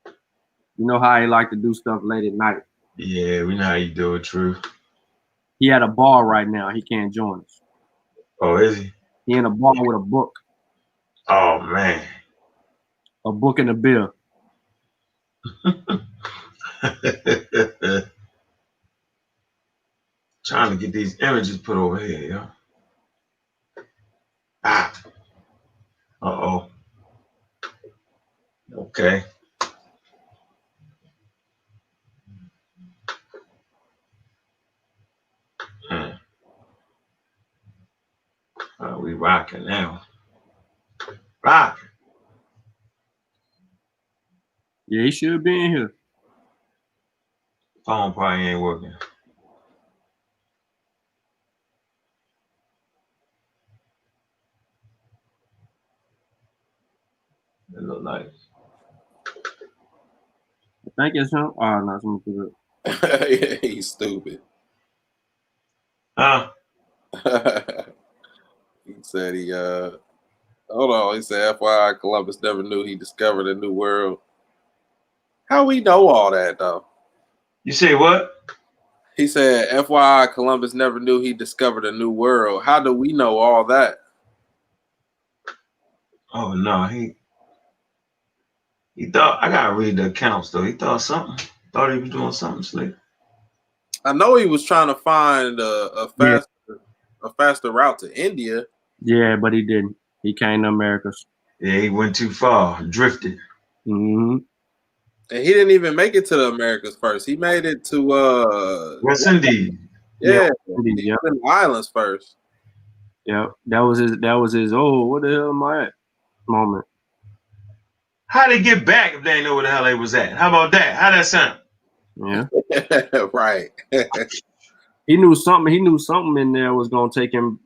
You know how he like to do stuff late at night. Yeah, we know how you do it, Truth. He at a bar right now. He can't join us. Oh, is he? He in a bar with a book. Oh, man. A book and a bill. Trying to get these images put over here, yo. Uh-oh. Okay. We rocking now. Rocking. Yeah, he should be in here. Phone probably ain't working. It look like. I think it's him. Oh, no, someone put it. He's stupid. Huh? He said hold on, he said FYI Columbus never knew he discovered a new world. How we know all that though? You say what? He said FYI Columbus never knew he discovered a new world. How do we know all that? Oh no, he thought, I gotta read the accounts though. He thought he was doing something slick. I know he was trying to find a faster route to India. Yeah, but he didn't. He came to Americas. Yeah, he went too far, drifted. Mm-hmm. And he didn't even make it to the Americas first. He made it to West Indies. yeah, Indeed, he yeah. was in the islands first. Yeah. That was his oh, what the hell am I at moment. How they get back if they ain't know where the hell they was at? How about that? How that sound? Yeah. Right. He knew something in there was gonna take him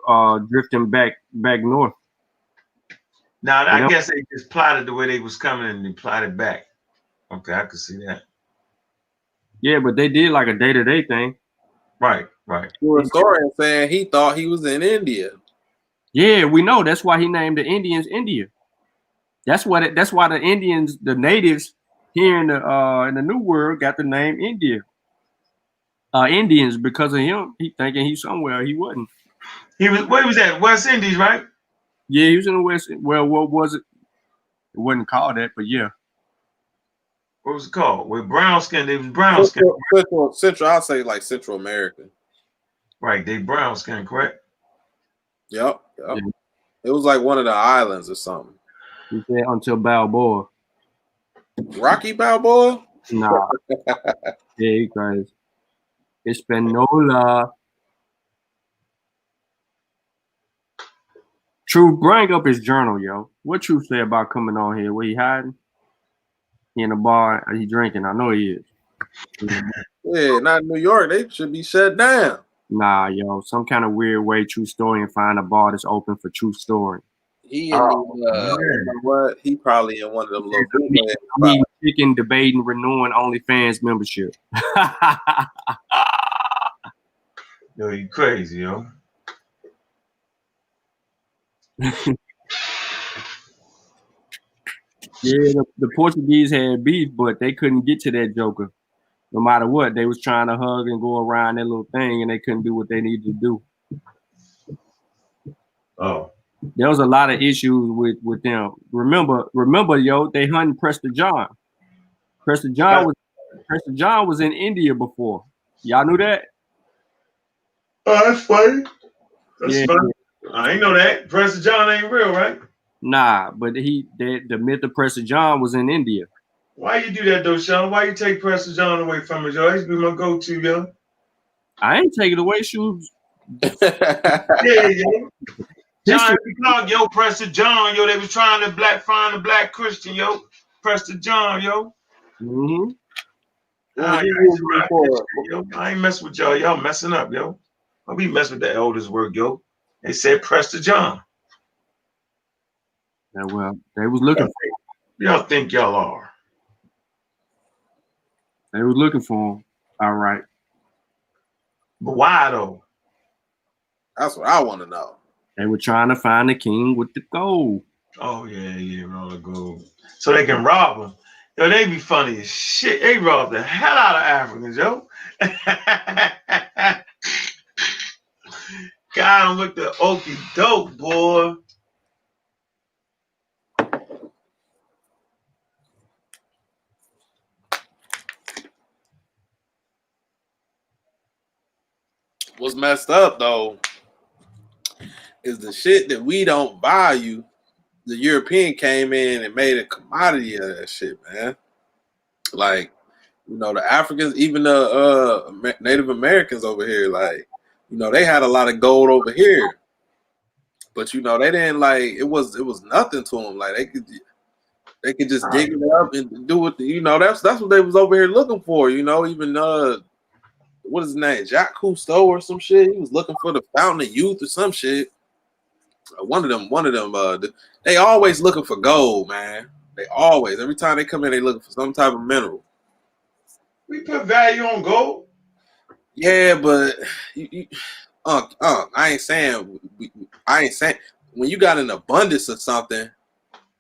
drifting back north. Now I Whatever. guess they just plotted the way they was coming and they plotted back. Okay, I could see that. Yeah, but they did like a day-to-day thing. Right, right. There was a story saying he thought he was in India. Yeah, we know. That's why he named the Indians India. That's why the Indians, the natives here in the New World, got the name India. Indians because of him. He thinking he's somewhere he wasn't. He was where he was at? West Indies, right? Yeah, he was in the West. Well, what was it? It wasn't called that, but yeah. What was it called? With brown skin, they was brown skin. Central, I'll say like Central America. Right, they brown skin, correct? Yep. Yeah. It was like one of the islands or something. He said until Balboa. Rocky Balboa? Nah. Yeah, he crazy. Espanola. True, bring up his journal, yo. What True say about coming on here? Where he hiding? He in the bar. He drinking. I know he is. Yeah, not in New York. They should be shut down. Nah, yo. Some kind of weird way True Story and find a bar that's open for True Story. He in you know what? He probably in one of them little Me chicken debating renewing OnlyFans membership. Yo, you crazy, yo. Yeah, the Portuguese had beef, but they couldn't get to that joker. No matter what, they was trying to hug and go around that little thing, and they couldn't do what they needed to do. Oh. There was a lot of issues with them. Remember, yo, they hunting Prester John. Prester John was in India before. Y'all knew that? Oh, that's funny. That's Yeah. funny. I ain't know that. Prester John ain't real, right? Nah, but the myth of Prester John was in India. Why you do that though, Shawn? Why you take Prester John away from us, yo? That used to be my go-to, yo. I ain't taking away shoes. Yeah, yo. John Clark, yo, Prester John, yo. They was trying to find a black Christian, yo. Prester John, yo. Mm-hmm. I ain't messing with y'all. Y'all messing up, yo. I'll be messing with the elders' work, yo. They said Prester John. Yeah, well, they was looking for him. Y'all think y'all are. They was looking for him. All right. But why though? That's what I want to know. They were trying to find the king with the gold. Oh, yeah, all the gold. So they can rob them. Yo, they be funny as shit. They rob the hell out of Africans, yo. Got him with the okey doke, boy. What's messed up though is the shit that we don't value. The European came in and made a commodity of that shit, man. Like, you know, the Africans, even the Native Americans over here, like, you know, they had a lot of gold over here, but you know, they didn't like it was nothing to them. Like they could just dig it up and do it. You know, that's what they was over here looking for. You know, even what is his name, Jacques Cousteau or some shit. He was looking for the fountain of youth or some shit. One of them. They always looking for gold, man. They always, every time they come in, they looking for some type of mineral. We put value on gold. Yeah, but I ain't saying when you got an abundance of something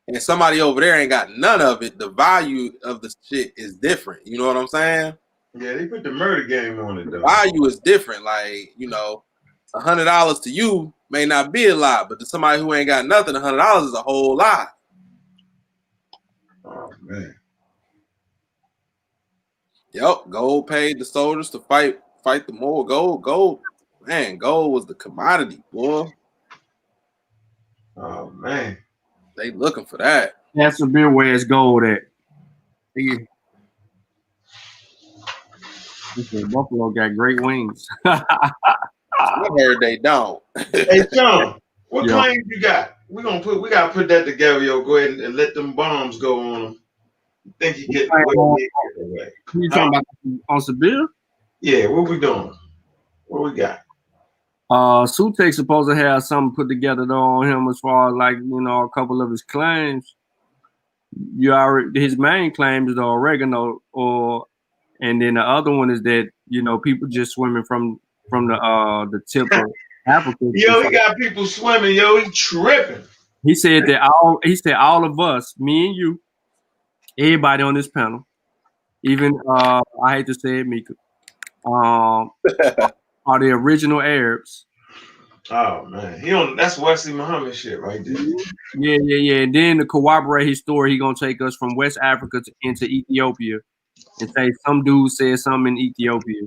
and somebody over there ain't got none of it, the value of the shit is different. You know what I'm saying? Yeah, they put the murder game on it though. Value is different. Like, you know, $100 to you may not be a lot, but to somebody who ain't got nothing, $100 is a whole lot. Oh man. Yep, gold paid the soldiers to fight the more. Gold. Man, gold was the commodity, boy. Oh man, they looking for that. That's a bit where it's gold at. He said Buffalo got great wings. I heard they don't. Hey Shawn, what Yeah. claims you got? We gotta put that together, yo. Go ahead and let them bombs go on them. Think you get away? You talking about on Seville? Yeah, what we doing? What we got? Sutek's supposed to have something put together though on him as far as like, you know, a couple of his claims. His main claim is the oregano, and then the other one is that, you know, people just swimming from the tip of Africa. Yo, he got people swimming. Yo, he tripping. He said that all of us, me and you, everybody on this panel, even I hate to say it, Mika, are the original Arabs. Oh man, that's Wesley Muhammad shit right there. Yeah. And then to corroborate his story, he gonna take us from West Africa into Ethiopia and say some dude said something in Ethiopia.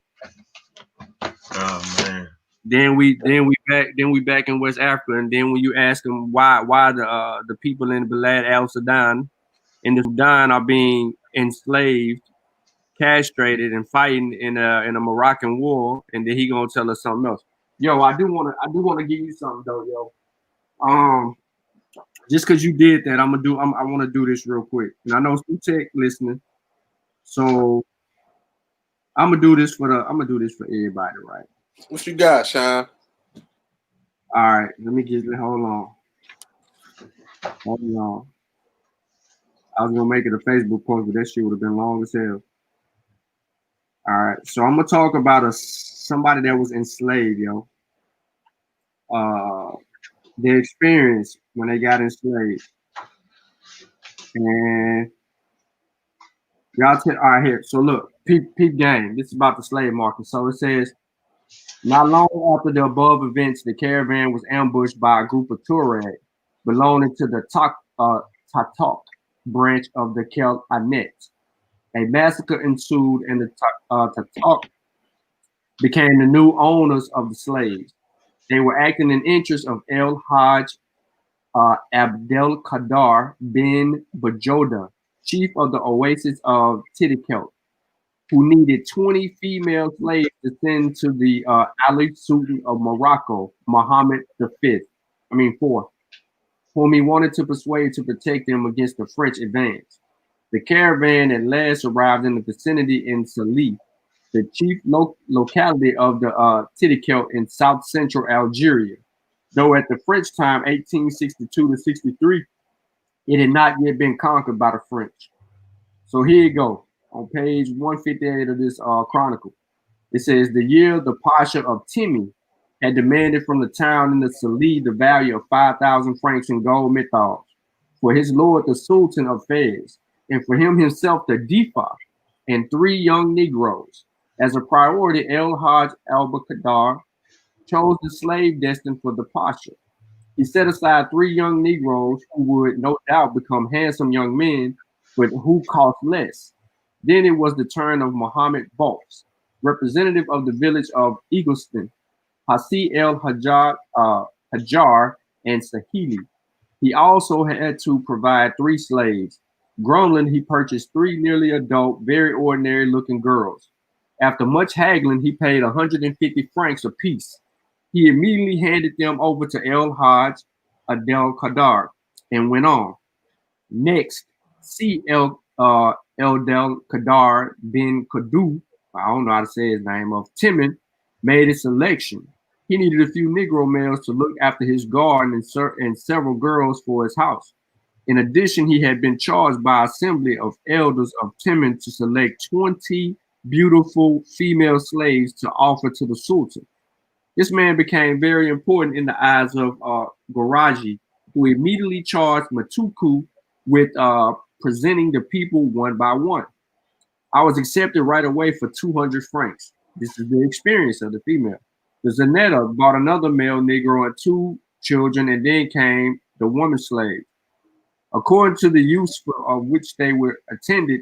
Oh man. Then we back in West Africa, and then when you ask them why the people in Balad Al Sudan in the Sudan are being enslaved, castrated, and fighting in a Moroccan war, and then he gonna tell us something else. Yo, I do wanna give you something though, yo. Just because you did that, I want to do this real quick, and I know Sutek listening, so I'm gonna do this for everybody, right? What you got, Shawn? All right, let me hold on. I was gonna make it a Facebook post, but that shit would have been long as hell. All right, so I'm gonna talk about somebody that was enslaved, yo. Their experience when they got enslaved, and y'all all right here. So look, peep game. This is about the slave market. So it says, not long after the above events, the caravan was ambushed by a group of Tuareg belonging to the Tatok branch of the Kel Anet. A massacre ensued, and the Tatok became the new owners of the slaves. They were acting in interest of El Hajj Abdel Qadar bin Bajoda, chief of the Oasis of Tidikelt, who needed 20 female slaves to send to the Ali Sultan of Morocco, Muhammad IV, whom he wanted to persuade to protect them against the French advance. The caravan at last arrived in the vicinity in Salih, the chief locality of the Tidikelt in south central Algeria. Though at the French time, 1862 to 63, it had not yet been conquered by the French. So here you go, on page 158 of this chronicle. It says, the year the Pasha of Timi had demanded from the town in the Salih the value of 5,000 francs in gold mithals for his lord the Sultan of Fez, and for him himself the Difa, and 3 young Negroes. As a priority, El Hajj al-Bakadar chose the slave destined for the Pasha. He set aside 3 young Negroes who would no doubt become handsome young men, but who cost less. Then it was the turn of Muhammad Balks, representative of the village of Eagleston, Hasi el Hajar, and Sahili. He also had to provide 3 slaves. Grumbling, he purchased 3 nearly adult, very ordinary looking girls. After much haggling, he paid 150 francs apiece. He immediately handed them over to El Hajj Adel Qadar and went on. Next, see Del Qadar bin Kadu, I don't know how to say his name, of Timon, made his selection. He needed a few Negro males to look after his garden and several girls for his house. In addition, he had been charged by assembly of elders of Timon to select 20 beautiful female slaves to offer to the Sultan. This man became very important in the eyes of Goraji, who immediately charged Matuku with presenting the people one by one. I was accepted right away for 200 francs. This is the experience of the female. The Zanetta bought another male Negro and 2 children, and then came the woman slave. According to the use of which they were attended,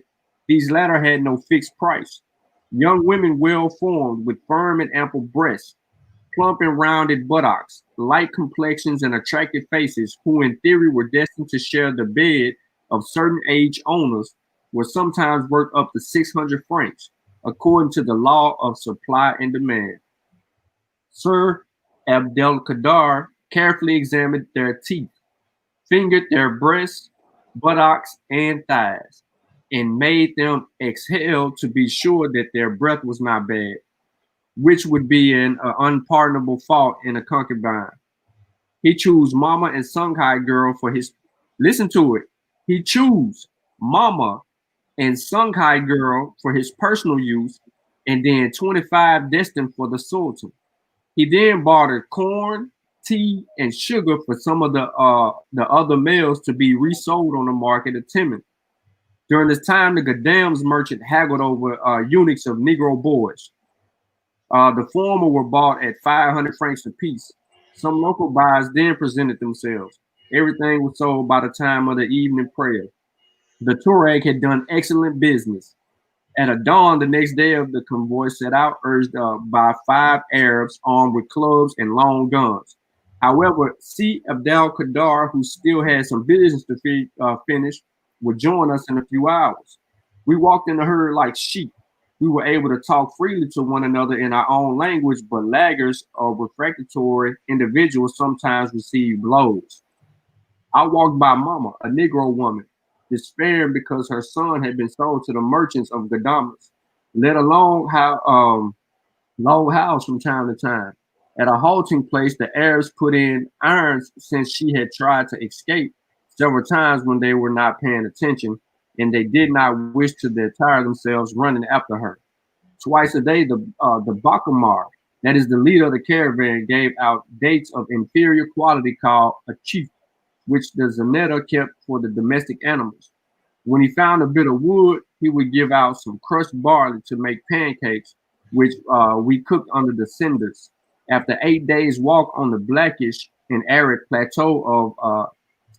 these latter had no fixed price. Young women well formed with firm and ample breasts, plump and rounded buttocks, light complexions, and attractive faces, who in theory were destined to share the bed of certain age owners, were sometimes worth up to 600 francs, according to the law of supply and demand. Sir Abdelkader carefully examined their teeth, fingered their breasts, buttocks, and thighs, and made them exhale to be sure that their breath was not bad, which would be an unpardonable fault in a concubine. He chose Mama and Songhai girl for his. Listen to it. He chose Mama and Songhai girl for his personal use, and then 25 destined for the Sultan. He then bartered corn, tea, and sugar for some of the other males to be resold on the market at Timon. During this time, the Gadam's merchant haggled over eunuchs of Negro boys. The former were bought at 500 francs apiece. Some local buyers then presented themselves. Everything was sold by the time of the evening prayer. The Tuareg had done excellent business. At a dawn the next day of the convoy set out, urged by 5 Arabs armed with clubs and long guns. However, C. Abdel Kadar, who still had some business to finish, would join us in a few hours. We walked in the herd like sheep. We were able to talk freely to one another in our own language, but laggards or refractory individuals sometimes received blows. I walked by Mama, a Negro woman, despairing because her son had been sold to the merchants of Gadamas, let alone long house from time to time. At a halting place, the Arabs put in irons since she had tried to escape several times when they were not paying attention, and they did not wish to tire themselves running after her. Twice a day, the Bakamar, that is the leader of the caravan, gave out dates of inferior quality called a chief, which the Zanetta kept for the domestic animals. When he found a bit of wood, he would give out some crushed barley to make pancakes, which we cooked under the cinders. After 8 days' walk on the blackish and arid plateau of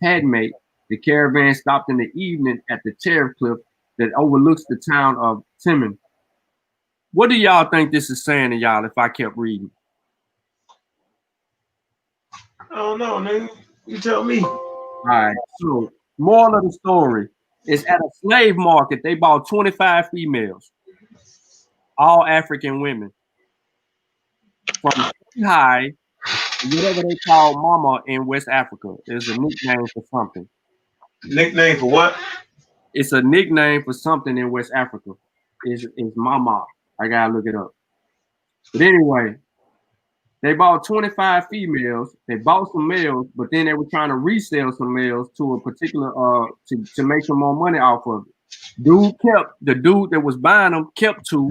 Tadmate, the caravan stopped in the evening at the Tariff Cliff that overlooks the town of Timon. What do y'all think this is saying to y'all if I kept reading? I don't know, nigga. You tell me. All right. So, moral of the story is at a slave market, they bought 25 females, all African women, from High, whatever they call Mama in West Africa. Is a nickname for something. Nickname for what? It's a nickname for something in West Africa. Is Mama. I gotta look it up. But anyway, they bought 25 females. They bought some males, but then they were trying to resell some males to a particular to make some more money off of it. The dude that was buying them kept 2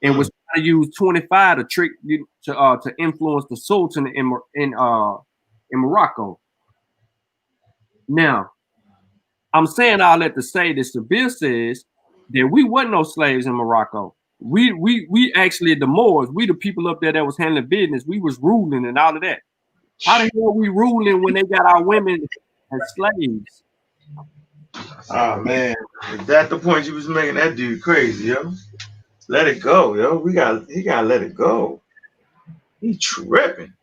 and was trying to use 25 to trick you to influence the Sultan in Morocco. Now, I'm saying all that to say this. The bill says that we wasn't no slaves in Morocco. We actually the Moors, we the people up there that was handling business. We was ruling and all of that. How the hell are we ruling when they got our women as slaves? Oh man, is that the point you was making? That dude crazy, yo. Let it go, yo. He gotta let it go. He tripping.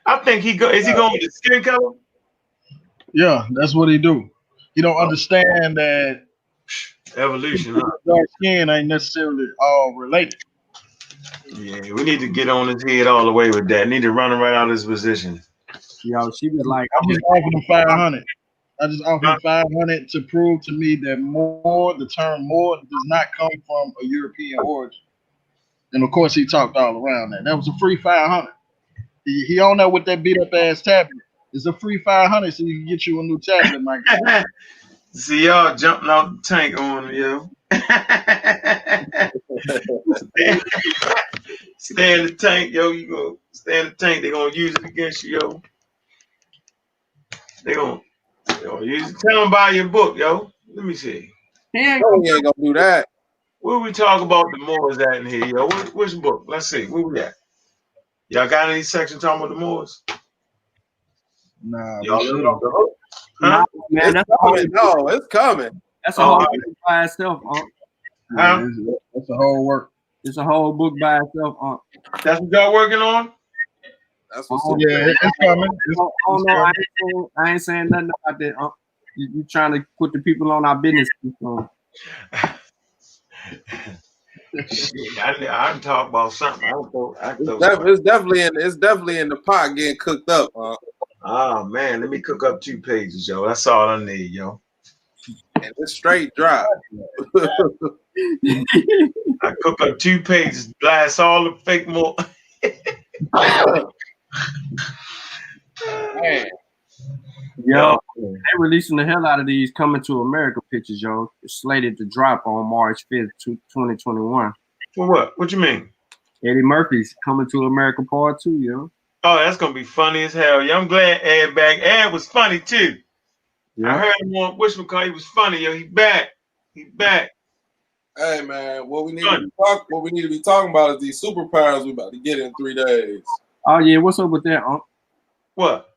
I think is he going with the skin color? Yeah, that's what he do. He don't understand that evolution. Huh? Dark skin ain't necessarily all related. Yeah, we need to get on his head all the way with that. Need to run him right out of his position. Yo, she was like, I just offered him 500. I just offered him 500 to prove to me that the term more does not come from a European origin. And of course, he talked all around that. That was a free 500. He on there with that beat up ass tablet. It's a free 500 so you can get you a new tablet, my guy. See y'all jumping out the tank on me, yo. Stay in the tank, yo. You go stay in the tank. They gonna use it against you, yo. They gonna use it. Tell them about your book, yo. Let me see. He ain't gonna do that. Where we talk about the Moors at in here, yo? Which book? Let's see. Where we at? Y'all got any section talking about the Moors? Nah, y'all live off the hook. Huh? Man, it's coming. No, it's coming. That's a whole book by itself, That's a whole work. It's a whole book by itself, That's what y'all working on? That's what Oh, super. Yeah, it's coming. Oh no, I ain't saying nothing about that. You trying to put the people on our business? Shit, I can talk about something. It's definitely in the pot getting cooked up. Oh man, let me cook up 2 pages, yo. That's all I need, yo. And it's straight drop. I cook up 2 pages, blast all the fake more. Man. Yo, they releasing the hell out of these Coming to America pictures, yo. It's slated to drop on March 5th, 2021. For what? What you mean? Eddie Murphy's Coming to America Part 2, yo. Oh, that's gonna be funny as hell. Yeah, I'm glad Ed back. Ed was funny too. Yeah. I heard him on Wishmacall. He was funny, yo. He back. He back. Hey man, what we need to be talking about is these superpowers we about to get in 3 days. Oh yeah, what's up with that? What?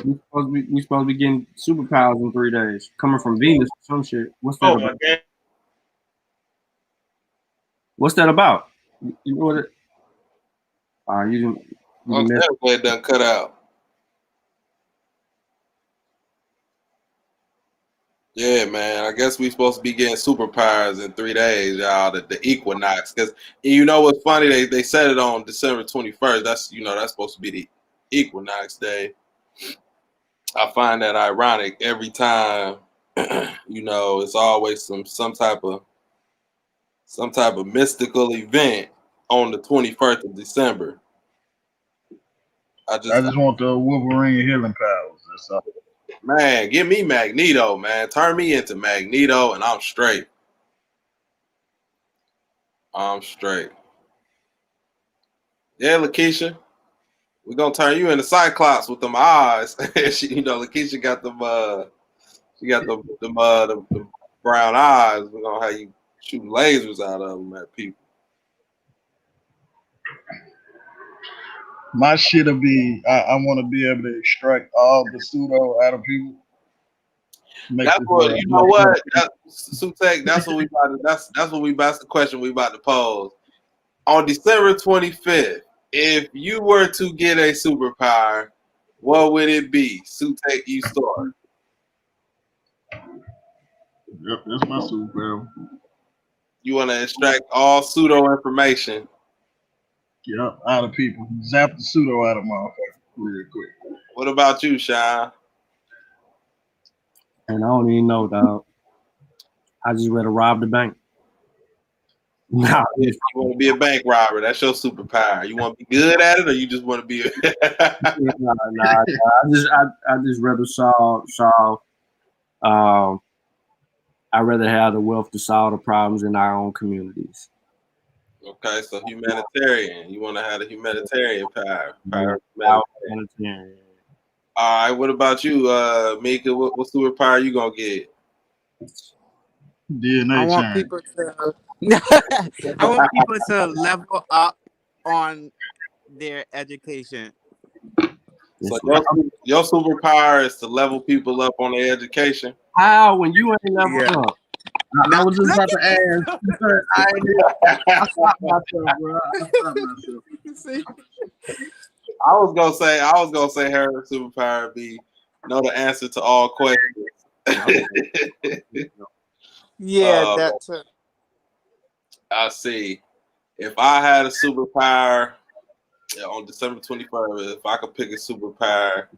We supposed to be getting superpowers in 3 days, coming from Venus or some shit. What's that about? My God. What's that about? You know what it? That done cut out. Yeah, man. I guess we supposed to be getting superpowers in 3 days, y'all. The equinox, because you know what's funny? They said it on December 21st. That's that's supposed to be the equinox day. I find that ironic every time. It's always some type of mystical event on the 21st of December. I just want the Wolverine healing powers. That's all. Man, give me Magneto, man. Turn me into Magneto, and I'm straight. Yeah, Lakeisha, we're gonna turn you into Cyclops with them eyes. Lakeisha got them. She got the brown eyes. We're gonna have you shoot lasers out of them at people. My shit'll be. I want to be able to extract all the pseudo out of people. That's what you know. What Sutek? That's what we about to. That's what we. That's the question we about to pose on December 25th. If you were to get a superpower, what would it be? Sutek, you start. Yep, that's my superpower. You want to extract all pseudo information. Yep, out of people. Zap the pseudo out of motherfuckers real quick. What about you, Shawn? And I don't even know, dog. I just rather rob the bank. Nah, if you want to be a bank robber, that's your superpower. You want to be good at it, or you just want to be? Nah. I just rather solve. I'd rather have the wealth to solve the problems in our own communities. Okay, so humanitarian. You want to have the humanitarian power. Humanitarian. All right. What about you, Mika? What superpower you gonna get? DNA I want people to. I want people to level up on their education. So your superpower is to level people up on their education. How when you ain't leveled up? I was just about to ask. I stopped myself, bro. I was gonna say her superpower be know the answer to all questions. Yeah, that's it. I see. If I had a superpower on December 21st, if I could pick a superpower,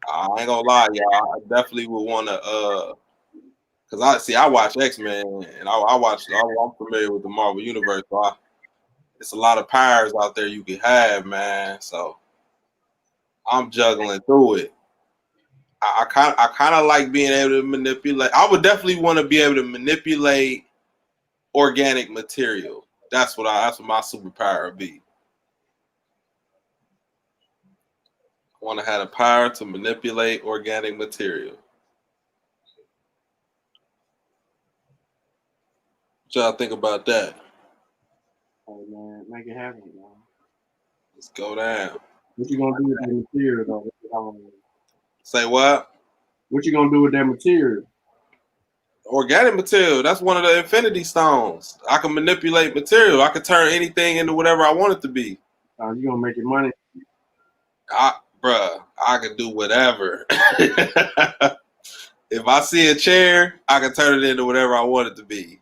I ain't gonna lie, y'all. I definitely would want to, cause I watch X-Men and I'm familiar with the Marvel Universe. So it's a lot of powers out there you can have, man. So I'm juggling through it. I kind of like being able to manipulate. I would definitely want to be able to manipulate organic material. That's what my superpower would be. I want to have the power to manipulate organic material. What y'all think about that? Oh man, make it happen, man. Let's go down. What you gonna do with that material, though? Say what? What you gonna do with that material? Organic material. That's one of the Infinity Stones. I can manipulate material. I can turn anything into whatever I want it to be. You gonna make your money? Bruh, I can do whatever. If I see a chair, I can turn it into whatever I want it to be.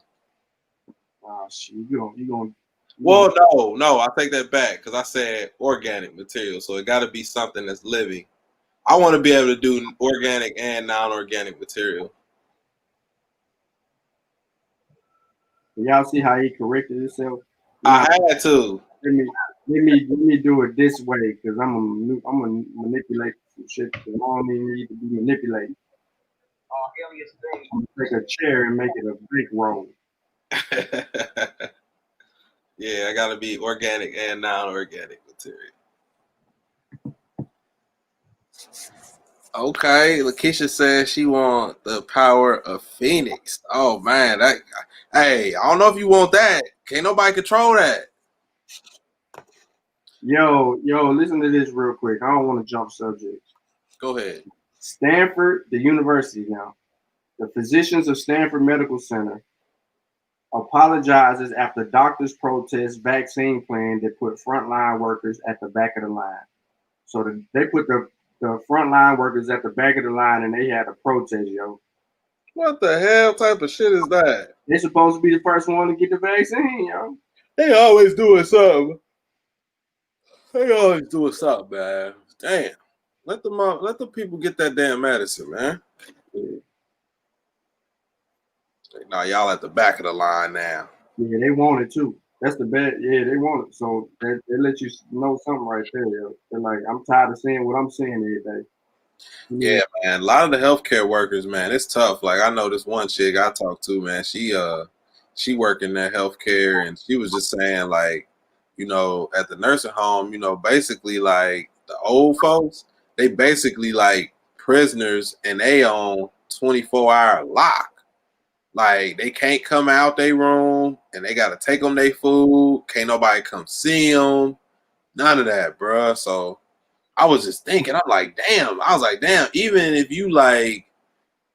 Shit, you gonna. Well, no, I take that back because I said organic material, so it got to be something that's living. I want to be able to do organic and non-organic material. Y'all see how he corrected himself? I had to. Let me do it this way because I'm gonna manipulate some shit that I don't even need to be manipulated. I'm gonna take a chair and make it a big roll. Yeah, I got to be organic and non-organic material. Okay, Lakeisha says she want the power of Phoenix. Oh man, hey, I don't know if you want that. Can't nobody control that. Yo, listen to this real quick. I don't want to jump subjects. Go ahead. Stanford, the university now. The physicians of Stanford Medical Center apologizes after doctors protest vaccine plan that put frontline workers at the back of the line. So they put the frontline workers at the back of the line and they had a protest, yo. What the hell type of shit is that? They're supposed to be the first one to get the vaccine, yo. They always doing something. Man. Damn. Let the people get that damn medicine, man. Yeah. Now y'all at the back of the line now. Yeah, they want it too. That's the bad. Yeah, they want it. So they let you know something right there, yo. They're like, I'm tired of seeing what I'm seeing every day. Yeah, man. A lot of the healthcare workers, man, it's tough. Like I know this one chick I talked to, man. She worked in that healthcare, and she was just saying, like, at the nursing home, basically like the old folks, they basically like prisoners, and they on 24-hour lock. Like they can't come out their room, and they gotta take them their food. Can't nobody come see them. None of that, bruh. So I was just thinking, I was like, damn, even if you like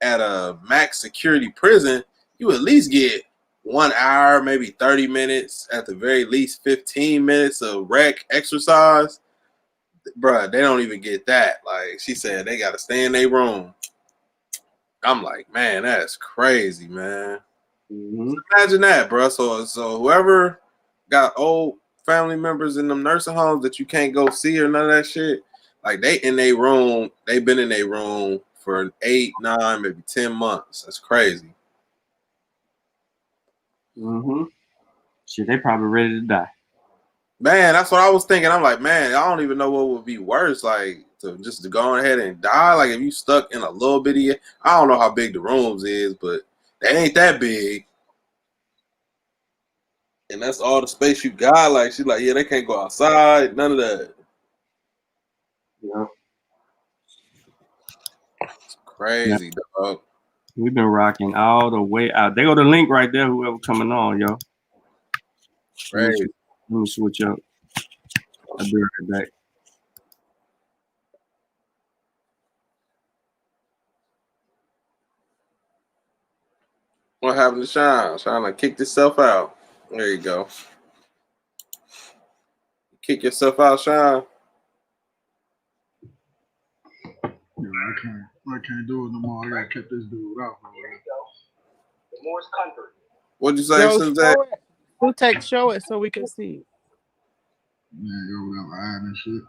at a max security prison, you at least get 1 hour, maybe 30 minutes, at the very least 15 minutes of rec exercise. Bruh, they don't even get that. Like she said, they got to stay in their room. I'm like, man, that's crazy, man. Mm-hmm. Imagine that, bro. So whoever got old family members in them nursing homes that you can't go see or none of that shit, like they in their room, they've been in their room for 8, 9, maybe 10 months. That's crazy. Mm-hmm. Shit, they probably ready to die. Man, that's what I was thinking. I'm like, man, I don't even know what would be worse, like to go ahead and die. Like if you stuck in a little bitty, I don't know how big the rooms is, but they ain't that big. And that's all the space you got. Like she's like, yeah, they can't go outside, none of that. Yeah. It's crazy, dog. We've been rocking all the way out. They go the link right there, whoever coming on, yo. Crazy. Let me switch up. I'll be right back. What happened to Shawn? Shawn like kicked himself out. There you go. Kick yourself out, Shawn. Yeah, I can't do it no more. I gotta kick this dude out. What'd you say, Yo, Suzanne? show it so we can see. Man, go over there lying and shit.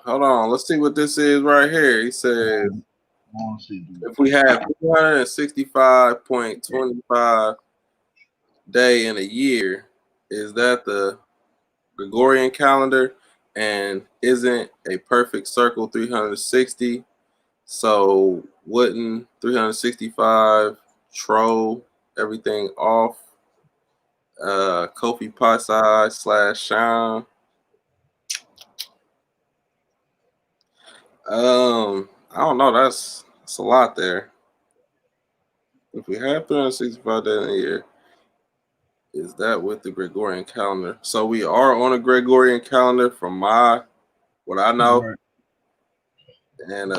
Hold on. Let's see what this is right here. He says, if we have 265.25 day in a year, is that the Gregorian calendar? And isn't a perfect circle 360? So wouldn't 365 throw everything off? Kofi Pasai / Shawn. I don't know. That's a lot there. If we have 365 days in a year, is that with the Gregorian calendar? So we are on a Gregorian calendar from what I know. Right. And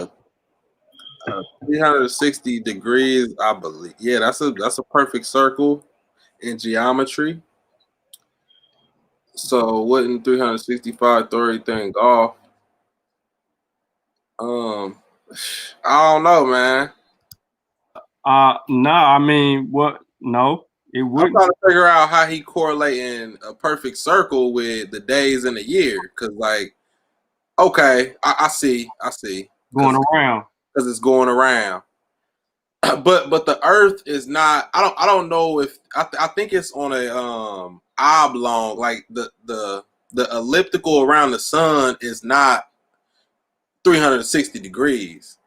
360 degrees, I believe. Yeah, that's a perfect circle in geometry. So wouldn't 365 throw everything off? I don't know, man. No, I mean, what? No, it I'm wouldn't. trying to figure out how he correlating a perfect circle with the days in a year. Cause like, okay, I see. Going around. Because it's going around. But the Earth is not. I don't know if I think it's on a oblong. Like the elliptical around the sun is not 360 degrees.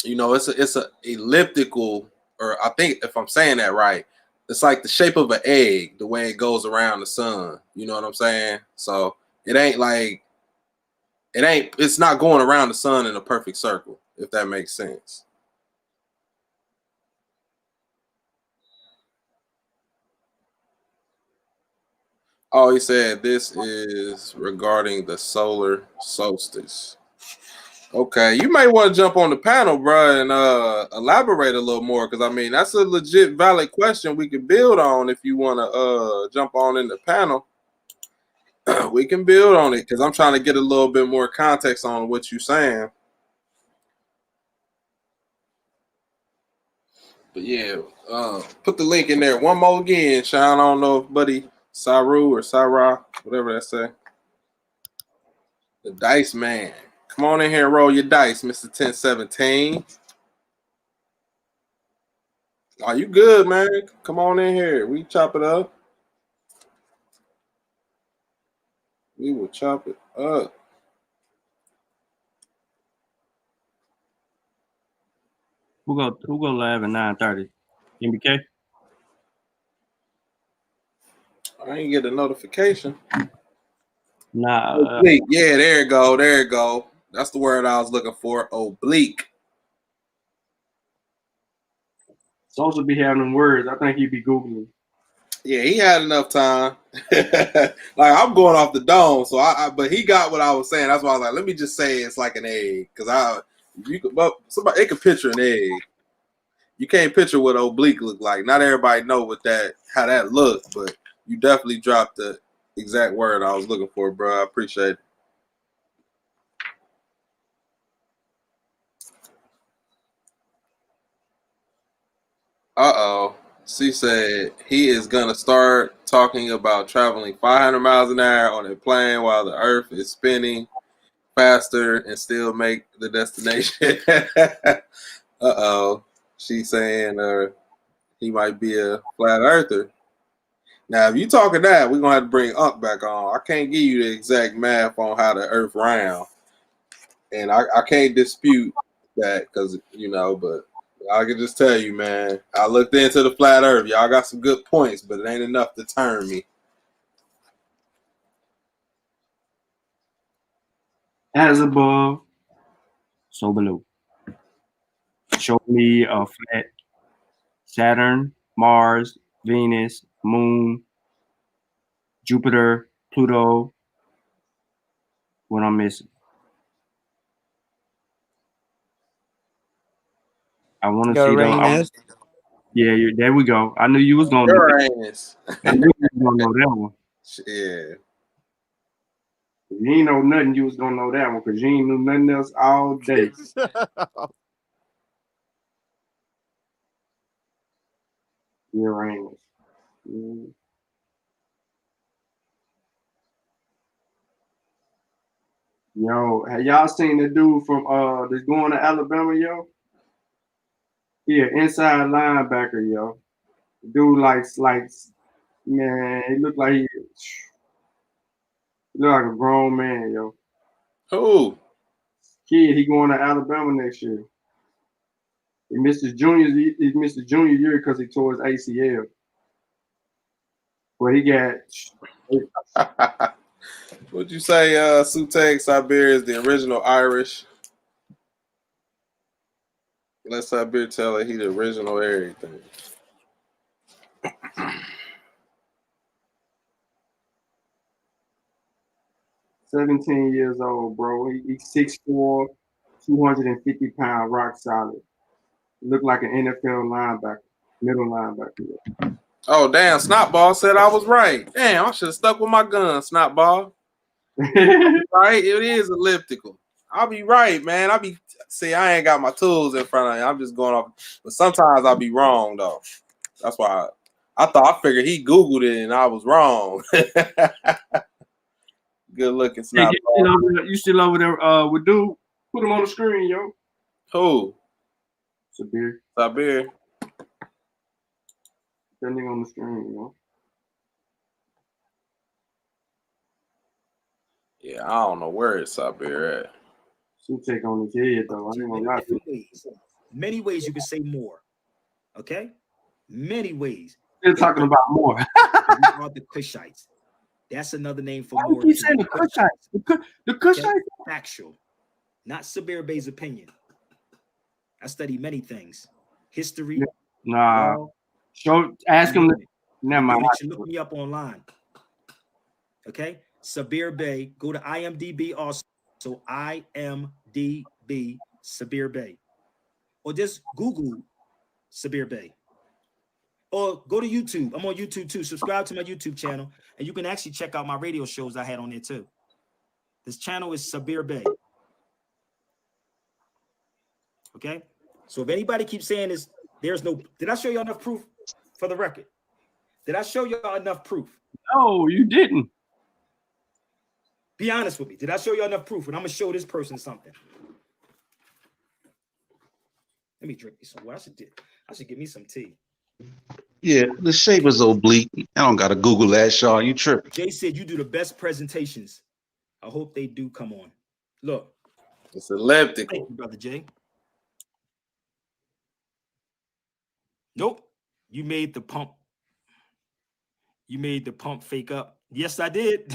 You know, it's a elliptical, or I think if I'm saying that right, it's like the shape of an egg, the way it goes around the sun. You know what I'm saying? So it ain't like it's not going around the sun in a perfect circle, if that makes sense. Oh, he said this is regarding the solar solstice. Okay, you may want to jump on the panel, bro, and elaborate a little more, because I mean that's a legit valid question we can build on. If you want to jump on in the panel, we can build on it, because I'm trying to get a little bit more context on what you're saying. But yeah, put the link in there one more again, Shawn. I don't know if buddy Saru or Sarah, whatever that say. The Dice Man. Come on in here and roll your dice, Mr. 1017. Are you good, man? Come on in here. We chop it up. We will chop it up. Who go live at 9:30? MBK? I ain't get a notification. Nah. Oblique. Yeah, there you go. There you go. That's the word I was looking for. Oblique. Social be having them words. I think he'd be Googling. Yeah, he had enough time. Like I'm going off the dome, so but he got what I was saying. That's why I was like, let me just say it's like an egg, because somebody it could picture an egg. You can't picture what oblique look like. Not everybody know how that looked, but you definitely dropped the exact word I was looking for, bro. I appreciate it. Uh-oh. She said he is gonna start talking about traveling 500 miles an hour on a plane while the Earth is spinning faster and still make the destination. Uh-oh. She's saying he might be a flat earther. Now, if you talking that, we're gonna have to bring Unc back on. I can't give you the exact math on how the Earth round, and I can't dispute that, because but I can just tell you, man. I looked into the flat Earth. Y'all got some good points, but it ain't enough to turn me. As above, so below. Show me a flat Saturn, Mars, Venus, Moon, Jupiter, Pluto. What I'm missing? I want to see them. Uranus. Yeah, there we go. I knew you was gonna know that. Uranus. I knew you was gonna know that one. Yeah. If you ain't know nothing, you was gonna know that one, because you ain't knew nothing else all day. Uranus. Yo, have y'all seen the dude from that's going to Alabama, yo? Yeah, inside linebacker, yo. Dude likes man, he look like he look like a grown man, yo. Who? Kid, he going to Alabama next year. He missed his junior year because he tore his ACL. But he got What'd you say, Sutek Siberia is the original Irish? Let Siberia tell her he the original everything. $17 years old, bro. He's 6'4", 250-pound, rock solid. Look like an NFL linebacker, middle linebacker. Oh, damn. Snotball said I was right. Damn, I should have stuck with my gun, Snotball. Right? It is elliptical. I'll be right, man. See, I ain't got my tools in front of me. I'm just going off. But sometimes I'll be wrong, though. That's why I figured he Googled it and I was wrong. Good looking, Hey, Snotball. you still over there with dude? Put him on the screen, yo. Who? Sabir. Sabir. That nigga on the screen, yo. Yeah, I don't know where it's Sabir at. She take on his head, though. I ain't gonna lie to you. Many ways you can say more. Okay? Many ways. Still talking about more. We are the Kushites. That's another name for more. You saying the Kushites? The Kushites? Okay? Factual. Not Sabir Bey's opinion. I study many things. History. Nah. Law, ask him. Never mind. You should look me up online. Okay? Sabir Bey. Go to IMDb also. So IMDb Sabir Bey. Or just Google Sabir Bey. Or go to YouTube. I'm on YouTube too. Subscribe to my YouTube channel. And you can actually check out my radio shows I had on there too. This channel is Sabir Bey. Okay? So if anybody keeps saying this, there's no... Did I show you enough proof for the record? Did I show y'all enough proof? No, you didn't. Be honest with me. Did I show you enough proof? And I'm going to show this person something. Let me drink me some water. I should get me some tea. Yeah, the shape is oblique. I don't gotta Google that, Shawn. You tripping. Jay said you do the best presentations. I hope they do come on. Look. It's elliptical. Thank you, Brother Jay. Nope. You made the pump. You made the pump fake up. Yes, I did.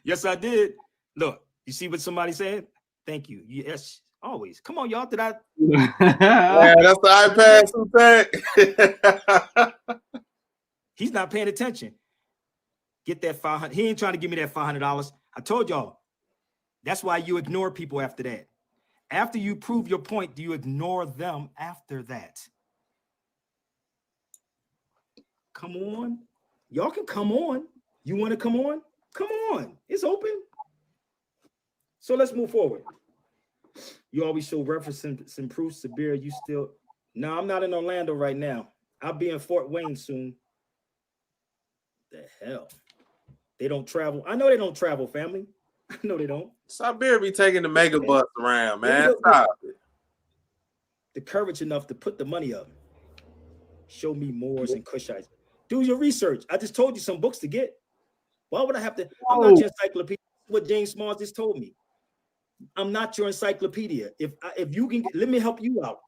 Yes, I did. Look, you see what somebody said? Thank you. Yes, always. Come on, y'all. Did I? Yeah, that's the iPad. He's not paying attention. Get that $500. He ain't trying to give me that $500. I told y'all. That's why you ignore people after that. After you prove your point, do you ignore them after that? Come on. Y'all can come on. You want to come on? Come on. It's open. So let's move forward. You always show reference some proof. Sabir, you still... No, I'm not in Orlando right now. I'll be in Fort Wayne soon. The hell? They don't travel. I know they don't travel, family. I know they don't. Sabir be taking the mega bus around, man. Stop it. The courage enough to put the money up. Show me Moors and Kushites. Do your research. I just told you some books to get. Why would I have to? I'm not your encyclopedia. What James Smalls just told me. I'm not your encyclopedia. If you can, let me help you out.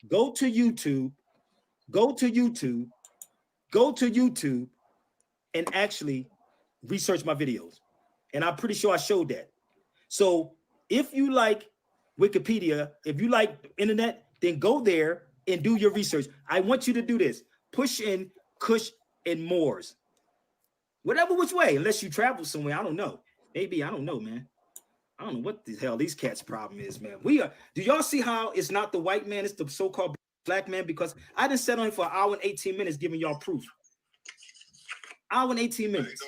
Go to YouTube. Go to YouTube. Go to YouTube and actually research my videos. And I'm pretty sure I showed that. So if you like Wikipedia, if you like the internet, then go there and do your research. I want you to do this. Push in Kush and Moors. Whatever which way, unless you travel somewhere. I don't know. Maybe, I don't know, man. I don't know what the hell these cats' problem is, man. Do y'all see how it's not the white man, it's the so-called black man? Because I done sat on it for an hour and 18 minutes giving y'all proof. Hour and 18 minutes.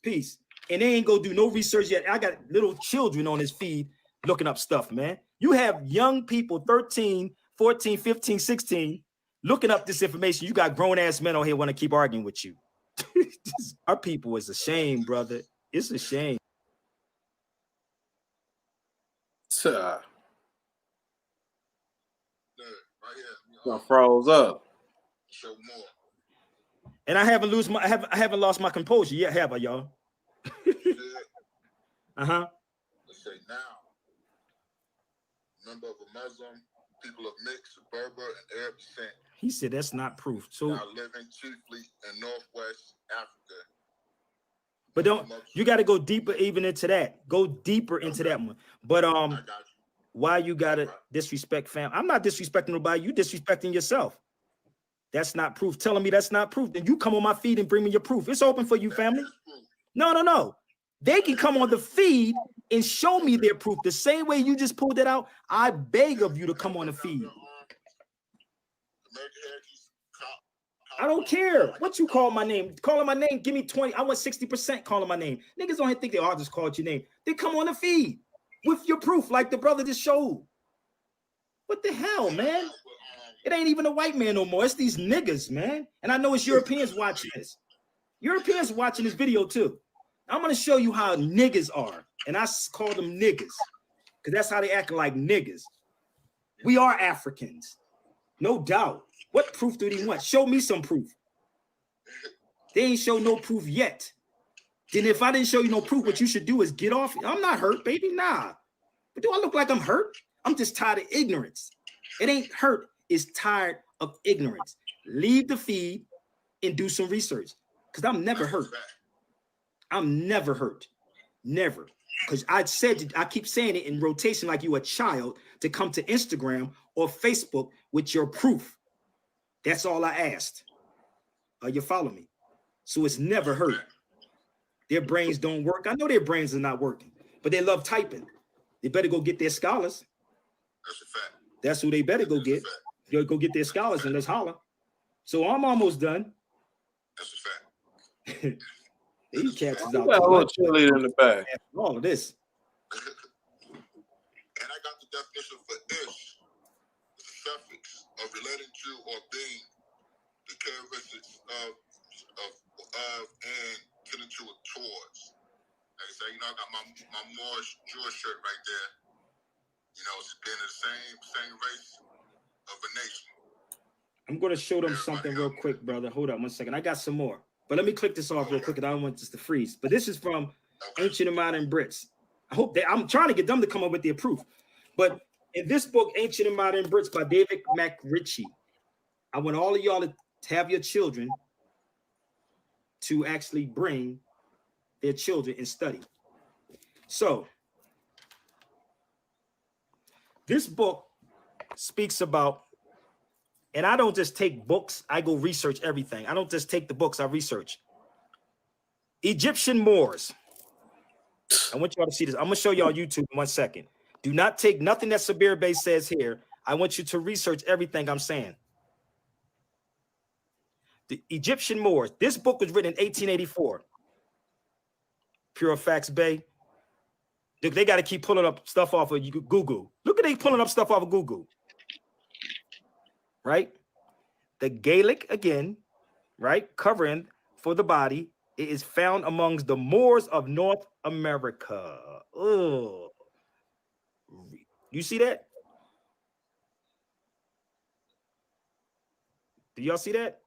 Peace. And they ain't go do no research yet. I got little children on this feed looking up stuff, man. You have young people, 13, 14, 15, 16, looking up this information. You got grown-ass men on here want to keep arguing with you. Our people is a shame, brother. It's a shame. I froze up. And I haven't lost my composure yet, have I, y'all? Uh-huh. Let's say now, member of a Muslim, people of mixed Berber and Arab descent. He said that's not proof. So now living chiefly in Northwest Africa. But you got to go deeper even into that. Go deeper into that one. But why you gotta disrespect fam? I'm not disrespecting nobody. You disrespecting yourself. That's not proof. Telling me that's not proof. Then you come on my feed and bring me your proof. It's open for you, family. No. They can come on the feed and show me their proof. The same way you just pulled it out, I beg of you to come on the feed. I don't care what you call my name. Calling my name, give me 20. I want 60% calling my name. Niggas don't think they all just called your name. They come on the feed with your proof, like the brother just showed. What the hell, man? It ain't even a white man no more. It's these niggas, man. And I know it's Europeans watching this. Europeans watching this video too. I'm gonna show you how niggas are, and I call them niggas because that's how they act like niggas. We are Africans, no doubt. What proof do they want? Show me some proof. They ain't show no proof yet. Then if I didn't show you no proof, what you should do is get off. I'm not hurt, baby. Nah. But do I look like I'm hurt? I'm just tired of ignorance. It ain't hurt. It's tired of ignorance. Leave the feed and do some research. Because I'm never hurt. I'm never hurt. Never. Because I keep saying it in rotation like you a child to come to Instagram or Facebook with your proof. That's all I asked. You follow me? So it's never hurt. Their brains don't work. I know their brains are not working, but they love typing. They better go get their scholars. That's a fact. That's who they better go get. Go get their scholars and let's holler. So I'm almost done. That's a fact. These cats is out got a to little lunch. cheerleader in the back. All of this. And I got the definition for ish. It's a suffix of relating to or being the characteristics of and tending to it towards. Like I say, you know, I got my Moorish Jewish shirt right there. You know, it's being the same race of a nation. I'm going to show them something real quick, brother. Hold up 1 second. I got some more. But let me click this off real quick because I don't want this to freeze. But this is from Ancient and Modern Brits. I hope I'm trying to get them to come up with their proof. But in this book, Ancient and Modern Brits by David McRitchie, I want all of y'all to have your children to actually bring their children and study. So this book speaks about, and I don't just take books, I go research everything. I don't just take the books, I research. Egyptian Moors. I want y'all to see this. I'm going to show y'all YouTube in 1 second. Do not take nothing that Sabir Bey says here. I want you to research everything I'm saying. The Egyptian Moors. This book was written in 1884. Pure Facts Bay. They got to keep pulling up stuff off of Google. Look at they pulling up stuff off of Google. Right? The Gaelic, again, right? Covering for the body. It is found amongst the Moors of North America. Oh, you see that? Do y'all see that?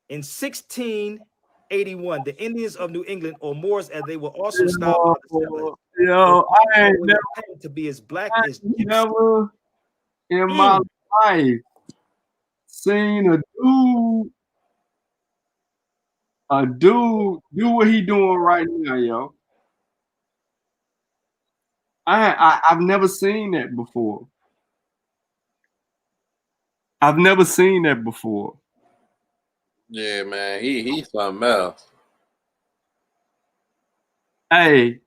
In 1681, the Indians of New England, or Moors as they were also styled by the settlers, I ain't never to be as black as never in my life seen a dude do what he doing right now, yo. I've never seen that before. I've never seen that before. Yeah, man, he's something else. Hey,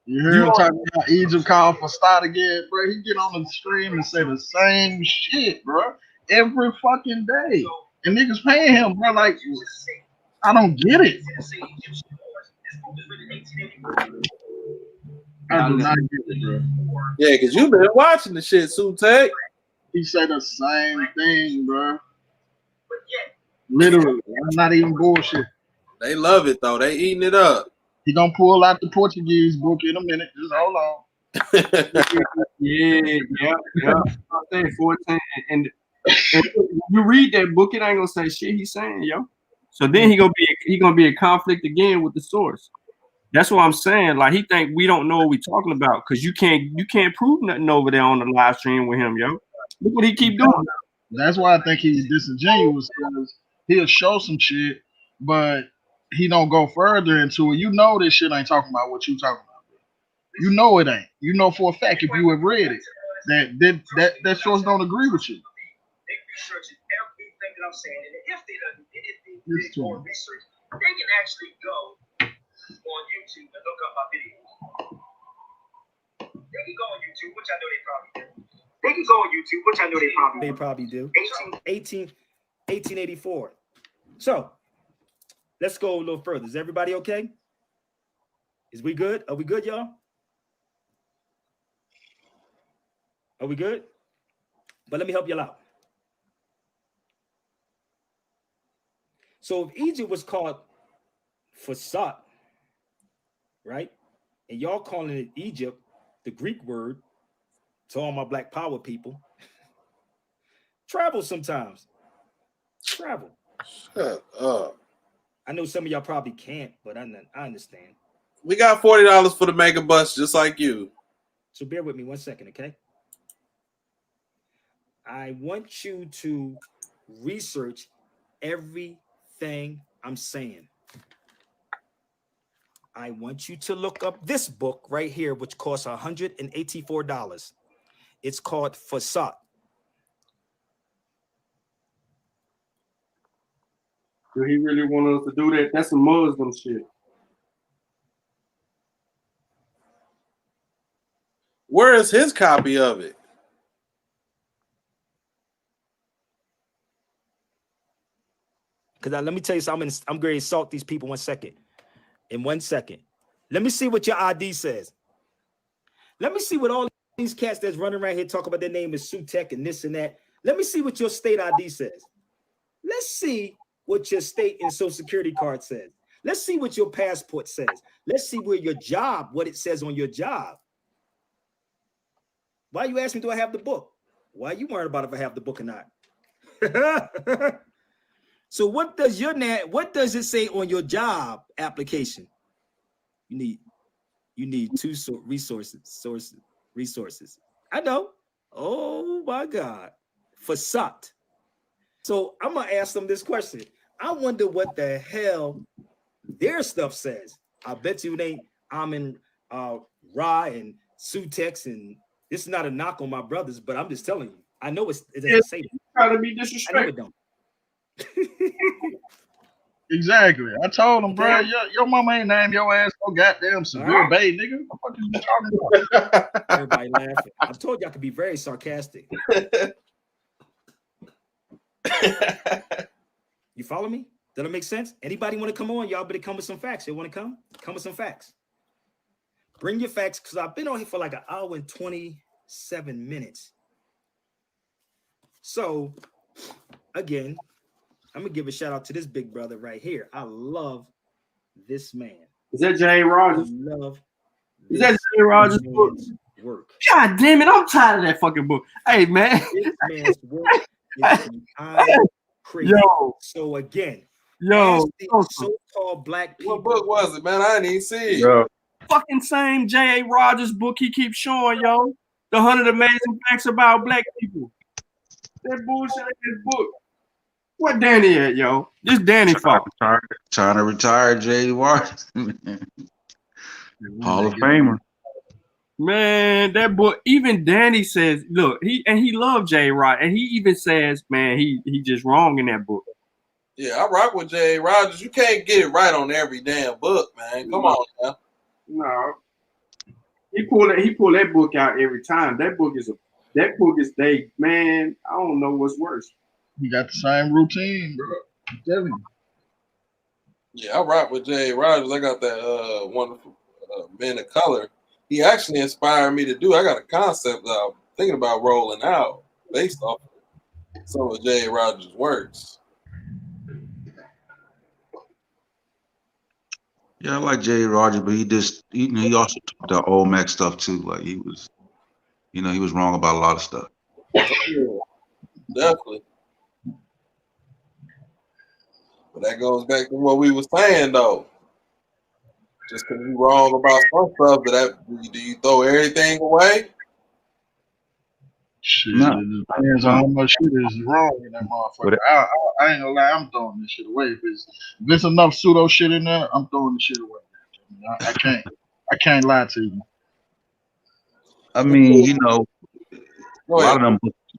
you heard him talking about Egypt call for start again, bro. He get on the stream and say the same shit, bro, every fucking day, and niggas paying him, bro. Like, I don't get it. I do not get it, bro. Yeah, because you've been watching the shit, Sutek. He said the same thing, bro. Literally, I'm not even bullshit. They love it though. They eating it up. He gonna pull out the Portuguese book in a minute. Just hold on. yeah. I'm saying 14, and you read that book, it ain't gonna say shit he's saying, yo. So then he gonna be a conflict again with the source. That's what I'm saying. Like, he think we don't know what we talking about because you can't prove nothing over there on the live stream with him, yo. Look what he keep doing. That's why I think he's disingenuous, because he'll show some shit, but he don't go further into it. You know this shit ain't talking about what you talking about. You know it ain't. You know for a fact if you have read it that source don't agree with you. Everything that I'm saying, and if they done did more research, they can actually go on YouTube and look up my videos. They can go on YouTube, which I know they probably do. They can go on YouTube, which I know they probably do. 1884. So let's go a little further. Is everybody okay? Is we good? Are we good, y'all? Are we good? But let me help y'all out. So if Egypt was called Fasat, right? And y'all calling it Egypt, the Greek word, to all my Black Power people, travel sometimes. Travel. Shut up. I know some of y'all probably can't, but I understand. We got $40 for the mega bus, just like you. So bear with me 1 second, okay? I want you to research everything I'm saying. I want you to look up this book right here, which costs $184. It's called Fasat. Do he really want us to do that? That's some Muslim shit. Where is his copy of it? Because let me tell you something, I'm going to assault these people 1 second. In 1 second. Let me see what your ID says. Let me see what all these cats that's running around here talk about their name is Sutek and this and that. Let me see what your state ID says. Let's see what your state and social security card says. Let's see what your passport says. Let's see where your job, what it says on your job. Why you ask me, do I have the book? Why you worried about if I have the book or not? So what does it say on your job application? You need two resources. I know. Oh my God. Fasat. So I'm gonna ask them this question. I wonder what the hell their stuff says. I bet you it ain't Amin Ra and Sutex, and this is not a knock on my brothers, but I'm just telling you. I know it doesn't say that. Trying to be I know disrespectful. it don't. Exactly. I told him, bro, your mama ain't named your ass no goddamn severe bay, nigga. What the fuck are you talking about? Everybody laughing. I told you I could be very sarcastic. You follow me? Does that make sense? Anybody want to come on? Y'all better come with some facts. You want to come? Come with some facts. Bring your facts, because I've been on here for like 1 hour and 27 minutes. So, again, I'm going to give a shout out to this big brother right here. I love this man. Is that Jay Rogers? Is that Jay Rogers' book? Work. God damn it, I'm tired of that fucking book. Hey, man. This man's work is behind crazy. Yo. So again, Yo. the so-called Black people. What book was it, man? I didn't even see it. Yo. Fucking same J.A. Rogers book he keeps showing, yo. The 100 Amazing Facts About Black People. That bullshit in his book. What Danny at, yo? This Danny fault. Trying to retire J.A. Rogers. Hall of Famer. Man, that book, even Danny says, look, he loved J. Rod, and he even says, man, he just wrong in that book. Yeah, I rock with J.A. Rogers. You can't get it right on every damn book, man. Come on now. No. He pull that book out every time. That book is man, I don't know what's worse. You got the same routine, bro. I'm telling you. Yeah, I rock with J.A. Rogers. I got that wonderful Man of Color. He actually inspired me to do. I got a concept that I'm thinking about rolling out based off of some of J.A. Rogers' works. Yeah, I like J.A. Rogers, but he also took the old Mac stuff too. Like he was wrong about a lot of stuff. Yeah, definitely. But that goes back to what we were saying, though. Just because you're wrong about some stuff, do you throw everything away? Shit, it depends on how much shit is wrong in that motherfucker. I ain't gonna lie, I'm throwing this shit away. If it's enough pseudo shit in there, I'm throwing the shit away. I can't lie to you. I mean, a lot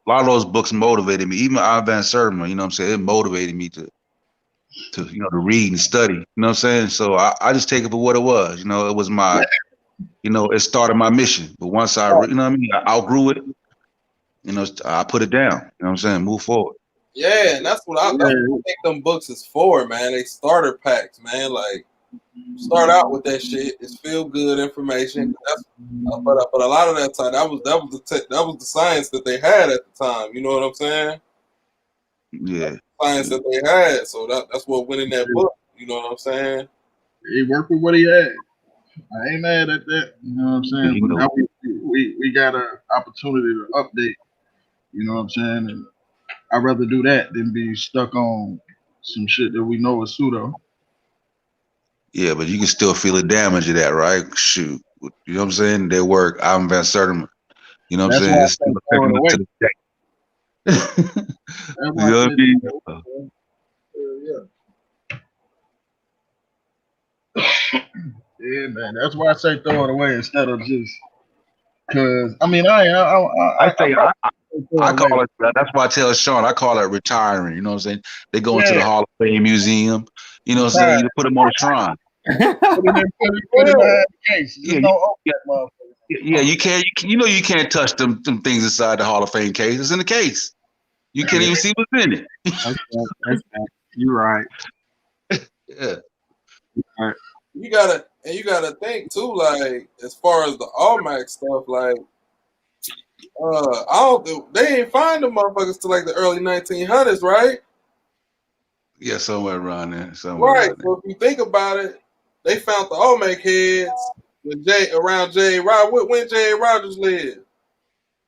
of those books motivated me. Even Ivan Sermon, you know what I'm saying? It motivated me to read and study. You know what I'm saying? So I just take it for what it was. It was my you know, it started my mission. But once I, you know what I mean, I outgrew it, you know, I put it down. You know what I'm saying? Move forward. Yeah, and that's what I think them books is for, man. They starter packs, man. Like start out with that shit. It's feel good information. That's but a lot of that time that was the science that they had at the time. You know what I'm saying? Yeah. Science that they had. So that's what went in that book. You know what I'm saying? He worked with what he had. I ain't mad at that. You know what I'm saying? But now we got an opportunity to update. You know what I'm saying? And I'd rather do that than be stuck on some shit that we know is pseudo. Yeah, but you can still feel the damage of that, right? Shoot. You know what I'm saying? Their work, Ivan Van Sertima. You know what I'm That's saying? why I It's say still throw affecting it them away. to this day. That's You why I know what say I mean? yeah, man. That's why I say throw it away instead of just because I mean I call it. That's why I tell Shawn. I call it retiring. You know what I'm saying? They go into the Yeah. Hall of Fame museum. You know what I'm saying? You put them on a shrine. Put it behind the case. Just don't open that motherfucker. Yeah, you can't. You know you can't touch them things inside the Hall of Fame case. It's in the case. You can't even see what's in it. That's right. You're right. Yeah. All right. You gotta think too, like as far as the Almac stuff, like they ain't find the motherfuckers till like the early 1900s, right? Yeah, somewhere around there. Right. So if you think about it, they found the Olmec heads around J. Rogers. When J. Rogers lived.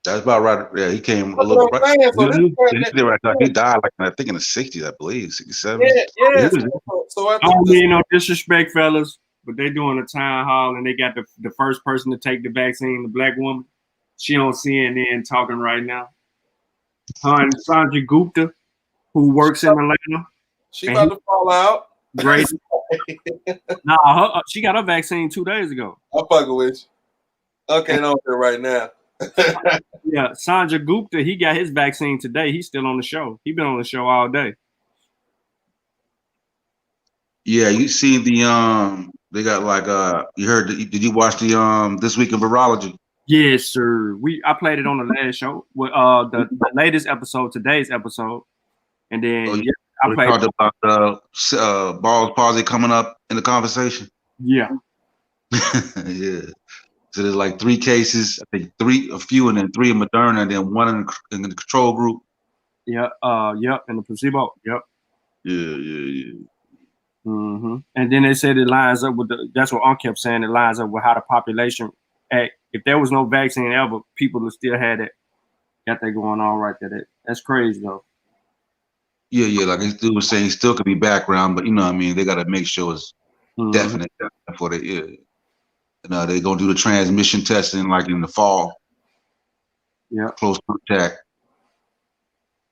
That's about right. Yeah, he came a That's little. what I'm saying. So He died like I think in the 60s, I believe, 67. Yeah. So I don't mean no disrespect, fellas, but they doing a town hall and they got the first person to take the vaccine, the black woman. She on CNN talking right now. Her and Sanjay Gupta, who works in Atlanta. She about to fall out. Great. She got her vaccine 2 days ago. I'm fucking with you. Okay, no, right now. Yeah, Sanjay Gupta, he got his vaccine today. He's still on the show. He been on the show all day. Yeah, you see they got like you heard did you watch the This Week in Virology? Yes, sir. I played it on the last show with the latest episode, today's episode. And then I We played talked about Ball's palsy coming up in the conversation. Yeah. Yeah. So there's like 3 cases, I think a few and then 3 in Moderna and then 1 in the control group. Yeah, and the placebo. Yep. Yeah. Mm-hmm. And then they said it lines up with that's what Unc kept saying, it lines up with how the population act. If there was no vaccine ever, people would still had it. Got that going on right there. That's crazy though. Yeah, like he was saying, still could be background, but you know what I mean, they gotta make sure it's definite before they they're gonna do the transmission testing like in the fall. Yeah. Close contact.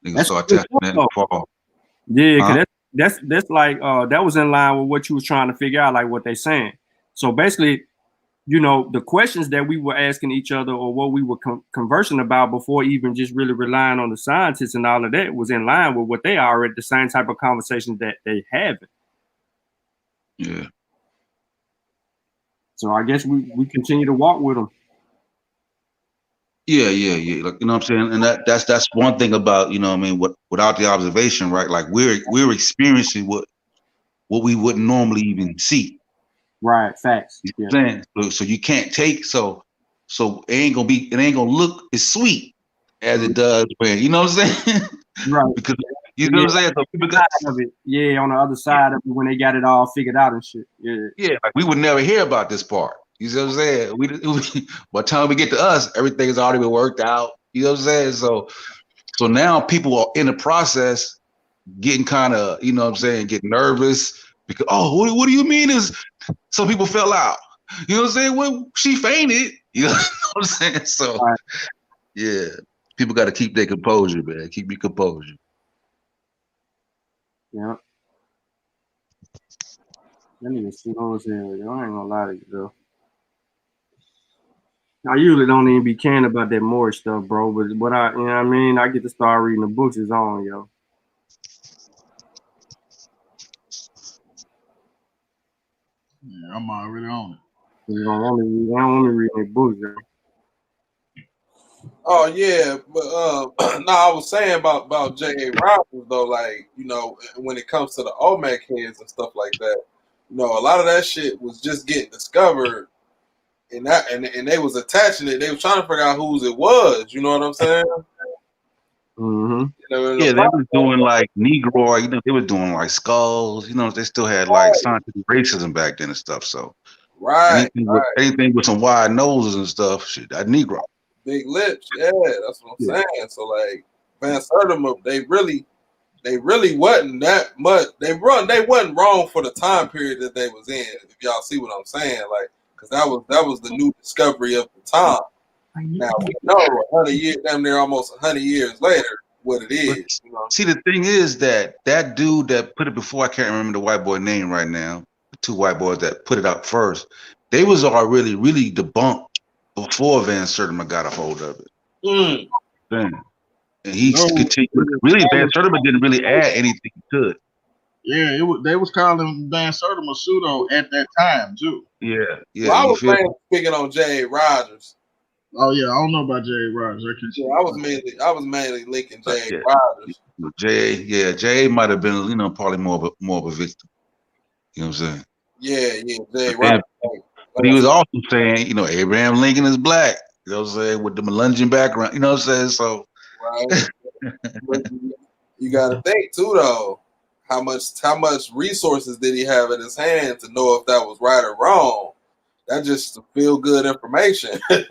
They can start testing that in the fall. Yeah, because that's like that was in line with what you was trying to figure out, like what they saying. So basically, you know, the questions that we were asking each other or what we were conversing about before even just really relying on the scientists and all of that was in line with what they already, the same type of conversations that they have. Yeah. So I guess we continue to walk with them. Yeah. Like, you know what I'm saying? And that's one thing about, you know what I mean, without the observation, right? Like we're experiencing what we wouldn't normally even see. Right, facts. You know what I'm saying? So you can't take so it ain't gonna look as sweet as it does when, you know what I'm saying? Right. Because you know what I'm saying? So people got of it. Yeah, on the other side of it when they got it all figured out and shit. Yeah, like we would never hear about this part. You see what I'm saying? We by the time we get to us, everything's already been worked out. You know what I'm saying? So now people are in the process getting kind of, you know what I'm saying, getting nervous because what do you mean is some people fell out? You know what I'm saying? Well, she fainted. You know what I'm saying? So yeah, people got to keep their composure, man. Keep your composure. Yeah. That nigga slow as hell, yo. I ain't gonna lie to you, though. I usually don't even be caring about that Moorish stuff, bro. But what you know what I mean? I get to start reading the books it's on, yo. Yeah, I'm already on it. You don't want me. I don't want me reading their books, yo. Oh yeah, but no, I was saying about J.A. Rogers though, like, you know, when it comes to the OMAC heads and stuff like that, you know, a lot of that shit was just getting discovered, and they was attaching it. They was trying to figure out whose it was. You know what I'm saying? Mm-hmm. You know, in the Yeah, they was platform, doing like Negro, you know, they was doing like skulls, you know, they still had like scientific racism back then and stuff. So right, anything with some wide noses and stuff, shit, that Negro. big lips, yeah, that's what I'm Yeah. saying. So like Van Sertima, they really wasn't that much. They wasn't wrong for the time period that they was in. If y'all see what I'm saying, like, because that was the new discovery of the time. Now we know 100 years, damn near almost 100 years later, what it is. You know? See, the thing is that dude that put it before, I can't remember the white boy name right now. The two white boys that put it out first, they was already really debunked before Van Sertima got a hold of it. Then, and he continued. Really, Van Sertima didn't really add anything to it. Yeah, they was calling Van Sertima pseudo at that time too. Yeah, yeah. Well, I You was feel? mainly speaking on J.A. Rogers. Oh yeah, I don't know about J.A. Rogers. I was mainly linking J.A. Yeah. Rogers. Jay might have been, you know, probably more of a victim. You know what I'm saying? Yeah, J.A. But, then, Rogers. but he was also saying, you know, Abraham Lincoln is black. You know what I'm saying? With the Melungeon background. You know what I'm saying? So Right. But you got to think too, though. How much resources did he have in his hand to know if that was right or wrong? That's just feel good information. I'm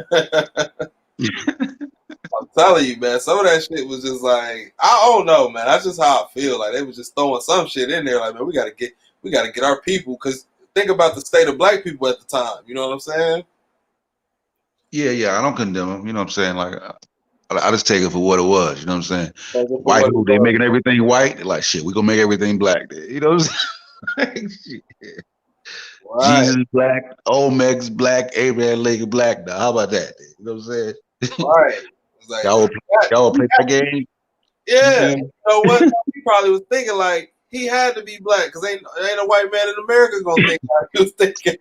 telling you, man. Some of that shit was just like, I don't know, man. That's just how I feel. Like they was just throwing some shit in there. Like, man, we gotta get our people. Because think about the state of black people at the time. You know what I'm saying? yeah, I don't condemn him. You know what I'm saying? Like I just take it for what it was. You know what I'm saying? Take it for White what it people, they was. making everything white. They're like, shit, we gonna make everything black. You know what I'm saying? Shit. Right. Jesus black, Olmec's black, Abraham Lincoln black. Now, how about that? You know what I'm saying? Right. It's like, y'all will play that game. yeah. You know what? He probably was thinking like he had to be black because ain't a white man in America gonna think like he was thinking.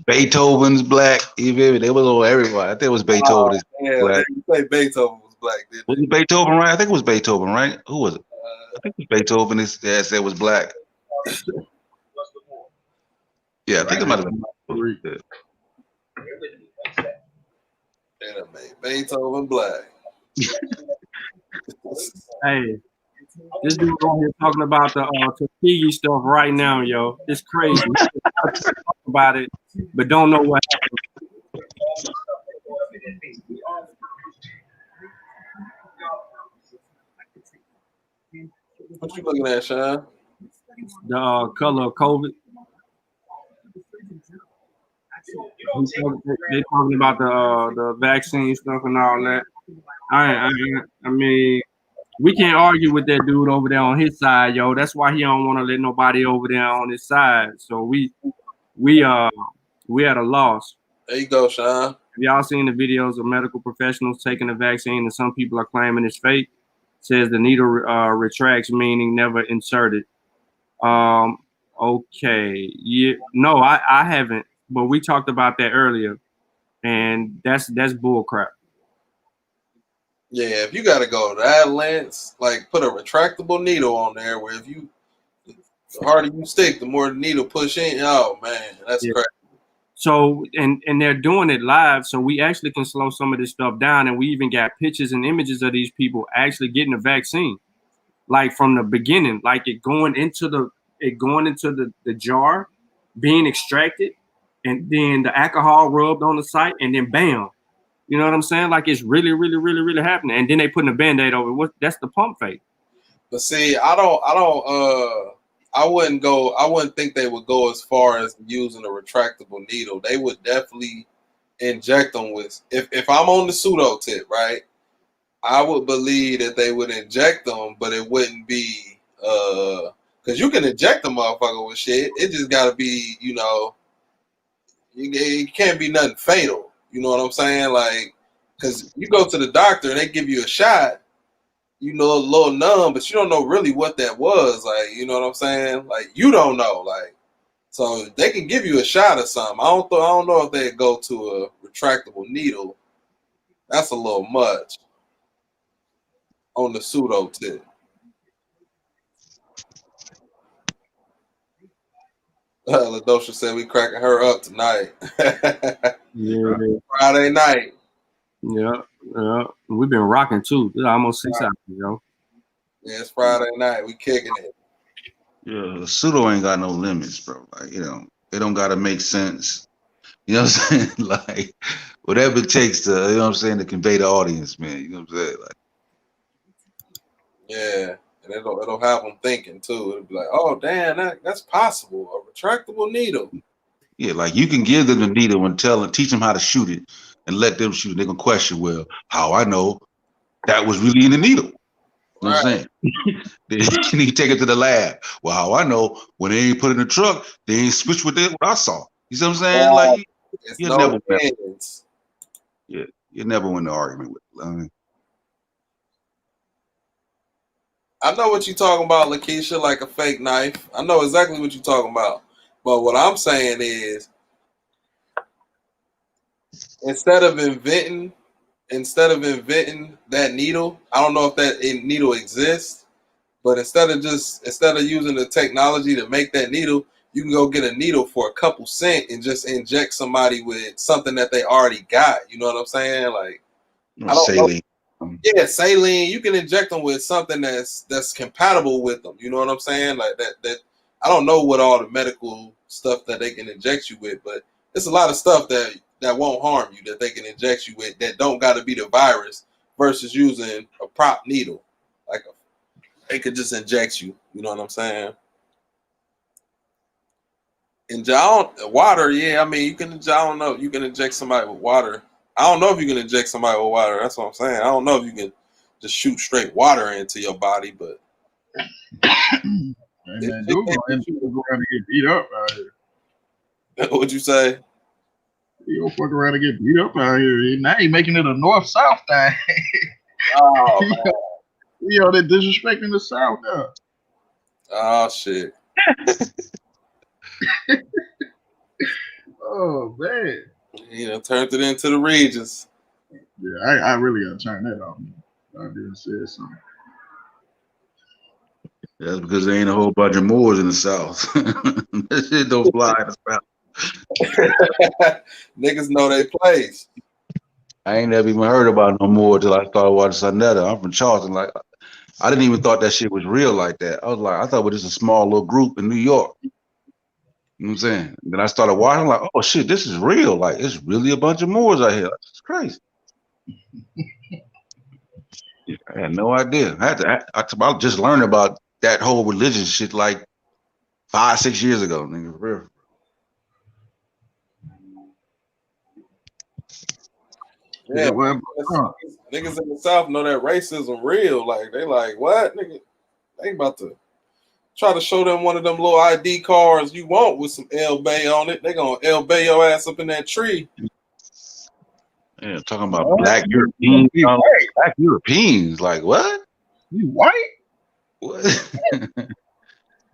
Beethoven's black. You feel me? They was on everybody. I think it was Beethoven. Is Yeah, black. you say Beethoven was black, didn't Was it Beethoven, right? I think it was Beethoven, right? Who was it? I think it was Beethoven. His dad said was black. Yeah, I think it might have been. Yeah, man. Beethoven black. Hey, this dude on here talking about the Tuskegee stuff right now, yo. It's crazy. Talk about it, but don't know what happened. What you looking at, Shawn? The color of COVID. They talking about the vaccine stuff and all that. I mean, we can't argue with that dude over there on his side, yo. That's why he don't want to let nobody over there on his side. So we at a loss. There you go, Shawn. Have y'all seen the videos of medical professionals taking the vaccine and some people are claiming it's fake? Says the needle retracts, meaning never inserted. Okay. Yeah. No, I haven't. But we talked about that earlier, and that's bull crap. Yeah, if you got to go to that length, like put a retractable needle on there where if you, the harder you stick, the more the needle push in. Oh man, that's crazy. So and they're doing it live, so we actually can slow some of this stuff down, and we even got pictures and images of these people actually getting the vaccine, like from the beginning, like it going into the jar, being extracted, and then the alcohol rubbed on the site, and then bam. You know what I'm saying? Like it's really, really, really, really happening. And then they putting a Band-Aid over it. That's the pump fake. But see, I wouldn't think they would go as far as using a retractable needle. They would definitely inject them with, if I'm on the pseudo tip, right? I would believe that they would inject them, but it wouldn't be because you can inject a motherfucker with shit. It just gotta be, you know, it can't be nothing fatal. You know what I'm saying? Like, because you go to the doctor and they give you a shot, you know, a little numb, but you don't know really what that was. Like, you know what I'm saying? Like, you don't know. Like, So they can give you a shot or something. I don't know if they go to a retractable needle. That's a little much on the pseudo tip. LaDosha said we cracking her up tonight. Yeah. Friday night. Yeah. We've been rocking too. It's almost 6 hours, yo. Yeah, it's Friday night. We kicking it. Yeah, the pseudo ain't got no limits, bro. Like, you know, it don't gotta make sense. You know what I'm saying? Like, whatever it takes to, you know what I'm saying, to convey the audience, man. You know what I'm saying? Like, Yeah, and it'll have them thinking too. It'll be like, oh damn, that's possible. A retractable needle. yeah, like you can give them the needle and teach them how to shoot it and let them shoot it. They're gonna question, well, how I know that was really in the needle. You know what I'm saying? Then you take it to the lab. Well, how I know when they ain't put it in the truck, they ain't switched with it what I saw. You see what I'm saying? Like It's you no never win. opinions. Yeah, you never win the argument with it. I mean, I know what you're talking about, Lakeisha, like a fake knife. I know exactly what you're talking about. But what I'm saying is, instead of inventing that needle, I don't know if that needle exists, but instead of using the technology to make that needle, you can go get a needle for a couple cents and just inject somebody with something that they already got. You know what I'm saying? Like, I don't know. saline. Yeah, saline. You can inject them with something that's compatible with them. You know what I'm saying? Like that. I don't know what all the medical stuff that they can inject you with, but it's a lot of stuff that won't harm you that they can inject you with that don't got to be the virus versus using a prop needle. Like they could just inject you. You know what I'm saying? Water, yeah. I mean, you can. I don't know. You can inject somebody with water. I don't know if you can inject somebody with water. That's what I'm saying. I don't know if you can just shoot straight water into your body, but Hey, man, dude gonna end up go around and get beat up out here. What'd you say? You gonna fuck around and get beat up out here. Now he making it a north-south thing. Oh, you know, they're disrespecting the South now. Oh shit. Oh man. You know, turned it into the regions. Yeah, I really gotta turn that off. I didn't say something. That's because there ain't a whole bunch of Moors in the South. That shit don't fly in the South. Niggas know they place. I ain't never even heard about no Moor till I started watching Sonetta. I'm from Charleston. Like, I didn't even thought that shit was real like that. I was like, I thought it was just a small little group in New York. You know what I'm saying? And then I started watching, I'm like, oh shit, this is real. Like, it's really a bunch of Moors out here. It's crazy. I had no idea. I just learned about that whole religion shit like 5-6 years ago. Nigga, for real. Yeah, niggas in the South know that racism real. Like they like, what? Nigga, they about to try to show them one of them little ID cards you want with some El Bay on it. They gonna El Bay your ass up in that tree. Yeah, talking about black Europeans. Black Europeans, like what? You white? What?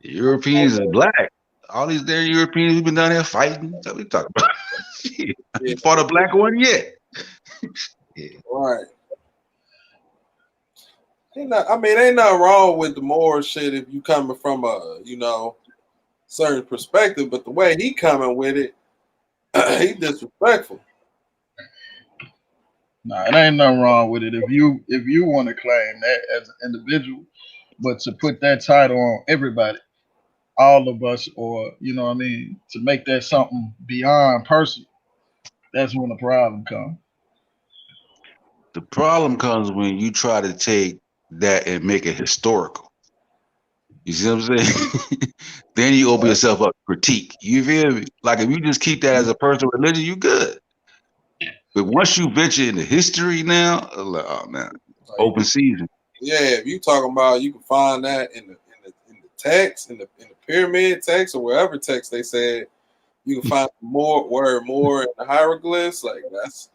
Europeans is black. All these damn Europeans who've been down here fighting. What we talking about? You fought a black one yet? Yeah. Right. Ain't nothing wrong with the Moore shit if you coming from a, certain perspective, but the way he coming with it, he disrespectful. Nah, it ain't nothing wrong with it if you want to claim that as an individual, but to put that title on everybody, all of us, or to make that something beyond personal, that's when the problem comes. The problem comes when you try to take that and make it historical. You see what I'm saying? Then you open yourself up to critique. You feel me? Like if you just keep that as a personal religion, you good. But once you venture into history now, like, oh man, open season. Yeah, if you talking about, you can find that in the text, in the pyramid text, or wherever text they said, you can find more in the hieroglyphs. Like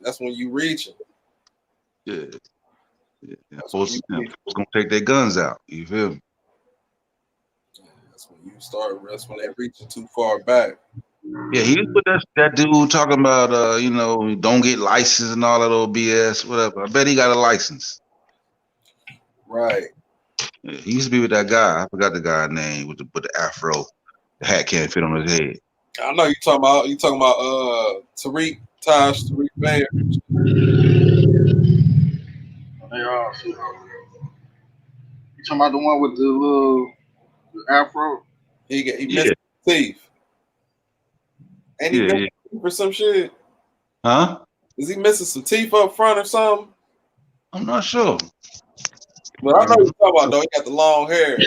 that's when you reaching. Yeah. Folks gonna take their guns out. You feel me? That's when they reaching too far back. Yeah, he was with that dude talking about don't get licensed and all that old BS, whatever. I bet he got a license. Right. Yeah, he used to be with that guy. I forgot the guy's name with the afro. The hat can't fit on his head. I know you talking about Taj Tariq Bay. They are. You talking about the one with the afro? He missed teeth. And he missing teeth or some shit. Huh? Is he missing some teeth up front or something? I'm not sure. But I know what you're talking about though. He got the long hair.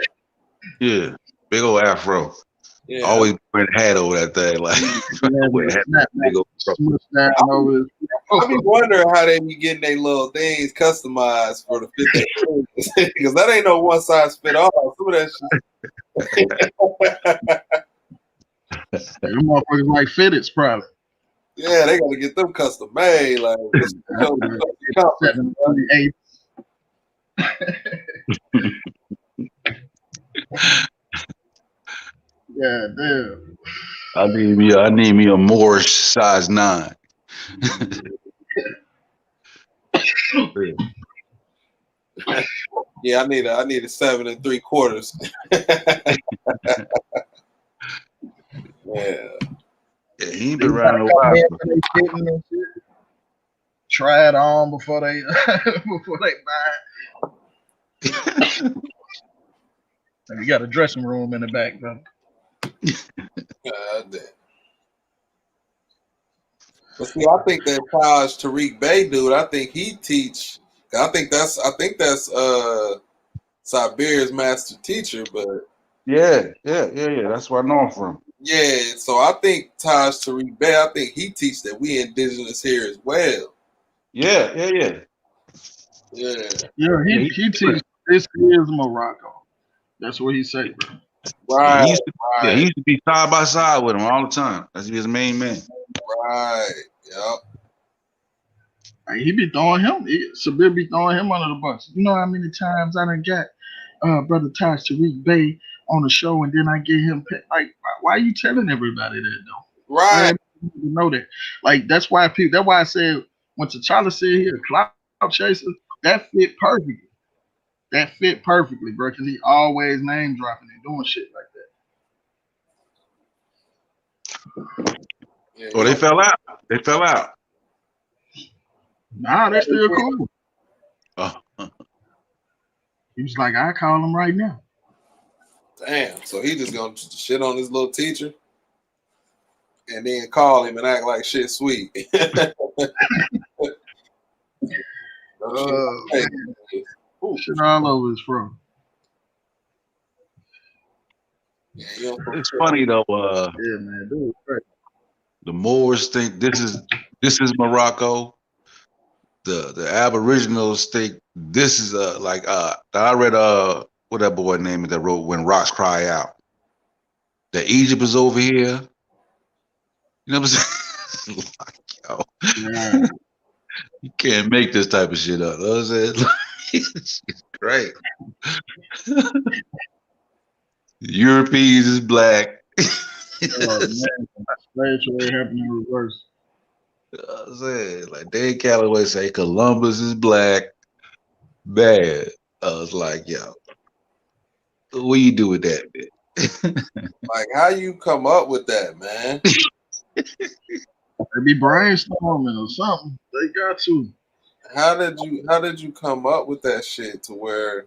Yeah, big old afro. Yeah. Always wearing a hat over that thing, like wear a hat, big old afro. I be wondering how they be getting their little things customized for the fit that because that ain't no one size fit all. Some of that shit. Them motherfuckers like fitteds probably. Yeah, they gotta get them custom made. Like, yeah, damn. I need me a Moorish size 9. Yeah, I need a 7 3/4. Yeah. Yeah, he ain't been around a while. Try it on before they buy it. You got a dressing room in the back, bro. God damn. But see, I think that Taj Tariq Bay dude, I think he teach. I think that's Siberia's master teacher, but Yeah. That's where I know him from. yeah, so I think Taj Tariq Bay, I think he teach that we indigenous here as well. Yeah. Yeah. Yeah, he teaches this is Morocco. That's what he said, bro. Right. He used to be side by side with him all the time. That's his main man. Right. Yep. Like, he be throwing him. Sabir be throwing him under the bus. You know how many times I done got brother Taj Tariq Bay on the show, and then I get him like, why are you telling everybody that though? Right. You know that. Like that's why I said when T'Challa said he a cloud chaser, that fit perfectly. That fit perfectly, bro, because he always name dropping and doing shit like that. Yeah, Oh, they fell out. Nah, they're still cool. Oh. He was like, I call him right now. Damn. So he just gonna shit on his little teacher and then call him and act like shit sweet. Shit all over his front. Yeah, it's funny though. Yeah, man, dude, right. The Moors think this is Morocco. The Aboriginals think this is I read what that boy name that wrote When Rocks Cry Out. That Egypt is over here. You know what I'm saying? Like, yo, yeah. You can't make this type of shit up. You know what I'm saying? It's great. Europeans is black. Oh, man. Slave trade happening in reverse. You know what I'm saying? Like Dave Calloway say Columbus is black. Bad. I was like, yo, what you do with that, man? Like, how you come up with that, man? They be brainstorming or something. They got to. How did you come up with that shit to where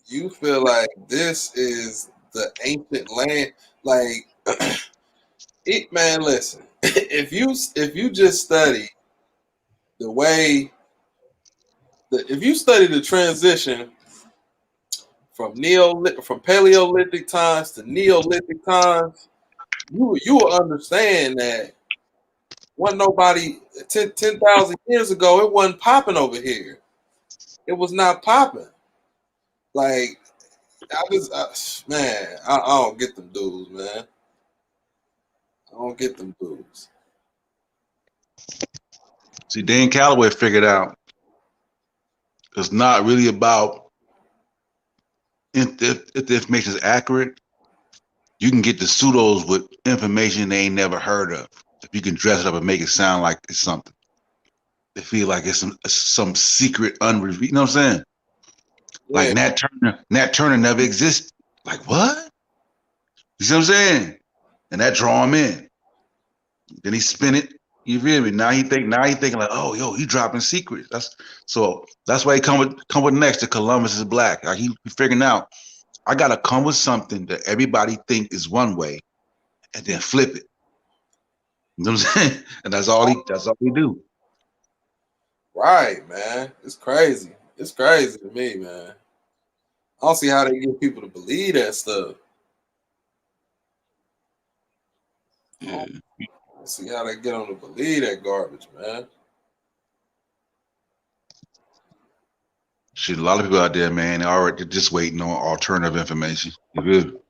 you feel like this is the ancient land? Like, man, listen. If you just study if you study the transition from Paleolithic times to Neolithic times, you will understand that wasn't nobody 10,000 years ago. It wasn't popping over here. It was not popping. Like I don't get them dudes, man. I don't get them dudes. See, Dan Calloway figured out it's not really about if the information is accurate, you can get the pseudos with information they ain't never heard of. If you can dress it up and make it sound like it's something, they feel like it's some secret unrevealed. You know what I'm saying? Like Yeah. Nat Turner never existed. Like what? You see what I'm saying? And that draw him in. Then he spin it. You feel me? Now he thinking like, oh, yo, he dropping secrets. That's why he come with next to Columbus is black. Like he figuring out, I gotta come with something that everybody think is one way, and then flip it. You know what I'm saying? And that's all he do. Right, man. It's crazy. It's crazy to me, man. I don't see how they get people to believe that stuff. Yeah. I don't see how they get them to believe that garbage, man. Shit, a lot of people out there, man, they're just waiting on alternative information. You feel?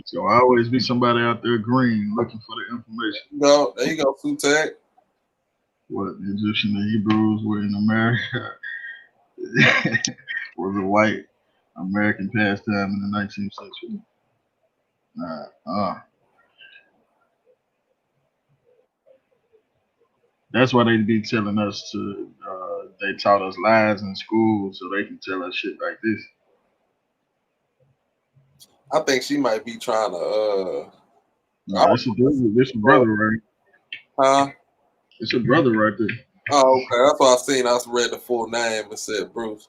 So I always be somebody out there green looking for the information. No, there you go, Futek. What the Egyptian and Hebrews were in America was a white American pastime in the 19th century. That's why they be telling us to. They taught us lies in school so they can tell us shit like this. I think she might be trying to. No, that's a brother, right? Huh? It's a brother right there. Oh, okay. That's what I seen. I read the full name and said Bruce.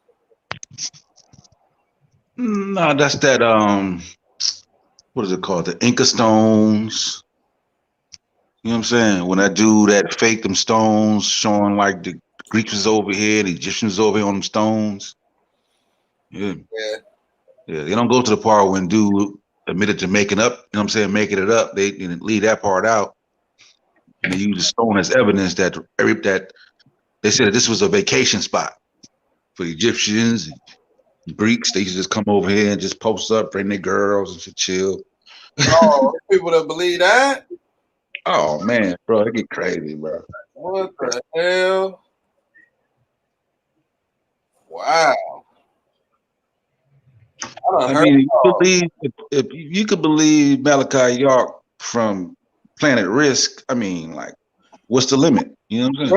No, that's that. What is it called? The Inca stones. You know what I'm saying? When that dude that faked them stones, showing like the Greeks was over here, the Egyptians over here on them stones. Yeah. Yeah. They don't go to the part when dude admitted to making up. You know what I'm saying? Making it up. They leave that part out. And they use the stone as evidence that they said that this was a vacation spot for Egyptians and Greeks. They used to just come over here and just post up, bring their girls and just chill. Oh, people that believe that? Oh man, bro, they get crazy, bro. What the hell? Wow. I mean, if you could believe Malachi York from Planet Risk, I mean, like, what's the limit? You know what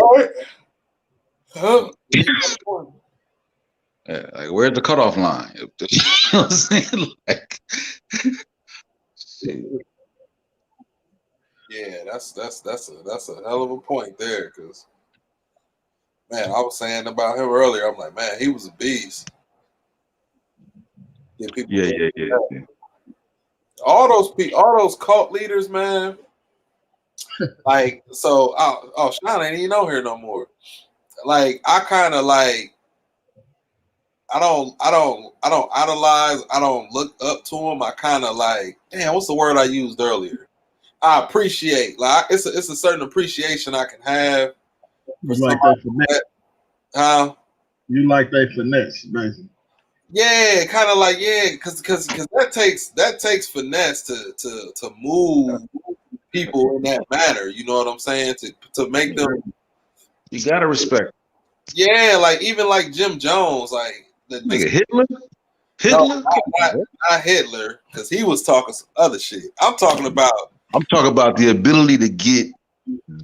I'm saying? Yeah, like, where's the cutoff line? You know what I'm saying? Like, yeah, that's a hell of a point there, because man, I was saying about him earlier. I'm like, man, he was a beast. Yeah. All those cult leaders, man. Like, so, Shawn ain't even on here no more. Like, I kind of like, I don't idolize. I don't look up to him. I kind of like, damn, what's the word I used earlier? I appreciate. Like, it's a certain appreciation I can have. You like that finesse? You like that finesse, basically. Yeah, kind of like, yeah, because that takes finesse to move people in that manner. You know what I'm saying? To make them. You gotta respect. Yeah, like even like Jim Jones, like nigga Hitler. No, not Hitler, because he was talking some other shit. I'm talking about the ability to get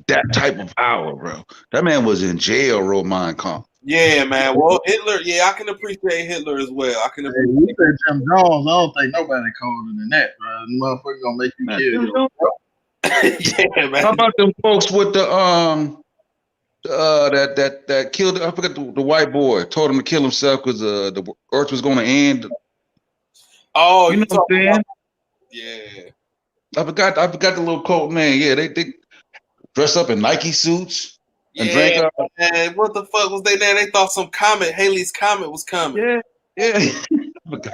that type of power, bro. That man was in jail, wrote Mein Kampf. Yeah, man. Well, Hitler, yeah, I can appreciate Hitler as well. I can appreciate. You say Jim Jones, I don't think nobody colder than that, bro. The motherfucker gonna make you kill. Yeah, man. How about them folks with the that killed? I forgot the white boy told him to kill himself because the earth was going to end. Oh, you know what I'm saying? Yeah. I forgot the little cult name. Yeah, they dress up in Nike suits and drink up. Man, what the fuck was they there? They thought some comet, Haley's comet, was coming. Yeah. I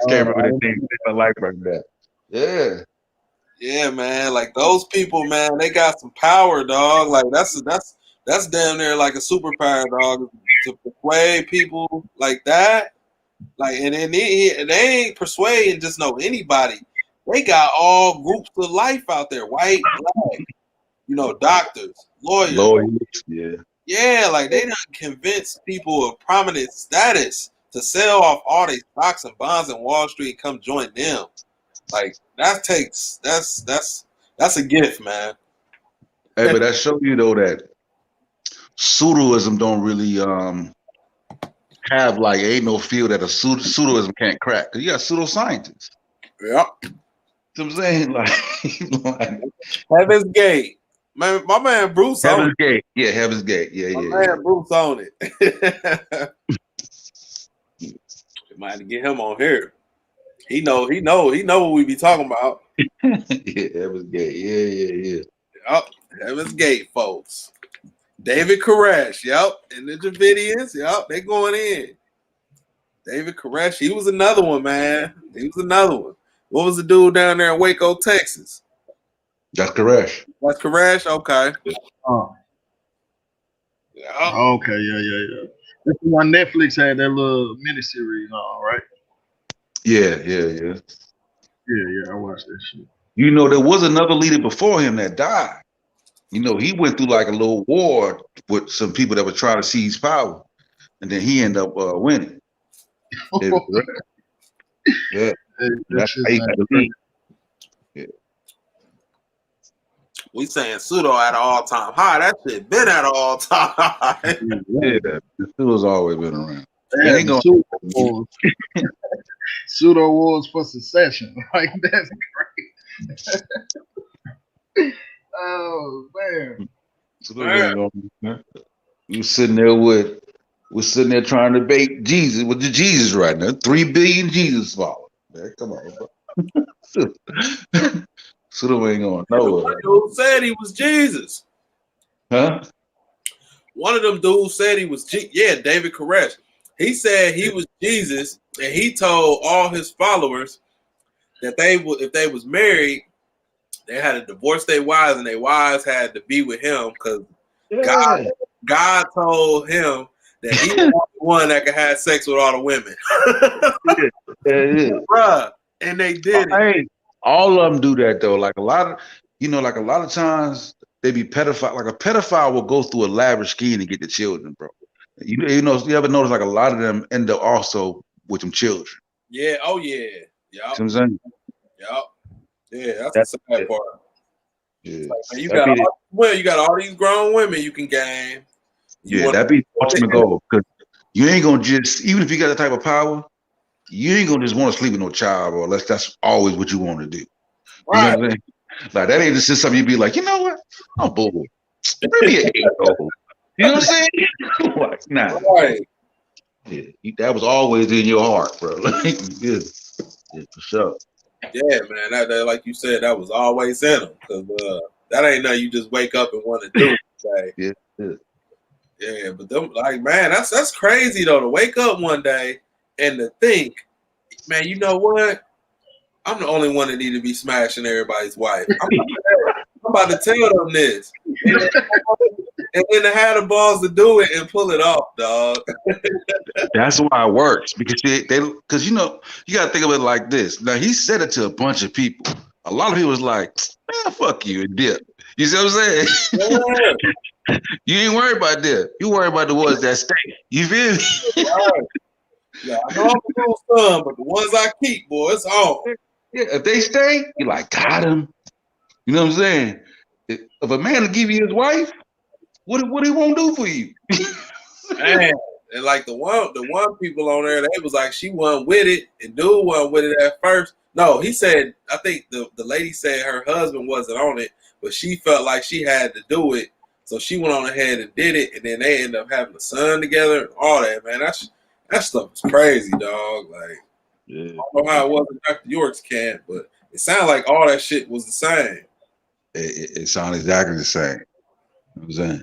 can't remember their name. I like that. Yeah. Yeah, man. Like those people, man, they got some power, dog. Like that's damn near like a superpower, dog. To persuade people like that. Like, and then they ain't persuading just anybody. They got all groups of life out there, white, black, doctors, lawyers. Yeah. Yeah, like they done convince people of prominent status to sell off all their stocks and bonds in Wall Street and come join them. Like that's a gift, man. Hey, but that shows you though that pseudoism don't really have like ain't no field that a pseudoism can't crack. Cause you got pseudoscientists. Yep. You know what I'm saying? Like Heaven's Gate. Man, my man Bruce on Heaven's it. Gate. Yeah, Heaven's Gate. Yeah, My yeah, man yeah. Bruce on it. Might have to get him on here. He know what we be talking about. Yeah, Heaven's Gate. Yeah. Yep. Heaven's Gate, folks. David Koresh, yep. And the Dravidians, yep, they going in. David Koresh, he was another one, man. He was another one. What was the dude down there in Waco, Texas? That's Koresh. That's Koresh? Okay. Oh. Yeah. Okay, yeah. This is when Netflix had that little miniseries on, right? Yeah. Yeah, I watched that shit. You know, there was another leader before him that died. You know, he went through like a little war with some people that were trying to seize power, and then he ended up winning. Yeah, that's how he got the lead. Yeah. We saying pseudo at an all-time high. That shit been at an all-time high. Yeah, the pseudo's always been around. Yeah, They ain't gonna pseudo wars for secession. Like that's great. Oh man. We're sitting there trying to debate Jesus with the Jesus right now. 3 billion Jesus followers. Man, come on, bro. Pseudo ain't going nowhere. One dude said he was Jesus. Huh? One of them dudes said he was David Koresh. He said he was Jesus, and he told all his followers that if they was married, they had to divorce their wives, and their wives had to be with him because God told him that he was the one that could have sex with all the women. Bruh, and they did it. Hey, all of them do that though. Like a lot of times they be pedophile. Like a pedophile will go through a lavish scheme to get the children, bro. You ever notice like a lot of them end up also with them children. Yeah. Oh yeah. Yep. You know what I'm saying? Yep. Yeah, that's the sad part. Yeah. Like, man, you got all these grown women you can game. That'd be the ultimate goal. Because you ain't gonna just, even if you got that type of power, you ain't gonna just want to sleep with no child, bro, unless that's always what you want to do. Right. You know what I'm saying? Like that ain't just something you'd be like, you know what? I'm bored. Bring me an 8-year-old. You know what I'm saying? Like, nah. Right. Yeah, that was always in your heart, bro. Like, yeah, for sure. Yeah, man. That like you said, that was always in them. Because that ain't nothing you just wake up and want to do. Like, yeah, but them, like, man, that's crazy though, to wake up one day and to think, man, you know what? I'm the only one that need to be smashing everybody's wife. I'm about to tell them this. And then to have the balls to do it and pull it off, dog. That's why it works, because because you gotta think of it like this. Now he said it to a bunch of people. A lot of people was like, man, fuck you and dip. You see what I'm saying? Yeah. You ain't worried about dip. You worry about the ones that stay. You feel me? Right. Yeah, I know I'm a little son, but the ones I keep, boy, it's on. Yeah, if they stay, you're like, got him. You know what I'm saying? If a man will give you his wife, what he won't do for you? Man, and like the one people on there, they was like, she wasn't with it, and dude wasn't with it at first. No, he said, I think the lady said her husband wasn't on it, but she felt like she had to do it, so she went on ahead and did it, and then they ended up having a son together and all that. Man, that stuff is crazy, dog. Like, I don't know how it was in Dr. York's camp, but it sounded like all that shit was the same. It sounds exactly the same. You know what I'm saying?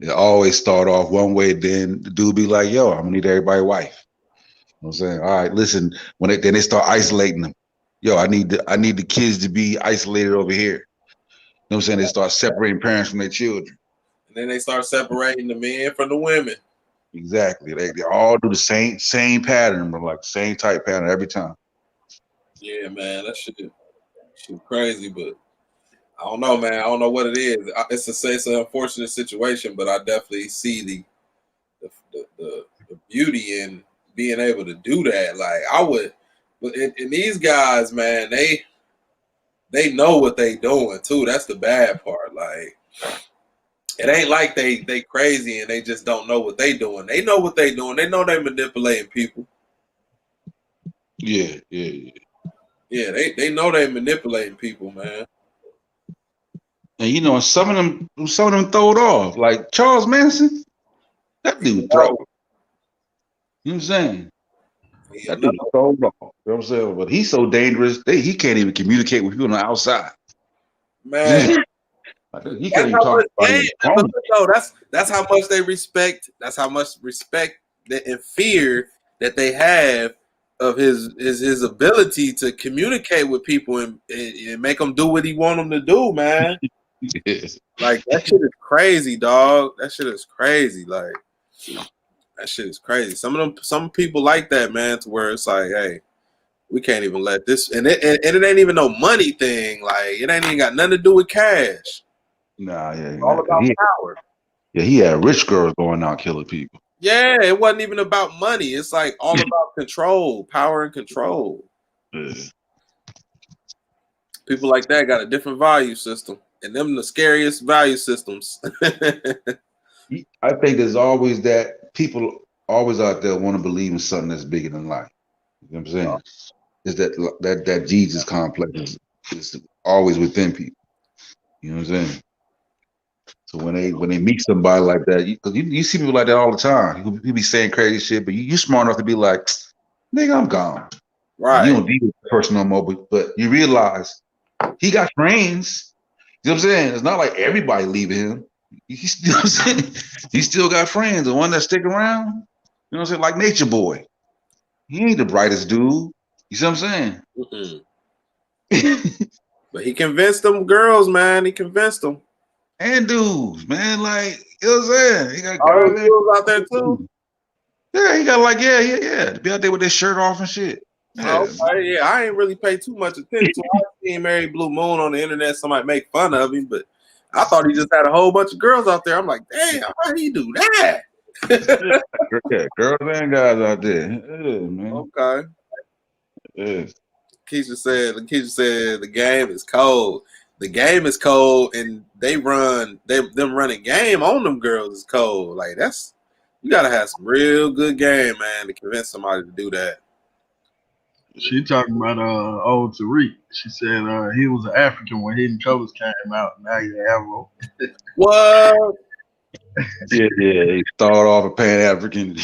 It always start off one way, then the dude be like, yo, I'm gonna need everybody's wife. You know what I'm saying? All right, listen, then they start isolating them. Yo, I need the kids to be isolated over here. You know what I'm saying? They start separating parents from their children. And then they start separating the men from the women. Exactly. They all do the same pattern, but like same type pattern every time. Yeah, man, that shit crazy, but I don't know, man. I don't know what it is. It's an unfortunate situation, but I definitely see the beauty in being able to do that. Like I would, but and these guys, man, they know what they doing too. That's the bad part. Like it ain't like they crazy and they just don't know what they doing. They know what they doing. They know they manipulating people. Yeah. Yeah, they know they manipulating people, man. And you know, some of them throw it off. Like Charles Manson, that dude throw. You know what I'm saying? That dude throw it off. You know what I'm saying? But he's so dangerous, he can't even communicate with people on the outside. Man, He can't even talk about his phone. no, that's how much they respect. That's how much respect and fear that they have of his ability to communicate with people and make them do what he want them to do, man. Yes. Like that shit is crazy, dog. That shit is crazy. Like that shit is crazy. Some people like that, man, to where it's like, hey, we can't even let this, and it ain't even no money thing. Like it ain't even got nothing to do with cash. Nah, yeah, It's all about power. Yeah, he had rich girls going out killing people. Yeah, it wasn't even about money. It's like all about control, power and control. Yeah. People like that got a different value system, and them the scariest value systems. I think there's always that people always out there want to believe in something that's bigger than life. You know what I'm saying? Is that Jesus complex is always within people. You know what I'm saying? So when they meet somebody like that, because you see people like that all the time. You be saying crazy shit, but you smart enough to be like, nigga, I'm gone. Right. You don't deal with the person no more, but you realize he got friends. You know what I'm saying? It's not like everybody leaving him. You know what I'm saying? He still got friends. The one that stick around, you know what I'm saying? Like Nature Boy. He ain't the brightest dude. You see what I'm saying? But he convinced them girls, man. He convinced them. And dudes, man, like, you know what I'm saying? He got All guys those girls out there too. Yeah, he got like, yeah. To be out there with their shirt off and shit. Yeah. Okay, yeah. I ain't really pay too much attention to him. I seen Mary Blue Moon on the internet. Somebody make fun of him, but I thought he just had a whole bunch of girls out there. I'm like, damn, how he do that? Yeah, girls and guys out there. Yeah, man. Okay. Yeah. Keisha said the game is cold. The game is cold, and them running game on them girls is cold. Like you gotta have some real good game, man, to convince somebody to do that. She talking about old Tariq. She said he was an African when Hidden Colors came out. Now he's Afro. What? Yeah. He started off a Pan-African.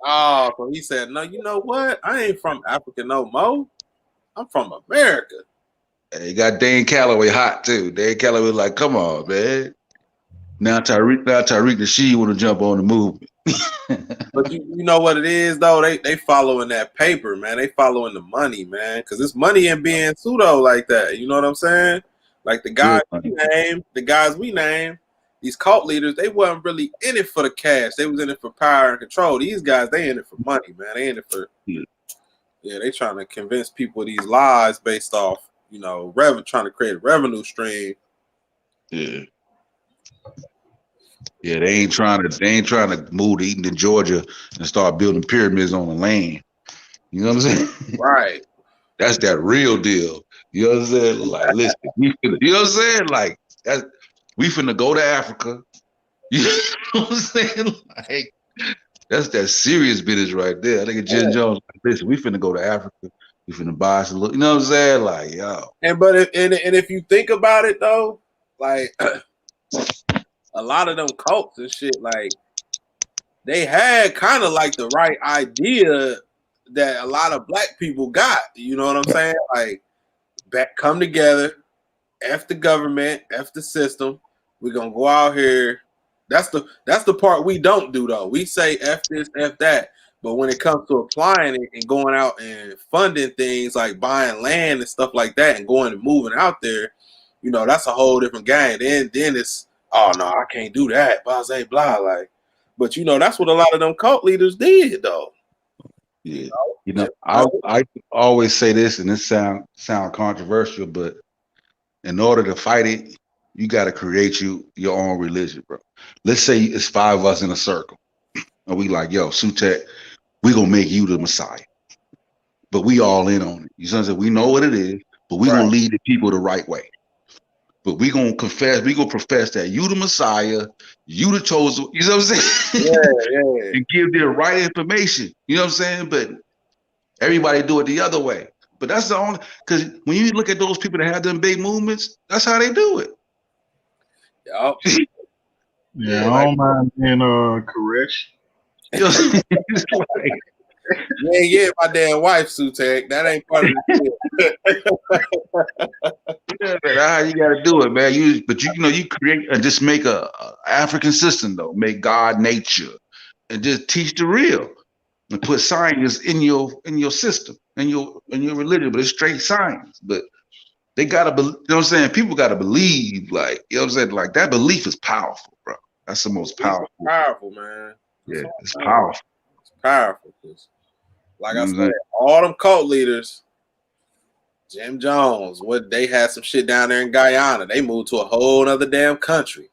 Oh, so he said, no, you know what? I ain't from Africa no more. I'm from America. He got Dane Calloway hot too. Dane Calloway was like, come on, man. Now Tariq Nasheed want to jump on the movement. But you know what it is though? They following that paper, man. They following the money, man. Because it's money in being pseudo like that. You know what I'm saying? Like the guys we named, these cult leaders, they wasn't really in it for the cash. They was in it for power and control. These guys, they in it for money, man. They in it for they trying to convince people these lies based off, trying to create a revenue stream. Yeah. Yeah, they ain't trying to move to Eaton, Georgia and start building pyramids on the land. You know what I'm saying? Right. That's that real deal. You know what I'm saying? Like, listen, you know what I'm saying? Like, we finna go to Africa. You know what I'm saying? Like, that's that serious business right there. I think of Jen Jones. Like, listen, we finna go to Africa. We finna buy some. You know what I'm saying? Like, yo. But if you think about it though, like a lot of them cults and shit, like they had kind of like the right idea that a lot of black people got. You know what I'm saying? Like, come together, F the government, F the system. We're gonna go out here. That's the part we don't do though. We say F this, F that. But when it comes to applying it and going out and funding things like buying land and stuff like that and going and moving out there, that's a whole different game. Then it's, oh no, I can't do that. Blah, blah, blah. Like, but that's what a lot of them cult leaders did though. Yeah. I always say this, and this sound controversial, but in order to fight it, you got to create your own religion, bro. Let's say it's 5 of us in a circle, and we like, yo, Sutek, we're gonna make you the Messiah. But we all in on it. You know what I'm saying? We know what it is, but we're gonna lead the people the right way. But we're gonna profess that you the Messiah, you the chosen, you know what I'm saying? Yeah. And give the right information. You know what I'm saying? But everybody do it the other way. But that's the only, because when you look at those people that have them big movements, that's how they do it. Yup. Yeah, I don't mind being correction. It's like, you ain't get my damn wife, Sutek. That ain't part of the yeah, man, how you gotta do it, man. You create and just make a African system though. Make God nature and just teach the real and put science in your system in your religion, but it's straight science. But they gotta you know what I'm saying? People gotta believe, like, you know what I'm saying? Like that belief is powerful, bro. That's the most powerful. Powerful, man. Yeah, it's powerful. It's powerful. Like You know I what I'm said, saying? all them cult leaders, Jim Jones, they had some shit down there in Guyana. They moved to a whole other damn country.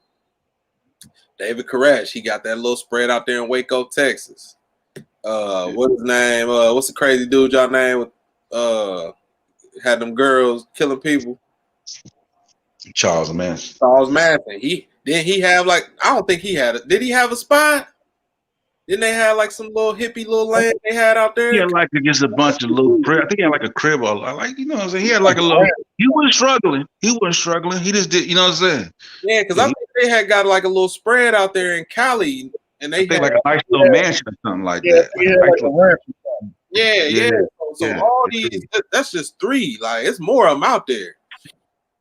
David Koresh, he got that little spread out there in Waco, Texas. What's his name? What's the crazy dude y'all name with had them girls killing people? Charles Manson. Charles Manson. He have like, I don't think he had it. Did he have a spot? Didn't they have like some little hippie little land they had out there? He had like just a bunch of little crib. I think he had like a crib or like, you know what I'm saying? He had like a little, he wasn't struggling. He just did, you know what I'm saying? Yeah, because I think they had got like a little spread out there in Cali, and they had like a nice little mansion or something like that. So all these, that's just three. Like it's more of them out there.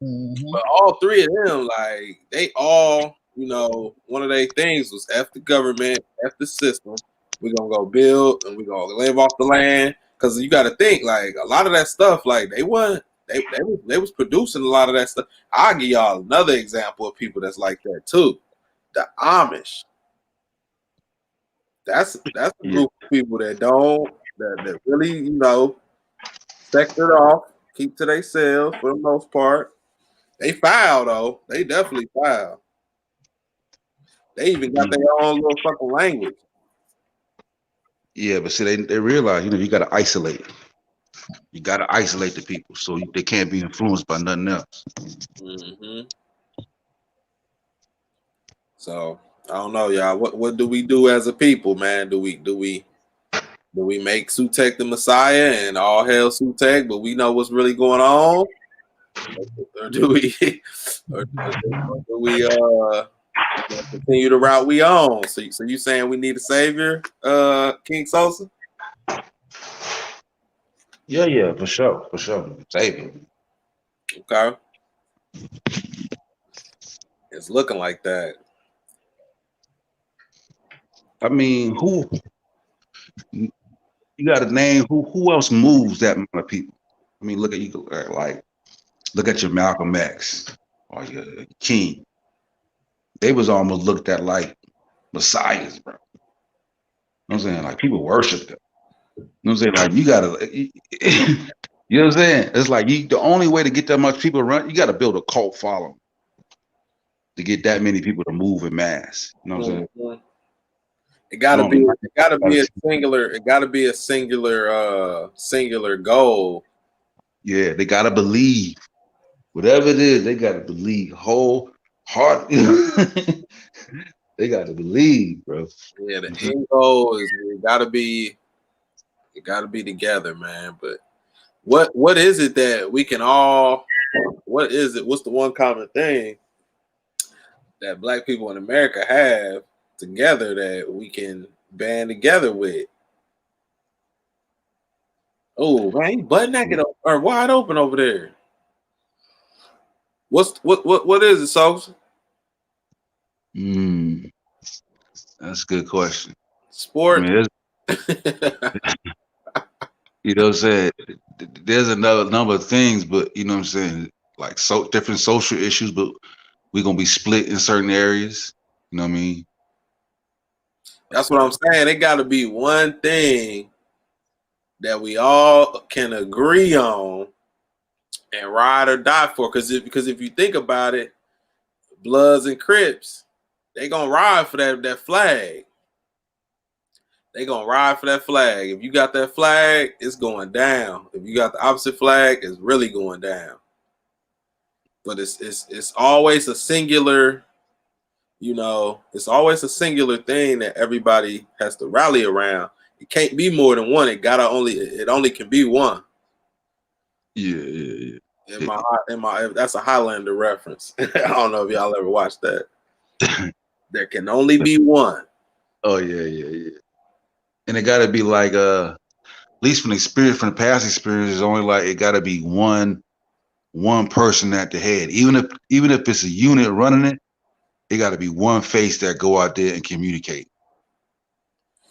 But all three of them, like they all, one of their things was F the government, F the system. We're gonna go build and we're gonna live off the land. Cause you gotta think, like a lot of that stuff, like they was producing a lot of that stuff. I'll give y'all another example of people that's like that too. The Amish. That's a group of people that really, sectored off, keep to themselves for the most part. They foul though. They definitely foul. They even got their own little fucking language. Yeah, but see, they realize, you got to isolate. You got to isolate the people so they can't be influenced by nothing else. Mm-hmm. So I don't know, y'all. What do we do as a people, man? Do we make Sutek the Messiah and all hail Sutek, but we know what's really going on? Or do we continue the route we on? So you saying we need a savior, King Sosa? Yeah, for sure. Savior. Okay. It's looking like that. I mean, you got to name who else moves that amount of people? I mean, look at your Malcolm X or your King. They was almost looked at like messiahs, bro. You know what I'm saying? Like people worship them. You know what I'm saying? Like you gotta, you know what I'm saying? It's like the only way to get that much people around, you got to build a cult following to get that many people to move in mass. You know what I'm saying? Mm-hmm. It gotta be a singular goal. Yeah, they gotta believe. Whatever it is, they gotta believe wholeheartedly. They gotta believe, bro. Yeah, the end goal is it gotta be together, man. But what is it that we can all? What is it? What's the one common thing that Black people in America have together that we can band together with? Oh man, butt naked or wide open over there. What is it, Sosa? That's a good question. Sport. I mean, you know what I'm saying? There's another number of things, but you know what I'm saying? Like different social issues, but we're gonna be split in certain areas. You know what I mean? That's what I'm saying. It got to be one thing that we all can agree on and ride or die for. Because if you think about it, Bloods and Crips, they gonna ride for that flag. They gonna ride for that flag. If you got that flag, it's going down. If you got the opposite flag, it's really going down. But it's always a singular, it's always a singular thing that everybody has to rally around. It can't be more than one. It only can be one. Yeah. That's a Highlander reference. I don't know if y'all ever watched that. There can only be one. Oh yeah. And it got to be like at least from the past experience, it's only like it got to be one person at the head. Even if it's a unit running it, it got to be one face that go out there and communicate.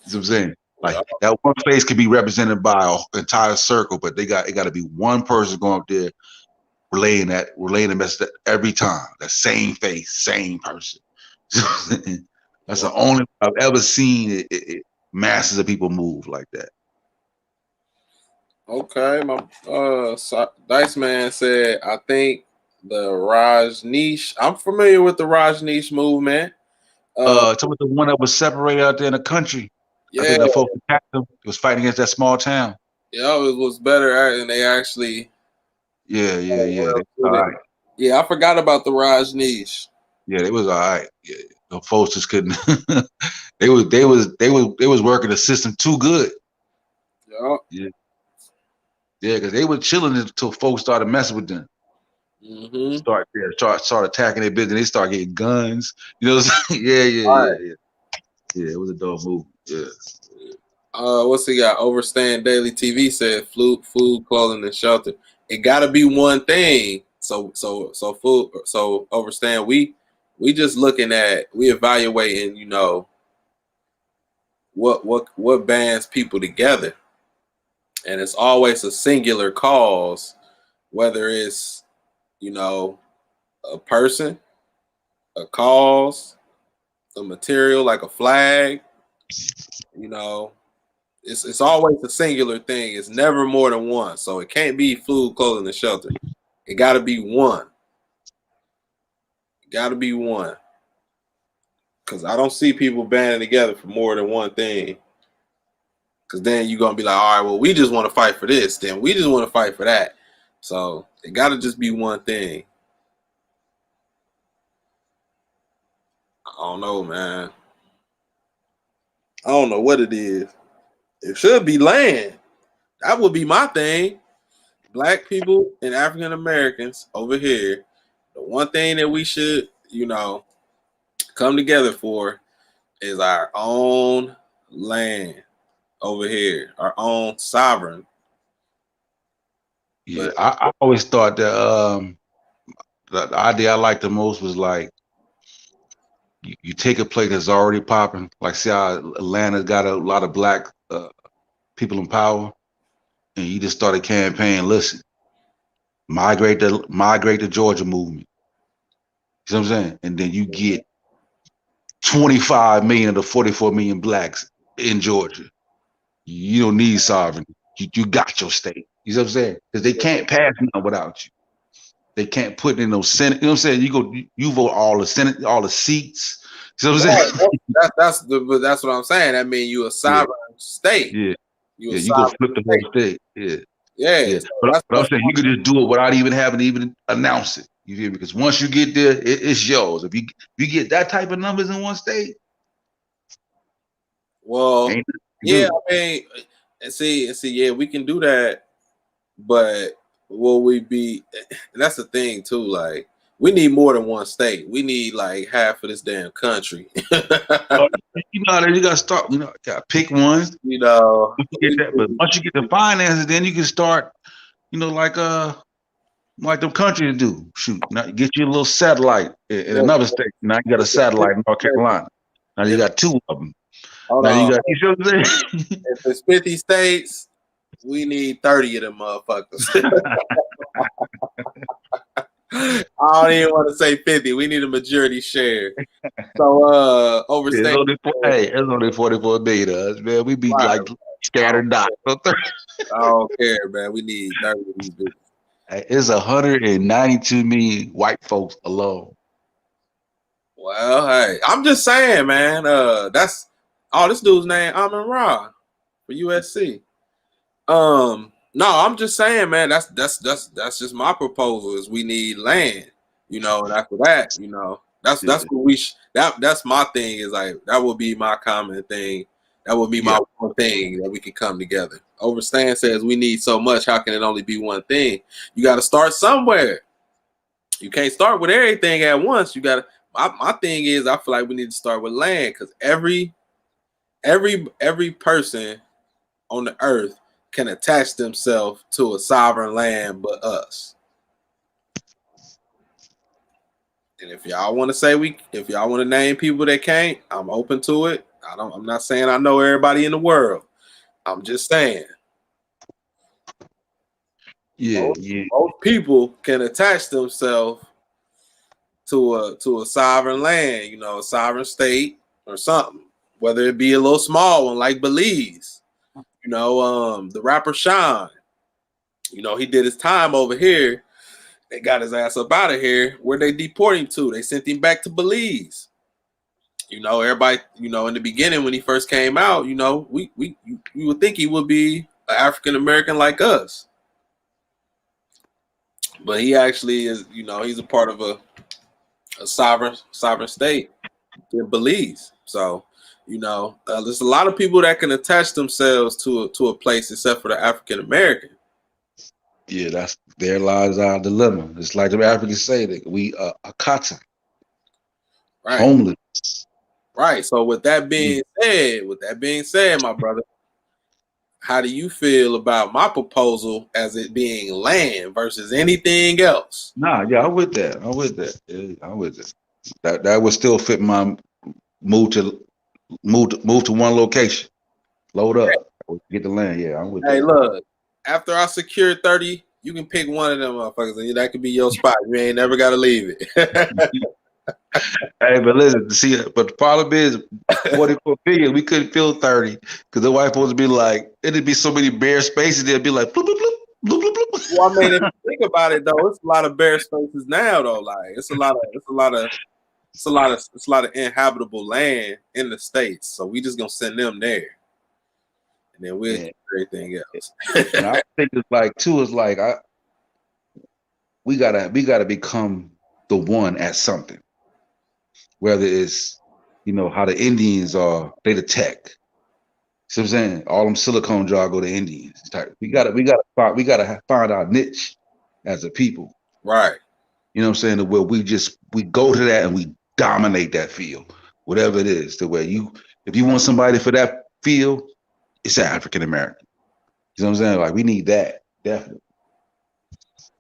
You know what I'm saying? Like that one face could be represented by an entire circle, but it got to be one person going up there relaying the message every time. That same face, same person. That's the only I've ever seen masses of people move like that. Okay, my Dice Man said, I think the Rajneesh. I'm familiar with the Rajneesh movement. Talking about the one that was separated out there in the country. Yeah, I think the folks attacked him. It was fighting against that small town. Yeah, it was better, and they actually. Yeah. They, all right. Yeah, I forgot about the Rajneesh. Yeah, it was all right. Yeah, the folks just couldn't. they was working the system too good. Yeah, because they were chilling until folks started messing with them. Mm-hmm. Start attacking their business. They start getting guns. You know what I'm saying? Yeah. Yeah, it was a dope move. Yeah. What's he got? Overstand Daily TV said food, clothing, and shelter. It got to be one thing. So food. So Overstand. We just looking at, we evaluating. What bands people together, and it's always a singular cause, whether it's a person, a cause, a material like a flag. It's always a singular thing. It's never more than one. So it can't be food, clothing, and shelter. It got to be one. Because I don't see people banding together for more than one thing. Because then you're going to be like, all right, well, we just want to fight for this. Then we just want to fight for that. So it got to just be one thing. I don't know, man. I don't know what it is. It should be land. That would be my thing. Black people and African Americans over here, the one thing that we should, come together for is our own land over here, our own sovereign. Yeah, I always thought that the idea I liked the most was like you take a place that's already popping, like see how Atlanta's got a lot of black people in power, and you just start a campaign. Listen, migrate the Georgia movement. You know what I'm saying? And then you get 25 million of the 44 million blacks in Georgia. You don't need sovereignty. You got your state. You know what I'm saying? Because they can't pass none without you. They can't put in no Senate. You know what I'm saying? You vote all the Senate, all the seats. You know what I'm saying? That's what I'm saying. That means you a sovereign state. Yeah. You go flip the whole state. Yeah. So but I'm saying you could just do it without even having to even announce it. You feel me? Because once you get there, it's yours. If you get that type of numbers in one state, well, yeah, I mean, see, yeah, we can do that, but will we be? That's the thing too. Like, we need more than one state. We need like half of this damn country. You gotta start. Gotta pick one. But once you get the finances, then you can start. Like them countries do. Shoot, now get you a little satellite in another state. Now you got a satellite in North Carolina. Now you got two of them. Hold now on. you got. You know what I'm saying? If it's 50 states, we need 30 of them motherfuckers. I don't even want to say 50. We need a majority share. So overstate. It's only 44 million of us, man. We be like scattered dots. I don't care, man. We need 30 of these bitches. It's 192 million white folks alone. Well, hey, I'm just saying, man. That's Oh, this dude's name Amon Ra for USC. No, I'm just saying, man. That's just my proposal. Is we need land, and after that, that's what that's my thing. Is like that would be my common thing. That would be my one thing that we can come together. Overstand says we need so much. How can it only be one thing? You got to start somewhere. You can't start with everything at once. You got to. My thing is, I feel like we need to start with land because every person on the earth can attach themselves to a sovereign land but us. And if y'all want to say if y'all want to name people that can't, I'm open to it. I'm not saying I know everybody in the world. I'm just saying. Most people can attach themselves to a sovereign land, a sovereign state or something, whether it be a little small one like Belize. The rapper Shawn, he did his time over here. They got his ass up out of here. Where they deport him to? They sent him back to Belize. Everybody, in the beginning when he first came out, we would think he would be an African American like us. But he actually is, he's a part of a sovereign state in Belize. So, there's a lot of people that can attach themselves to a place except for the African American. Yeah, there lies our dilemma. It's like the Africans say that we are a kata, right? Homeless. Right. So with that being said, my brother, how do you feel about my proposal as it being land versus anything else? Nah, yeah, I'm with that. That would still fit my move to one location. Load up. Get the land. Yeah, I'm with that. Hey, look, after I secure 30, you can pick one of them motherfuckers, and that could be your spot. You ain't never got to leave it. Hey, but listen, but the problem is 44 billion, we couldn't fill 30 because the white folks would be like, it'd be so many bare spaces, they'd be like, bloop, bloop, bloop, bloop, bloop, bloop. Well, I mean, if you think about it though, it's a lot of bare spaces now though. Like it's a lot of inhabitable land in the States. So we just gonna send them there. And then we'll do everything else. And I think it's like too, it's like we gotta become the one at something. Whether it's, how the Indians are, they the tech. See what I'm saying? All them silicone jobs go to Indians. We gotta find our niche as a people. Right. You know what I'm saying? Where we go to that and we dominate that field, whatever it is. To where if you want somebody for that field, it's African American. You know what I'm saying? Like we need that, definitely.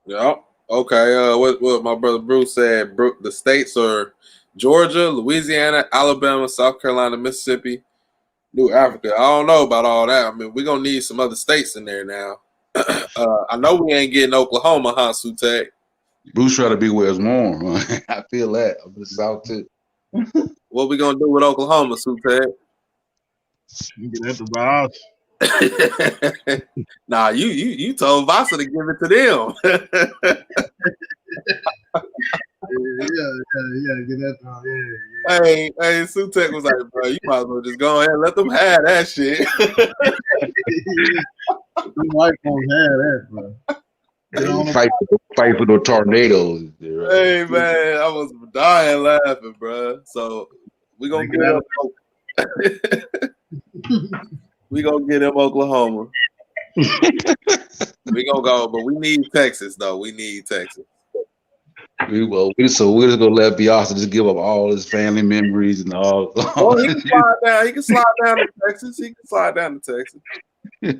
Yeah. Okay. What my brother Bruce said, the states are Georgia, Louisiana, Alabama, South Carolina, Mississippi, New Africa. I don't know about all that. I mean, we're gonna need some other states in there now. I know we ain't getting Oklahoma, huh, Sutek? Bruce try to be where it's warm. I feel that. I'm in the South too. What we gonna do with Oklahoma, Sutek? You get at the boss. Nah, you told Vasa to give it to them. yeah, get that. Yeah. Hey, Sutek was like, bro, you might as well just go ahead and let them have that shit. The white folks have that, bro. Fight for the tornadoes. Right? Hey man, I was dying laughing, bro. So we gonna get them. We gonna get them Oklahoma. We gonna go, but we need Texas though. We need Texas. We're just gonna let Biasa just give up all his family memories and all. Oh, he can slide down. He can slide down to Texas.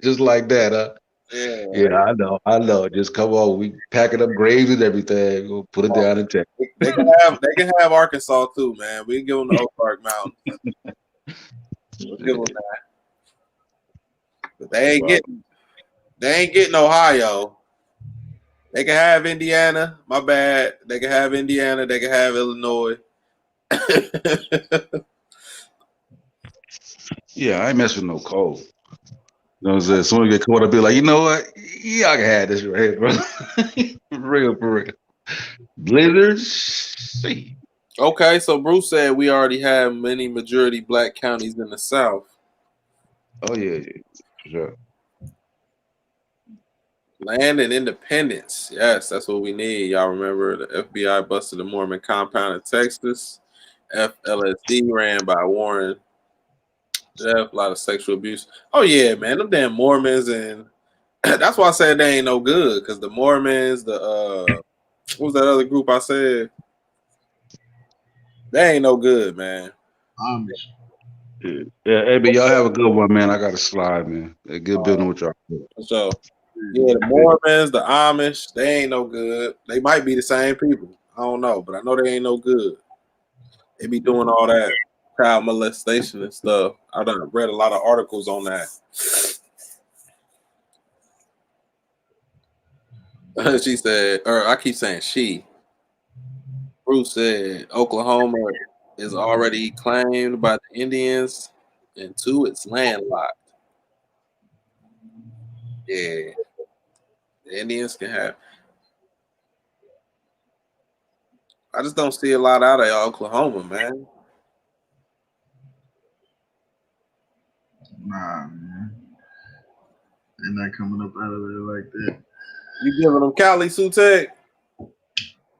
Just like that, huh? Yeah, I know. Just come on, we packing up graves and everything. We'll put it down in Texas. They can have Arkansas too, man. We can give them the Ozark Mountains. We'll give them that. But they ain't getting Ohio. They can have Indiana. My bad. They can have Indiana. They can have Illinois. Yeah, I ain't messing with no cold. You know what I'm saying? Someone get caught up, be like, you know what? Yeah, I can have this right here, bro. For real. Blizzards. See. Okay, so Bruce said we already have many majority black counties in the South. Oh yeah, sure. Land and independence. Yes, that's what we need. Y'all remember the FBI busted the Mormon compound in Texas. FLSD ran by Warren. Jeff, a lot of sexual abuse. Oh yeah, man, them damn Mormons, and that's why I said they ain't no good, because the Mormons, the what was that other group I said? They ain't no good, man. Yeah, hey, but y'all have a good one, man. I got to slide, man. Hey, good building with y'all. So yeah, the Mormons, the Amish, they ain't no good. They might be the same people. I don't know, but I know they ain't no good. They be doing all that child molestation and stuff. I done read a lot of articles on that. She said, or I keep saying she. Bruce said Oklahoma is already claimed by the Indians, and two, it's landlocked. Yeah, the Indians can have. I just don't see a lot out of Oklahoma, man. Nah, man. They're not coming up out of there like that. You giving them Cali, Sutek?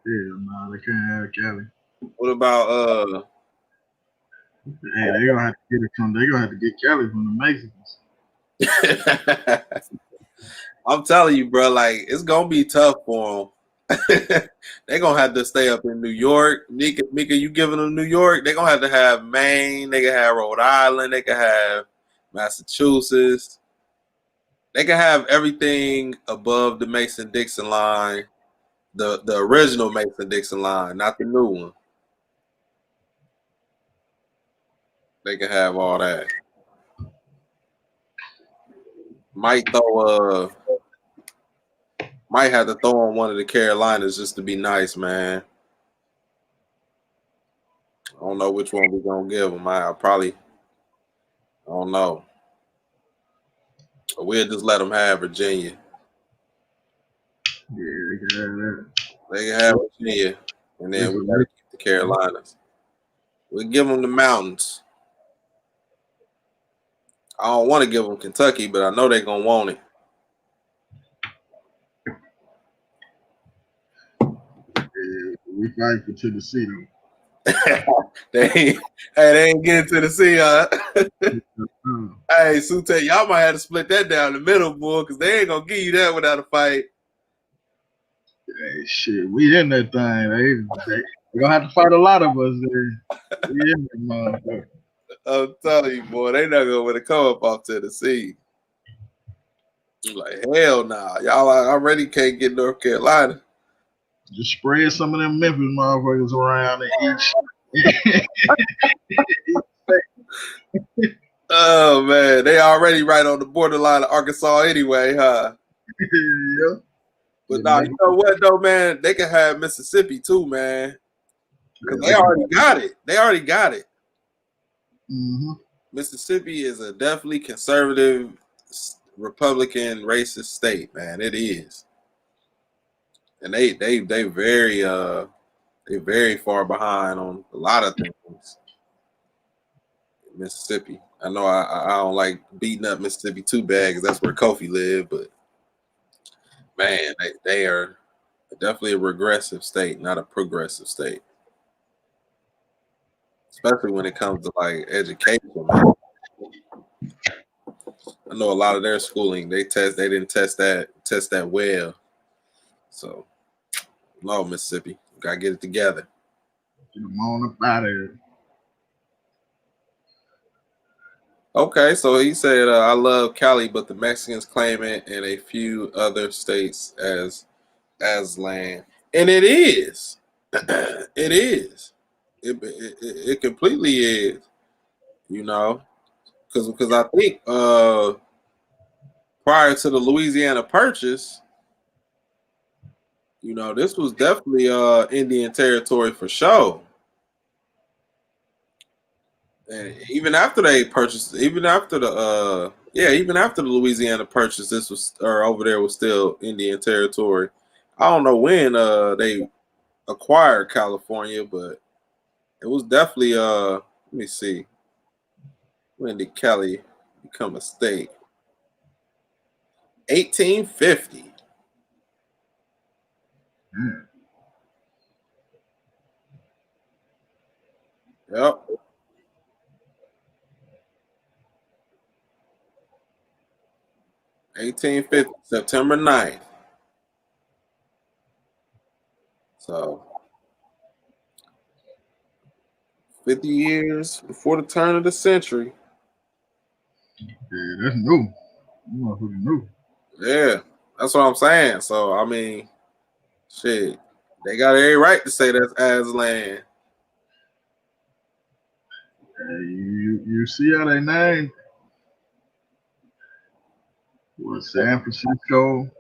Yeah, nah, they can't have Cali. What about Hey, they're gonna have to get it from. They're gonna have to get Cali from the Mexicans. I'm telling you, bro, like it's gonna be tough for them. They're gonna have to stay up in New York. Mika, you giving them New York? They're gonna have to have Maine. They can have Rhode Island. They can have Massachusetts. They can have everything above the Mason-Dixon line, the original Mason-Dixon line, not the new one. They can have all that. Might have to throw on one of the Carolinas just to be nice, man. I don't know which one we're gonna give them. I don't know. We'll just let them have Virginia. Yeah, they can have that. They can have Virginia, and then we gotta keep the Carolinas. We give them the mountains. I don't want to give them Kentucky, but I know they're gonna want it. Yeah, we fight for Tennessee though. They ain't getting to the sea, huh? Hey, Sute, y'all might have to split that down the middle, boy, because they ain't gonna give you that without a fight. Hey, shit, we in that thing. They gonna have to fight a lot of us there. We in that motherfucker. I'm telling you, boy, they not gonna want to come up off Tennessee. I'm like, hell nah. Y'all already can't get North Carolina. Just spread some of them Memphis motherfuckers around and each. Oh man, they already right on the borderline of Arkansas anyway, huh? Yeah. But nah, you know what though, man? They can have Mississippi too, man. Because they already got it. They already got it. Mm-hmm. Mississippi is a definitely conservative, Republican, racist state, man. It is, and they very far behind on a lot of things. Mississippi. I know I don't like beating up Mississippi too bad because that's where Kofi lived, but man, they are definitely a regressive state, not a progressive state. Especially when it comes to like education. Man. I know a lot of their schooling they didn't test that well. So no, Mississippi, you gotta get it together. Get them on up out of here. Okay, so he said, I love Cali, but the Mexicans claim it in a few other states as land. And it is. It is. It completely is. You know, because I think prior to the Louisiana Purchase, you know, this was definitely Indian territory for sure. And even after they purchased, even after the Louisiana Purchase, this was over there was still Indian territory. I don't know when they acquired California, but It was definitely let me see. When did Cali become a state? 1850. Yep. $1850, September 9th. So 50 years before the turn of the century. Yeah, that's new. You motherfucking new. Yeah, that's what I'm saying. So I mean, shit, they got every right to say that's Aslan. You see how they named what San Francisco,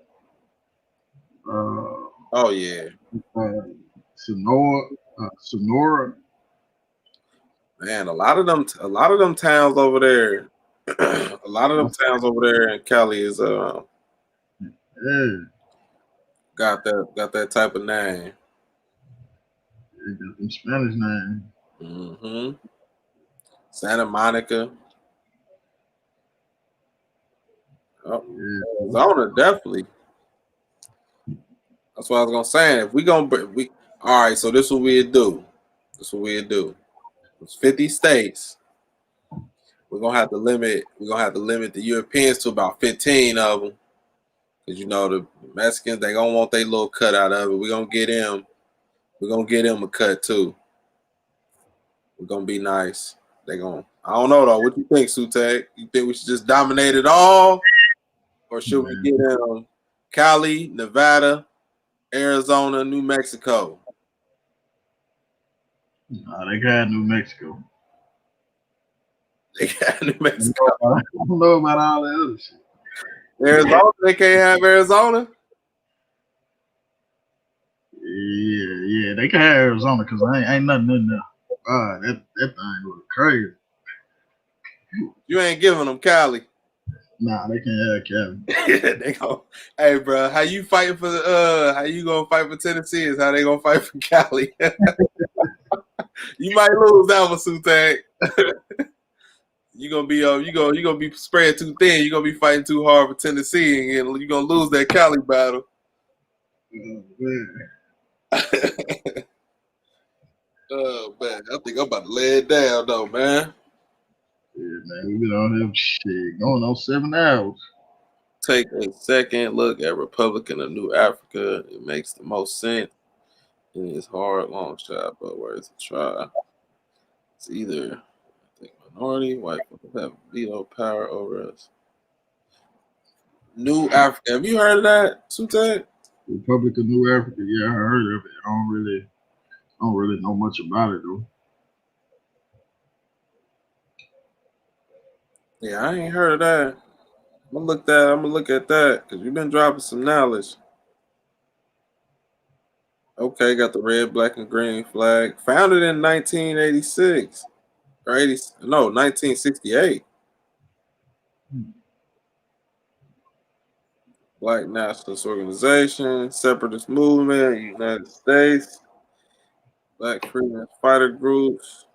Oh yeah, Sonora. man, a lot of them towns over there, a lot of them towns over there in Cali is Yeah, got that type of name. they got them Spanish names. Mm-hmm. Santa Monica. Oh, Arizona definitely. That's what I was gonna say. If we all right. So this what we'd do. This what we'd do. It's 50 states. We're gonna have to limit. We're gonna have to limit the Europeans to about 15 of them, because you know the Mexicans they gonna want their little cut out of it. We're gonna get them. We're gonna get them a cut too. We're gonna be nice. They gonna. I don't know though. What you think, Sutek? You think we should just dominate it all, or should we get them Cali, Nevada, Arizona, New Mexico? Nah, they got New Mexico. They got New Mexico. I don't know about all that other shit. Arizona, they can't have Arizona. Yeah, they can have Arizona because ain't nothing in there. That thing was crazy. You ain't giving them Cali. Nah, they can't have Cali. They go, hey, bro, how you fighting for the? How you gonna fight for Tennessee? Is how they gonna fight for Cali. You might lose that one, Sutak. You gonna be spread too thin. You gonna be fighting too hard for Tennessee, and you gonna lose that Cali battle. Oh, man. Oh man, I think I'm about to lay it down though, man. Yeah, man, we've been on here shit going on 7 hours. Take a second look at Republican of New Africa. It makes the most sense. And it's hard, long shot, but worth a try. It's either I think minority, white people have veto power over us. New Africa. Have you heard of that, Sutak? Republic of New Africa, yeah, I heard of it. I don't really know much about it though. Yeah, I ain't heard of that. I'm gonna look at that because you've been dropping some knowledge. Okay, got the red, black, and green flag. Founded in 1986. Or 1968. Black Nationalist Organization, Separatist Movement, United States, Black Freedom Fighter Groups.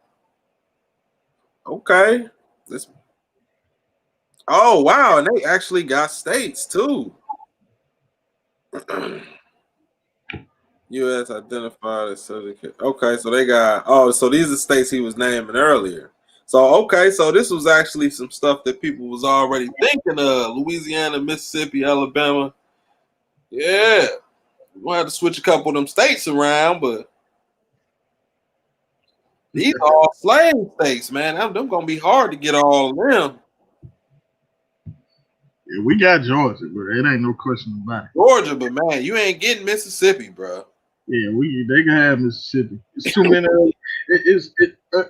Okay. Oh wow, and they actually got states too. U.S. identified as subject. Okay, so they got. Oh, so these are states he was naming earlier. So okay, so this was actually some stuff that people was already thinking of. Louisiana, Mississippi, Alabama. Yeah, we'll have to switch a couple of them states around, but these are all slave states, man. Them gonna be hard to get all of them. Yeah, we got Georgia, but it ain't no question about it. Georgia, but man, you ain't getting Mississippi, bro. Yeah, they can have Mississippi. It's too many.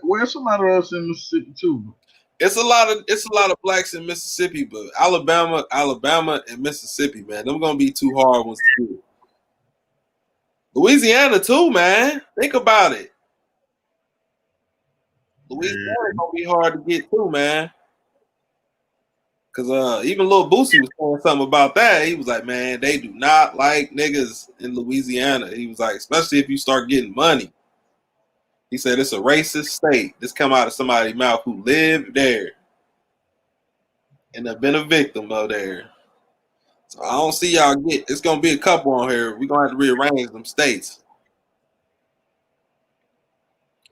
Where's somebody else in Mississippi too? It's a lot of blacks in Mississippi, but Alabama, and Mississippi, man, them gonna be two hard ones to do. Louisiana too, man. Think about it. Louisiana gonna be hard to get too, man. Cause even Lil Boosie was saying something about that. He was like, man, they do not like niggas in Louisiana. He was like, especially if you start getting money. He said it's a racist state. This come out of somebody's mouth who lived there and have been a victim of there. So I don't see y'all get. It's gonna be a couple on here. We're gonna have to rearrange them states.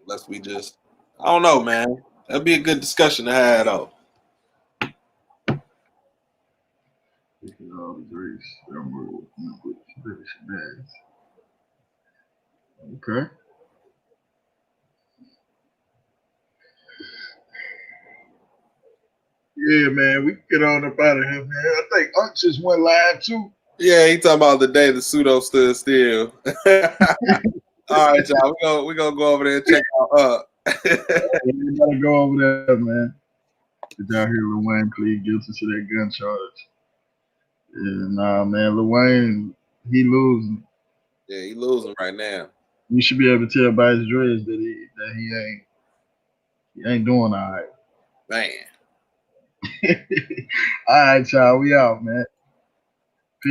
Unless we just, I don't know, man. That'd be a good discussion to have, though. Okay. Yeah, man, we can get on up out of here, man. I think Unc just went live too. Yeah, he talking about the day the pseudo stood still. All right, y'all. We're gonna go over there and check out We gotta go over there, man. Did y'all hear Lil Wayne plead guilty to that gun charge? Yeah, nah, man. Lil Wayne, he losing. Yeah, he losing right now. You should be able to tell by his dreads that he ain't doing all right. Man. All right, y'all. We out, man.